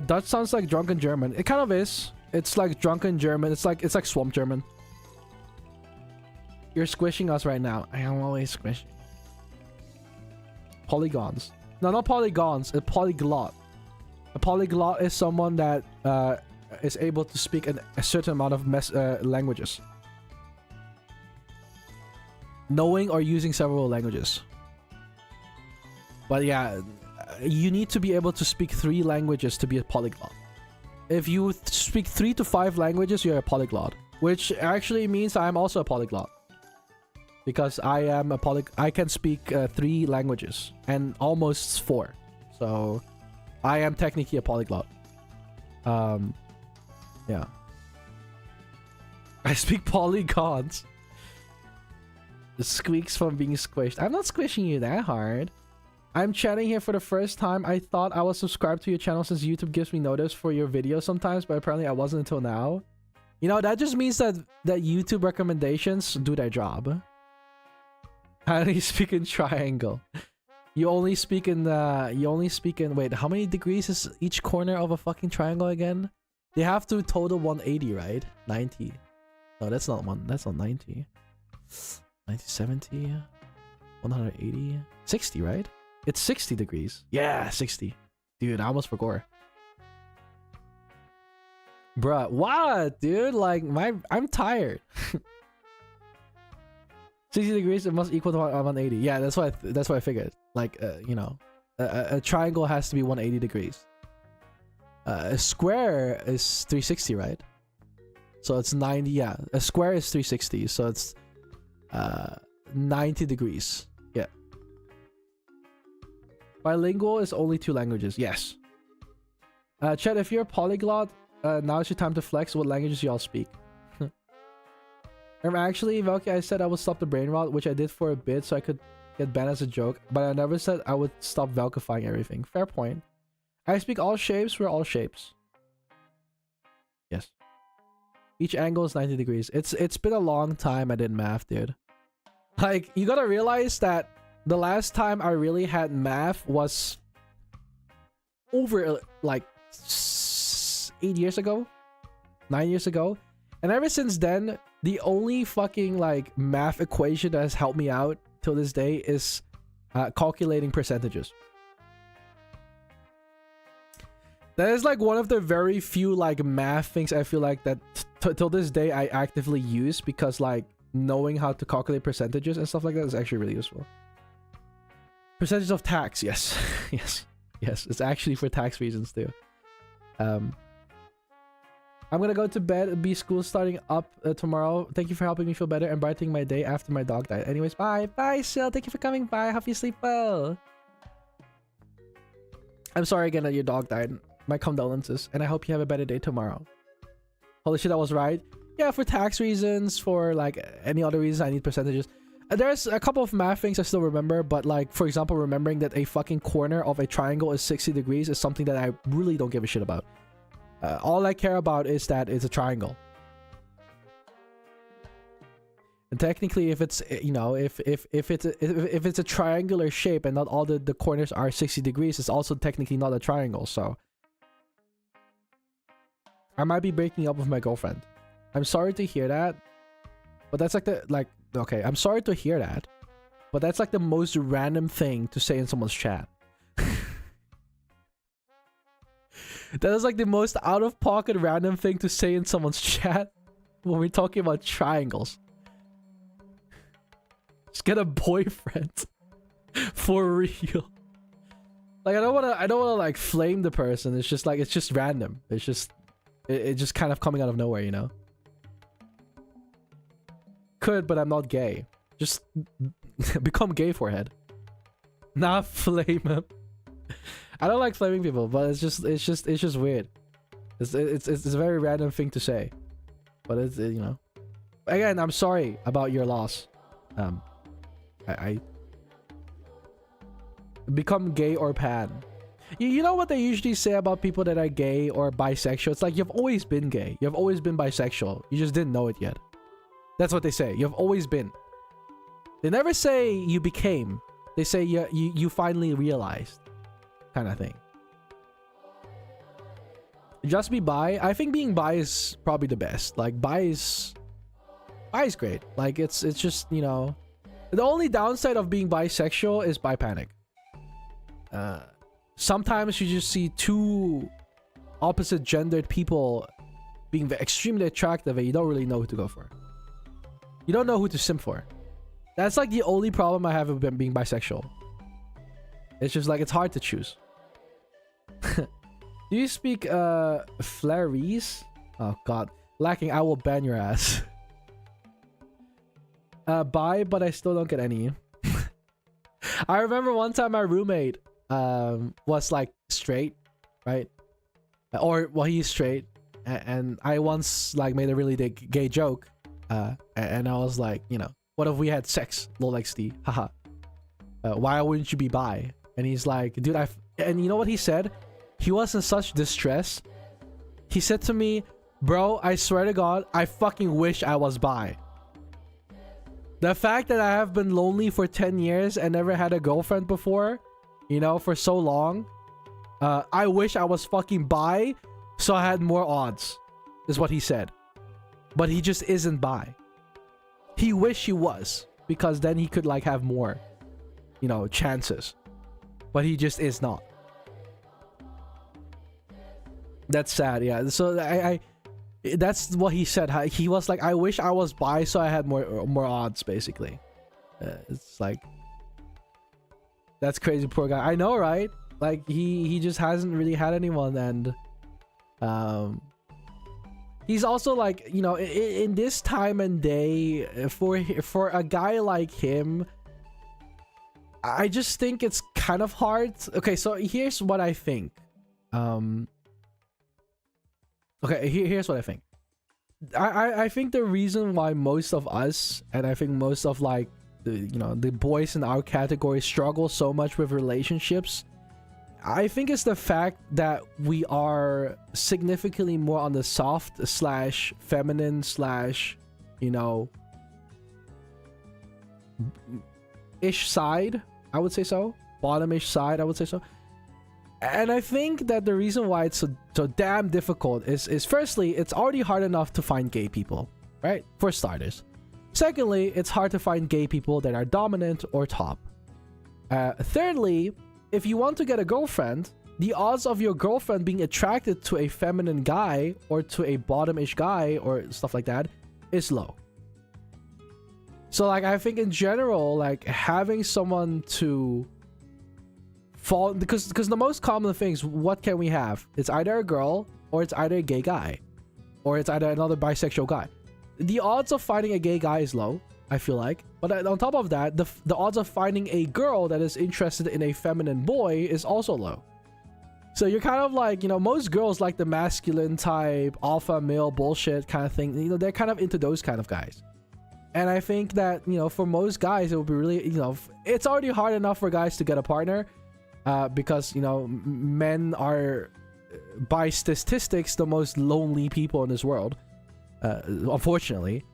Dutch sounds like drunken German. It kind of is. It's like drunken German. It's like swamp German. You're squishing us right now. I am always squishing. Polygons. No, not polygons. A polyglot. A polyglot is someone that is able to speak a certain amount of languages. Knowing or using several languages. But yeah, you need to be able to speak 3 languages to be a polyglot. If you speak 3 to 5 languages, you're a polyglot. Which actually means I'm also a polyglot. Because I can speak 3 languages. And almost 4. So, I am technically a polyglot. Yeah. I speak polygons. The squeaks from being squished. I'm not squishing you that hard. I'm chatting here for the first time. I thought I was subscribed to your channel since YouTube gives me notice for your videos sometimes, but apparently I wasn't until now. You know, that just means that YouTube recommendations do their job. How do you speak in triangle? You only speak in wait, how many degrees is each corner of a fucking triangle again? They have to total 180, right? 90. No, that's not 90. 90, 70, 180, 60, right? It's 60 degrees. Yeah, 60. Dude, I almost forgot. Bruh, what? Dude, like, I'm tired. 60 degrees, it must equal to 180. Yeah, that's what I figured. Like, you know, a triangle has to be 180 degrees. A square is 360, right? So it's 90, yeah. A square is 360, so it's 90 degrees. Yeah. Bilingual is only 2 languages. Yes. Chat, if you're a polyglot, now is your time to flex. What languages y'all speak? Actually, Velky, I said I would stop the brain rot, which I did for a bit so I could get banned as a joke, but I never said I would stop Velkifying everything. Fair point. I speak all shapes. We're all shapes. Yes. Each angle is 90 degrees. It's been a long time I did math, dude. Like, you gotta realize that the last time I really had math was over like 8 years ago, 9 years ago, and ever since then, the only fucking like math equation that has helped me out till this day is calculating percentages. That is like one of the very few like math things I feel like that till this day I actively use, because like knowing how to calculate percentages and stuff like that is actually really useful. Percentage of tax, yes. yes, it's actually for tax reasons too. I'm gonna go to bed. Be school starting up tomorrow. Thank you for helping me feel better and brightening my day after my dog died. Anyways, bye Sil, thank you for coming by. Hope you sleep well. I'm sorry again that your dog died. My condolences, and I hope you have a better day tomorrow. Holy shit, I was right. Yeah, for tax reasons, for like any other reasons, I need percentages. There's a couple of math things I still remember, but like, for example, remembering that a fucking corner of a triangle is 60 degrees is something that I really don't give a shit about. All I care about is that it's a triangle. And technically, if it's, you know, if it's a triangular shape and not all the corners are 60 degrees, it's also technically not a triangle, so I might be breaking up with my girlfriend. I'm sorry to hear that, but that's like okay, I'm sorry to hear that, but that's like the most random thing to say in someone's chat. That is like the most out-of-pocket random thing to say in someone's chat when we're talking about triangles. Just get a boyfriend. For real. Like, I don't wanna like flame the person. It's just like, it's just random. It's just kind of coming out of nowhere, you know? Could, but I'm not gay. Just become gay, forehead. Not flame him. I don't like flaming people, but it's just weird. It's a very random thing to say, but it's you know. Again, I'm sorry about your loss. I become gay or pan. You know what they usually say about people that are gay or bisexual? It's like, you've always been gay. You've always been bisexual. You just didn't know it yet. That's what they say. You've always been. They never say you became. They say you finally realized. Kind of thing. Just be bi. I think being bi is probably the best. Like, bi is great. Like, it's just, you know, the only downside of being bisexual is bi panic. Sometimes you just see two opposite gendered people being extremely attractive and you don't really know who to go for. You don't know who to simp for. That's like the only problem I have with being bisexual. It's just like, it's hard to choose. Do you speak Flaries? Oh god. Lacking, I will ban your ass. Bi, but I still don't get any. I remember one time my roommate was like straight, right? Or, well, he's straight. And I once like made a really gay joke. And I was like, you know, what if we had sex? Lol XD. Haha. Why wouldn't you be bi? And he's like, dude, and you know what he said? He was in such distress. He said to me, bro, I swear to God, I fucking wish I was bi. The fact that I have been lonely for 10 years and never had a girlfriend before, you know, for so long. I wish I was fucking bi so I had more odds, is what he said. But he just isn't bi. He wish he was, because then he could like have more, you know, chances. But he just is not. That's sad, yeah. So I that's what he said. He was like, I wish I was bi so I had more odds, basically. It's like, that's crazy, poor guy. I know, right? Like, he just hasn't really had anyone, and he's also like, you know, in this time and day, for a guy like him, I just think it's kind of hard. Okay, so here's what I think. Okay, here's what I think. I think the reason why most of us, and I think most of like the, you know, the boys in our category struggle so much with relationships, I think it's the fact that we are significantly more on the soft / feminine / you know, ish side. I would say so. Bottom-ish side, I would say so. And I think that the reason why it's so damn difficult is firstly, it's already hard enough to find gay people, right? For starters. Secondly, it's hard to find gay people that are dominant or top. Thirdly, if you want to get a girlfriend, the odds of your girlfriend being attracted to a feminine guy or to a bottom-ish guy or stuff like that is low. So like, I think in general, like having someone to fall, because the most common things, what can we have? It's either a girl or it's either a gay guy or it's either another bisexual guy. The odds of finding a gay guy is low, I feel like. But on top of that, the odds of finding a girl that is interested in a feminine boy is also low. So you're kind of like, you know, most girls like the masculine type, alpha male bullshit kind of thing. You know, they're kind of into those kind of guys. And I think that, you know, for most guys, it would be really, you know, it's already hard enough for guys to get a partner because, you know, men are, by statistics, the most lonely people in this world. Unfortunately.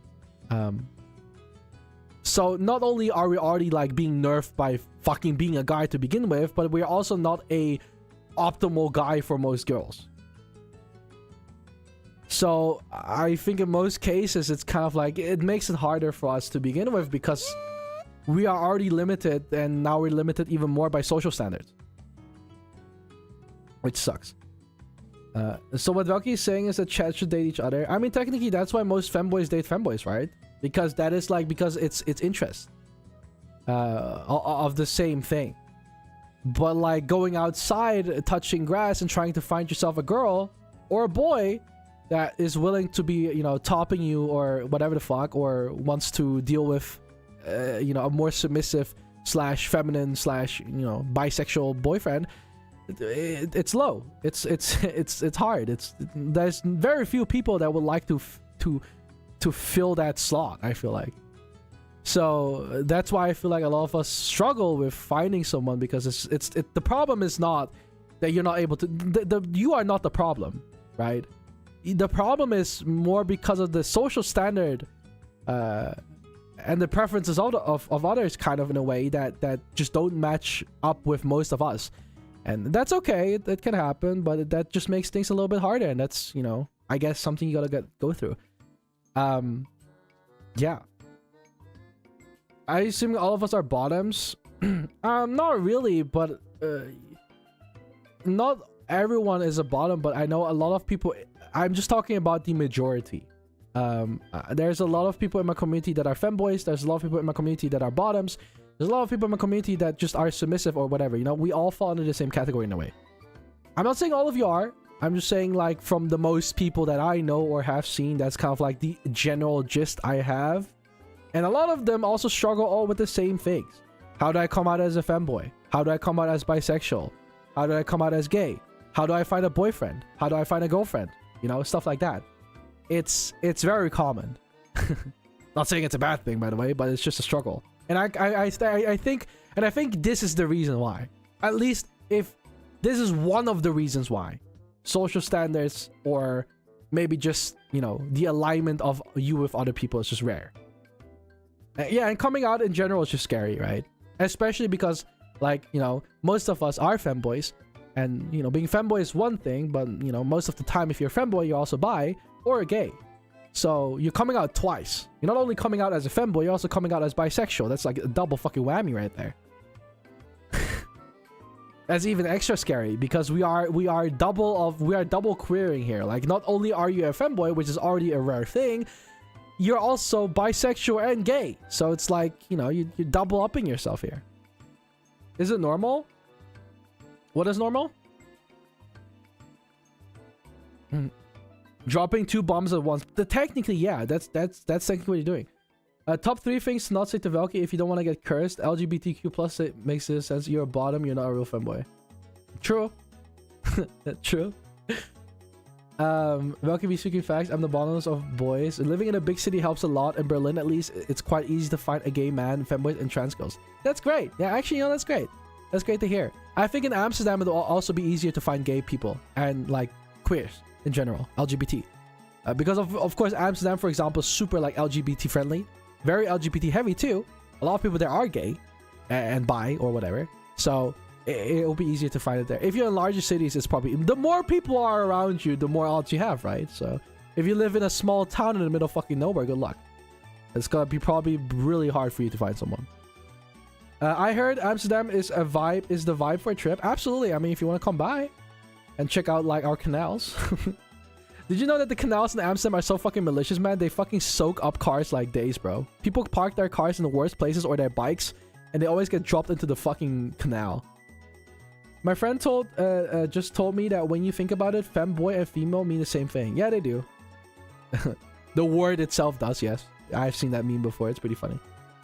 So not only are we already like being nerfed by fucking being a guy to begin with, but we're also not a optimal guy for most girls. So I think in most cases it's kind of like it makes it harder for us to begin with because we are already limited, and now we're limited even more by social standards, which sucks. So what Velky is saying is that chat should date each other. I mean, technically that's why most femboys date femboys, right? Because that is like, because it's interest of the same thing. But like going outside, touching grass and trying to find yourself a girl or a boy that is willing to be, you know, topping you or whatever the fuck, or wants to deal with you know, a more submissive / feminine / you know, bisexual boyfriend, it's low. It's hard. There's very few people that would like to fill that slot, I feel like. So that's why I feel like a lot of us struggle with finding someone, because the problem is not that you're not able to, you are not the problem, right? The problem is more because of the social standard and the preferences of others, kind of, in a way that just don't match up with most of us. And that's okay, it can happen, but that just makes things a little bit harder, and that's, you know, I guess something you gotta go through. Yeah. I assume all of us are bottoms. Not really, but not everyone is a bottom, but I know a lot of people. I'm just talking about the majority. There's a lot of people in my community that are femboys. There's a lot of people in my community that are bottoms. There's a lot of people in my community that just are submissive or whatever. You know, we all fall into the same category in a way. I'm not saying all of you are. I'm just saying, like, from the most people that I know or have seen, that's kind of like the general gist I have. And a lot of them also struggle all with the same things. How do I come out as a femboy? How do I come out as bisexual? How do I come out as gay? How do I find a boyfriend? How do I find a girlfriend? You know, stuff like that. It's very common. Not saying it's a bad thing, by the way, but it's just a struggle. And I think this is the reason why. At least if this is one of the reasons why. Social standards, or maybe just, you know, the alignment of you with other people is just rare. Yeah, and coming out in general is just scary, right? Especially because, like, you know, most of us are femboys, and, you know, being femboy is one thing, but, you know, most of the time if you're a femboy, you're also bi or gay. So you're coming out twice. You're not only coming out as a femboy, you're also coming out as bisexual. That's like a double fucking whammy right there. That's even extra scary, because we are double queering here. Like, not only are you a femboy, which is already a rare thing, you're also bisexual and gay. So it's like, you know, you're double upping yourself here. Is it normal? What is normal? Dropping 2 bombs at once. Technically, yeah, that's technically what you're doing. Top 3 things to not say to Velky if you don't want to get cursed. LGBTQ+, it makes sense. You're a bottom, you're not a real femboy. True. True. Velky be speaking facts. I'm the bottoms of boys. Living in a big city helps a lot. In Berlin, at least, it's quite easy to find a gay man, femboys, and trans girls. That's great. Yeah, actually, you know, that's great. That's great to hear. I think in Amsterdam it'll also be easier to find gay people and like queers in general, LGBT. Because of course Amsterdam, for example, is super like LGBT friendly, very LGBT heavy too. A lot of people there are gay and bi or whatever, so it'll be easier to find it there. If you're in larger cities, it's probably the more people are around you, the more odds you have, right? So if you live in a small town in the middle of fucking nowhere, good luck. It's gonna be probably really hard for you to find someone. I heard Amsterdam is the vibe for a trip. Absolutely. I mean, if you want to come by and check out like our canals. Did you know that the canals in Amsterdam are so fucking malicious, man? They fucking soak up cars like days, bro. People park their cars in the worst places or their bikes, and they always get dropped into the fucking canal. My friend just told me that when you think about it, femboy and female mean the same thing. Yeah, they do. The word itself does, yes. I've seen that meme before. It's pretty funny.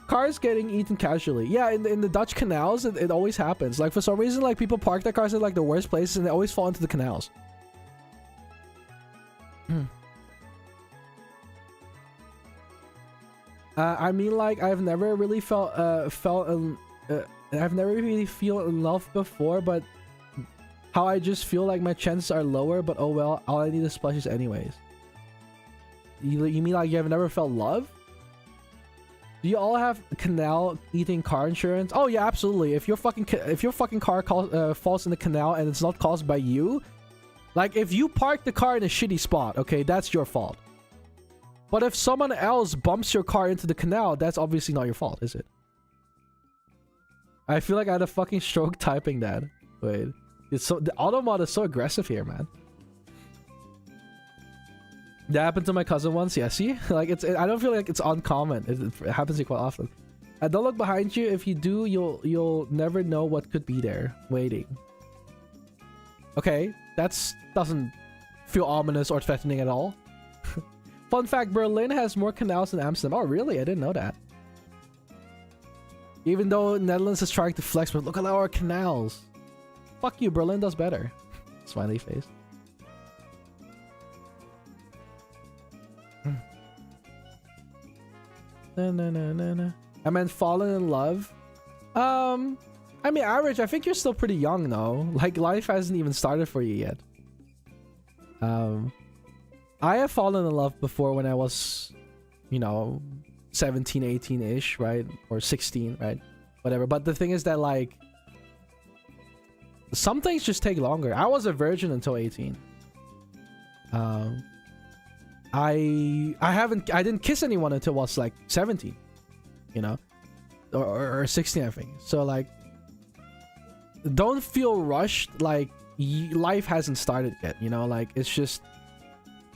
Cars getting eaten casually. Yeah, in the Dutch canals, it always happens. Like, for some reason, like, people park their cars in, like, the worst places, and they always fall into the canals. I mean, like, I've never really I've never really felt in love before, but how I just feel like my chances are lower, but oh well, all I need is plushies anyways. You mean like you have never felt love? Do you all have canal eating car insurance? Oh yeah, absolutely. If your fucking car falls in the canal and it's not caused by you, like if you park the car in a shitty spot, okay, that's your fault. But if someone else bumps your car into the canal, that's obviously not your fault, is it? I feel like I had a fucking stroke typing that. Wait, the auto mod is so aggressive here, man. That happened to my cousin once. Yeah, see, like I don't feel like it's uncommon. It happens to me quite often. Don't look behind you. If you do, you'll never know what could be there waiting. Okay, doesn't feel ominous or threatening at all. Fun fact: Berlin has more canals than Amsterdam. Oh, really? I didn't know that. Even though Netherlands is trying to flex, but look at our canals. Fuck you, Berlin does better. Smiley face. No. I meant fallen in love. I mean, average. I think you're still pretty young, though. Like, life hasn't even started for you yet. I have fallen in love before when I was, 17, 18-ish, right? Or 16, right? Whatever. But the thing is that, like, some things just take longer. I was a virgin until 18. I didn't kiss anyone until I was like 17, or 16, I think. So like, don't feel rushed. Like life hasn't started yet, like it's just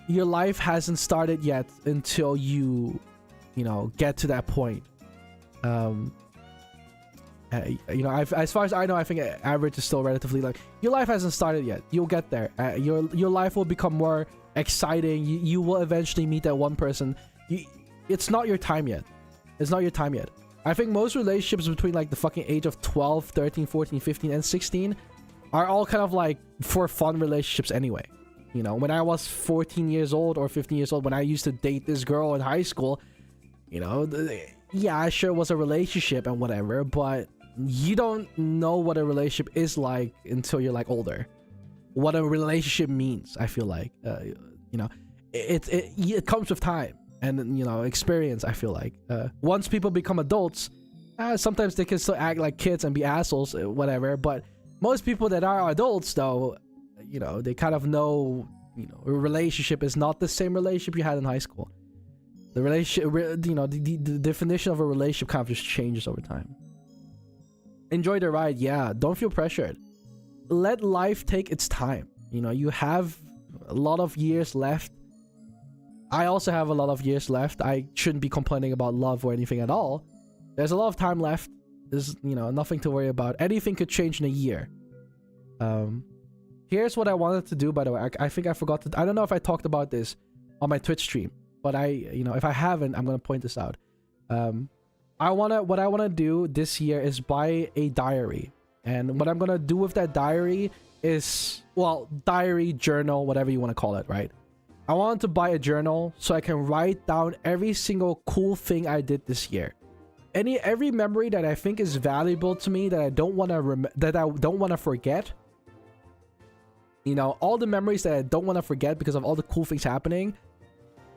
your life hasn't started yet until you get to that point. As far as I know, I think average is still relatively like your life hasn't started yet. You'll get there. Your life will become more exciting. You will eventually meet that one person. It's not your time yet. It's not your time yet. I think most relationships between like the fucking age of 12, 13, 14, 15, and 16 are all kind of like for fun relationships anyway. When I was 14 years old or 15 years old, when I used to date this girl in high school, yeah, sure, it was a relationship and whatever, but you don't know what a relationship is like until you're like older. What a relationship means, I feel like, it comes with time and experience. I feel like once people become adults, sometimes they can still act like kids and be assholes, whatever. But most people that are adults, though, they kind of know, a relationship is not the same relationship you had in high school. The relationship, the definition of a relationship kind of just changes over time. Enjoy the ride, yeah. Don't feel pressured. Let life take its time. You have a lot of years left. I also have a lot of years left. I shouldn't be complaining about love or anything at all. There's a lot of time left. There's, nothing to worry about. Anything could change in a year. Here's what I wanted to do, by the way. I think I forgot to... I don't know if I talked about this on my Twitch stream, but if I haven't, I'm going to point this out. What I want to do this year is buy a diary. And what I'm going to do with that diary is, well, diary, journal, whatever you want to call it, right? I want to buy a journal so I can write down every single cool thing I did this year. every memory that I think is valuable to me that I don't want to forget. You know, all the memories that I don't want to forget because of all the cool things happening,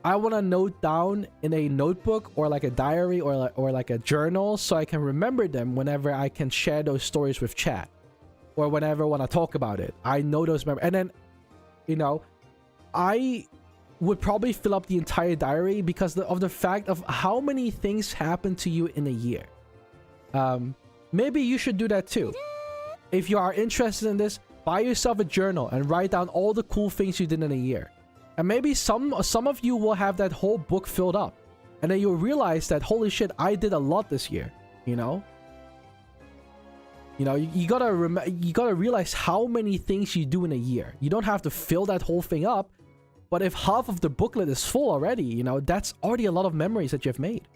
I want to note down in a notebook or like a diary or like a journal so I can remember them whenever I can share those stories with chat or whenever I want to talk about it. I know those memories. And then, you know, I would probably fill up the entire diary because of the fact of how many things happen to you in a year. Maybe you should do that too. If you are interested in this, buy yourself a journal and write down all the cool things you did in a year. And maybe some of you will have that whole book filled up. And then you'll realize that, holy shit, I did a lot this year, you know? You know, you gotta realize how many things you do in a year. You don't have to fill that whole thing up. But if half of the booklet is full already, you know, that's already a lot of memories that you've made.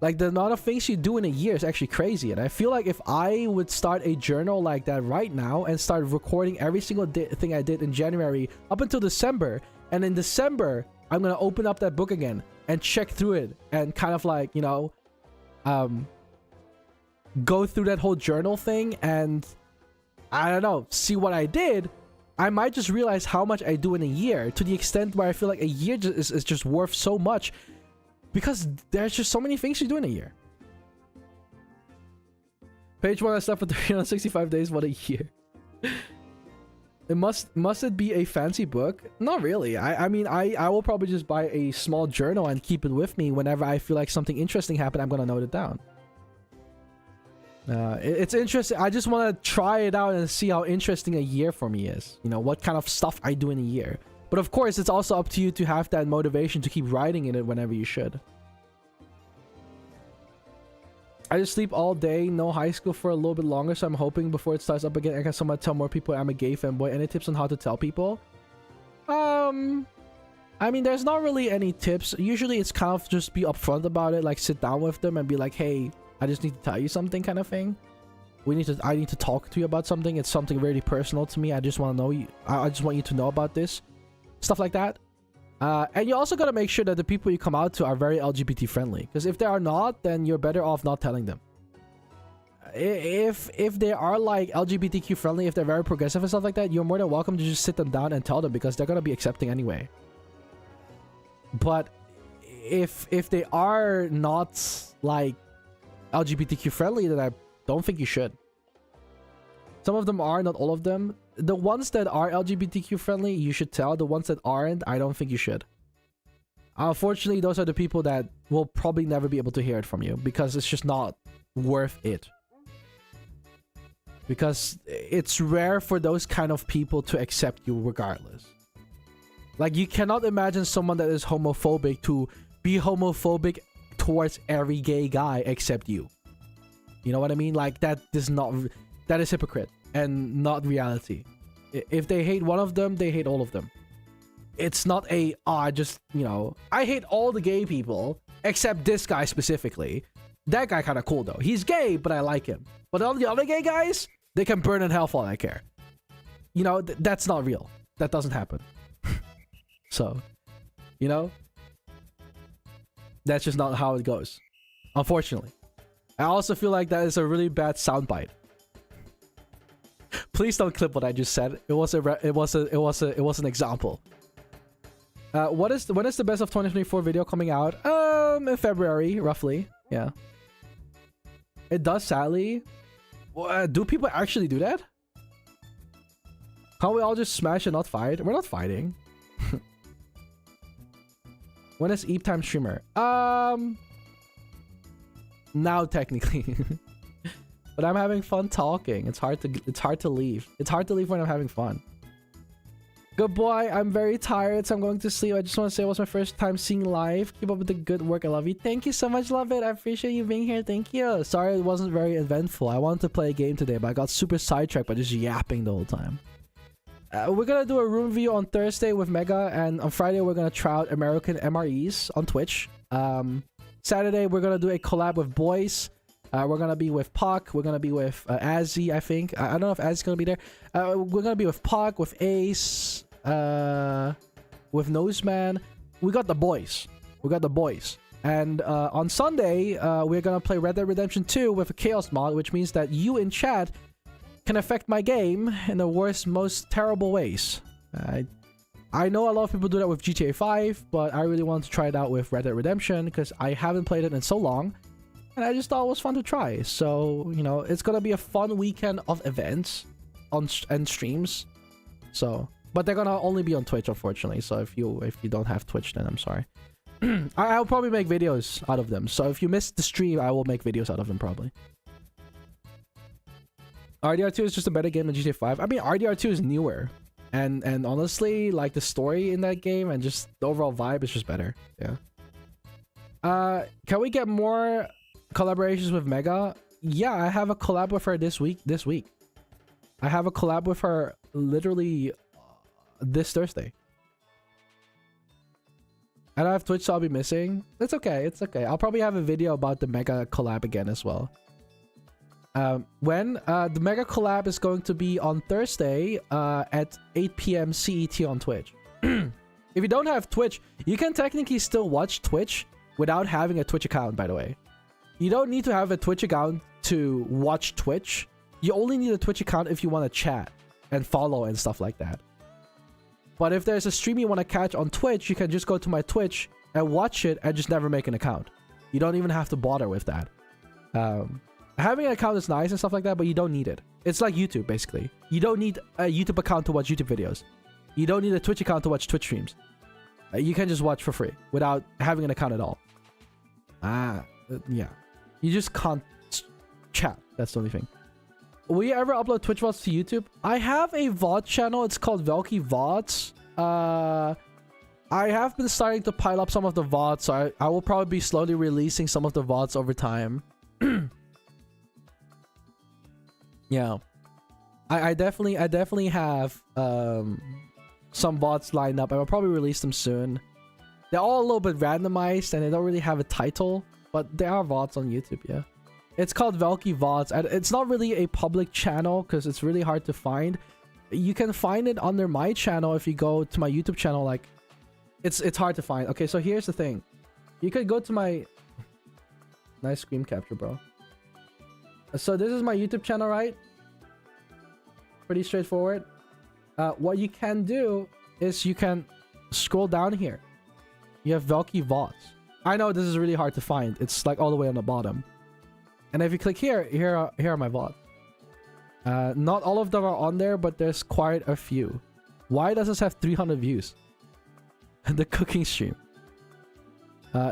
Like, the amount of things you do in a year is actually crazy. And I feel like if I would start a journal like that right now and start recording every single thing I did in January up until December, and in December, I'm going to open up that book again and check through it and kind of like, you know, go through that whole journal thing and, I don't know, see what I did, I might just realize how much I do in a year to the extent where I feel like a year is just worth so much. Because there's just so many things you do in a year. Page 1 I slept for 365 days. What a year. It must it be a fancy book? Not really. I mean, I will probably just buy a small journal and keep it with me whenever I feel like something interesting happened. I'm gonna note it down. It's interesting. I just want to try it out and see how interesting a year for me is. You know, what kind of stuff I do in a year. But of course, it's also up to you to have that motivation to keep writing in it whenever you should. I just sleep all day, no high school for a little bit longer, so I'm hoping before it starts up again, I can somewhat tell more people I'm a gay fanboy. Any tips on how to tell people? I mean, there's not really any tips. Usually it's kind of just be upfront about it, like sit down with them and be like, hey, I just need to tell you something kind of thing. I need to talk to you about something. It's something really personal to me. I just want to know you. I just want you to know about this. Stuff like that. And you also got to make sure that the people you come out to are very LGBT friendly. Because if they are not, then you're better off not telling them. If they are like LGBTQ friendly, if they're very progressive and stuff like that, you're more than welcome to just sit them down and tell them because they're going to be accepting anyway. But if they are not like LGBTQ friendly, then I don't think you should. Some of them are, not all of them. The ones that are LGBTQ friendly, you should tell. The ones that aren't, I don't think you should. Unfortunately, those are the people that will probably never be able to hear it from you because it's just not worth it. Because it's rare for those kind of people to accept you regardless. Like, you cannot imagine someone that is homophobic to be homophobic towards every gay guy except you. You know what I mean? Like, that is hypocrite and not reality. If they hate one of them, they hate all of them. It's not I hate all the gay people except this guy specifically. That guy kind of cool though. He's gay, but I like him. But all the other gay guys, they can burn in hell for all I care. You know, that's not real. That doesn't happen. So, you know, that's just not how it goes. Unfortunately. I also feel like that is a really bad soundbite. Please don't clip what I just said. It was an example. When is the best of 2024 video coming out? In February, roughly. Yeah. It does, sadly. Do people actually do that? Can't we all just smash and not fight? We're not fighting. When is Eep Time streamer? Now technically. But I'm having fun talking. It's hard to leave. It's hard to leave when I'm having fun. Good boy, I'm very tired, so I'm going to sleep. I just want to say it was my first time seeing live. Keep up with the good work. I love you. Thank you so much, love it. I appreciate you being here. Thank you. Sorry it wasn't very eventful. I wanted to play a game today, but I got super sidetracked by just yapping the whole time. We're gonna do a room view on Thursday with Mega, and on Friday we're gonna try out American MREs on Twitch. Saturday we're gonna do a collab with Boys. We're gonna be with Puck. We're gonna be with Azzy, I think. I don't know if Azzy's gonna be there. We're gonna be with Puck, with Ace, with Noseman. We got the boys. And on Sunday, we're gonna play Red Dead Redemption 2 with a Chaos mod, which means that you in chat can affect my game in the worst, most terrible ways. I know a lot of people do that with GTA 5, but I really want to try it out with Red Dead Redemption because I haven't played it in so long, and I just thought it was fun to try. So, you know, it's gonna be a fun weekend of events and streams. So, but they're gonna only be on Twitch, unfortunately. So if you don't have Twitch, then I'm sorry. I'll probably make videos out of them. So if you missed the stream, I will make videos out of them probably. RDR2 is just a better game than GTA 5. I mean, RDR2 is newer. And honestly, like the story in that game and just the overall vibe is just better. Yeah. Can we get more collaborations with Mega? Yeah, I have a collab with her this week. I have a collab with her literally this Thursday. I don't have Twitch, so I'll be missing. It's okay. It's okay. I'll probably have a video about the Mega collab again as well. When the Mega collab is going to be on Thursday at 8 p.m. CET on Twitch. If you don't have Twitch, you can technically still watch Twitch without having a Twitch account, by the way. You don't need to have a Twitch account to watch Twitch. You only need a Twitch account if you want to chat and follow and stuff like that. But if there's a stream you want to catch on Twitch, you can just go to my Twitch and watch it and just never make an account. You don't even have to bother with that. Having an account is nice and stuff like that, but you don't need it. It's like YouTube, basically. You don't need a YouTube account to watch YouTube videos. You don't need a Twitch account to watch Twitch streams. You can just watch for free without having an account at all. Yeah. You just can't chat. That's the only thing. Will you ever upload Twitch VODs to YouTube? I have a VOD channel. It's called Velky VODs. I have been starting to pile up some of the VODs, so I will probably be slowly releasing some of the VODs over time. Yeah. I definitely have some VODs lined up. I will probably release them soon. They're all a little bit randomized and they don't really have a title, but there are VODs on YouTube, yeah. It's called Velky VODs. And it's not really a public channel because it's really hard to find. You can find it under my channel if you go to my YouTube channel. Like, it's hard to find. Okay, so here's the thing. You could go to my... Nice screen capture, bro. So this is my YouTube channel, right? Pretty straightforward. What you can do is you can scroll down here. You have Velky VODs. I know this is really hard to find. It's like all the way on the bottom. And if you click here are my VODs. Not all of them are on there, but there's quite a few. Why does this have 300 views? The cooking stream.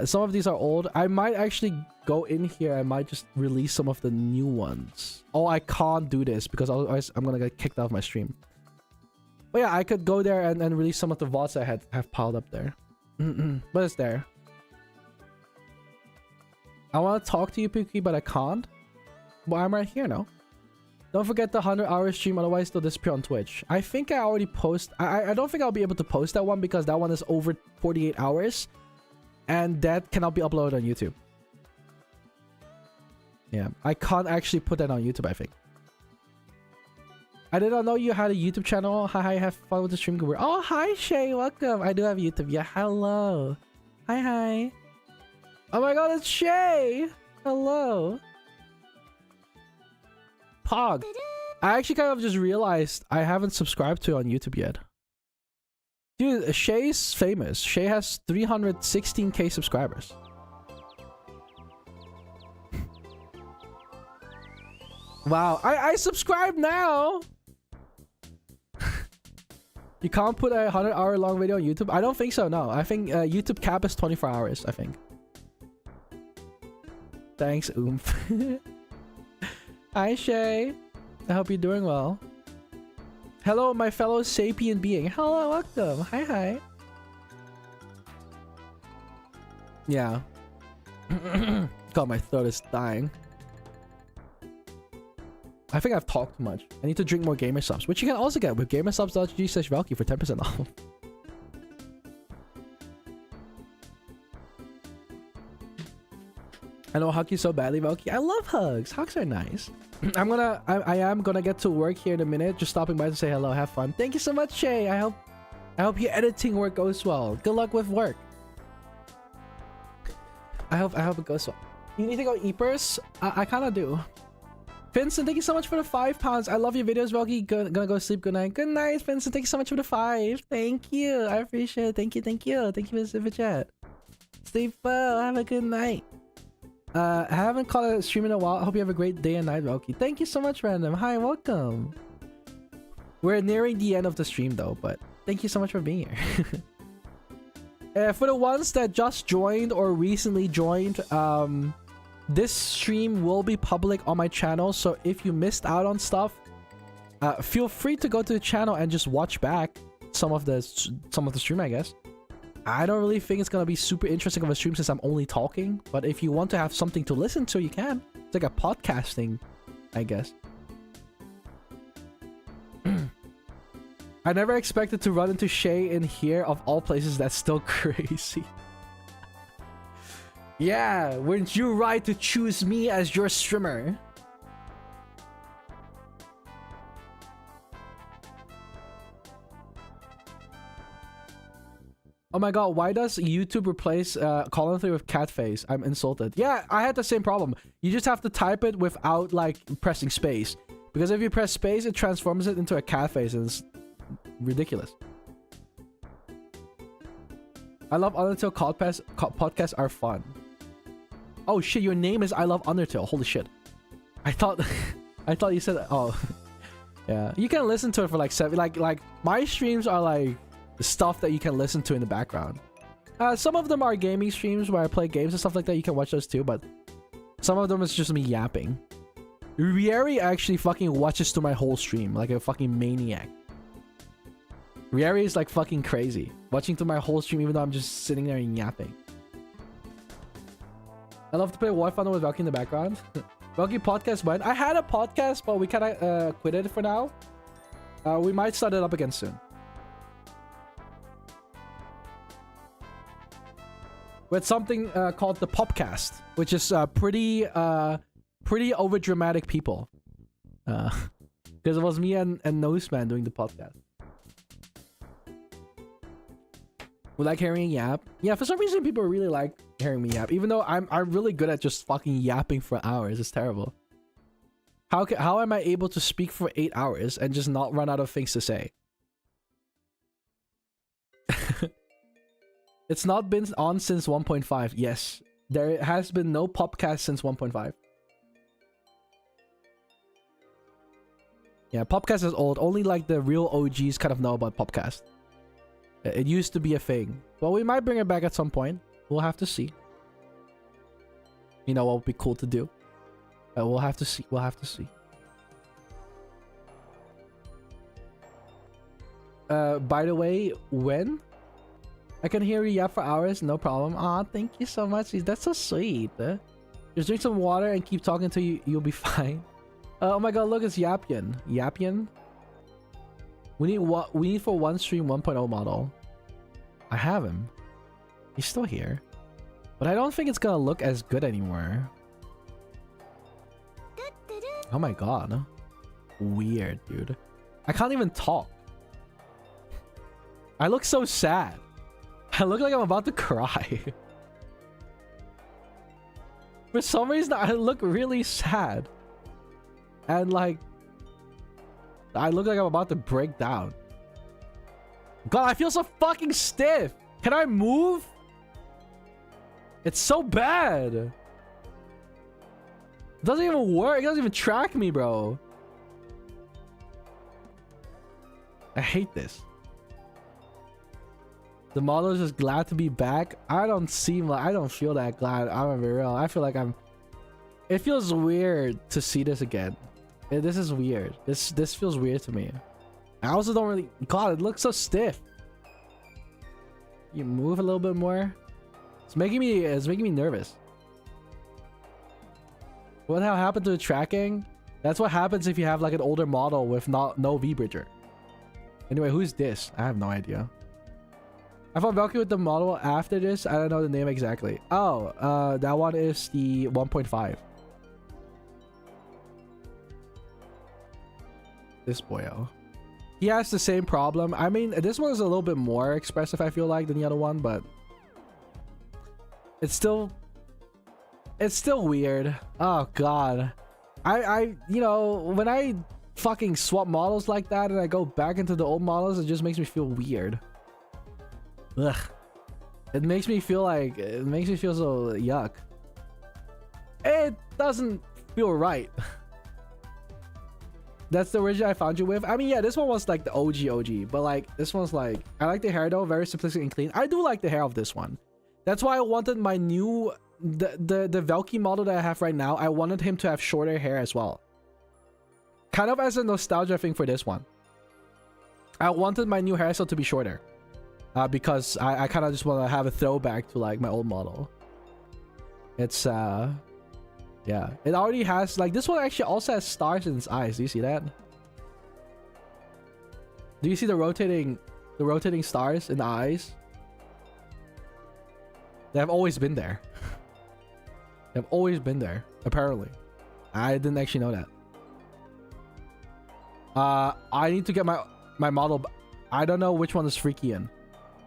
Some of these are old. I might actually go in here. I might just release some of the new ones. Oh, I can't do this because otherwise I'm gonna get kicked out of my stream. But yeah, I could go there and release some of the VODs I have piled up there. But it's there. I want to talk to you, Pookie, but I can't. But I'm right here now. Don't forget the 100-hour stream, otherwise they'll disappear on Twitch. I think I already post... I don't think I'll be able to post that one because that one is over 48 hours. And that cannot be uploaded on YouTube. Yeah, I can't actually put that on YouTube, I think. I did not know you had a YouTube channel. Hi, have fun with the stream. Oh, hi, Shay. Welcome. I do have YouTube. Yeah, hello. Hi. Oh my god, it's Shay. Hello. Pog. I actually kind of just realized I haven't subscribed to it on YouTube yet. Dude, Shay's famous. Shay has 316k subscribers. Wow, I subscribe now. You can't put a 100-hour long video on YouTube? I don't think so, no. I think YouTube cap is 24 hours, I think. Thanks, Oomph. Hi, Shay. I hope you're doing well. Hello, my fellow sapient being. Hello, welcome. Hi. Yeah. God, my throat is dying. I think I've talked too much. I need to drink more gamer subs, which you can also get with gamersubs.gg/Velky for 10% off. I know hug you so badly, Velky. I love hugs. Hugs are nice. I am gonna get to work here in a minute. Just stopping by to say hello. Have fun. Thank you so much, Shay. I hope your editing work goes well. Good luck with work. I hope it goes well. You need to go Eepers? I kind of do. Vincent, thank you so much for the £5. I love your videos, Velky. Gonna go sleep. Good night. Good night, Vincent. Thank you so much for the 5. Thank you. I appreciate it. Thank you. Thank you for the super chat. Sleep well. Have a good night. I haven't caught a stream in a while. I hope you have a great day and night, Velky. Thank you so much, Random. Hi, welcome. We're nearing the end of the stream though, but thank you so much for being here. For the ones that just joined or recently joined, this stream will be public on my channel, so if you missed out on stuff, feel free to go to the channel and just watch back some of the stream, I guess. I don't really think it's gonna be super interesting of a stream since I'm only talking, but if you want to have something to listen to, you can. It's like a podcasting, I guess. I never expected to run into Shay in here, of all places. That's still crazy. Yeah, weren't you right to choose me as your streamer? Oh my god, why does YouTube replace colon 3 with cat face? I'm insulted. Yeah, I had the same problem. You just have to type it without like pressing space. Because if you press space, it transforms it into a cat face and it's ridiculous. I love Undertale podcasts are fun. Oh shit, your name is I love Undertale. Holy shit. I thought you said, oh. Yeah, you can listen to it for like 7, like my streams are like the stuff that you can listen to in the background. Some of them are gaming streams where I play games and stuff like that. You can watch those too, but some of them is just me yapping. Rieri actually fucking watches to my whole stream like a fucking maniac. Rieri is like fucking crazy, watching to my whole stream even though I'm just sitting there and yapping. I love to play War Thunder with Velky in the background. Velky podcast went. I had a podcast, but we kind of quit it for now. We might start it up again soon. With something called the Popcast, which is pretty over dramatic people. Because it was me and Noseman doing the podcast. We like hearing yap. Yeah, for some reason people really like hearing me yap, even though I'm really good at just fucking yapping for hours. It's terrible. How am I able to speak for 8 hours and just not run out of things to say? It's not been on since 1.5. Yes, there has been no Popcast since 1.5. Yeah, Popcast is old. Only like the real OGs kind of know about Popcast. It used to be a thing. Well, we might bring it back at some point. We'll have to see. You know what would be cool to do? We'll have to see. We'll have to see. By the way, when? I can hear you yap for hours, no problem. Aw, thank you so much. That's so sweet. Just drink some water and keep talking till you'll be fine. Oh my god, look, it's Yappian. Yappian? We need for one stream 1.0 model. I have him. He's still here. But I don't think it's gonna look as good anymore. Oh my god. Weird, dude. I can't even talk. I look so sad. I look like I'm about to cry. For some reason, I look really sad. And like, I look like I'm about to break down. God, I feel so fucking stiff. Can I move? It's so bad. It doesn't even work. It doesn't even track me, bro. I hate this. The model is just glad to be back. I don't feel that glad. I'm gonna be real. I feel like it feels weird to see this again. This is weird. This feels weird to me. I also don't really... God, it looks so stiff. You move a little bit more. It's making me nervous. What the hell happened to the tracking? That's what happens if you have like an older model with no V-bridger. Anyway, who's this? I have no idea. I found Velky with the model after this. I don't know the name exactly. Oh, that one is the 1.5. This boyo. He has the same problem. I mean, this one is a little bit more expressive, I feel like, than the other one, but it's still It's still weird. Oh god. You know, when I fucking swap models like that and I go back into the old models, it just makes me feel weird. Ugh. It makes me feel so yuck. It doesn't feel right. That's the original I found you with. I mean, yeah, this one was like the OG, but like this one's like, I like the hair though, very simplistic and clean. I do like the hair of this one. That's why I wanted my new, the Velky model that I have right now. I wanted him to have shorter hair as well. Kind of as a nostalgia thing for this one. I wanted my new hairstyle to be shorter. Because I kind of just want to have a throwback to like my old model. It's yeah, it already has like, this one actually also has stars in its eyes. Do you see that? Do you see the rotating stars in the eyes? They have always been there. They have always been there, apparently. I didn't actually know that. I need to get my model. I don't know which one is Freakian.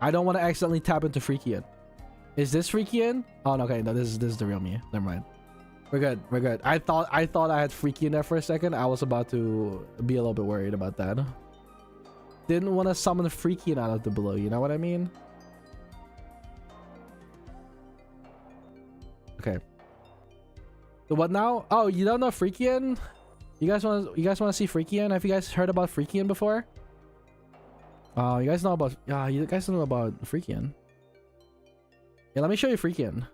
I don't want to accidentally tap into Freakian. Is this Freakian? Oh no, okay, no, this is the real me. Never mind. We're good. We're good. I thought I had Freakian there for a second. I was about to be a little bit worried about that. Didn't want to summon Freakian out of the blue. You know what I mean? Okay. So what now? Oh, you don't know Freakian? You guys want to see Freakian? Have you guys heard about Freakian before? You guys know about you guys know about Freakian. Yeah, let me show you Freakian.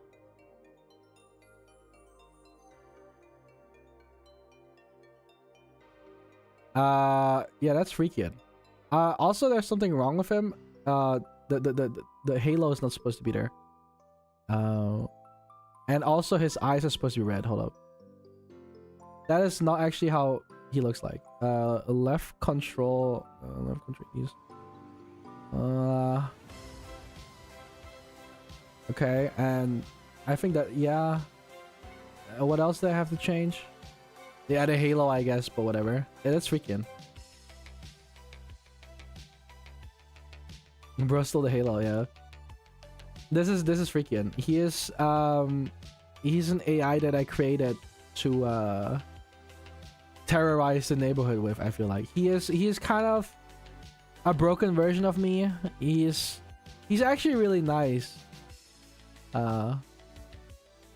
Yeah, that's Freakian. Also there's something wrong with him. The halo is not supposed to be there. And also his eyes are supposed to be red. Hold up. That is not actually how he looks like. Left control use. Okay, and I think that, yeah. What else do I have to change? Yeah, the halo, I guess, but whatever. Yeah, that's Freakian. Bro, still the halo, yeah. This is Freakian. He is he's an AI that I created to terrorize the neighborhood with. I feel like he is kind of a broken version of me. He's actually really nice.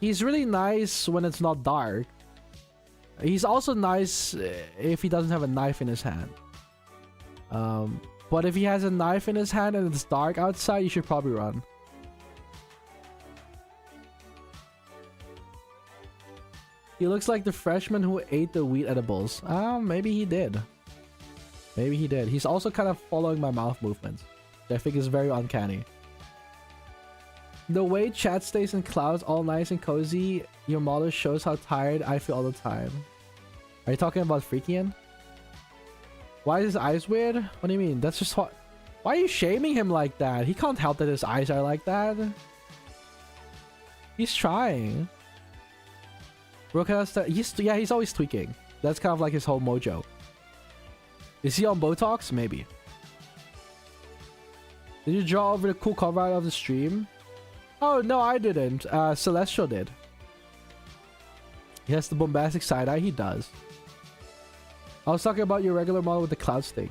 He's really nice when it's not dark. He's also nice if he doesn't have a knife in his hand. But if he has a knife in his hand and it's dark outside, you should probably run. He looks like the freshman who ate the wheat edibles. Maybe he did. Maybe he did. He's also kind of following my mouth movements, which I think is very uncanny. The way chat stays in clouds all nice and cozy, your model shows how tired I feel all the time. Are you talking about Freakian? Why is his eyes weird? What do you mean? That's just what. Why are you shaming him like that? He can't help that his eyes are like that. He's trying. He's always tweaking. That's kind of like his whole mojo. Is he on Botox? Maybe. Did you draw over the cool cover art of the stream? Oh, no, I didn't. Celestial did. He has the bombastic side eye. He does. I was talking about your regular model with the clouds thing.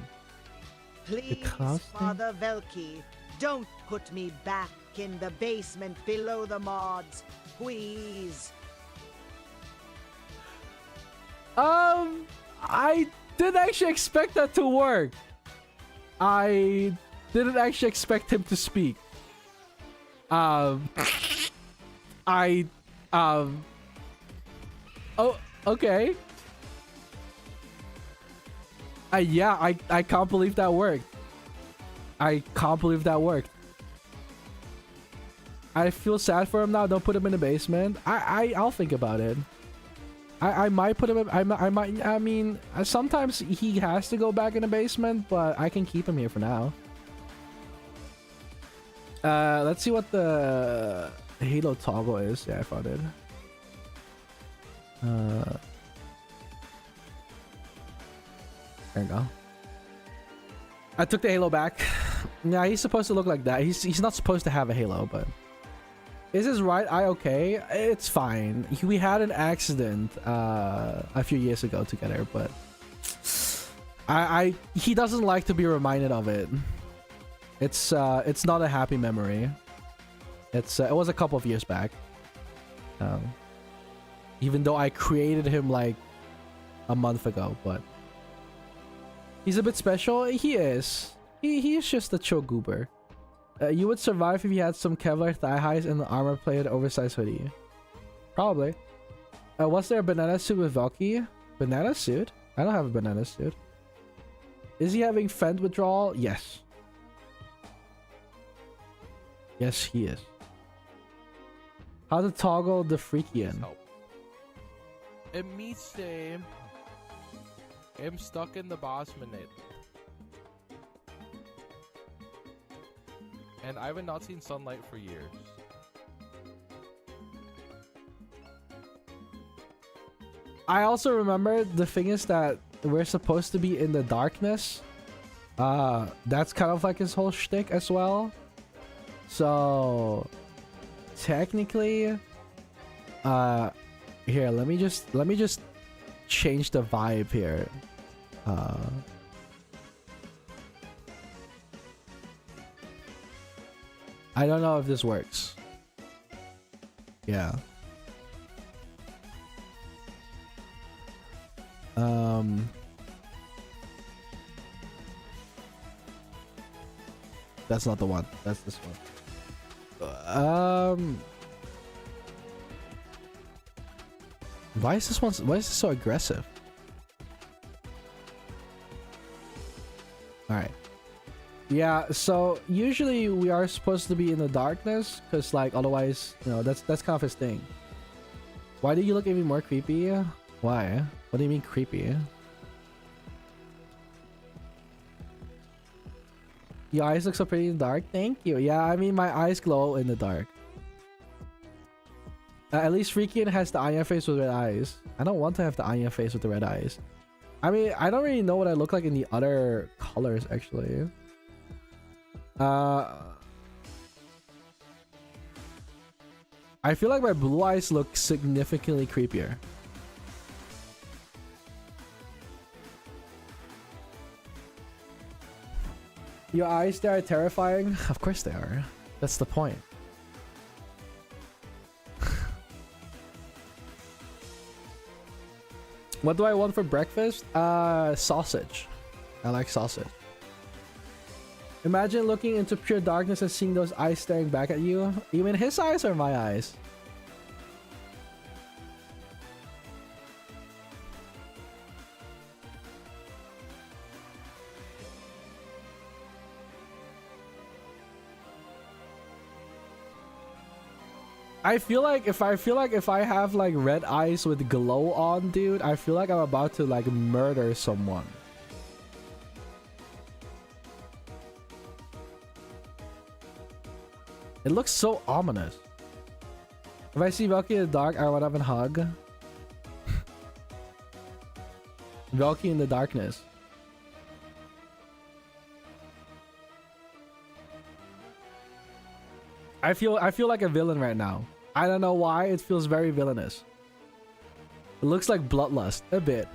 Please, Father Velky, don't put me back in the basement below the mods. Please. I didn't actually expect that to work. I didn't actually expect him to speak. Oh, okay. Yeah, I can't believe that worked. I can't believe that worked. I feel sad for him now. Don't put him in the basement. I'll think about it. I might put him in, I mean, sometimes he has to go back in the basement, but I can keep him here for now. Let's see what the Halo toggle is. Yeah, I found it. There you go. I took the Halo back. Yeah, he's supposed to look like that. He's not supposed to have a Halo, but Is his right eye okay? It's fine. We had an accident a few years ago together, but he doesn't like to be reminded of it. It's not a happy memory. It was a couple of years back. Even though I created him like a month ago, but he's a bit special. He is. He is just a chill goober. You would survive if you had some Kevlar thigh highs and an armor-plated oversized hoodie. Probably. Was there a banana suit with Velky? Banana suit? I don't have a banana suit. Is he having fent withdrawal? Yes. Yes, he is. How to toggle the Freakian? It meets the I'm stuck in the boss minute. And I have not seen sunlight for years. I also remember the thing is that we're supposed to be in the darkness. That's kind of like his whole shtick as well. So technically, here, let me just change the vibe here. I don't know if this works. Yeah. That's not the one. That's this one. Why is this so aggressive? All right. Yeah, so usually we are supposed to be in the darkness because like otherwise, you know, that's kind of his thing. Why do you look even more creepy? Why? What do you mean creepy? Your eyes look so pretty in the dark. Thank you. Yeah, I mean my eyes glow in the dark. At least Freakian has the onion face with red eyes. I don't want to have the onion face with the red eyes. I mean, I don't really know what I look like in the other colors actually. I feel like my blue eyes look significantly creepier. Your eyes, they are terrifying. Of course they are. That's the point. What do I want for breakfast? Sausage. I like sausage. Imagine looking into pure darkness and seeing those eyes staring back at you. You mean his eyes or my eyes? I feel like if I have like red eyes with glow on, dude, I feel like I'm about to like murder someone. It looks so ominous. If I see Velky in the dark, I run up and hug. Velky in the darkness. I feel like a villain right now. I don't know why, it feels very villainous. It looks like bloodlust, a bit.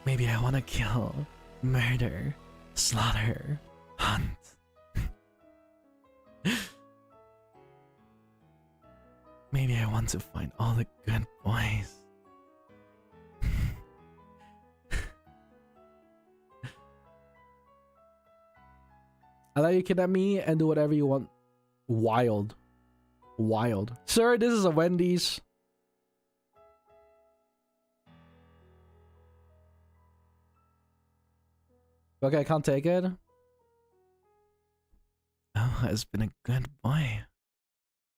Maybe I want to kill, murder, slaughter, hunt. Maybe I want to find all the good boys. I let you kidnap me and do whatever you want. Wild. Wild. Sir, this is a Wendy's. Okay, I can't take it. Oh, has been a good boy.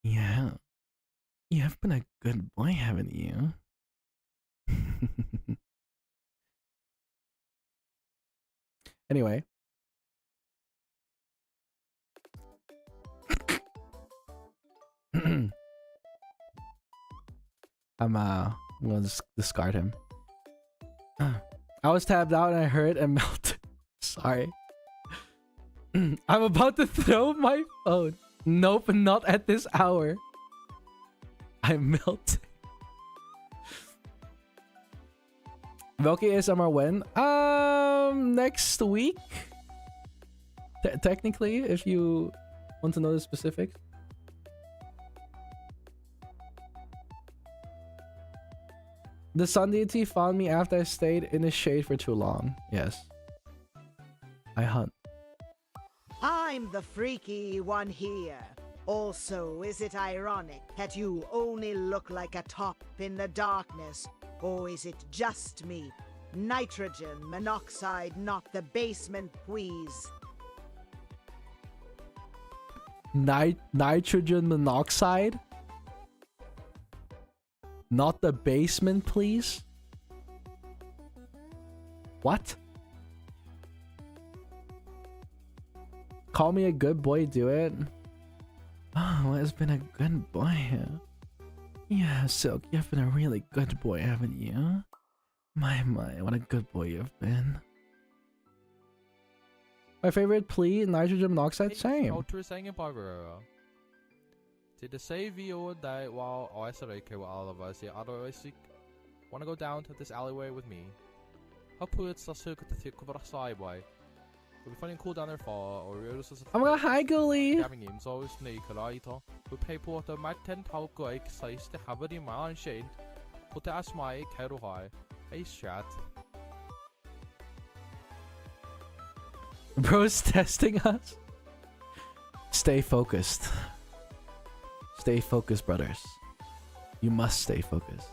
Yeah. You have been a good boy, haven't you? Anyway. I'm gonna discard him. I was tabbed out and I heard and melted. Sorry. I'm about to throw my phone. Nope, not at this hour. I'm melting. Velky ASMR when? Next week? Technically, if you want to know the specifics. The sun deity found me after I stayed in the shade for too long. Yes. I hunt. I'm the freaky one here. Also, is it ironic that you only look like a top in the darkness? Or is it just me? Nitrogen monoxide, not the basement, please. Nitrogen monoxide? Not the basement, please? What? Call me a good boy, do it. Oh, it's been a good boy. Yeah, Silk, you've been a really good boy, haven't you? My, what a good boy you've been. My favorite plea, nitrogen monoxide, same. Did the save you that while isolated with all of us, the other wanna go down to this alleyway with me? Hopefully it's the circuit to take over a sideway. We'll be finding cool down there for or we're just I'm gonna hi Gully. Having him so sneak later. We pay for the mat 10 tau go size to have it in my own shade. Put the ass my kettle high. Hey chat. Bro's testing us. Stay focused. Stay focused, brothers. You must stay focused.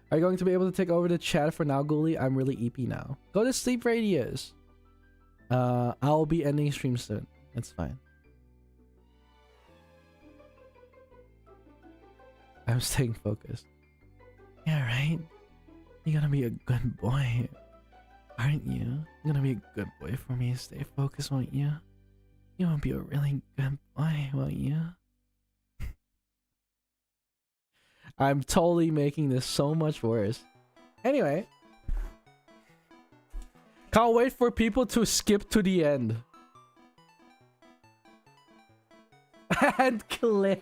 Are you going to be able to take over the chat for now, Ghoulie? I'm really EP now. Go to sleep, Radius. I'll be ending stream soon. It's fine. I'm staying focused. Yeah, right? You're gonna be a good boy, aren't you? You're gonna be a good boy for me. Stay focused, won't you? You wanna be a really good boy, won't you? I'm totally making this so much worse. Anyway. Can't wait for people to skip to the end. And click.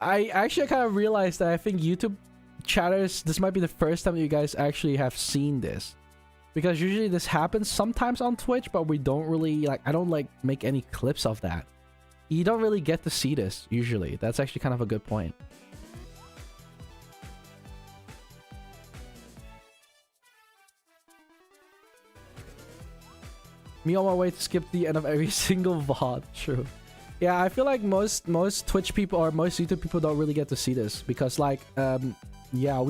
I actually kind of realized that I think YouTube chatters, this might be the first time that you guys actually have seen this. Because usually this happens sometimes on Twitch, but we don't really, like, I don't, like, make any clips of that. You don't really get to see this, usually. That's actually kind of a good point. Me on my way to skip the end of every single VOD. True. Yeah, I feel like most Twitch people or most YouTube people don't really get to see this. Because, like, yeah,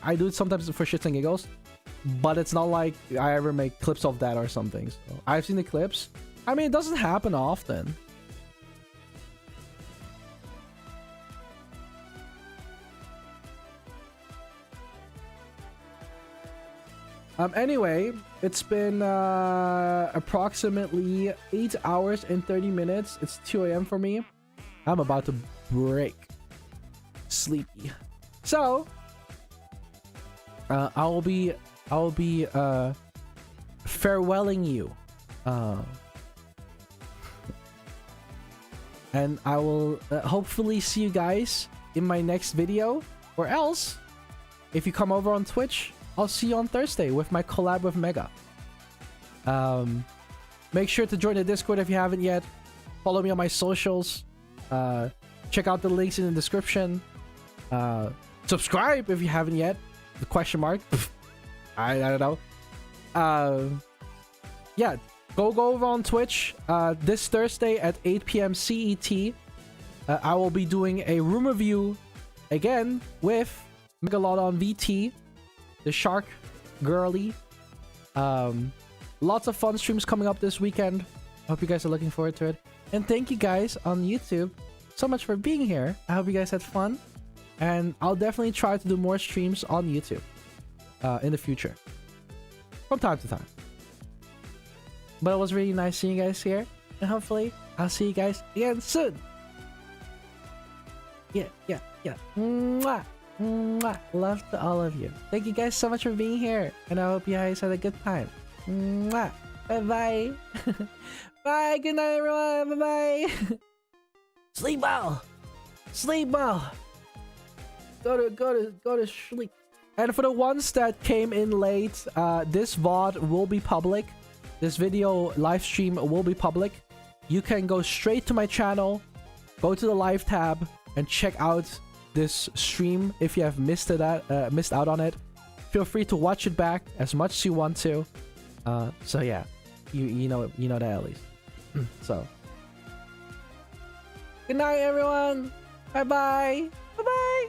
I do it sometimes for shits and giggles. But it's not like I ever make clips of that or something. So I've seen the clips. I mean, it doesn't happen often. Anyway, it's been approximately 8 hours and 30 minutes. It's 2 a.m. for me. I'm about to break. Sleepy. So, I'll be farewelling you. And I will hopefully see you guys in my next video. Or else, if you come over on Twitch, I'll see you on Thursday with my collab with Mega. Make sure to join the Discord if you haven't yet. Follow me on my socials. Check out the links in the description. Subscribe if you haven't yet. The question mark. I don't know. Yeah, go over on Twitch. This Thursday at 8 p.m. CET. I will be doing a room review again with Megalodon VT. The Shark Girly. Lots of fun streams coming up this weekend. Hope you guys are looking forward to it. And thank you guys on YouTube so much for being here. I hope you guys had fun. And I'll definitely try to do more streams on YouTube in the future. From time to time. But it was really nice seeing you guys here. And hopefully I'll see you guys again soon. Yeah. Mwah. Mwah. Love to all of you. Thank you guys so much for being here. And I hope you guys had a good time. Mwah. Bye bye. Bye. Good night, everyone. Bye bye. Sleep well. Sleep well. Go to sleep. And for the ones that came in late, this VOD will be public. This video live stream will be public. You can go straight to my channel, go to the live tab, and check out this stream if you have missed out on it. Feel free to watch it back as much as you want to. So yeah, you know that at least. So good night, everyone. Bye bye. Bye bye.